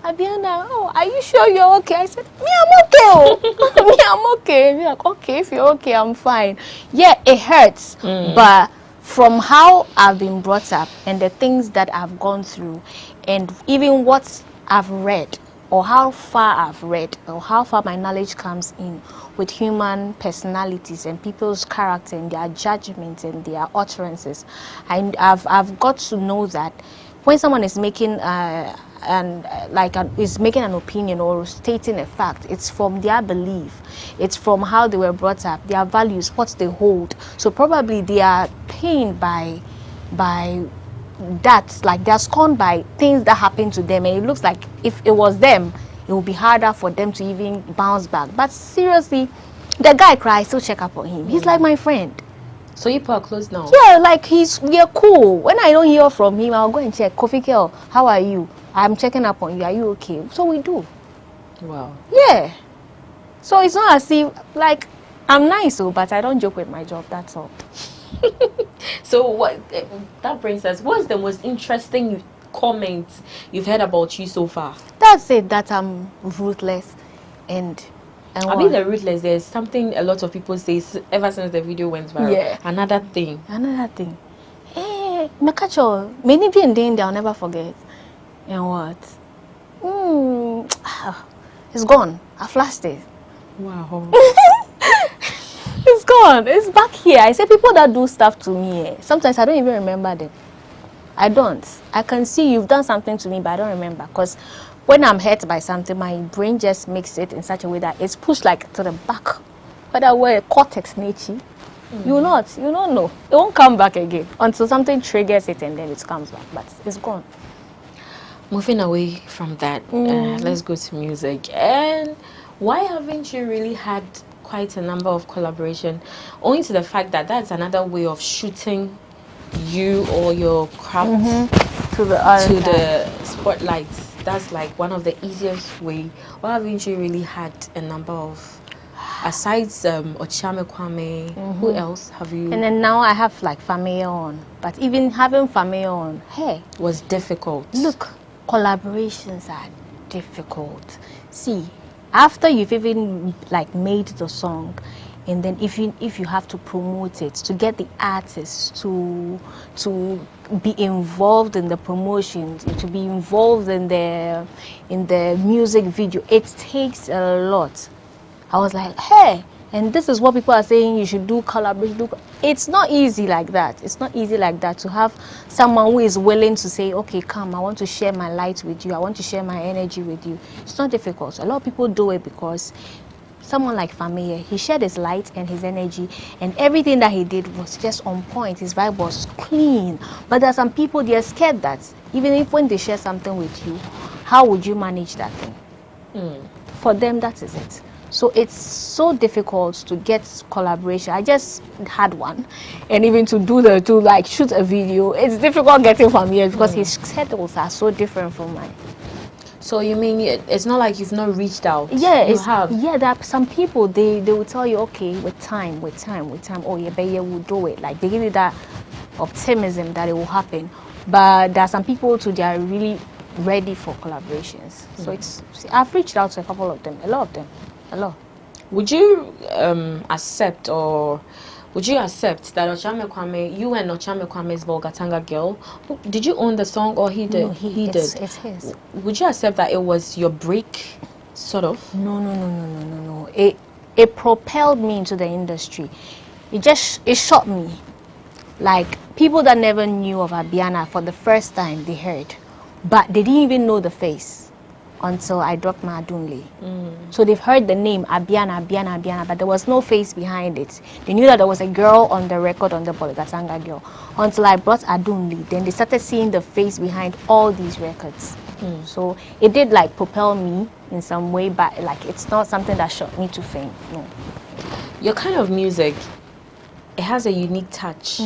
Abiana, oh, are you sure you're okay? I said, me, I'm okay. Me, I'm okay. And you're like, okay, if you're okay, I'm fine. Yeah, it hurts. But from how I've been brought up and the things that I've gone through and even what I've read or how far I've read or how far my knowledge comes in with human personalities and people's character and their judgments and their utterances, I've got to know that when someone is making is making an opinion or stating a fact, it's from their belief, it's from how they were brought up, their values, what they hold. So probably they are pained by that, like they're scorned by things that happen to them, and it looks like if it was them, it would be harder for them to even bounce back. But seriously, the guy cries, still check up on him. He's like my friend. So you are close now? Yeah, like we're cool. When I don't hear from him, I'll go and check. Kofi Kel, how are you? I'm checking up on you. Are you okay? So we do. Wow. Yeah. So it's not as if, like, I'm nice, but I don't joke with my job. That's all. So what that brings us, what's the most interesting comments you've heard about you so far? That's it, that I'm ruthless and I mean the ruthless, there's something a lot of people say ever since the video went viral. Yeah. Another thing. Hey, Makacho, many people in danger, I'll never forget. And what? It's gone. I flashed it. Wow. It's gone. It's back here. I say people that do stuff to me, sometimes I don't even remember them. I don't. I can see you've done something to me, but I don't remember. Because when I'm hurt by something, my brain just makes it in such a way that it's pushed like to the back. Whether we're cortex nature, you don't know. It won't come back again until something triggers it and then it comes back. But it's gone. Moving away from that, let's go to music. And why haven't you really had quite a number of collaboration, owing to the fact that that's another way of shooting you or your craft to the spotlight? That's like one of the easiest way. Why haven't you really had a number of, aside Ochame Kwame, who else have you? And then now I have like Famille on, but even having Famille on, hey, was difficult. Look, collaborations are difficult. See, after you've even like made the song, and then if you have to promote it, to get the artists to be involved in the promotions, to be involved in the music video, it takes a lot. I was like, hey, and this is what people are saying you should do collaboration. It's not easy like that. It's not easy like that to have someone who is willing to say, okay, come, I want to share my light with you. I want to share my energy with you. It's not difficult. A lot of people do it because someone like Famille, he shared his light and his energy, and everything that he did was just on point. His vibe was clean. But there are some people, they are scared that even if when they share something with you, how would you manage that thing? For them, that is it. So it's so difficult to get collaboration. I just had one, and even to like shoot a video, it's difficult getting Famille because his schedules are so different from mine. So you mean it's not like you've not reached out? Yeah, you have. Yeah, there are some people, they will tell you, okay, with time, oh yeah, but yeah, we'll do it. Like they give you that optimism that it will happen. But there are some people too, they are really ready for collaborations. So I've reached out to a couple of them, a lot. Would you accept that Ochame Kwame, you and Ochame Kwame's Bolgatanga Girl, did you own the song or he did? No, he did. It's his. Would you accept that it was your break, sort of? No. It propelled me into the industry. It shocked me. Like people that never knew of Abiana for the first time, they heard, but they didn't even know the face until I dropped my Adunle. So they've heard the name Abiana, but there was no face behind it. They knew that there was a girl on the record on the Bolgatanga Girl. Until I brought Adunle, then they started seeing the face behind all these records. So it did like propel me in some way, but like it's not something that shot me to fame. No. Your kind of music, it has a unique touch.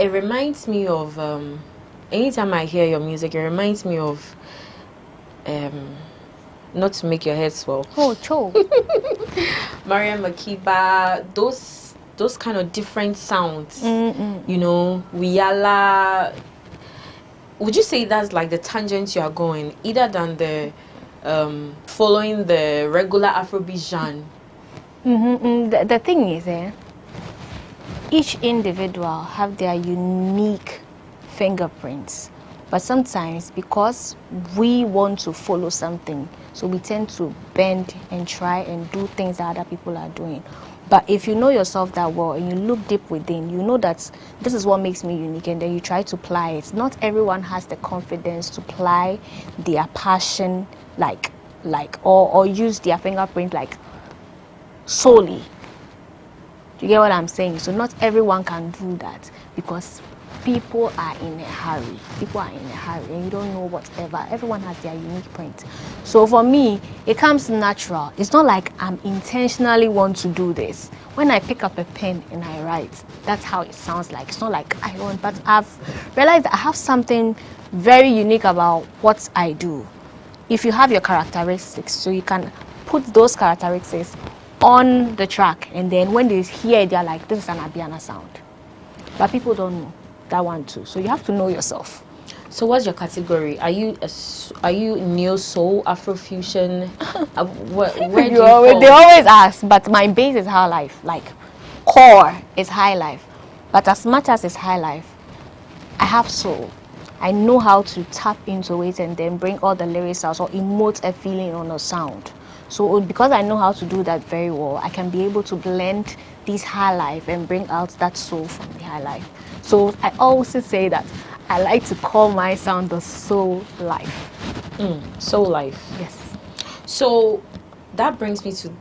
It reminds me of anytime I hear your music, it reminds me of not to make your head swell. Oh, Cho. Mariam Makiba, those kind of different sounds. You know, Wiyala. Would you say that's like the tangent you are going, either than the following the regular Afrobeat genre? The thing is, each individual have their unique fingerprints, but sometimes because we want to follow something, so we tend to bend and try and do things that other people are doing. But if you know yourself that well and you look deep within, you know that this is what makes me unique, and then you try to apply it. Not everyone has the confidence to apply their passion or use their fingerprint like solely. Do you get what I'm saying? So not everyone can do that because people are in a hurry. And you don't know whatever. Everyone has their unique print. So for me, it comes natural. It's not like I'm intentionally want to do this. When I pick up a pen and I write, that's how it sounds like. It's not like I want, but I've realized that I have something very unique about what I do. If you have your characteristics, so you can put those characteristics on the track, and then when they hear it, they're like, this is an Abiana sound. But people don't know that one too. So you have to know yourself. So what's your category? Are you neo soul, Afrofusion? Where do you fall? They always ask, but my base is high life. Like core is high life. But as much as it's high life, I have soul. I know how to tap into it and then bring all the lyrics out or emote a feeling on a sound. So because I know how to do that very well, I can be able to blend this high life and bring out that soul from the high life. So I also say that I like to call my sound the soul life. Soul life. Yes. So that brings me to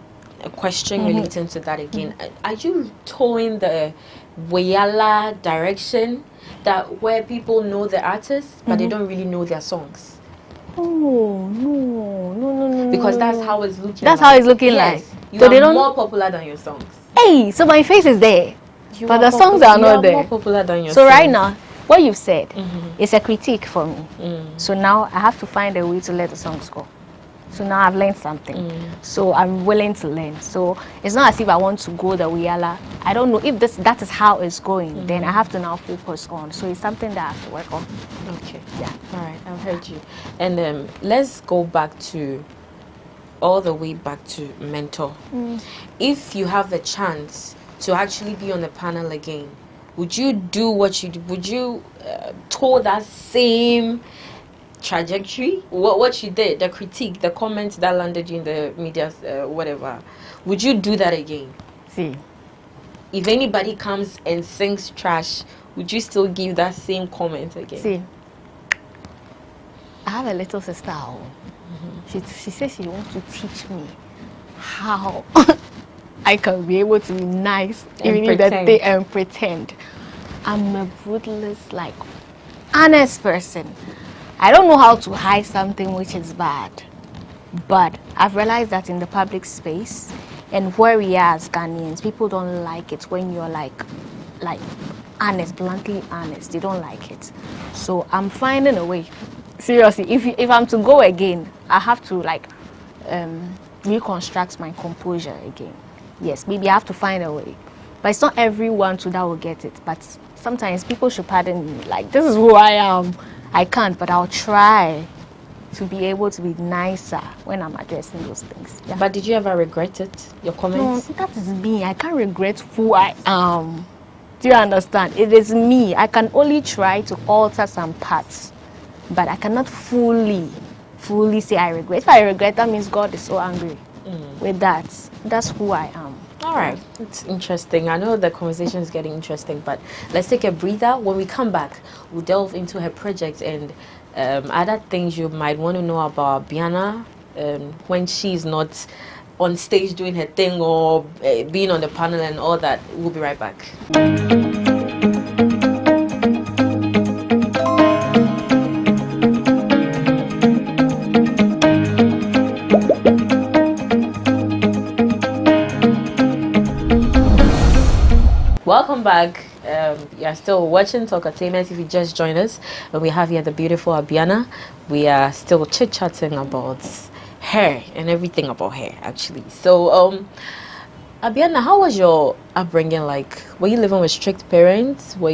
a question relating to that again. Are you towing the Wayala direction, that where people know the artists but they don't really know their songs? Oh, no. Because that's how it's looking. That's how it's looking like. You So are they don't more popular than your songs. Hey, so my face is there, but the songs are not there. More popular than your So songs. right now, what you've said is a critique for me. So now I have to find a way to let the songs go. So now I've learned something. So I'm willing to learn. So it's not as if I want to go the Wiyala. I don't know if that is how it's going. Then I have to now focus on. So it's something that I have to work on. Okay. Yeah. All right. I've heard you. And let's go back to all the way back to mentor. If you have the chance to actually be on the panel again, would you do what you did? Would you tour that same trajectory? What you did, the critique, the comments that landed you in the media, whatever. Would you do that again? See, if anybody comes and sings trash, would you still give that same comment again? See, I have a little sister. She says she wants to teach me how I can be able to be nice and pretend. I'm a ruthless, honest person. I don't know how to hide something which is bad, but I've realized that in the public space and where we are as Ghanaians, people don't like it when you're like honest, bluntly honest. They don't like it. So I'm finding a way Seriously, if I'm to go again, I have to like reconstruct my composure again. Yes, maybe I have to find a way. But it's not everyone that will get it. But sometimes people should pardon me. Like, this is who I am. I can't, but I'll try to be able to be nicer when I'm addressing those things. Yeah. But did you ever regret it? Your comments? No, that is me. I can't regret who I am. Do you understand? It is me. I can only try to alter some parts, but I cannot fully say I regret. If I regret, that means God is so angry with that. That's who I am. All right, it's interesting. I know the conversation is getting interesting, but let's take a breather. When we come back, we'll delve into her project and other things you might want to know about Biana when she's not on stage doing her thing or being on the panel and all that. We'll be right back. Welcome back. You are still watching Talkative. If you just joined us, and we have here the beautiful Abiana. We are still chit-chatting about her and everything about her, actually. So, Abiana, how was your upbringing like? Were you living with strict parents? How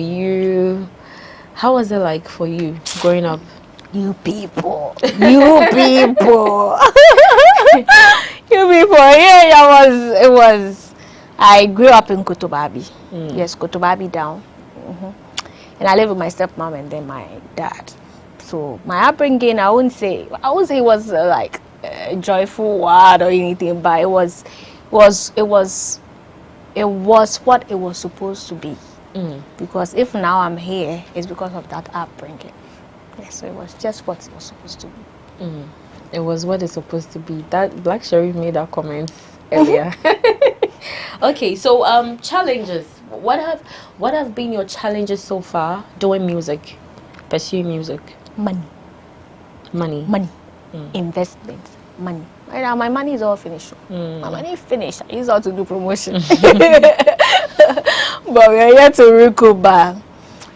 was it like for you growing up? You people. You people. Yeah, it was. I grew up in Kotobabi. Yes, Kotobabi down. And I live with my stepmom and then my dad. So my upbringing, I wouldn't say it was like a joyful word or anything, but it was what it was supposed to be. Because if now I'm here, it's because of that upbringing. Yes, so it was just what it was supposed to be. It was what it's supposed to be. That Black Sherry made that comment earlier. Okay, so challenges. What have been your challenges so far doing music, pursuing music? Money. Investment. Money. Right now, my money is all finished. My money is finished. I use all to do promotion. But we are here to recoup back.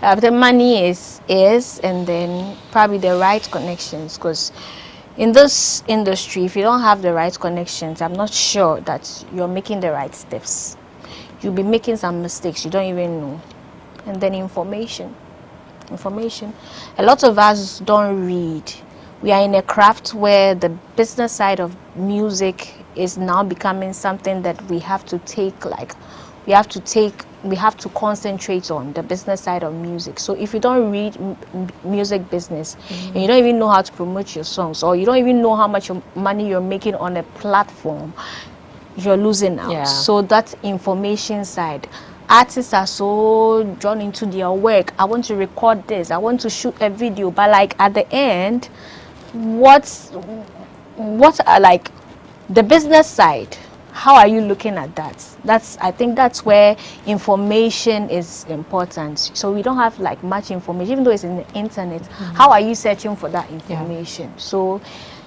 The money is, and then probably the right connections. Because in this industry, if you don't have the right connections, I'm not sure that you're making the right steps. You'll be making some mistakes you don't even know. And then information. A lot of us don't read. We are in a craft where the business side of music is now becoming something that we have to concentrate on, the business side of music. So if you don't read music business and you don't even know how to promote your songs, or you don't even know how much money you're making on a platform, you're losing out. So that information side, artists are so drawn into their work. I want to record this, I want to shoot a video, but like at the end, what are like the business side? How are you looking at that? I think that's where information is important. So we don't have like much information, even though it's in the internet. How are you searching for that information? So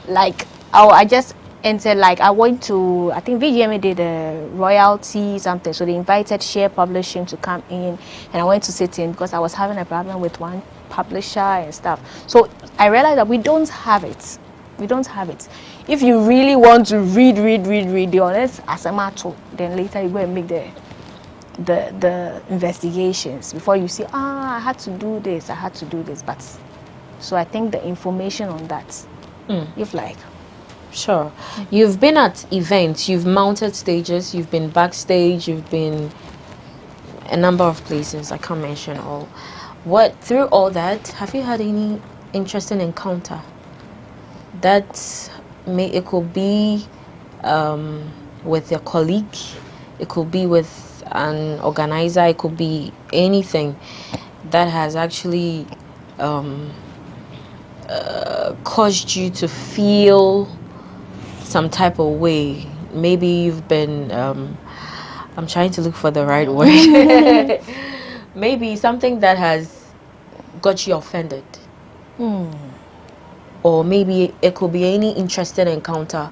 like I just entered, like I went to, I think VGMA did a royalty something. So they invited Share Publishing to come in, and I went to sit in because I was having a problem with one publisher and stuff. So I realized that we don't have it. If you really want to read the honest as a matter, then later you go and make the investigations before you see, I had to do this. But so I think the information on that, if like. Sure. You've been at events, you've mounted stages, you've been backstage, you've been a number of places. I can't mention all. Through all that, have you had any interesting encounter? It could be with your colleague, it could be with an organizer, it could be anything that has actually caused you to feel some type of way. Maybe you've been I'm trying to look for the right word. Maybe something that has got you offended. Or maybe it could be any interesting encounter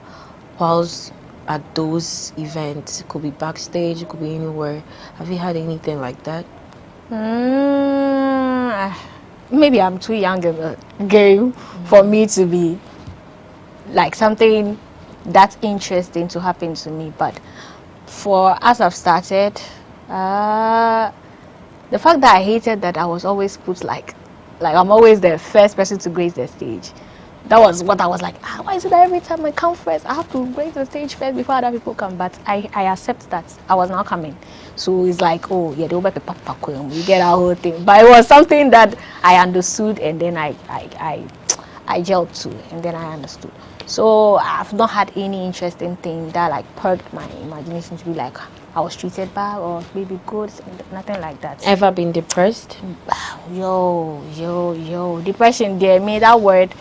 whilst at those events. It could be backstage, it could be anywhere. Have you had anything like that? maybe I'm too young in the game for me to be like something that's interesting to happen to me. But for as I've started, the fact that I hated that I was always put like I'm always the first person to grace the stage. That was what I was like, why is it that every time I come first, I have to grace the stage first before other people come? But I accept that I was now coming. So it's like, oh, yeah, they'll be papa, we get our whole thing. But it was something that I understood, and then I gelled to, and then I understood. So I've not had any interesting thing that like perked my imagination to be like, I was treated bad or maybe good, nothing like that. Ever been depressed? Yo, depression, dear me, that word,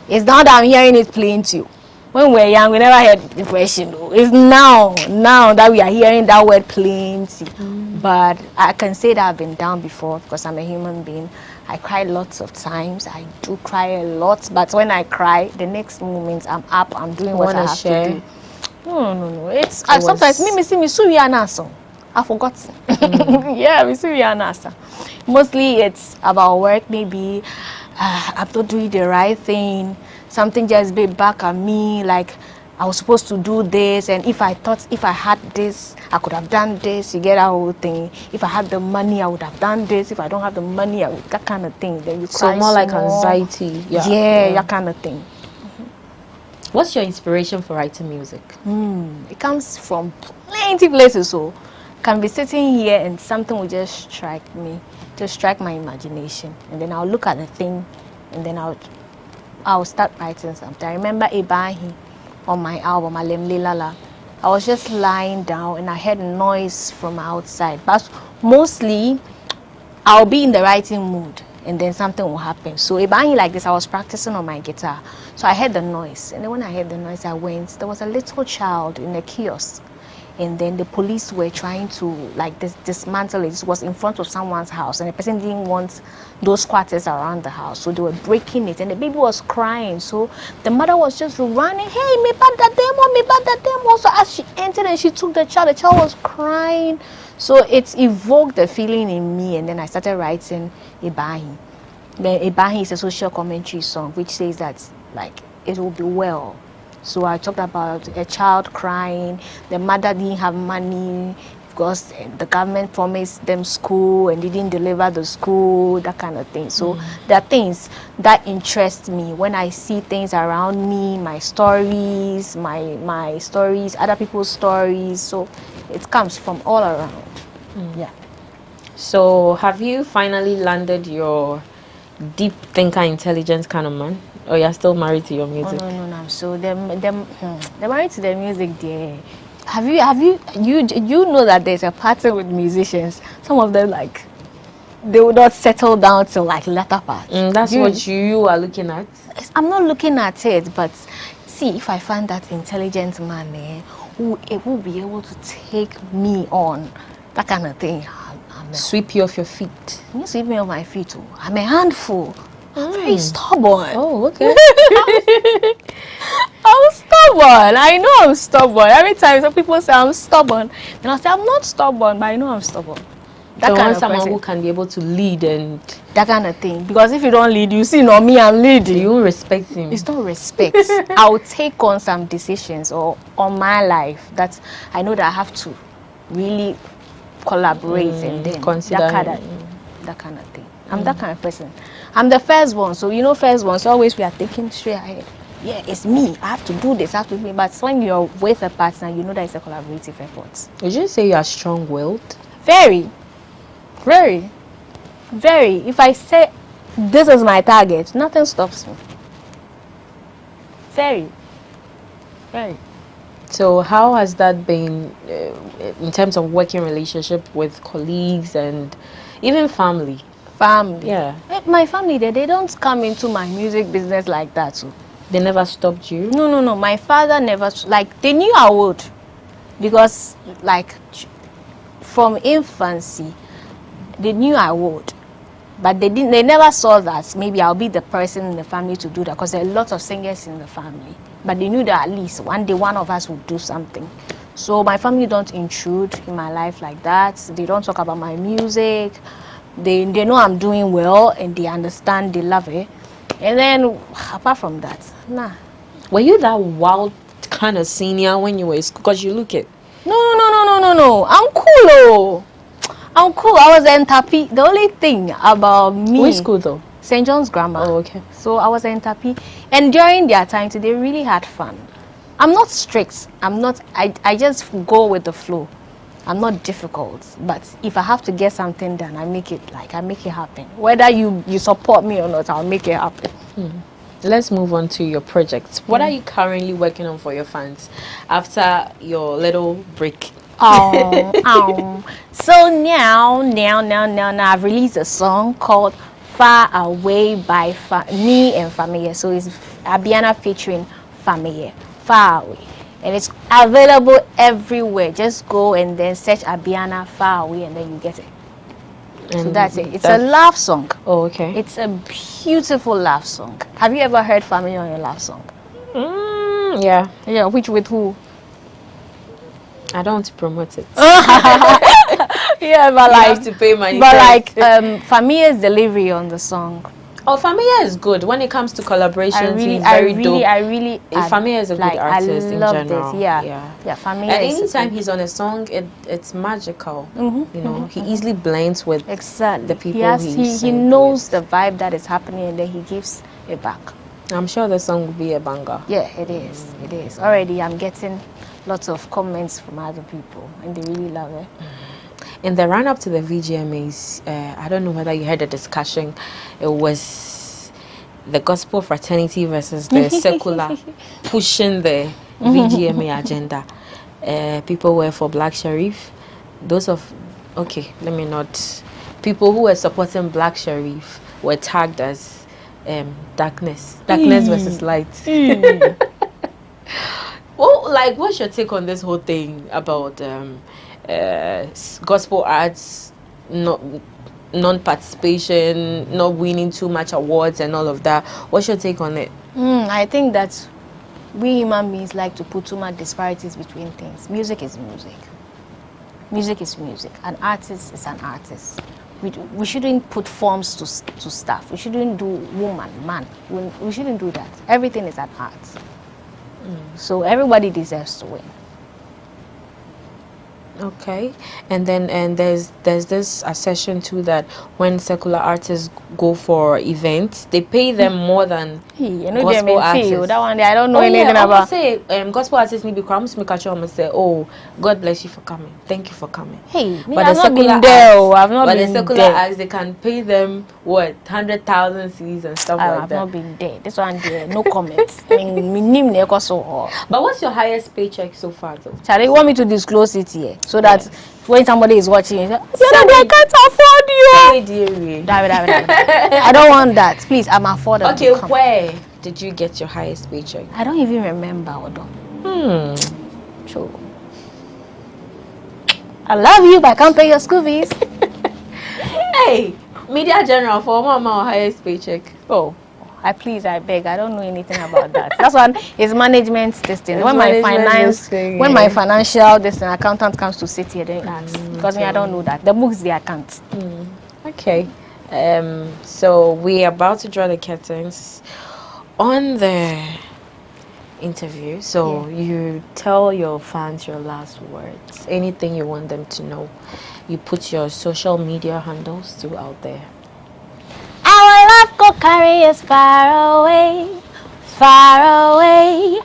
it's not that I'm hearing it plain to you. When we were young, we never heard depression. Though. It's now that we are hearing that word plenty. But I can say that I've been down before because I'm a human being. I cry lots of times. I do cry a lot. But when I cry, the next moment I'm up, I'm doing what I have to do. No. It's sometimes me see me Suriana song. I've forgotten. Yeah, me Suriana song. Mostly it's about work. Maybe I'm not doing the right thing. Something just be back at me, like I was supposed to do this, and if I thought if I had this, I could have done this. You get that whole thing. If I had the money, I would have done this. If I don't have the money, I would, that kind of thing. Then you cry. So more like anxiety. Yeah, that kind of thing. What's your inspiration for writing music? It comes from plenty places. So can be sitting here and something will just strike me, just strike my imagination, and then I'll look at the thing, and then I'll start writing something. I remember Ibahi on my album, Alemle Lala. I was just lying down and I heard noise from outside. But mostly, I'll be in the writing mood and then something will happen. So Ibahi like this, I was practicing on my guitar. So I heard the noise. And then when I heard the noise, I went. There was a little child in a kiosk. And then the police were trying to like dismantle it. It was in front of someone's house, and the person didn't want those squatters around the house, so they were breaking it, and the baby was crying. So the mother was just running, hey, me bad that demo. So as she entered and she took the child was crying. So it evoked the feeling in me, and then I started writing Ibahi. Then Ibahi is a social commentary song which says that like it will be well. So I talked about a child crying, the mother didn't have money because the government promised them school and they didn't deliver the school, that kind of thing. So there are things that interest me when I see things around me, my stories, my stories, other people's stories. So it comes from all around. Yeah. So have you finally landed your deep thinker, intelligence kind of man? Or you're still married to your music? Oh, no. So they're married to their music, dear. You know that there's a pattern with musicians. Some of them like they will not settle down till like latter part. That's what you are looking at. I'm not looking at it, but see, if I find that intelligent man who will be able to take me on, that kind of thing. Sweep you off your feet. You sweep me off my feet too. I'm a handful. I'm very stubborn. Oh, okay. I'm stubborn. I know I'm stubborn. Every time some people say I'm stubborn, then I say I'm not stubborn, but I know I'm stubborn. That kind of someone who can be able to lead and that kind of thing. Because if you don't lead, you see, not me, I'm leading. You won't respect him. It's not respect. I'll take on some decisions or on my life that I know that I have to really collaborate and then consider that kind of thing. I'm that kind of person. I'm the first one, so you know, first ones always we are thinking straight ahead. Yeah, it's me. I have to do this. I have to do it. But when you're with a partner, you know that it's a collaborative effort. Would you say you are strong-willed? Very. If I say this is my target, nothing stops me. Very. So how has that been in terms of working relationship with colleagues and even family? Yeah. My family, they don't come into my music business like that. So. They never stopped you? No. My father never, like, they knew I would. Because, like, from infancy, they knew I would. But they never saw that maybe I'll be the person in the family to do that. Because there are a lot of singers in the family. But they knew that at least one day one of us would do something. So my family don't intrude in my life like that. They don't talk about my music. They know I'm doing well and they understand, they love it. And then apart from that, nah. Were you that wild kind of senior when you were in school? Because you look it. No. I'm cool, oh. I'm cool. I was in Tapi. The only thing about me. Which school though? St. John's Grammar. Oh, okay. So I was in Tapi. And during their time, they really had fun. I'm not strict. I just go with the flow. I'm not difficult. But if I have to get something done, I make it happen. Whether you support me or not, I'll make it happen. Let's move on to your projects. What are you currently working on for your fans after your little break? So now I've released a song called Far Away by me and Famiye. So it's Abiana featuring Famiye, Far Away. And it's available everywhere. Just go and then search Abiana Far Away and then you get it. And so that's it. It's a love song. Oh, okay. It's a beautiful love song. Have you ever heard Family on your love song? Yeah. Yeah, which with who? I don't want to promote it. Yeah, but you like have to pay money. But like Famiye's delivery on the song. Oh, Famiye is good when it comes to collaborations. He's very dope. Famiye is a good artist in general. This. Yeah, Famiye. And anytime he's on a song, it's magical. You know, he easily blends with the people he knows the vibe that is happening, and then he gives it back. I'm sure the song will be a banger. Yeah, it is. It is. Already, I'm getting lots of comments from other people, and they really love it. In the run-up to the VGMAs, I don't know whether you heard the discussion. It was the gospel fraternity versus the secular pushing the VGMA agenda. People were for Black Sharif. People who were supporting Black Sharif were tagged as darkness versus light. Well, like, what's your take on this whole thing about gospel arts non-participation, not winning too much awards and all of that? What's your take on it? I think that we human beings like to put too much disparities between things. Music is music. Music is music. An artist is an artist. We shouldn't put forms to stuff. We shouldn't do woman, man. We shouldn't do that. Everything is an art. So everybody deserves to win. Okay, and then there's this assertion too that when secular artists go for events, they pay them more than gospel artists. That one, I don't know anything about. Say gospel artists need to come to me catch and say, "Oh, God bless you for coming. Thank you for coming." But I've not been there. I've not been there. But the secular acts, they can pay them 100,000 cedis and stuff like that. I've not been there. This one there, no comments. But what's your highest paycheck so far, though? Charlie, you want me to disclose it here? So that when somebody is watching, you say, I can't afford you. I don't want that. Please, I'm affordable. Okay, where did you get your highest paycheck? I don't even remember. True. I love you, but I can't pay your school fees. Hey, Media General for my highest paycheck. Oh. I beg. I don't know anything about that. That's one is management testing. When my financial accountant comes to sit here, then ask because me I don't know that. The books they can't. Okay. So we're about to draw the curtains on the interview. So you tell your fans your last words. Anything you want them to know. You put your social media handles too out there. Our love go carry us far away, far away,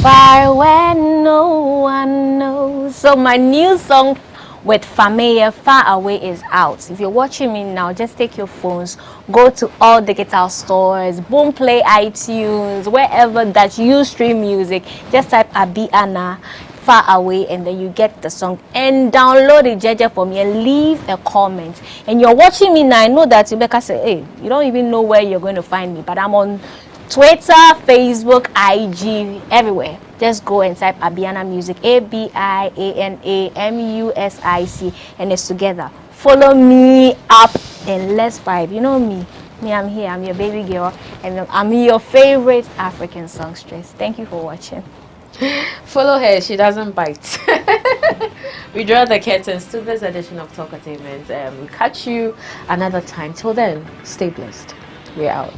far where no one knows. So my new song with Famiye, Far Away, is out. If you're watching me now, just take your phones, go to all digital stores, Boomplay, iTunes, wherever that you stream music. Just type Abiana Far Away and then you get the song and download it jeje for me and leave a comment. And you're watching me now, I know that Rebecca said, hey, you don't even know where you're going to find me, but I'm on Twitter, Facebook, IG, everywhere. Just go and type Abiana Music, ABIANAMUSIC, and it's together. Follow me up and let's vibe. You know me, I'm here, I'm your baby girl, and I'm your favorite African songstress. Thank you for watching. Follow her, she doesn't bite. We draw the curtains to this edition of Talkative. We catch you another time. Till then, stay blessed. We're out.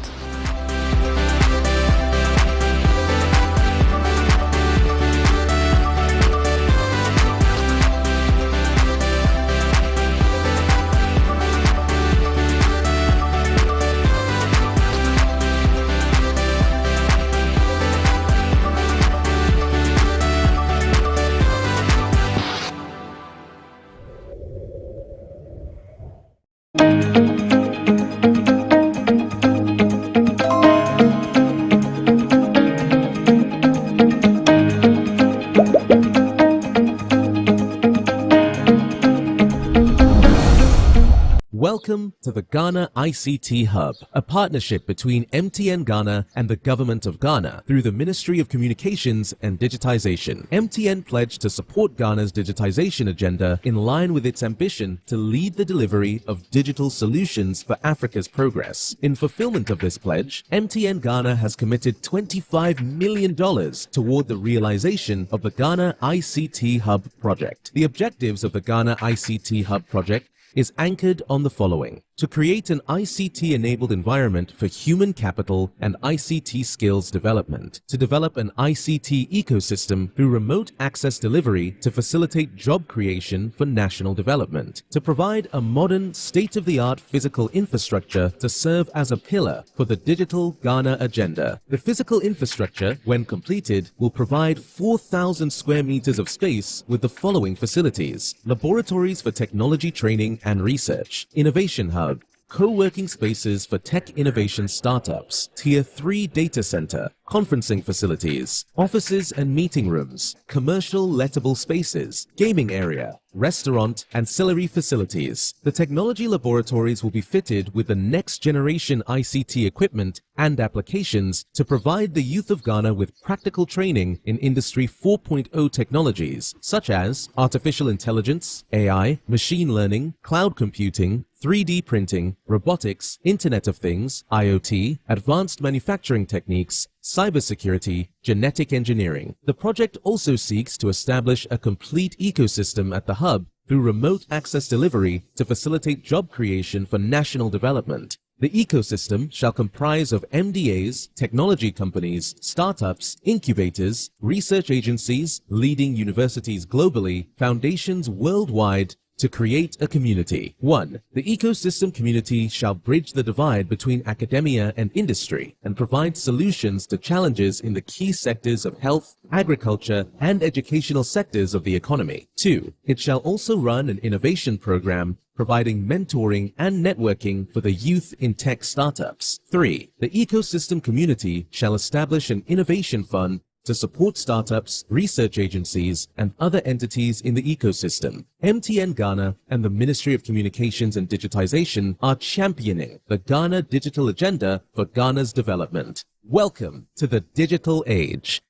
Welcome to the Ghana ICT Hub, a partnership between MTN Ghana and the Government of Ghana through the Ministry of Communications and Digitization. MTN pledged to support Ghana's digitization agenda in line with its ambition to lead the delivery of digital solutions for Africa's progress. In fulfillment of this pledge, MTN Ghana has committed $25 million toward the realization of the Ghana ICT Hub project. The objectives of the Ghana ICT Hub project is anchored on the following: to create an ICT-enabled environment for human capital and ICT skills development, to develop an ICT ecosystem through remote access delivery to facilitate job creation for national development, to provide a modern, state-of-the-art physical infrastructure to serve as a pillar for the digital Ghana agenda. The physical infrastructure, when completed, will provide 4,000 square meters of space with the following facilities: laboratories for technology training and research, innovation hub, co-working spaces for tech innovation startups, Tier 3 data center, conferencing facilities, offices and meeting rooms, commercial lettable spaces, gaming area, restaurant, ancillary facilities. The technology laboratories will be fitted with the next generation ICT equipment and applications to provide the youth of Ghana with practical training in Industry 4.0 technologies such as artificial intelligence, AI, machine learning, cloud computing, 3D printing, robotics, Internet of Things, IoT, advanced manufacturing techniques, cybersecurity, genetic engineering. The project also seeks to establish a complete ecosystem at the hub through remote access delivery to facilitate job creation for national development. The ecosystem shall comprise of MDAs, technology companies, startups, incubators, research agencies, leading universities globally, foundations worldwide, to create a community. 1. The ecosystem community shall bridge the divide between academia and industry and provide solutions to challenges in the key sectors of health, agriculture, and educational sectors of the economy. 2. It shall also run an innovation program providing mentoring and networking for the youth in tech startups. 3. The ecosystem community shall establish an innovation fund to support startups, research agencies, and other entities in the ecosystem. MTN Ghana and the Ministry of Communications and Digitization are championing the Ghana digital agenda for Ghana's development. Welcome to the digital age.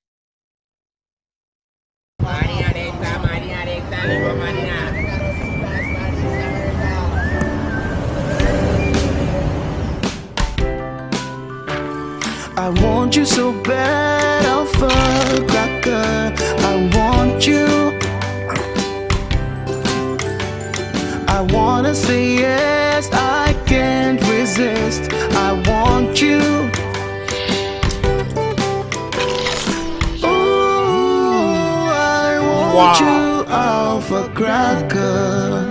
I want you so bad, Alpha Cracker. I want you. I wanna say yes, I can't resist. I want you. Ooh, I want you, Alpha Cracker.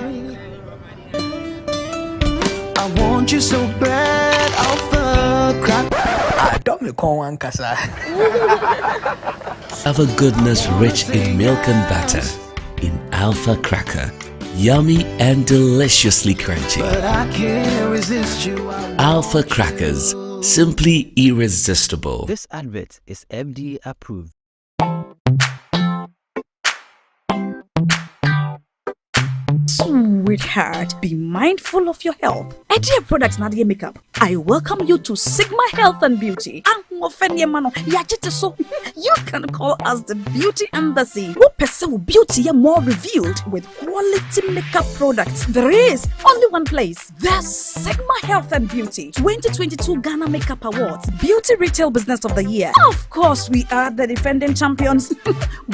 I want you so bad, Alpha Cracker. Alpha goodness rich in milk and butter, in Alpha Cracker, yummy and deliciously crunchy. But I can't resist you. Alpha Crackers, simply irresistible. This advert is FDA approved. Sweetheart, be mindful of your health. Dear products, Nadia Makeup, I welcome you to Sigma Health and Beauty. You can call us the Beauty Embassy. Who pursue beauty more revealed with quality makeup products. There is only one place. The Sigma Health and Beauty 2022 Ghana Makeup Awards Beauty Retail Business of the Year. Of course, we are the defending champions.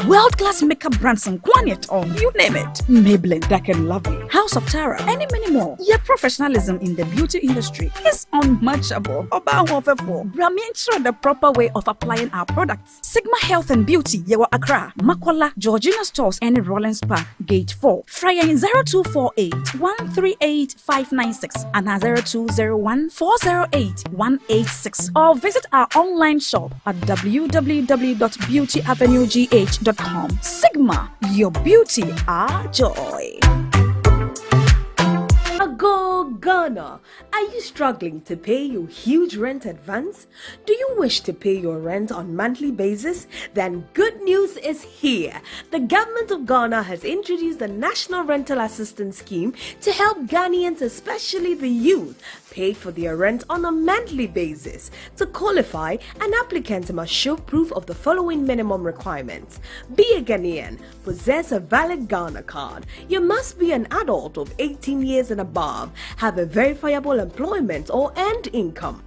World-class makeup brands and Quanetong, you name it. Maybelline, Dark and Lovely, House of Tara, and many more. Your professionalism in the beauty industry is unmatchable. Brahmin the proper way of applying our products. Sigma Health and Beauty, Yewa Accra, Makola, Georgina Stores, and Rollins Park, Gate 4. Fryer in 0248 138 596 and 0201 408 186. Or visit our online shop at www.beautyavenuegh.com. Sigma, your beauty, our joy. Go Ghana! Are you struggling to pay your huge rent advance? Do you wish to pay your rent on monthly basis? Then good news is here. The government of Ghana has introduced the National Rental Assistance Scheme to help Ghanaians, especially the youth, pay for their rent on a monthly basis. To qualify, an applicant must show proof of the following minimum requirements. Be a Ghanaian, possess a valid Ghana card. You must be an adult of 18 years and above, have a verifiable employment or earned income.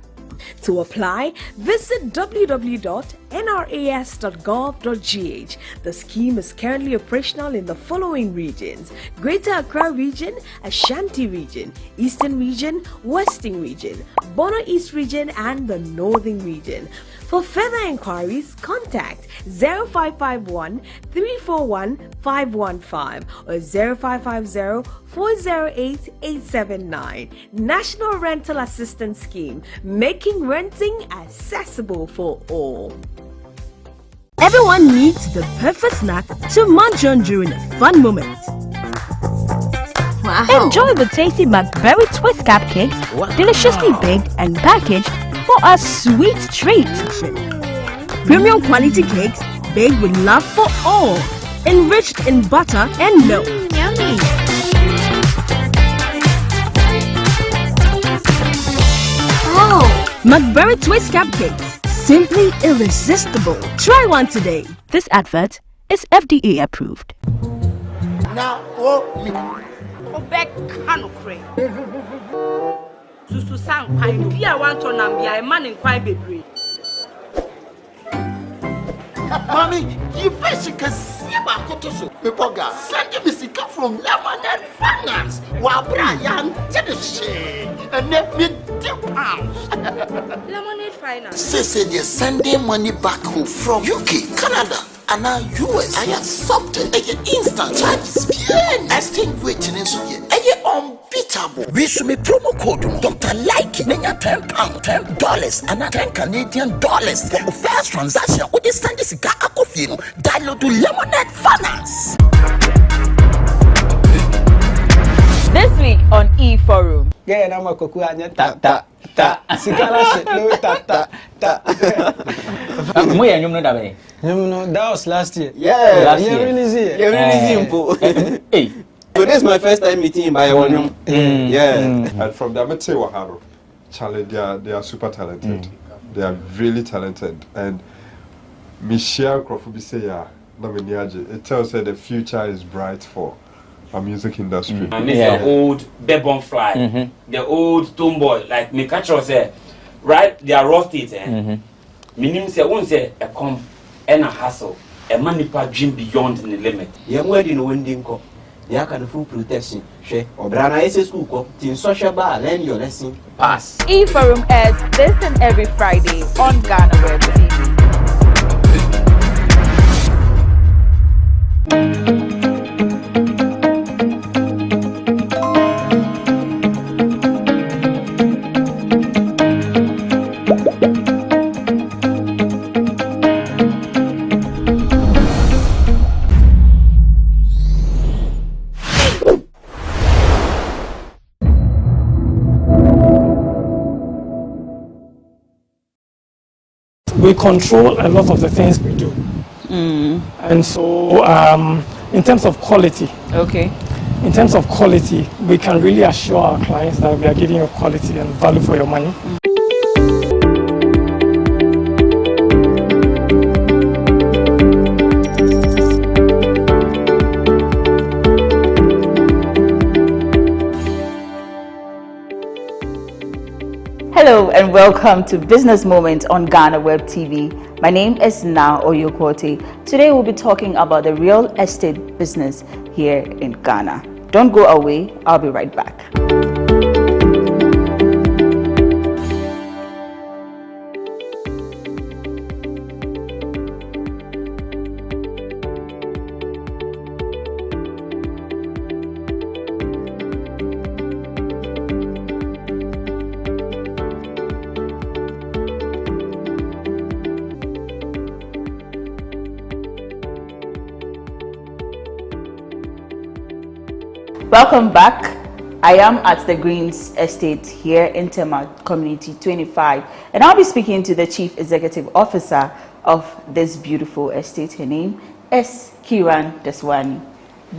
To apply, visit www.nras.gov.gh. The scheme is currently operational in the following regions: Greater Accra Region, Ashanti Region, Eastern Region, Western Region, Bono East Region, and the Northern Region. For further inquiries, contact 0551 341 515 or 0550 408 879. National Rental Assistance Scheme, making renting accessible for all. Everyone needs the perfect snack to munch on during a fun moment. Wow. Enjoy the tasty McBerry Twist cupcakes, deliciously baked and packaged for a sweet treat. Premium quality cakes baked with love for all, enriched in butter and milk. Yummy. Oh, McBerry Twist cupcakes, simply irresistible. Try one today. This advert is FDA approved. Now, Susu sang kwai bi a wan to nam bia e man kwai bebre. Mommy, you fish can see about Kotoso. Pepoga, send me sika from Lemonade Finance. While Brian did the shit and let me £2. Lemonade Finance. Say they're sending money back home from UK, Canada, and now US. I accepted a instant charges. Extinguishing in so ye unbeatable. We should be promo code Dr. Like Nenya £10, $10 and $10 Canadian dollars for the first transaction. What is send this guy Akofino? Download to Lemonade Finance. This week on E-Forum. Yeah, na makoku anya ta ta ta. Sikala shit no ta ta ta. Mo ya nyum no da be. No, that was last year. Yeah, last year. You really see it. You really see him. Hey. So this is my first time meeting him by one. Yeah. And from the Amete Waharo, Charlie, they are super talented. They are really talented. And Michelle Crawford say it tells her the future is bright for our music industry. And it's the old bebon fly, the old tomboy, like me catch us right? They are rusted. Meaning say won't say a come and a hustle, a manipa dream beyond the limit. Yeah, where do you know Dinko? Yeah, can full protection. She or Brana is school co. Tin social bar, learn your lesson. Pass. E-Forum airs this and every Friday on GhanaWeb TV. We control a lot of the things we do. And so in terms of quality, we can really assure our clients that we are giving you quality and value for your money. Hello and welcome to Business Moment on GhanaWeb TV. My name is Na Oyokote. Today we'll be talking about the real estate business here in Ghana. Don't go away, I'll be right back. Welcome back. I am at the Greens Estate here in Tema Community 25, and I'll be speaking to the Chief Executive Officer of this beautiful estate. Her name is Kiran Daswani.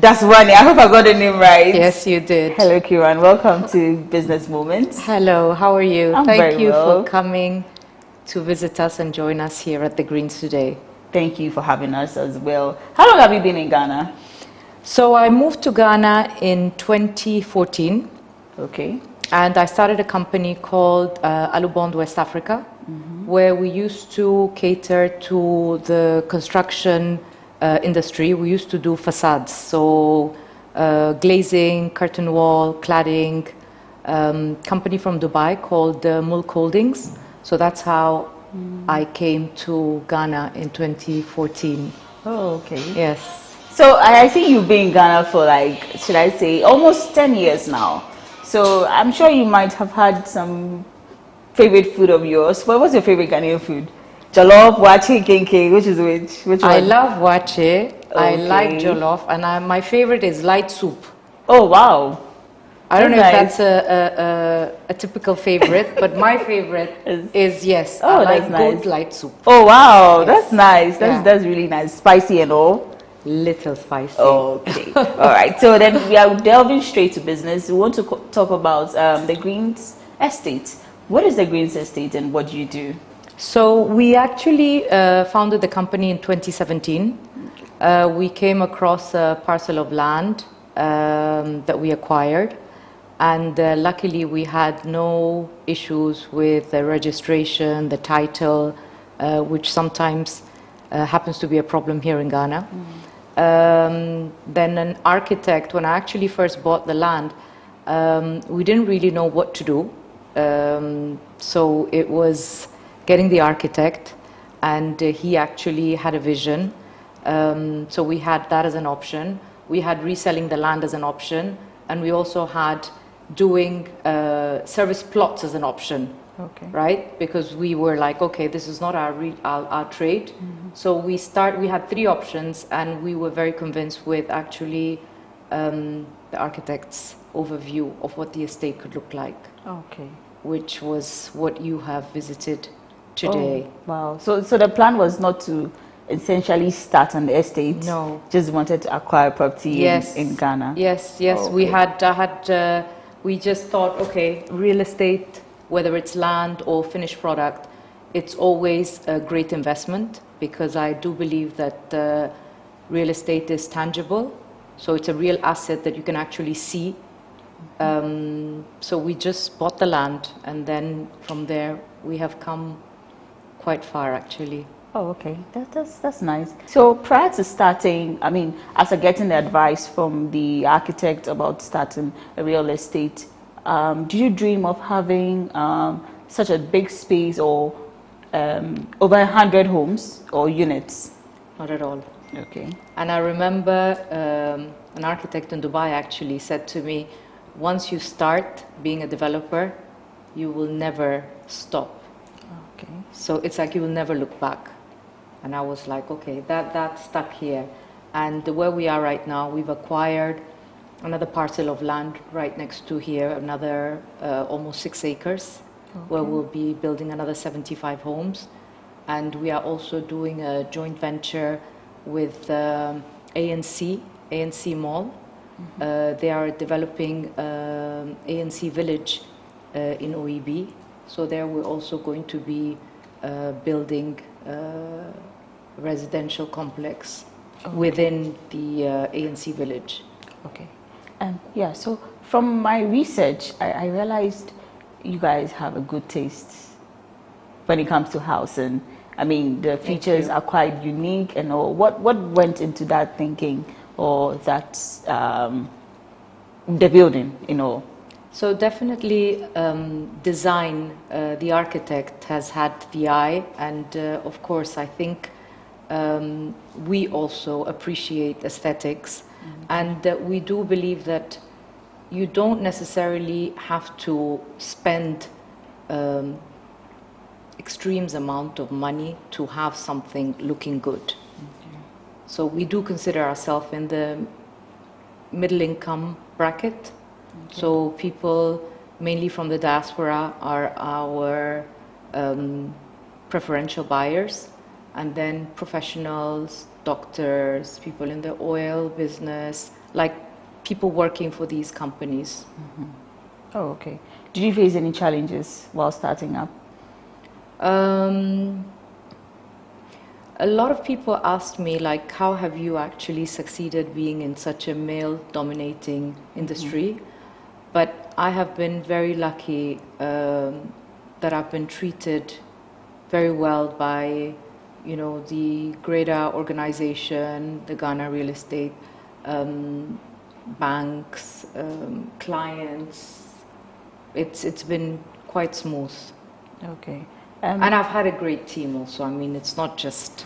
I hope I got the name right. Yes, you did. Hello, Kiran. Welcome to Business Moments. Hello, how are you? Thank you for coming to visit us and join us here at the Greens today. Thank you for having us as well. How long have you been in Ghana? So I moved to Ghana in 2014. Okay. And I started a company called Alubond West Africa, where we used to cater to the construction industry. We used to do facades, so glazing, curtain wall, cladding. Company from Dubai called Mulk Holdings. So that's how I came to Ghana in 2014. Oh, okay. Yes. So I think you've been in Ghana for, like, should I say, almost 10 years now. So I'm sure you might have had some favorite food of yours. What was your favorite Ghanaian food? Jollof, wache, kenke, which is which? Which one? I love wache. Okay. I like jollof, and my favorite is light soup. Oh, wow. I don't know That's if that's a typical favorite, but my favorite is yes. Oh, I like that's nice. good light soup. Oh, wow. Yes. That's nice. That's really nice. Spicy and all. Little spicy. Okay. All right. So then we are delving straight to business. We want to talk about the Greens Estate. What is the Greens Estate and what do you do? So we actually founded the company in 2017. We came across a parcel of land that we acquired, and luckily we had no issues with the registration, the title, which sometimes happens to be a problem here in Ghana. Then an architect, when I actually first bought the land, we didn't really know what to do. So it was getting the architect, and he actually had a vision. So we had that as an option. We had reselling the land as an option, and we also had doing service plots as an option. Okay. Right? Because we were like, okay, this is not our trade. So we had three options, and we were very convinced with actually the architect's overview of what the estate could look like. Okay. Which was what you have visited today. Oh, wow. So the plan was not to essentially start on the estate. No. Just wanted to acquire property in Ghana. Yes. Okay. We just thought, okay, real estate, whether it's land or finished product, it's always a great investment, because I do believe that real estate is tangible. So it's a real asset that you can actually see. So we just bought the land, and then from there we have come quite far actually. Oh, okay. That's nice. So prior to starting, I mean, after getting the advice from the architect about starting a real estate, do you dream of having such a big space or over 100 homes or units? Not at all. Okay. And I remember an architect in Dubai actually said to me, once you start being a developer, you will never stop. Okay. So it's like you will never look back. And I was like, okay, that stuck here. And where we are right now, we've acquired another parcel of land right next to here, another almost 6 acres, where we'll be building another 75 homes. And we are also doing a joint venture with ANC Mall. They are developing ANC Village in OEB. So there we're also going to be building residential complex within the ANC Village. Okay. Yeah, so from my research, I realized you guys have a good taste when it comes to housing. I mean, the features are quite unique and all. What went into that thinking, or that the building, you know? So definitely design, the architect has had the eye, and of course I think we also appreciate aesthetics, and we do believe that you don't necessarily have to spend extremes amount of money to have something looking good. So we do consider ourselves in the middle income bracket. So people mainly from the diaspora are our preferential buyers, and then professionals, doctors, people in the oil business, like people working for these companies. Oh, okay. Did you face any challenges while starting up? A lot of people asked me, like, how have you actually succeeded being in such a male-dominating industry? But I have been very lucky that I've been treated very well by, you know, the greater organization, the Ghana Real Estate, banks, clients. It's been quite smooth. Okay. And I've had a great team also. I mean, it's not just...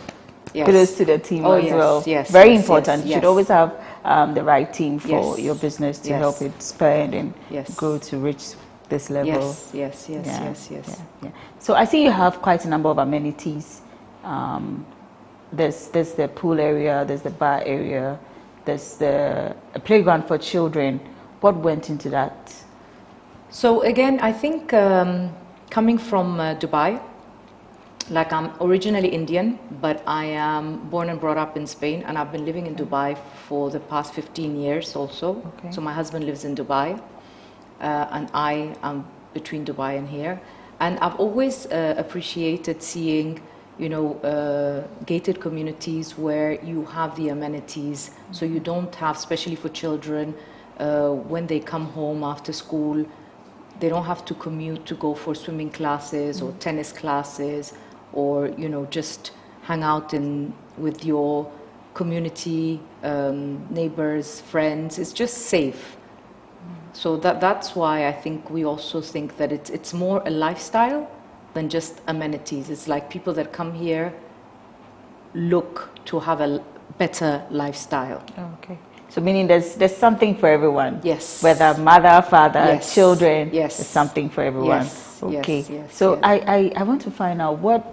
Kudos to the team as well. Yes, very yes, important. Yes, you should always have the right team for Yes. your business to Yes. help it spread and Yes. grow to reach this level. Yes. Yeah. So I see you have quite a number of amenities. There's the pool area, there's the bar area, there's a playground for children. What went into that? So again, I think coming from Dubai, like I'm originally Indian, but I am born and brought up in Spain, and I've been living in Dubai for the past 15 years also. Okay. So my husband lives in Dubai, and I am between Dubai and here. And I've always appreciated seeing, you know, gated communities where you have the amenities, so you don't have, especially for children, when they come home after school, they don't have to commute to go for swimming classes or tennis classes, or, you know, just hang out with your community, neighbors, friends. It's just safe. So that's why I think we also think that it's more a lifestyle than just amenities. It's like people that come here look to have a better lifestyle. Okay. So meaning there's something for everyone. Yes. Whether mother, father, Yes. children, Yes. there's something for everyone. Yes. Okay. Yes. So I want to find out what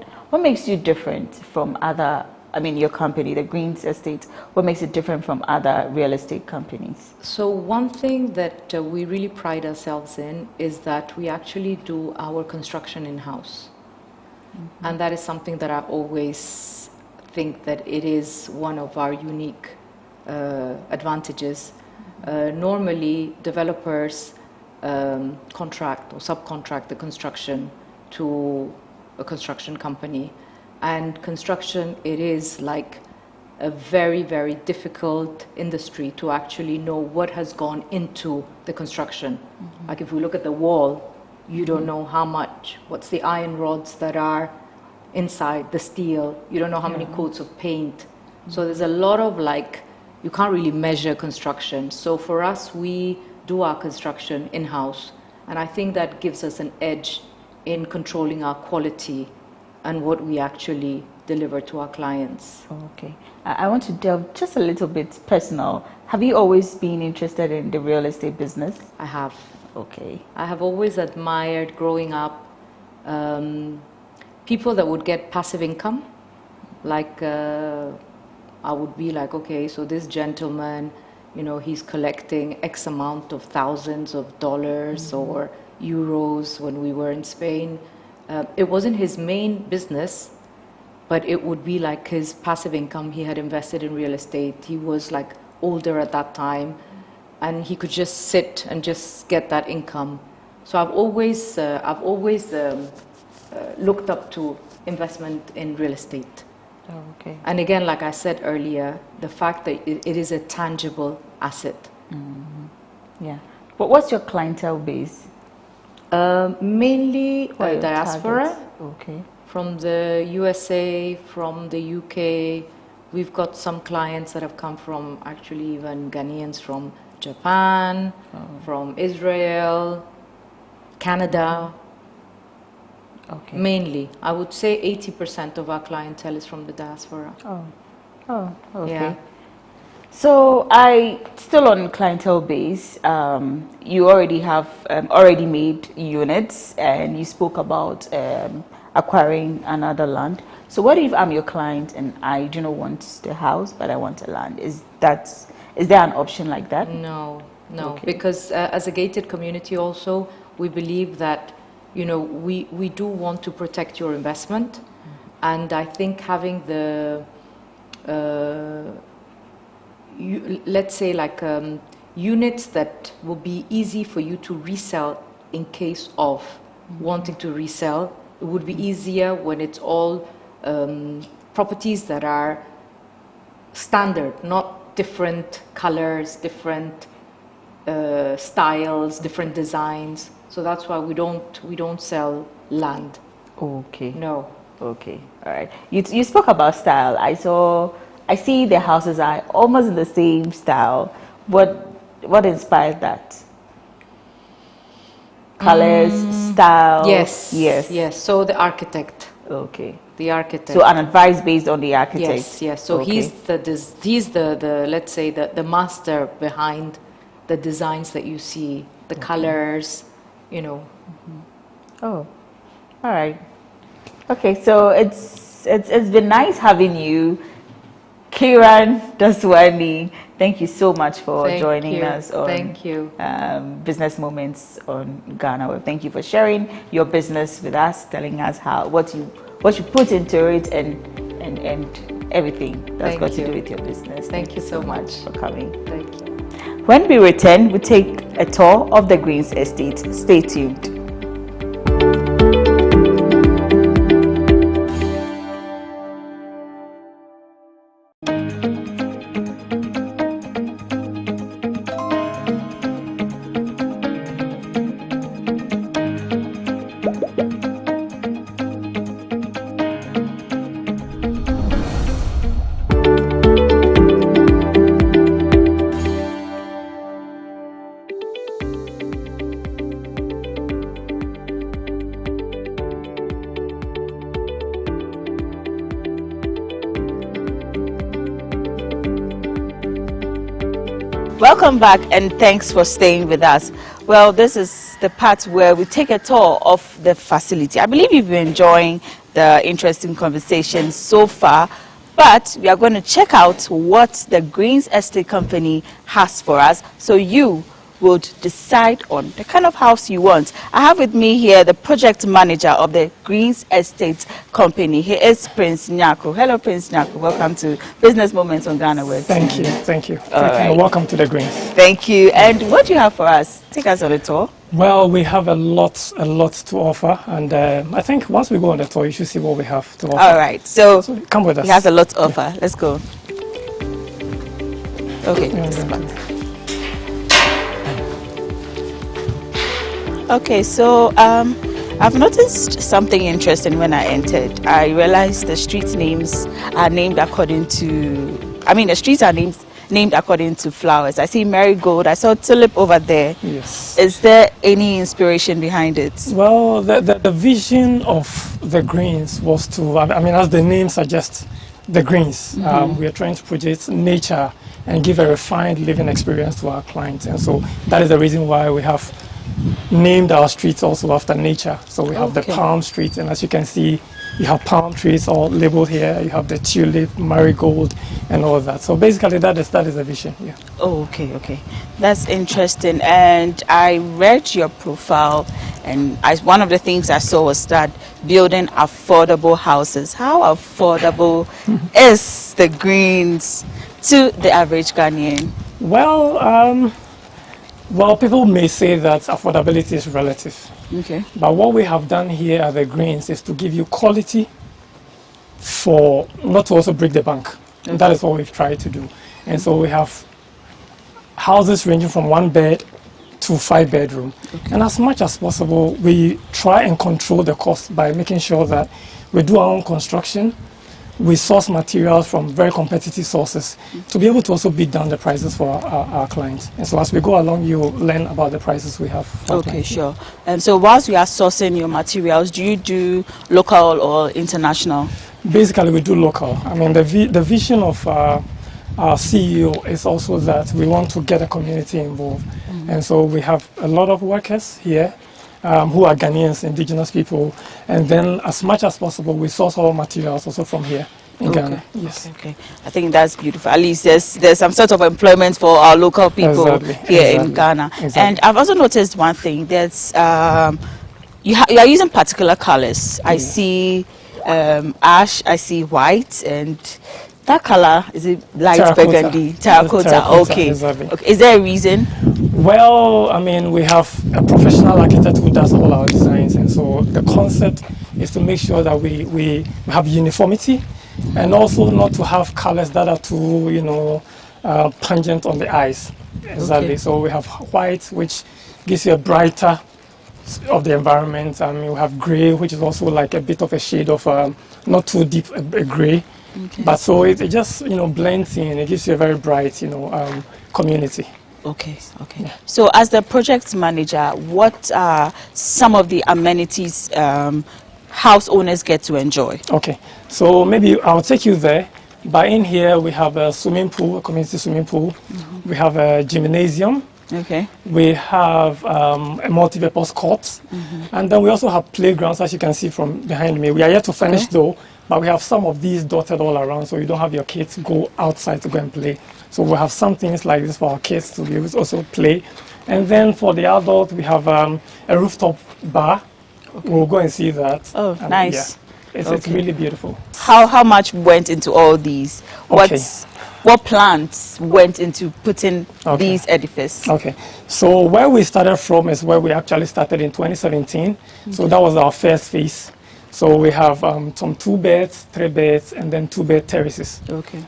makes you different from other, I mean, your company, the Greens Estate, what makes it different from other real estate companies? So one thing that we really pride ourselves in is that we actually do our construction in-house. And that is something that I always think that it is one of our unique advantages. Normally, developers contract or subcontract the construction to a construction company. And construction, it is like a very, very difficult industry to actually know what has gone into the construction. Like if we look at the wall, you don't know how much, what's the iron rods that are inside the steel, you don't know how many coats of paint. So there's a lot of, like, you can't really measure construction. So for us, we do our construction in-house, and I think that gives us an edge in controlling our quality and what we actually deliver to our clients. Okay. I want to delve just a little bit personal. Have you always been interested in the real estate business? I have. Okay. I have always admired, growing up, people that would get passive income. Like, I would be like, okay, so this gentleman, you know, he's collecting X amount of thousands of dollars or euros when we were in Spain. It wasn't his main business, but it would be like his passive income. He had invested in real estate. He was like older at that time, and he could just sit and just get that income. So I've always looked up to investment in real estate. Oh, okay. And again, like I said earlier, the fact that it is a tangible asset. Yeah. But what's your clientele base? Mainly diaspora. Targets? Okay. From the USA, from the UK. We've got some clients that have come from actually even Ghanaians from Japan, from Israel, Canada. Okay. Mainly, I would say 80% of our clientele is from the diaspora. Oh, okay. Yeah. So still on clientele base, you already have already made units, and you spoke about acquiring another land. So what if I'm your client and I do not want the house, but I want a land? Is there an option like that? No, Okay. because as a gated community also, we believe that, you know, we do want to protect your investment. And I think having the, let's say like units that will be easy for you to resell in case of wanting to resell, it would be easier when it's all properties that are standard, not different colors, different styles, different designs. So that's why we don't sell land. Okay. No. Okay. All right. You spoke about style. I see the houses are almost in the same style. What inspired that? Colors, style. Yes. So the architect. Okay. The architect. So an advice based on the architect. Yes. So okay. he's the let's say the master behind the designs that you see, the colors, you know. Oh, all right. Okay, so it's been nice having you, Kiran Daswani. Thank you so much for joining us on Business Moments on GhanaWeb. Thank you for sharing your business with us, telling us what you put into it and everything that's got to do with your business. Thank you so much for coming. Thank you. When we return, we take a tour of the Greens Estate. Stay tuned. Welcome back, and thanks for staying with us. Well, this is the part where we take a tour of the facility. I believe you've been enjoying the interesting conversation so far, but we are going to check out what the Greens Estate Company has for us, so you would decide on the kind of house you want. I have with me here the project manager of the Greens Estate Company. He is Prince Nyako. Hello, Prince Nyako. Welcome to Business Moments on GhanaWeb. Thank you. Thank you. Right. Welcome to the Greens. Thank you. And what do you have for us? Take us on a tour. Well, we have a lot to offer, and I think once we go on the tour, you should see what we have to offer. All right. So come with us. He has a lot to offer. Let's go. Okay. Okay, so I've noticed something interesting when I entered. I realized the street names are named according to, the streets are named according to flowers. I see marigold, I saw tulip over there. Yes. Is there any inspiration behind it? Well, the vision of the Greens was to, as the name suggests, the Greens. We are trying to project nature and give a refined living experience to our clients. And so that is the reason why we have named our streets also after nature. So we have the palm street, and as you can see, you have palm trees all labeled here. You have the tulip, marigold, and all of that. So basically, that is the vision. Yeah. Oh, okay. That's interesting. And I read your profile, and one of the things I saw was that building affordable houses. How affordable is the Greens to the average Ghanaian? Well, people may say that affordability is relative. Okay. But what we have done here at the Greens is to give you quality for not to also break the bank. Okay. That is what we've tried to do. And so we have houses ranging from 1 bed to 5 bedroom. And as much as possible, we try and control the cost by making sure that we do our own construction. We source materials from very competitive sources to be able to also beat down the prices for our clients. And so as we go along, you learn about the prices we have. Okay, sure. And so whilst we are sourcing your materials, do you do local or international? Basically, we do local. I mean, the vision of our CEO is also that we want to get the community involved. And so we have a lot of workers here who are Ghanaians, indigenous people, and then as much as possible we source all materials also from here in Ghana. Yes. Okay. I think that's beautiful. At least there's some sort of employment for our local people here in Ghana. And I've also noticed one thing. There's you are using particular colors. I see ash, I see white, and that color, is it light burgundy? Terracotta. Okay. Okay. Is there a reason? Well, I mean, we have a professional architect who does all our designs, and so the concept is to make sure that we have uniformity, and also not to have colors that are too, you know, pungent on the eyes. Exactly. So we have white, which gives you a brighter of the environment. I mean, we have gray, which is also like a bit of a shade of not too deep a gray. But so it just, you know, blends in. It gives you a very bright, you know, community. Okay. Yeah. So as the project manager, what are some of the amenities house owners get to enjoy? Okay. So maybe I'll take you there. But in here we have a swimming pool, a community swimming pool. We have a gymnasium. Okay. We have a multi-purpose court. And then we also have playgrounds, as you can see from behind me. We are yet to finish though. But we have some of these dotted all around, so you don't have your kids go outside to go and play. So we have some things like this for our kids to be able to also play. And then for the adult, we have a rooftop bar. We'll go and see that. Oh, nice. Yeah, it's really beautiful. How much went into all these? What plans went into putting these edifices? Okay, so where we started from is where we actually started in 2017. So that was our first phase. So we have some 2 beds, 3 beds, and then 2-bed terraces.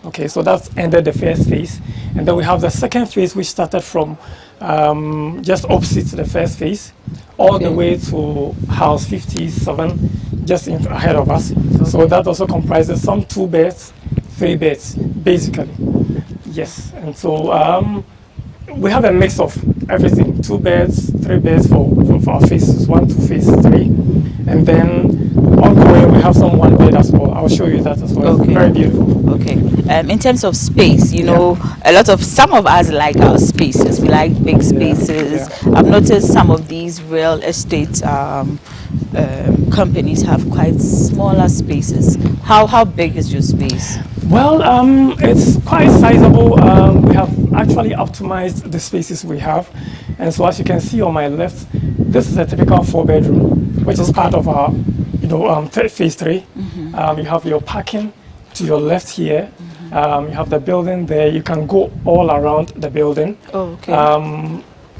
Okay, so that's ended the first phase. And then we have the second phase, which started from just opposite the first phase, all the way to house 57, just ahead of us. So that also comprises some 2 beds, 3 beds, basically. Yes, and so we have a mix of everything, 2 beds, 3 beds for our phases 1 to phase 3. And then ongoing, we have some 1 bed as well. I'll show you that as well. It's very beautiful. Okay. In terms of space, you know, some of us like our spaces. We like big spaces. I've noticed some of these real estate companies have quite smaller spaces. How big is your space? Well, it's quite sizable. We have actually optimized the spaces we have. And so as you can see on my left, this is a typical 4-bedroom, which is part of our, you know, phase 3. You have your parking to your left here. You have the building there. You can go all around the building.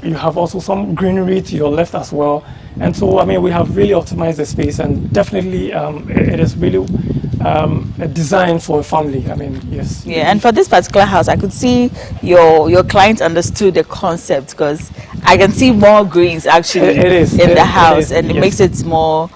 You have also some greenery to your left as well. And so, I mean, we have really optimized the space, and definitely it is really a design for a family. I mean, yes. Yeah, and for this particular house, I could see your client understood the concept, because I can see more greens actually in the house, and it makes it more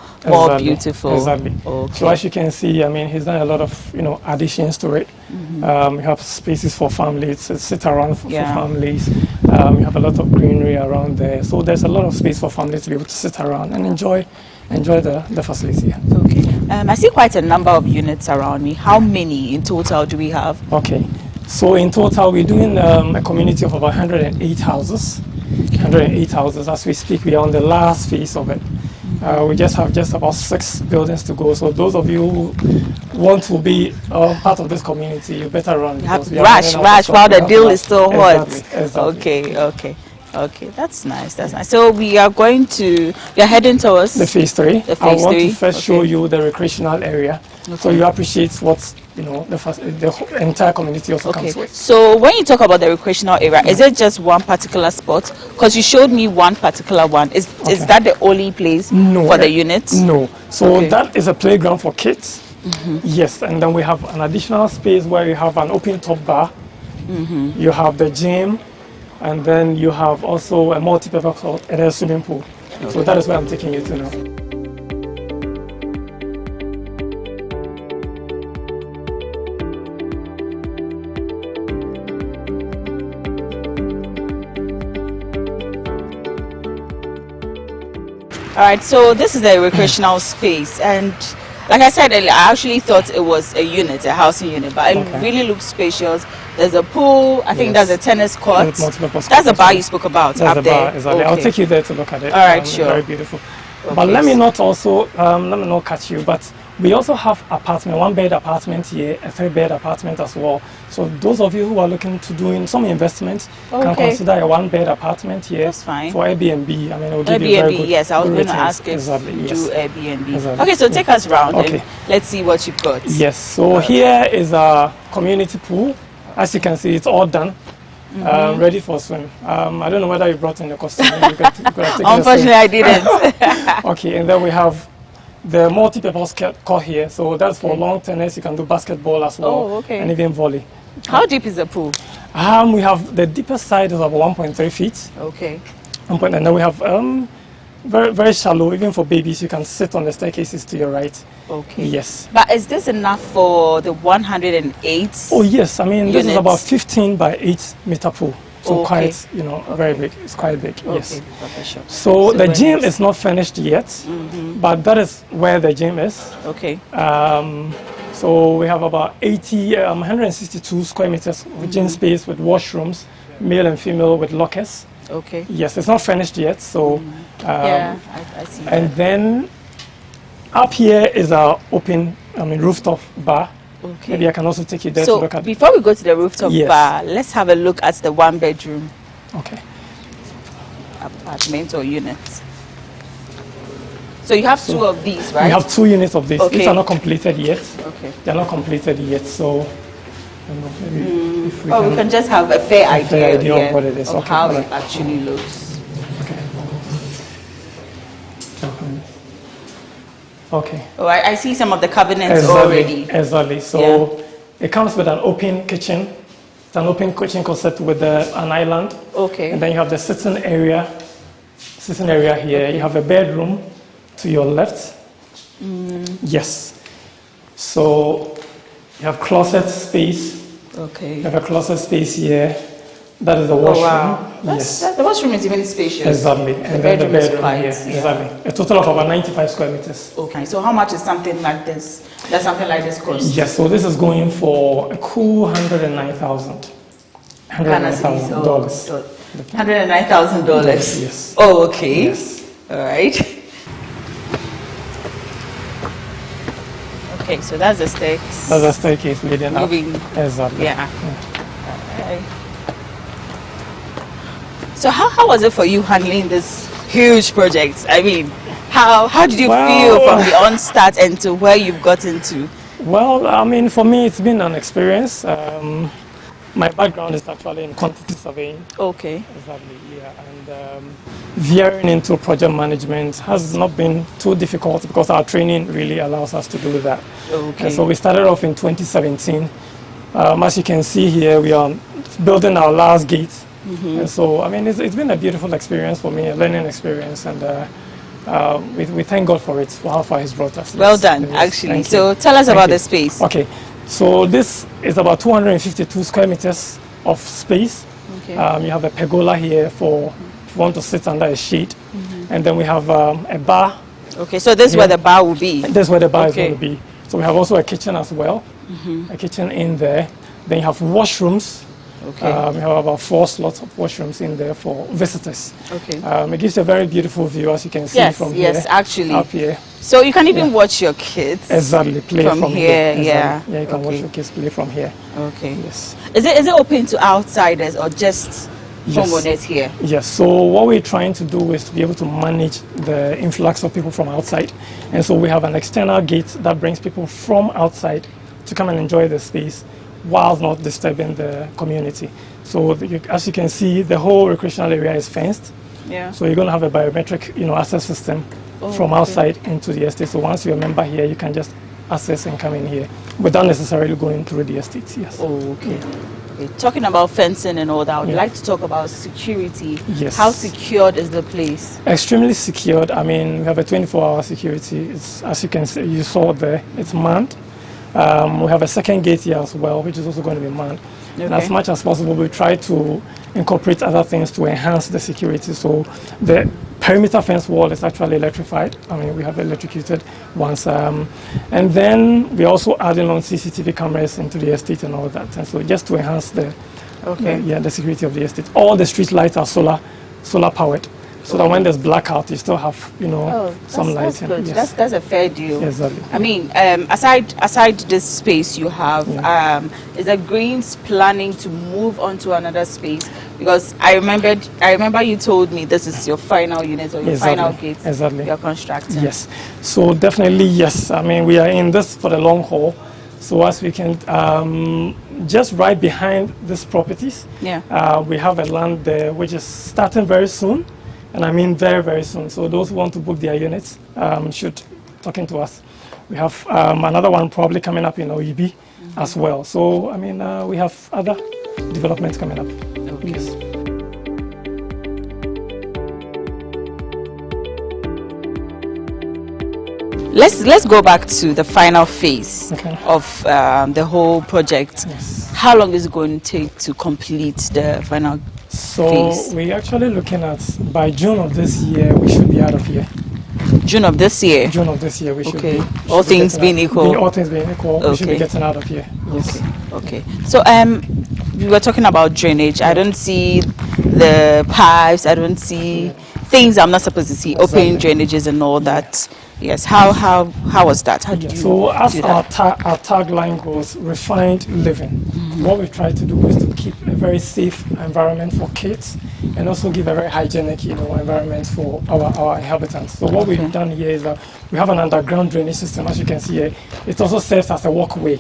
beautiful. Exactly. So as you can see, I mean, he's done a lot of, you know, additions to it. We have spaces for families to sit around for families. We have a lot of greenery around there. So there's a lot of space for families to be able to sit around and enjoy the facility. Okay. I see quite a number of units around me. How many in total do we have? Okay. So in total, we're doing a community of about 108 houses. 108 houses. As we speak, we are on the last phase of it. We just have about 6 buildings to go. So those of you who want to be part of this community, you better run. Rush while the deal is still hot. Exactly. Okay, that's nice. So we are heading towards the phase 3. I want to first show you the recreational area, so you appreciate what, you know, the entire community also comes with. So when you talk about the recreational area, is it just one particular spot? Because you showed me one particular one. Is that the only place for the units? No. So that is a playground for kids. Yes, and then we have an additional space where you have an open top bar. You have the gym. And then you have also a multi-purpose hall and a swimming pool. Okay. So that is where I'm taking you to now. All right, so this is the recreational space, and like I said earlier, I actually thought it was a unit, a housing unit, but it really looks spacious. There's a pool, I think there's a tennis court. That's the bar you spoke about that's up there. Exactly. I'll take you there to look at it. All right, sure. Very beautiful. Okay. But let me not catch you, but we also have apartment, 1-bed apartment here, a 3-bed apartment as well. So those of you who are looking to doing some investments can consider a 1-bed apartment here. That's fine. For Airbnb. I mean, it will give Airbnb, you very good, yes, I was going to ask if you do Airbnb. Okay, so take us round and let's see what you've got. Yes, so here is a community pool. As you can see, it's all done. Ready for swim. I don't know whether you brought in the costume. Unfortunately, I didn't. Okay, and then we have the multi-purpose court here. So that's for long tennis. You can do basketball as well, and even volley. How deep is the pool? We have the deepest side is about 1.3 feet. Okay. And then we have very, very shallow. Even for babies, you can sit on the staircases to your right. Okay. Yes. But is this enough for the 108? Oh yes. I mean, this is about 15 by 8 meter pool. So quite, very big. It's quite big. Yes. Sure. So the gym is not finished yet, but that is where the gym is. Okay. So we have about 162 square meters of gym space with washrooms, male and female with lockers. Okay. Yes, it's not finished yet. So I see. And then up here is our open, rooftop bar. Okay. Maybe I can also take you there to look at. Before we go to the rooftop bar, let's have a look at the 1-bedroom. Okay. Apartment or unit. So you have 2 of these, right? We have 2 units of these. Okay. These are not completed yet. Okay. They are not completed yet, so maybe if we we can just have a fair idea of what it is. Of how it actually looks. Okay. Oh, I see some of the cabinets already. Exactly. So it comes with an open kitchen. It's an open kitchen concept with an island. Okay. And then you have the sitting area here. You have a bedroom to your left. Yes. So you have closet space. Okay. You have a closet space here. That is the washroom. Wow. The washroom is even spacious. Exactly. And then the bedroom here. Exactly. A total of about 95 square meters. Okay. So how much is something like this? Does something like this cost? Yes. So this is going for a cool $109,000. $109,000. $109,000. Yes. Oh, okay. Yes. All right. Okay. So that's the staircase. That's the staircase leading up. Exactly. Yeah. Okay. So how was it for you handling this huge project? I mean, how did you feel from the onstart and to where you've gotten to? Well, I mean, for me, it's been an experience. My background is actually in quantity surveying. Okay. Exactly, yeah. And veering into project management has not been too difficult because our training really allows us to do that. Okay. And so we started off in 2017. As you can see here, we are building our last gate. And so, I mean, it's been a beautiful experience for me, a learning experience, and we thank God for it, for how far He's brought us. Well done, actually. So tell us about the space. Okay, so this is about 252 square meters of space. Okay. You have a pergola here for if you want to sit under a shade, and then we have a bar. Okay, so this is where the bar will be. This is where the bar is going to be. So we have also a kitchen as well, a kitchen in there. Then you have washrooms. Okay. We have about 4 slots of washrooms in there for visitors. Okay. It gives a very beautiful view, as you can see from here. Yes, actually. Up here. So you can even watch your kids. Exactly, play from here. Exactly. Yeah. You can watch your kids play from here. Okay. Yes. Is it open to outsiders or just homeowners here? Yes. So what we're trying to do is to be able to manage the influx of people from outside, and so we have an external gate that brings people from outside to come and enjoy the space, while not disturbing the community. So as you can see, the whole recreational area is fenced. Yeah. So you're going to have a biometric, access system from outside into the estate. So once you're a member here, you can just access and come in here without necessarily going through the estate. Yes. Oh, okay. Okay, talking about fencing and all that, I would Yeah. like to talk about security. Yes. How secured is the place? Extremely secured. I mean, we have a 24-hour security. It's, as you can see, you saw there, it's manned. We have a second gate here as well, which is also going to be manned. And as much as possible, we try to incorporate other things to enhance the security. So the perimeter fence wall is actually electrified. I mean, we have electrocuted ones. And then we're also adding on CCTV cameras into the estate and all that. And so just to enhance the, the security of the estate. All the street lights are solar powered. So that when there's blackout, you still have, some lighting. That's good. Yes. That's a fair deal. Exactly. I mean, aside this space you have, is the Greens planning to move on to another space? Because I remember you told me this is your final unit or your final gate. Exactly. You're constructing. Yes. So definitely yes. I mean, we are in this for the long haul. So as we can, just right behind these properties, we have a land there which is starting very soon. And I mean very, very soon. So those who want to book their units should talk into us. We have another one probably coming up in OEB as well. So, I mean, we have other developments coming up. Yes. Let's go back to the final phase of the whole project. Yes. How long is it going to take to complete the final phase? So we're actually looking at by June of this year we should be out of here. June of this year? June of this year we should be. All things being equal? All things being equal, we should be getting out of here. Yes. Okay. So we were talking about drainage. I don't see the pipes. I don't see things I'm not supposed to see. Open drainages and all that. Yes. How was that? How did you So as do our that? tagline goes, refined living. What we've tried to do is to keep a very safe environment for kids and also give a very hygienic, environment for our inhabitants. So what we've done here is that we have an underground drainage system, as you can see here. It also serves as a walkway.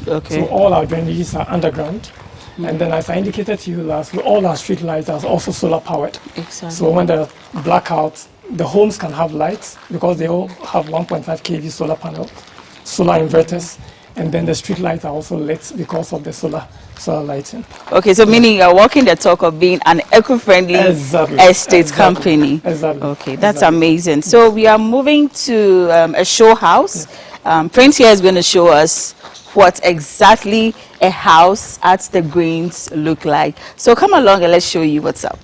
So all our drainages are underground. And then as I indicated to you last, all our street lights are also solar powered. Exactly. So when there's blackouts, the homes can have lights because they all have 1.5 kV solar panel, solar inverters. And then the street lights are also lit because of the solar lighting. Okay, so meaning you're walking the talk of being an eco-friendly estate company. Exactly. Okay, that's amazing. So we are moving to a show house. Prince here is going to show us what exactly a house at the Greens look like. So come along and let's show you what's up.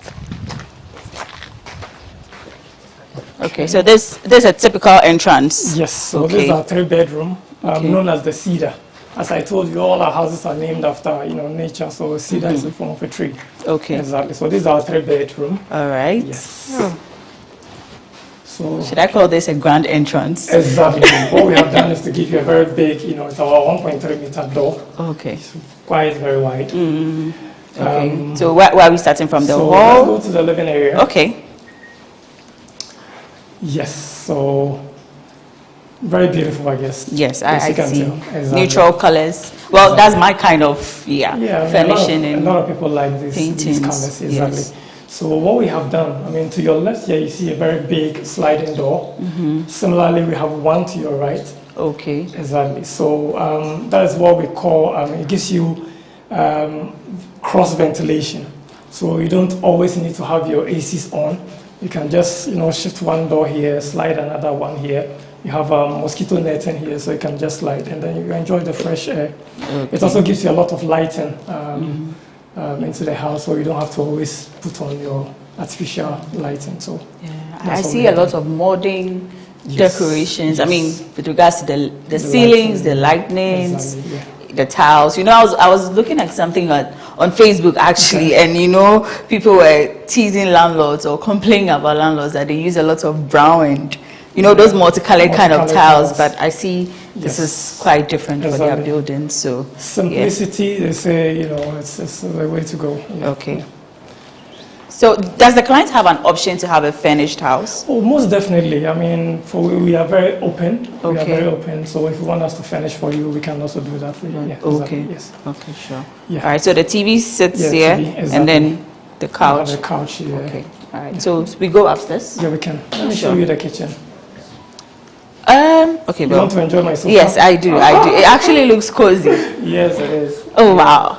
Okay, so this is a typical entrance. Yes, so this is our 3-bedroom. Known as the cedar. As I told you, all our houses are named after nature, so cedar is the form of a tree. Okay. Exactly. So this is our 3-bedroom. All right. Yes. So should I call this a grand entrance? Exactly. What we have done is to give you a very big, it's our 1.3 meter door. Okay. It's quite very wide. Okay. So where are we starting from? The hall? Let's go to the living area. Okay. Yes. So. Very beautiful, I guess. Yes, I see. Exactly. Neutral colors. Well, that's my kind of furnishing a lot of people like these colors. Exactly. Yes. So what we have done, to your left here, you see a very big sliding door. Similarly, we have one to your right. Okay. Exactly. So that is what we call. It gives you cross ventilation. So you don't always need to have your ACs on. You can just shift one door here, slide another one here. You have a mosquito netting here, so you can just slide, and then you enjoy the fresh air. It also gives you a lot of lighting into the house, so you don't have to always put on your artificial lighting. So I see a lot of modern decorations. I mean, with regards to the ceilings, the lightnings, the tiles. I was looking at something on Facebook actually, and people were teasing landlords or complaining about landlords that they use a lot of brown and those multicolored kind of tiles, but I see this is quite different for their buildings. So simplicity, they say, it's the way to go. Okay. So does the client have an option to have a furnished house? Oh, most definitely. I mean, we are very open. Okay. We are very open. So if you want us to furnish for you, we can also do that for you. Yeah, okay. Exactly. Yes. Okay, sure. Yeah. All right. So the TV sits here, and then the couch. The couch here. Okay. All right. So we go upstairs. Yeah, we can. Let me show you the kitchen. Okay, you want to enjoy my sofa? Yes, I do. It actually looks cozy. Yes, it is. Oh, wow.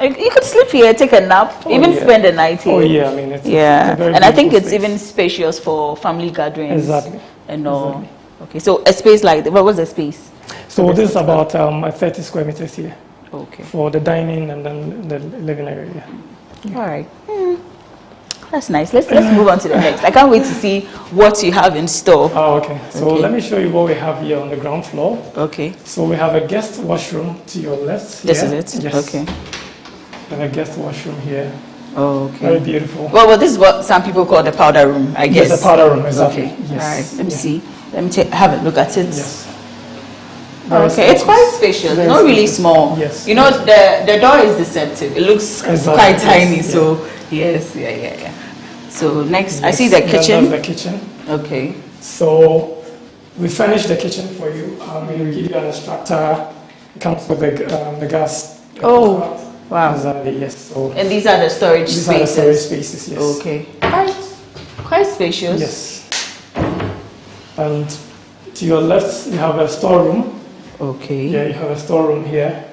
You could sleep here, take a nap, even spend the night here. Oh yeah, I mean, it's yeah. It's a very and I think it's space. even spacious for family gatherings. Exactly. And all. Exactly. Okay, so a space like what was the space? So this is about 30 square meters here. Okay. For the dining and then the living area. Yeah. All right. That's nice. Let's move on to the next. I can't wait to see what you have in store. Oh, okay. So let me show you what we have here on the ground floor. Okay. So we have a guest washroom to your left. This is it? Yes. Okay. We have a guest washroom here. Oh, okay. Very beautiful. Well, this is what some people call the powder room, I guess. Yes, the powder room, exactly. Okay. Yes. All right. Let me see. Let me have a look at it. Yes. Okay, it's quite spacious, Very not really spacious. small. Yes. You know, the door is deceptive. It looks quite tiny, Yes. so yes, yeah. So next, I see the kitchen. That's the kitchen. Okay. So we furnished the kitchen for you. We give you an extractor. It comes with the gas. Oh, wow. Exactly, yes. So And these are the storage spaces. These are the storage spaces, yes. Okay. Quite spacious. Yes. And to your left, you have a storeroom. Okay. Yeah, you have a storeroom here.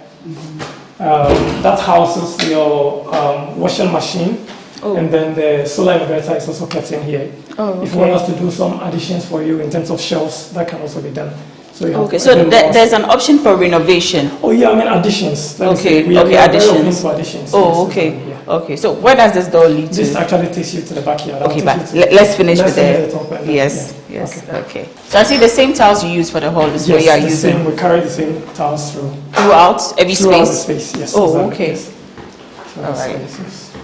That houses your washing machine. Oh. And then the solar inverter is also kept in here. Oh, okay. If you want us to do some additions for you in terms of shelves, that can also be done. So you have there's an option for renovation. Oh yeah, I mean additions. Okay, We are additions. very open to additions. Oh, yes, okay. Yeah. Okay, so where does this door lead to? This actually takes you to the backyard. Okay, but let's finish with the yes. Okay. So I see the same tiles you use for the hall is what you are using. Same, we carry the same tiles throughout every throughout space. The space, yes. Oh, exactly, okay. Yes. All right.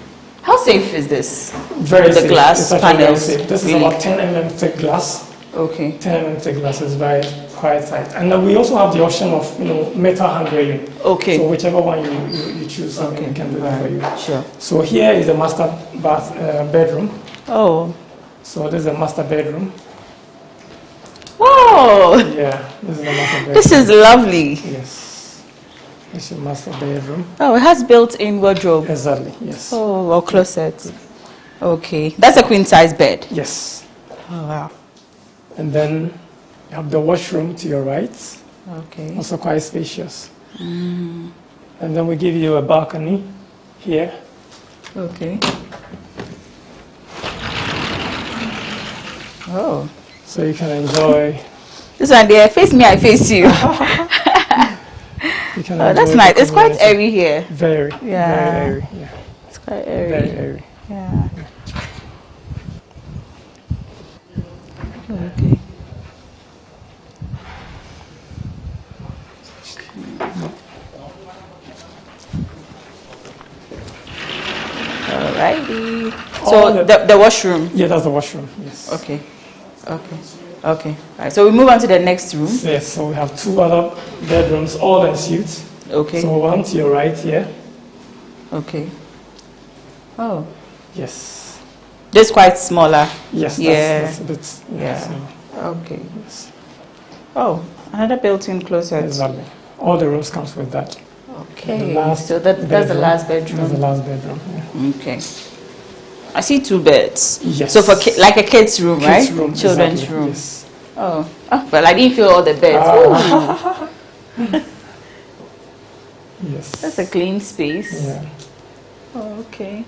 How safe is this? Very the safe. glass it's panels. Very safe. This really? is about 10 mm thick glass. Okay. 10 mm thick glass is very quite tight, and then we also have the option of metal hand railing. Okay. So whichever one you choose, we can do that for you. Sure. So here is the master bedroom. Oh. So this is a master bedroom. Whoa. Yeah, this is the master bedroom. This is lovely. Yes. This is master bedroom. Oh, it has built-in wardrobe. Exactly, yes. Oh, or closet. Okay. That's a queen-size bed. Yes. Oh, wow. And then you have the washroom to your right. Okay. Also quite spacious. Mm. And then we give you a balcony here. Okay. Oh. So you can enjoy. This one there, face me, I face you. You can that's enjoy nice. the It's quite community. airy here. Very. Yeah. Very airy. Yeah. It's quite airy. Very airy. Yeah. Okay. Alrighty. So the washroom. Yeah, that's the washroom. Yes. Okay. Okay. Okay. Right. So we move on to the next room. Yes. So we have two other bedrooms, all en suite. Okay. So one to your right here. Okay. Oh. Yes. This quite smaller. Yes. Yeah. That's a bit. Yeah. Okay. Yes. Oh, another built-in closet. Exactly. All the rooms comes with that. Okay. So that's the last bedroom. That's the last bedroom. Yeah. Okay. I see two beds. Yes. So for like a kid's room, Kids' right? room, Children's exactly, room. yes. Oh. But I didn't feel all the beds. Yes. That's a clean space. Yeah. Oh, okay.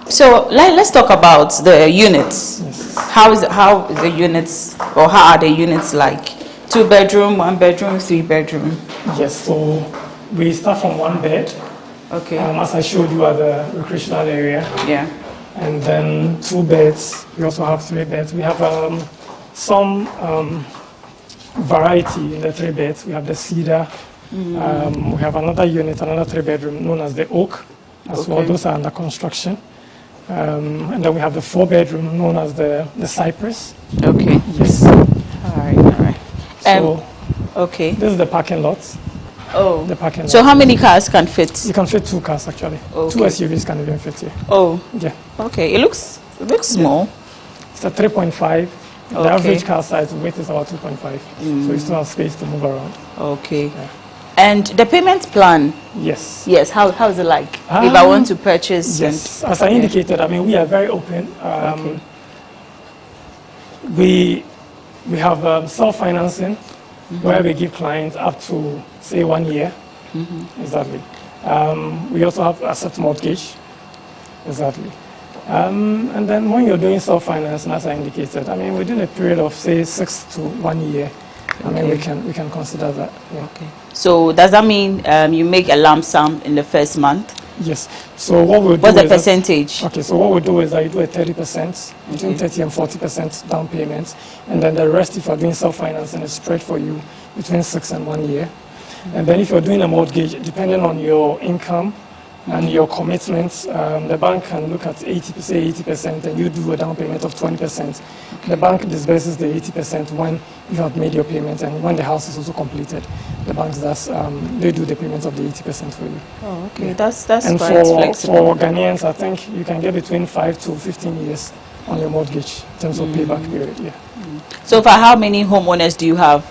So let's talk about the units. Yes. How is the units, or how are the units like? 2 bedroom, 1 bedroom, 3 bedroom? Yes. So we start from 1 bed. Okay. As I showed you at the recreational area. Yeah. And then 2 beds. We also have 3 beds. We have some variety in the 3 beds. We have the cedar. We have another unit, another 3-bedroom known as the oak as well. Those are under construction. And then we have the 4-bedroom known as the cypress. Okay. Yes. All right. So, okay. This is the parking lot. Oh. The parking lot. So how many cars can fit? You can fit 2 cars actually. Okay. 2 SUVs can even fit here. Oh. Yeah. Okay. It looks small. It's a 3.5. The Okay. average car size weight is about 2.5. So you still have space to move around. Okay. Yeah. And the payment plan? Yes. Yes. How is it like if I want to purchase? Yes. As I indicated, I mean, we are very open. We have self-financing where we give clients up to say 1 year. Exactly. We also have asset mortgage. Exactly. And then when you're doing self-financing, as I indicated, I mean, within a period of, say, 6 to 1 year, I mean, we can consider that. Yeah. Okay. So does that mean you make a lump sum in the first month? Yes. So what we'll do What's the percentage? Okay, so what we do is that you do a 30%, between 30 and 40% down payment, and then the rest, if you're doing self-financing, is spread for you between 6 and 1 year. And then if you're doing a mortgage, depending on your income and your commitments, the bank can look at 80%, and you do a down payment of 20%. The bank disburses the 80% when you have made your payment, and when the house is also completed, the bank does, they do the payment of the 80% for you. Oh, okay, that's and quite flexible. For Ghanaians, I think you can get between 5 to 15 years on your mortgage in terms of payback period. Yeah. So for how many homeowners do you have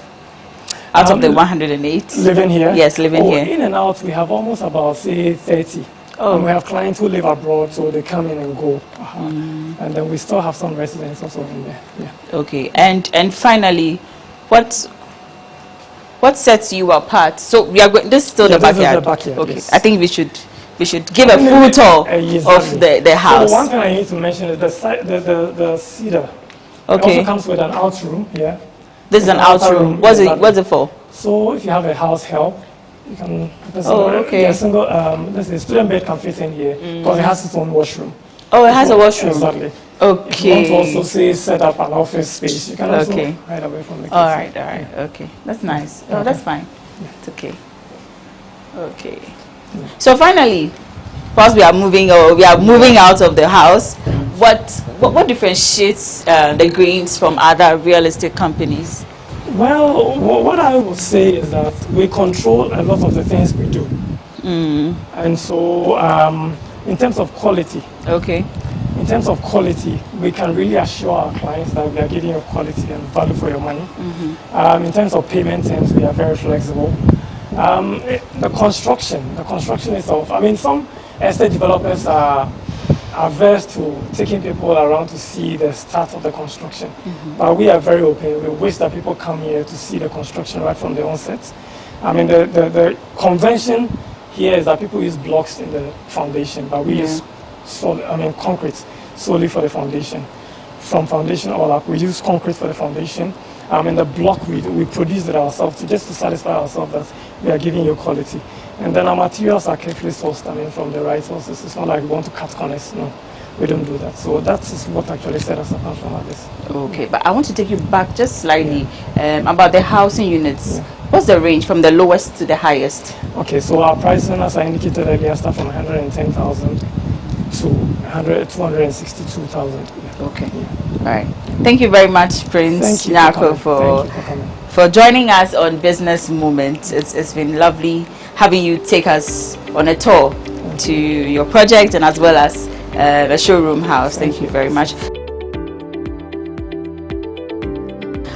out of the 108? Living here? Yes, living here. In and out, we have almost about, say, 30. And we have clients who live abroad, so they come in and go. And then we still have some residents also in there. Yeah. Okay, and finally, what sets you apart? So we are going. This is still the backyard. This is the backyard. Okay, yes. I think we should give a full tour of the house. So one thing I need to mention is the cedar. Okay. It also comes with an out room. Yeah. This is an out room. What's it for? So if you have a house help, you can. Okay. A single. The student bed can fit in here because it has its own washroom. Oh, it has a washroom. Exactly. Okay. If you want to also say set up an office space, you can also hide away from the kids. All right. Okay, that's nice. Oh, that's fine. It's okay. Okay. So finally, whilst we are moving out of the house, what differentiates the Greens from other real estate companies? Well, what I would say is that we control a lot of the things we do. And so in terms of quality, we can really assure our clients that we are giving you quality and value for your money. In terms of payment terms, we are very flexible. The construction itself, I mean, some estate developers are averse to taking people around to see the start of the construction. But we are very open. We wish that people come here to see the construction right from the onset. I mean, the convention here is that people use blocks in the foundation, but we use concrete solely for the foundation. From foundation all up, we use concrete for the foundation. And the block we produce it ourselves just to satisfy ourselves that we are giving you quality. And then our materials are carefully sourced, from the right sources. It's not like we want to cut corners. No, we don't do that. So that is what actually set us apart from others. Okay, but I want to take you back just slightly about the housing units. What's the range from the lowest to the highest? Okay, so our pricing, as I indicated earlier, start from 110,000 to 262,000. Okay. All right. Thank you very much, Prince Nyako, for joining us on Business Moment. It's been lovely having you take us on a tour to your project and as well as the showroom house. Thank you very much.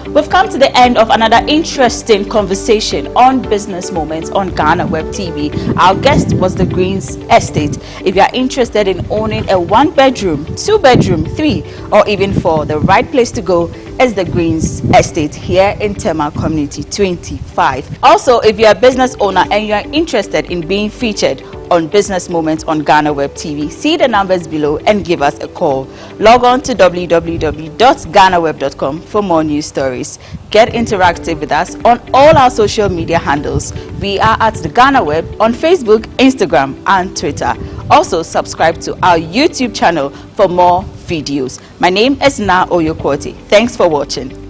We've come to the end of another interesting conversation on Business Moments on GhanaWeb TV. Our guest was the Greens Estate. If you are interested in owning a 1-bedroom, 2-bedroom, 3 or even 4, the right place to go is the Greens Estate here in Tema Community 25. Also, if you're a business owner and you are interested in being featured on Business Moments on GhanaWeb TV, see the numbers below and give us a call. Log on to www.ghanaweb.com for more news stories. Get interactive with us on all our social media handles. We are at the GhanaWeb on Facebook, Instagram and Twitter. Also subscribe to our YouTube channel for more videos. My name is Na Oyokwoti. Thanks for watching.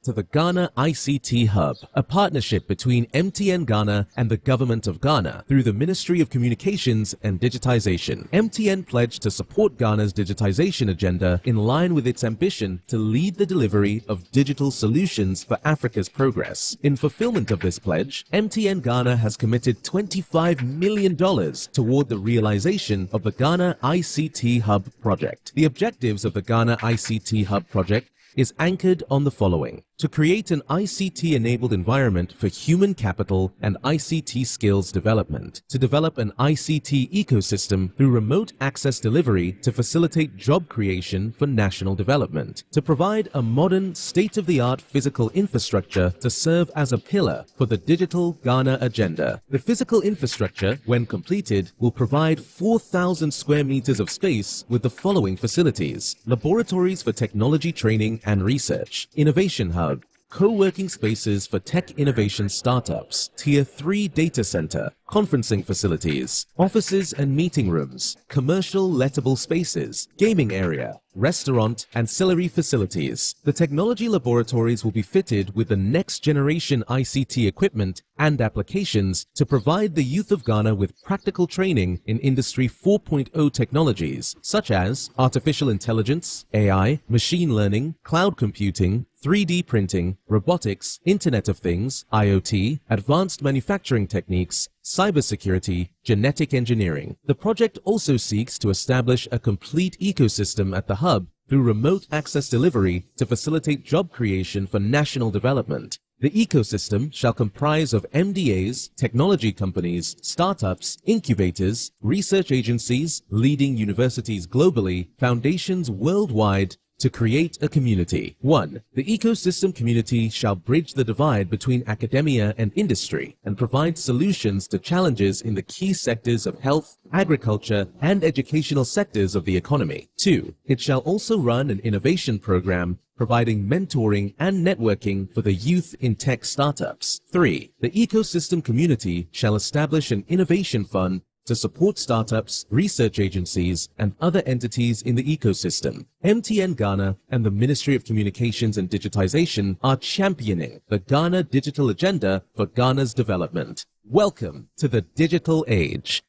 to the Ghana ICT Hub, a partnership between MTN Ghana and the Government of Ghana through the Ministry of Communications and Digitization. MTN pledged to support Ghana's digitization agenda in line with its ambition to lead the delivery of digital solutions for Africa's progress. In fulfillment of this pledge, MTN Ghana has committed $25 million toward the realization of the Ghana ICT Hub project. The objectives of the Ghana ICT Hub project is anchored on the following: to create an ICT-enabled environment for human capital and ICT skills development, to develop an ICT ecosystem through remote access delivery to facilitate job creation for national development, to provide a modern, state-of-the-art physical infrastructure to serve as a pillar for the digital Ghana agenda. The physical infrastructure, when completed, will provide 4,000 square meters of space with the following facilities: laboratories for technology training and research, innovation hub, co-working spaces for tech innovation startups, Tier 3 data center, conferencing facilities, offices and meeting rooms, commercial lettable spaces, gaming area, restaurant, ancillary facilities. The technology laboratories will be fitted with the next generation ICT equipment and applications to provide the youth of Ghana with practical training in Industry 4.0 technologies such as artificial intelligence, AI, machine learning, cloud computing, 3D printing, robotics, Internet of Things, IoT, advanced manufacturing techniques, cybersecurity, genetic engineering. The project also seeks to establish a complete ecosystem at the hub through remote access delivery to facilitate job creation for national development. The ecosystem shall comprise of MDAs, technology companies, startups, incubators, research agencies, leading universities globally, foundations worldwide, to create a community. 1. The ecosystem community shall bridge the divide between academia and industry and provide solutions to challenges in the key sectors of health, agriculture, and educational sectors of the economy. 2. It shall also run an innovation program providing mentoring and networking for the youth in tech startups. 3. The ecosystem community shall establish an innovation fund to support startups, research agencies, and other entities in the ecosystem. MTN Ghana and the Ministry of Communications and Digitization are championing the Ghana digital agenda for Ghana's development. Welcome to the digital age.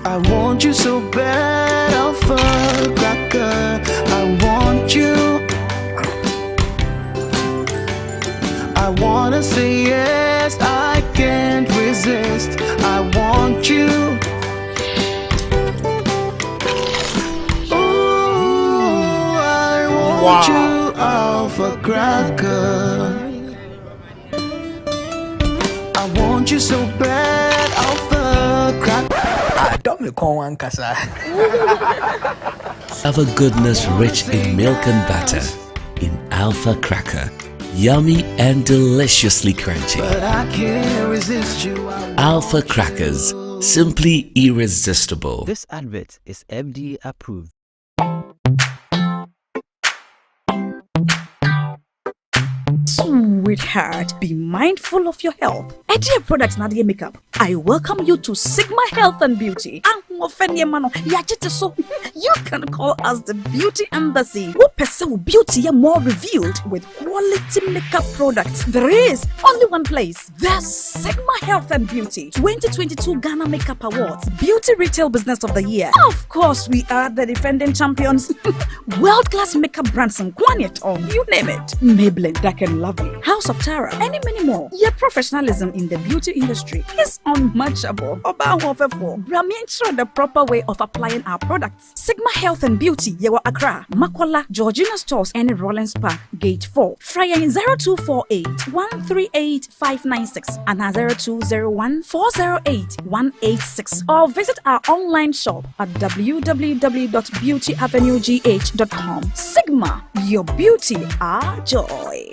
I want you so bad, Alpha Cracker. I want you. I wanna say yes, I can't resist. I want you. Ooh, I want you, Alpha Cracker. I want you so bad, Alpha Cracker. Don't me call one casa. Alpha goodness rich in milk and butter, in Alpha Cracker, yummy and deliciously crunchy. But I can't resist you. Alpha Crackers, simply irresistible. This advert is FDA approved. Sweetheart, be mindful of your health. Dear products na dear makeup. I welcome you to Sigma Health and Beauty. You can call us the Beauty Embassy. Who pursue beauty more revealed with quality makeup products. There is only one place. The Sigma Health and Beauty 2022 Ghana Makeup Awards Beauty Retail Business of the Year. Of course, we are the defending champions. World-class makeup brands and Quaniton, you name it. Maybelline, Dark and Lovely, House of Tara, and many more. Your professionalism in the beauty industry is unmatchable. We are making the proper way of applying our products. Sigma Health and Beauty, Yewa Accra, Makola, Georgina Stores, and Rollins Park, Gate 4. Fryer in 0248 138 596 and 0201 408 186. Or visit our online shop at www.beautyavenuegh.com. Sigma, your beauty, our joy.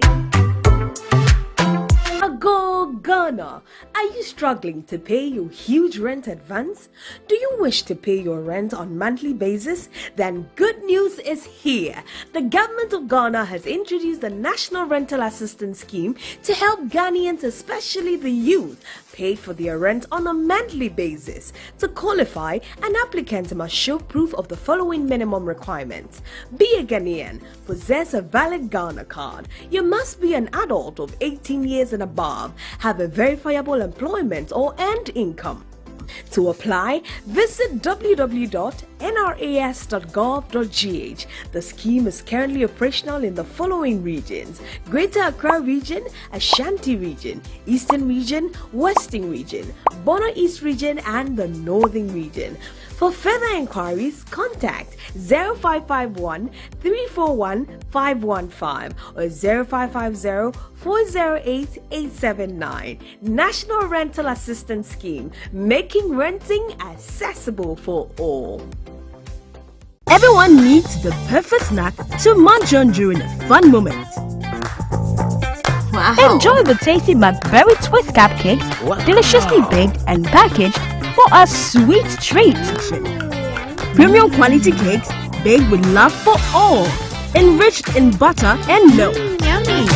Go of Ghana. Are you struggling to pay your huge rent advance? Do you wish to pay your rent on monthly basis? Then good news is here. The government of Ghana has introduced the National Rental Assistance Scheme to help Ghanaians, especially the youth, pay for their rent on a monthly basis. To qualify, an applicant must show proof of the following minimum requirements. Be a Ghanaian, possess a valid Ghana card. You must be an adult of 18 years and above, have a verifiable employment or earned income. To apply, visit www.nras.gov.gh. The scheme is currently operational in the following regions: Greater Accra Region, Ashanti Region, Eastern Region, Western Region, Bono East Region, and the Northern Region. For further inquiries, contact 0551 341 515 or 0550 408 879. National Rental Assistance Scheme, making renting accessible for all. Everyone needs the perfect snack to munch on during a fun moment. Wow. Enjoy the tasty McBerry Twist cupcakes, deliciously baked and packaged for a sweet treat. Premium quality cakes baked with love for all, enriched in butter and milk. Yummy.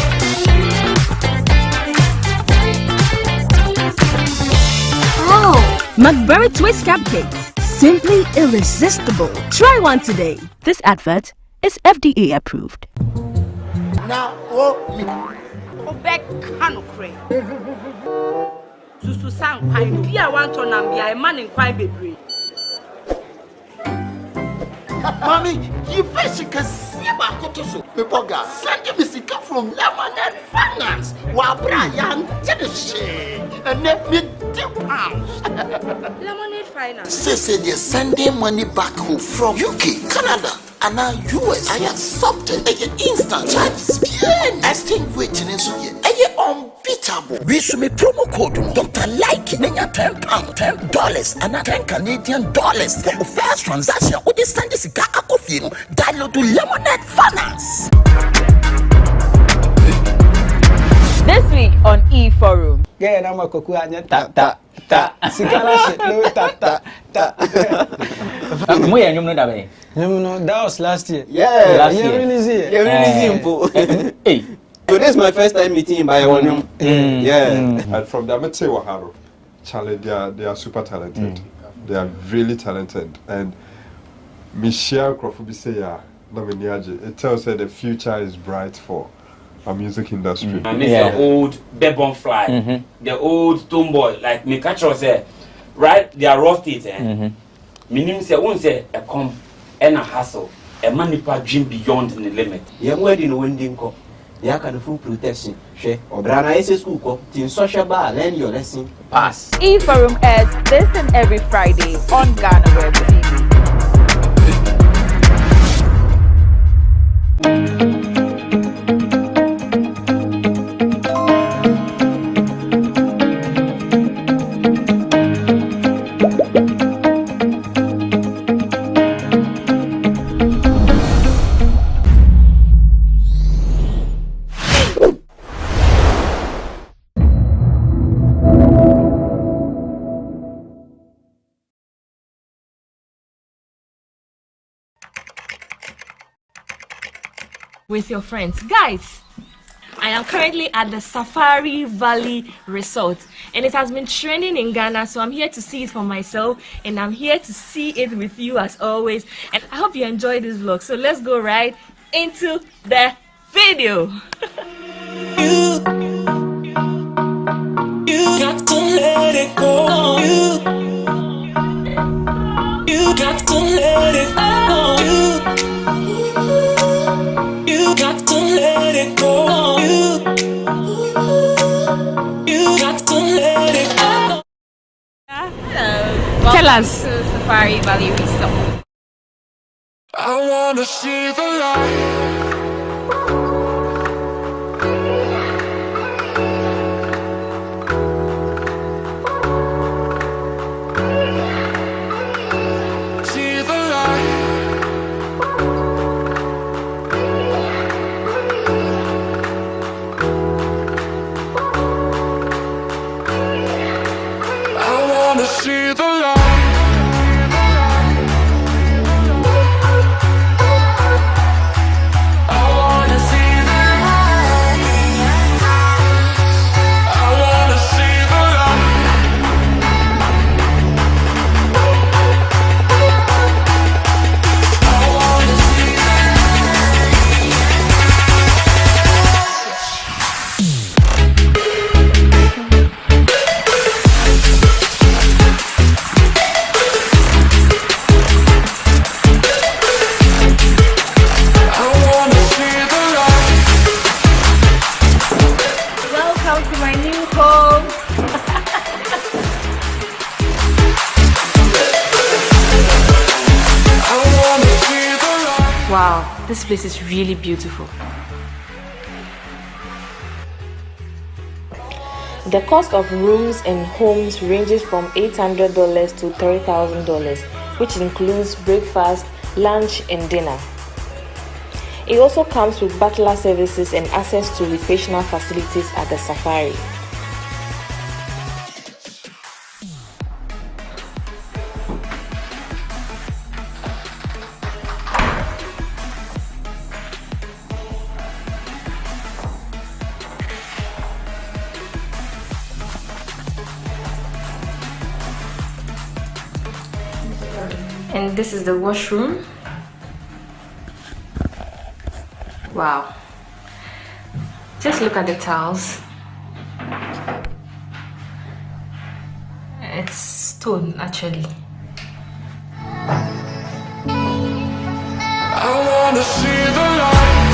Oh, McBerry Twist cupcakes, simply irresistible. Try one today. This advert is FDA approved. Now, Obek Kanokre. Susu sang pine, be a want to Nambia, a man in quite bebre. Mommy, you first can see about Kotoso. People got sending me sick from Lemonade Finance. While Brian did the shit and let me £2. Lemonade Finance. Say they're sending money back home from UK, Canada, and now US. I accepted a instant charges. Extinguishing in so ye unbeatable. We should be promo code Dr. Like £10, $10 and $10 Canadian for the first transaction. What is send this guy download to Lemonade Finance. This week on E-Forum. Yeah, na makoku anya ta. Sikala shit no ta. Mo ya nyum no da be. No, that was last year. Yeah, last year. You really see. Hey. So this is my first time meeting by one. Yeah. And from the Advertisements Waharo, Charlie, they are super talented. They are really talented. And Michelle Crawford say it tells her the future is bright for our music industry. And it's the old bebon fly, the old tomboy, like me catch us right? They are rusted. Meaning say won't say a come and a hustle, a manipa dream beyond the limit. Young wedding winding co. You can full protection. She or Brana is school co. Tin social bar, learn your lesson. Pass. E-Forum airs this and every Friday on GhanaWeb TV. With your friends. Guys, I am currently at the Safari Valley Resort and it has been trending in Ghana, so I'm here to see it for myself and I'm here to see it with you as always, and I hope you enjoy this vlog. So let's go right into the video. You got to let it go. You got to let it go. You got to let it go. You got to let it go. Hello. Tell us. To Safari Valley Resort. I wanna see the light. Wow, this place is really beautiful. The cost of rooms and homes ranges from $800 to $3,000, which includes breakfast, lunch, and dinner. It also comes with butler services and access to recreational facilities at the safari. And this is the washroom. Wow. Just look at the towels. It's stone actually. I wanna see the light.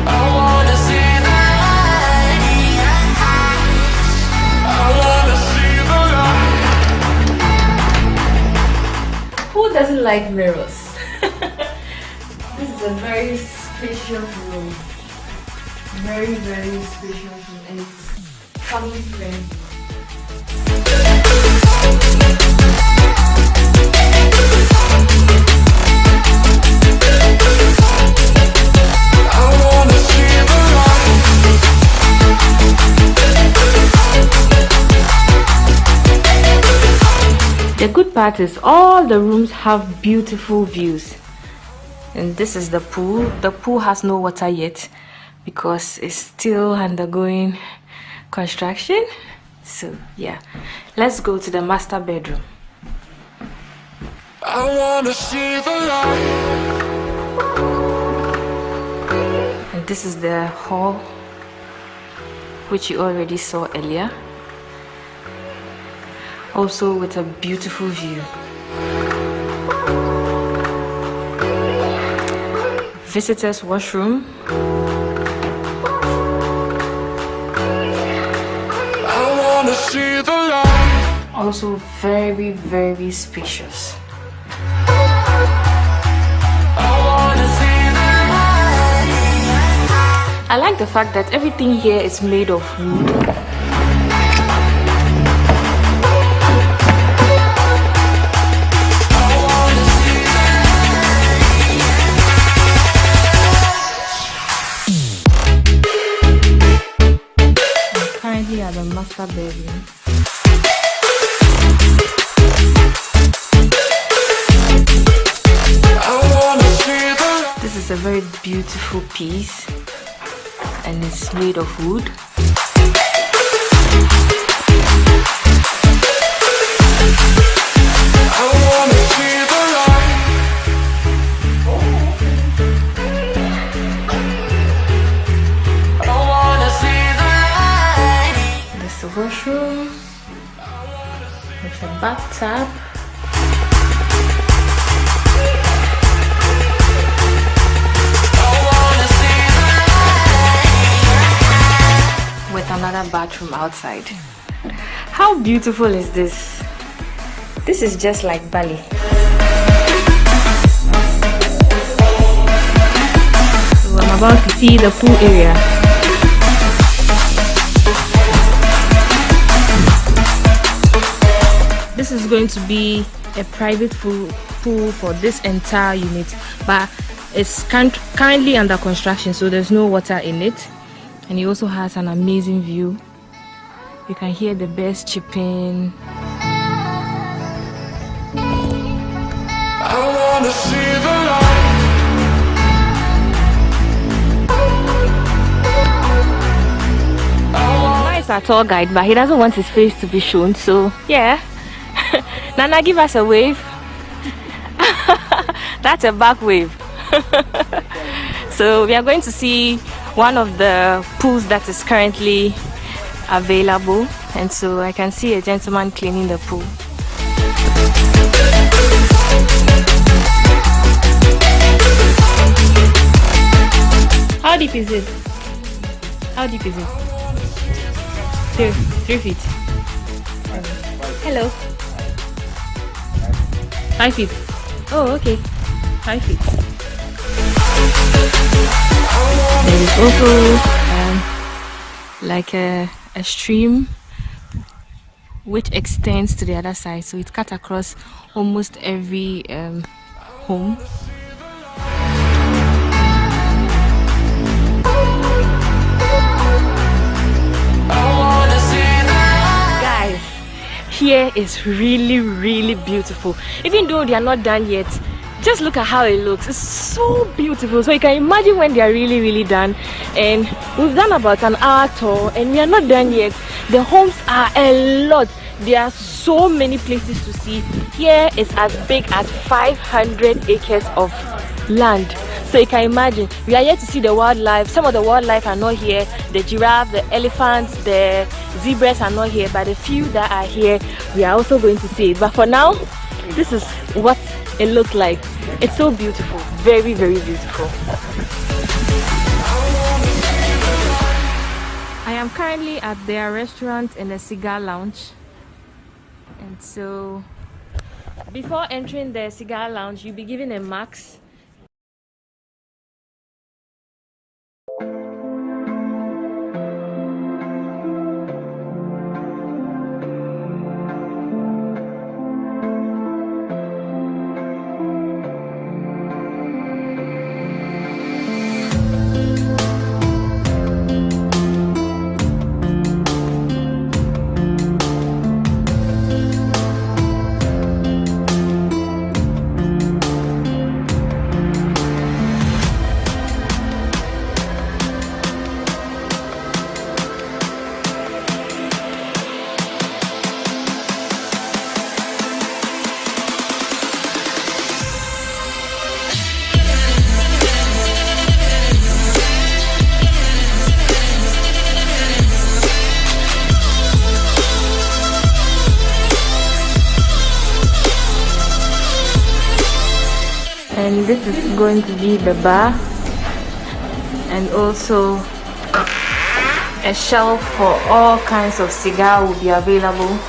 I wanna see the light. I wanna see the light. Who doesn't like mirrors? This is a very spacious room. Very, very spacious room, and it's family friendly. The good part is all the rooms have beautiful views. And this is the pool. The pool has no water yet because it's still undergoing construction. So yeah, let's go to the master bedroom. I wanna see the light. And this is the hall, which you already saw earlier. Also with a beautiful view. Visitors washroom. I wanna see the light. Also very, very spacious. I like the fact that everything here is made of wood. At the master bedroom. This is a very beautiful piece and it's made of wood. Washroom with a bathtub. With another bathroom outside. How beautiful is this? This is just like Bali. So I'm about to see the pool area. This is going to be a private pool for this entire unit, but it's currently under construction, so there's no water in it. And it also has an amazing view. You can hear the birds chirping. I wanna see the light. He's our tour guide, but he doesn't want his face to be shown, so yeah. Nana, give us a wave. That's a back wave. So we are going to see one of the pools that is currently available, and so I can see a gentleman cleaning the pool. How deep is it? How deep is it? 3 feet. Hello. 5 feet. Oh, okay. 5 feet. There is also like a stream which extends to the other side, so it cut across almost every home. Guys, here is really beautiful. Even though they are not done yet, just look at how it looks. It's so beautiful. So you can imagine when they are really done. And we've done about an hour tour and we are not done yet. The homes are a lot. There are so many places to see. Here is as big as 500 acres of land. So you can imagine, we are here to see the wildlife. Some of the wildlife are not here. The giraffe, the elephants, the zebras are not here. But the few that are here, we are also going to see it. But for now, this is what it looks like. It's so beautiful. Very beautiful. I am currently at their restaurant in a cigar lounge. And so, before entering the cigar lounge, you'll be given a max. And this is going to be the bar, and also a shelf for all kinds of cigar will be available.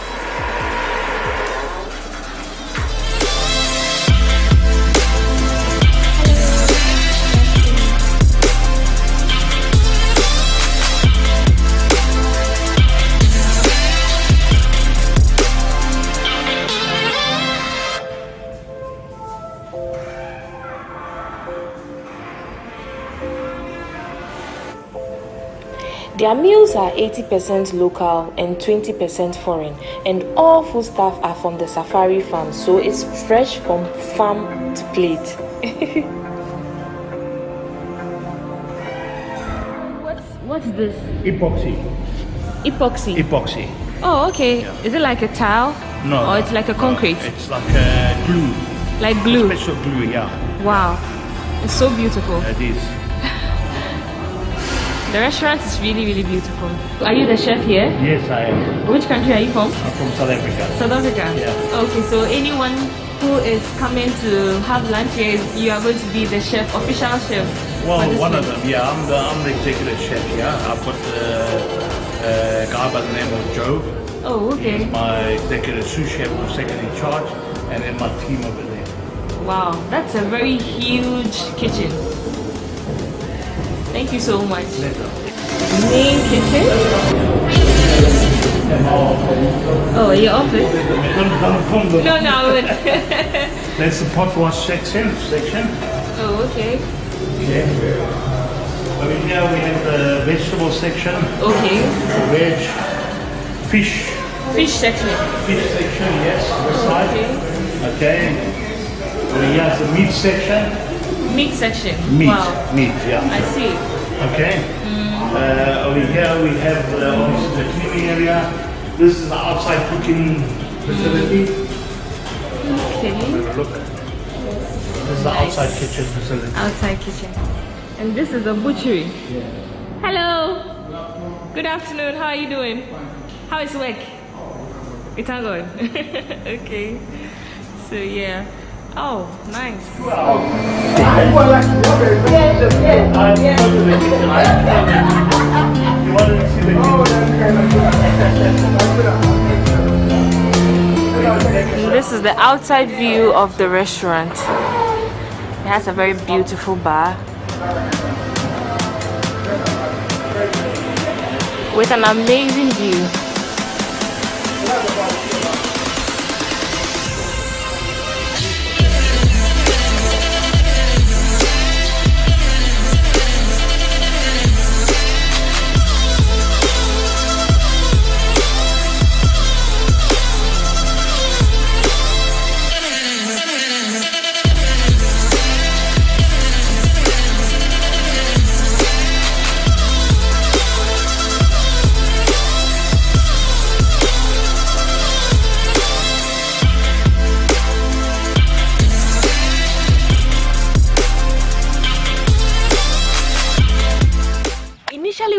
Their meals are 80% local and 20% foreign, and all food stuff are from the safari farm, so it's fresh from farm to plate. What's this? Epoxy. Epoxy? Epoxy. Oh, okay. Yeah. Is it like a tile? No. Or it's like a concrete? No, it's like glue. Like glue? Special glue, yeah. Wow. It's so beautiful. It is. The restaurant is really beautiful. Are you the chef here? Yes, I am. Which country are you from? I'm from South Africa. South Africa? Yeah. Okay, so anyone who is coming to have lunch here, you are going to be the chef, official chef? Well, one of them, yeah. I'm the executive chef, yeah. I've got a guy by the name of Joe. Oh, okay. He's my executive sous chef or second in charge, and then my team over there. Wow, that's a very huge kitchen. Thank you so much. Main kitchen? Oh, your office? No. That's the pot wash section. Oh, okay. Yeah. Over here we have the vegetable section. Okay. Veg, fish. Fish section. Fish section, yes. This side. Okay. Over here is the meat section. Meat section. Meat. Wow. Meat, yeah. I see. Okay. Over here we have obviously the cleaning area. This is the outside cooking facility. Okay. Look. This is the outside kitchen facility. Outside kitchen. And this is the butchery. Yeah. Hello. Good afternoon. How are you doing? How is work? It's all good. Okay. So yeah. Oh, nice. this is the outside view of the restaurant. It has a very beautiful bar with an amazing view.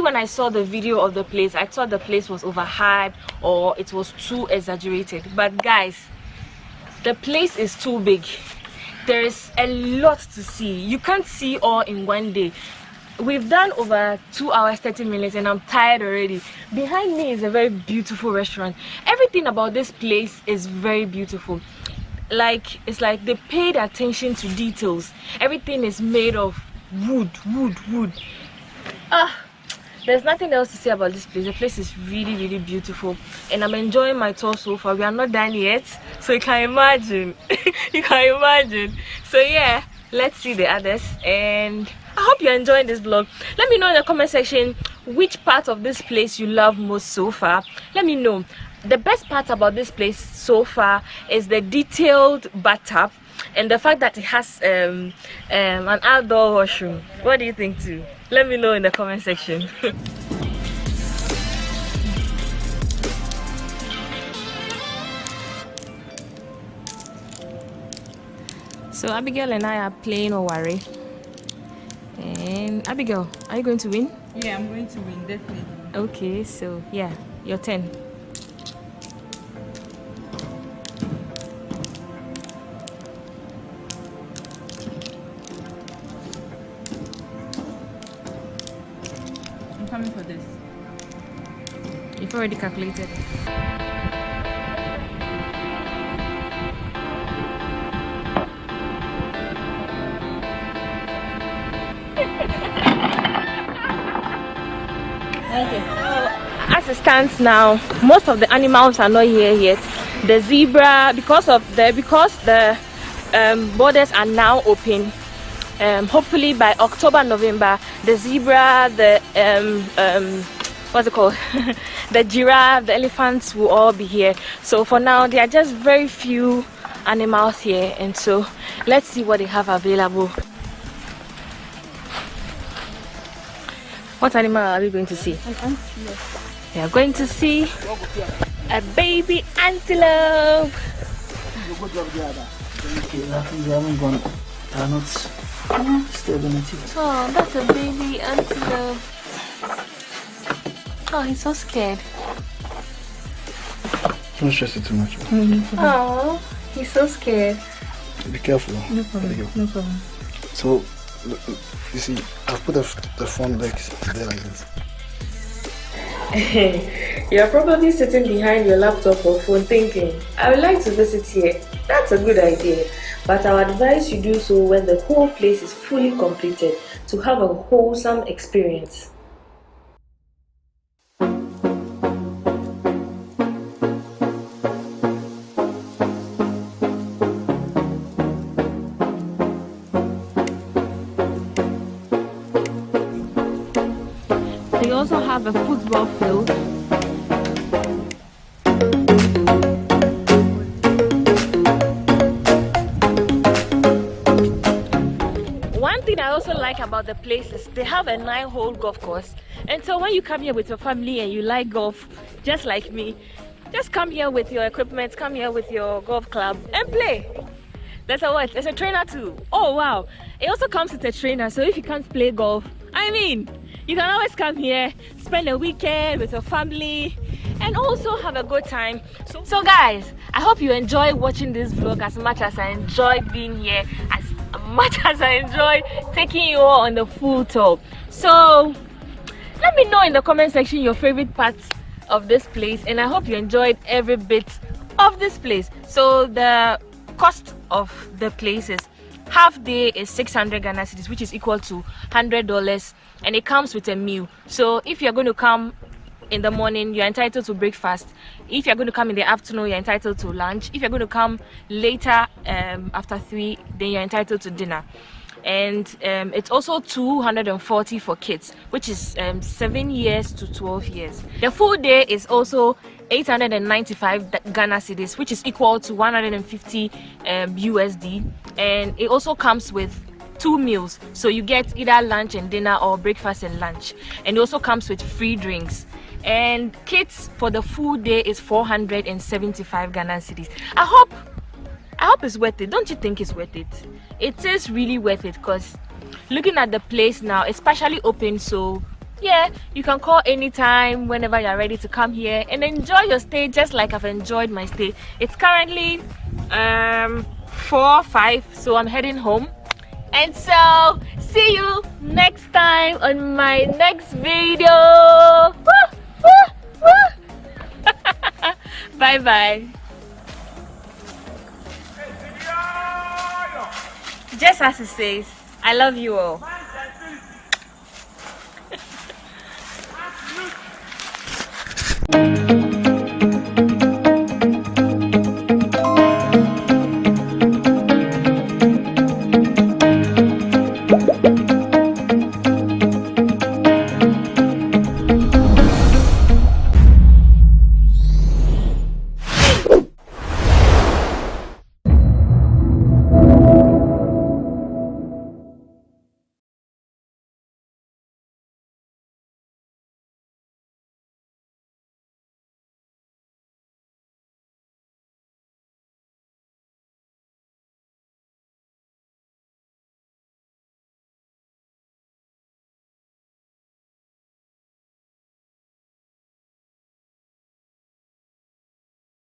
When I saw the video of the place, I thought the place was overhyped or it was too exaggerated. But guys, the place is too big. There is a lot to see. You can't see all in one day. We've done over 2 hours 30 minutes and I'm tired already. Behind me is a very beautiful restaurant. Everything about this place is very beautiful. It's like they paid attention to details. Everything is made of wood. There's nothing else to say about this place. The place is really beautiful and I'm enjoying my tour so far. We are not done yet, so you can imagine. So yeah, let's see the others, and I hope you're enjoying this vlog. Let me know in the comment section which part of this place you love most so far. Let me know. The best part about this place so far is the detailed bathtub and the fact that it has an outdoor washroom. What do you think too? Let me know in the comment section. So Abigail and I are playing Owari. And Abigail, are you going to win? Yeah, I'm going to win, definitely. Okay, so yeah, your turn. I'm coming for this. You've already calculated. Okay. As it stands now, most of the animals are not here yet. The zebra, because the borders are now open. Hopefully by October, November, the zebra, the what's it called? The giraffe, the elephants will all be here. So for now, there are just very few animals here, and so let's see what they have available. What animal are we going to see? An antelope. We are going to see a baby antelope. Oh, that's a baby antelope. Oh, he's so scared. Don't stress it too much. Oh, he's so scared. Be careful. No problem. No problem. So, you see, I've put the front legs there like this. You're probably sitting behind your laptop or phone thinking, I would like to visit here. That's a good idea. But I would advise you do so when the whole place is fully completed to have a wholesome experience. They also have a football field. One thing I also like about the place is they have a 9-hole golf course, and so when you come here with your family and you like golf, just like me, just come here with your equipment, come here with your golf club and play. There's a trainer too. Oh wow, it also comes with a trainer, so if you can't play golf, I mean, you can always come here, spend a weekend with your family and also have a good time. So guys, I hope you enjoy watching this vlog as much as I enjoyed being here, as much as I enjoyed taking you all on the full tour. So let me know in the comment section your favorite parts of this place, and I hope you enjoyed every bit of this place. So the cost of the place is half day is 600 Ghana cedis, which is equal to $100, and it comes with a meal. So if you're going to come in the morning, you're entitled to breakfast. If you're going to come in the afternoon, you're entitled to lunch. If you're going to come later after 3, then you're entitled to dinner. And it's also 240 for kids, which is 7 years to 12 years. The full day is also 895 Ghana cedis, which is equal to 150 USD, and it also comes with 2 meals, so you get either lunch and dinner or breakfast and lunch, and it also comes with free drinks. And kids for the full day is 475 Ghana cedis. I hope it's worth it. Don't you think it's worth it? It is really worth it, because looking at the place now, it's partially open, so yeah, you can call anytime whenever you're ready to come here and enjoy your stay, just like I've enjoyed my stay. It's currently 4:05, so I'm heading home. And so see you next time on my next video. Bye bye. Just as it says, I love you all.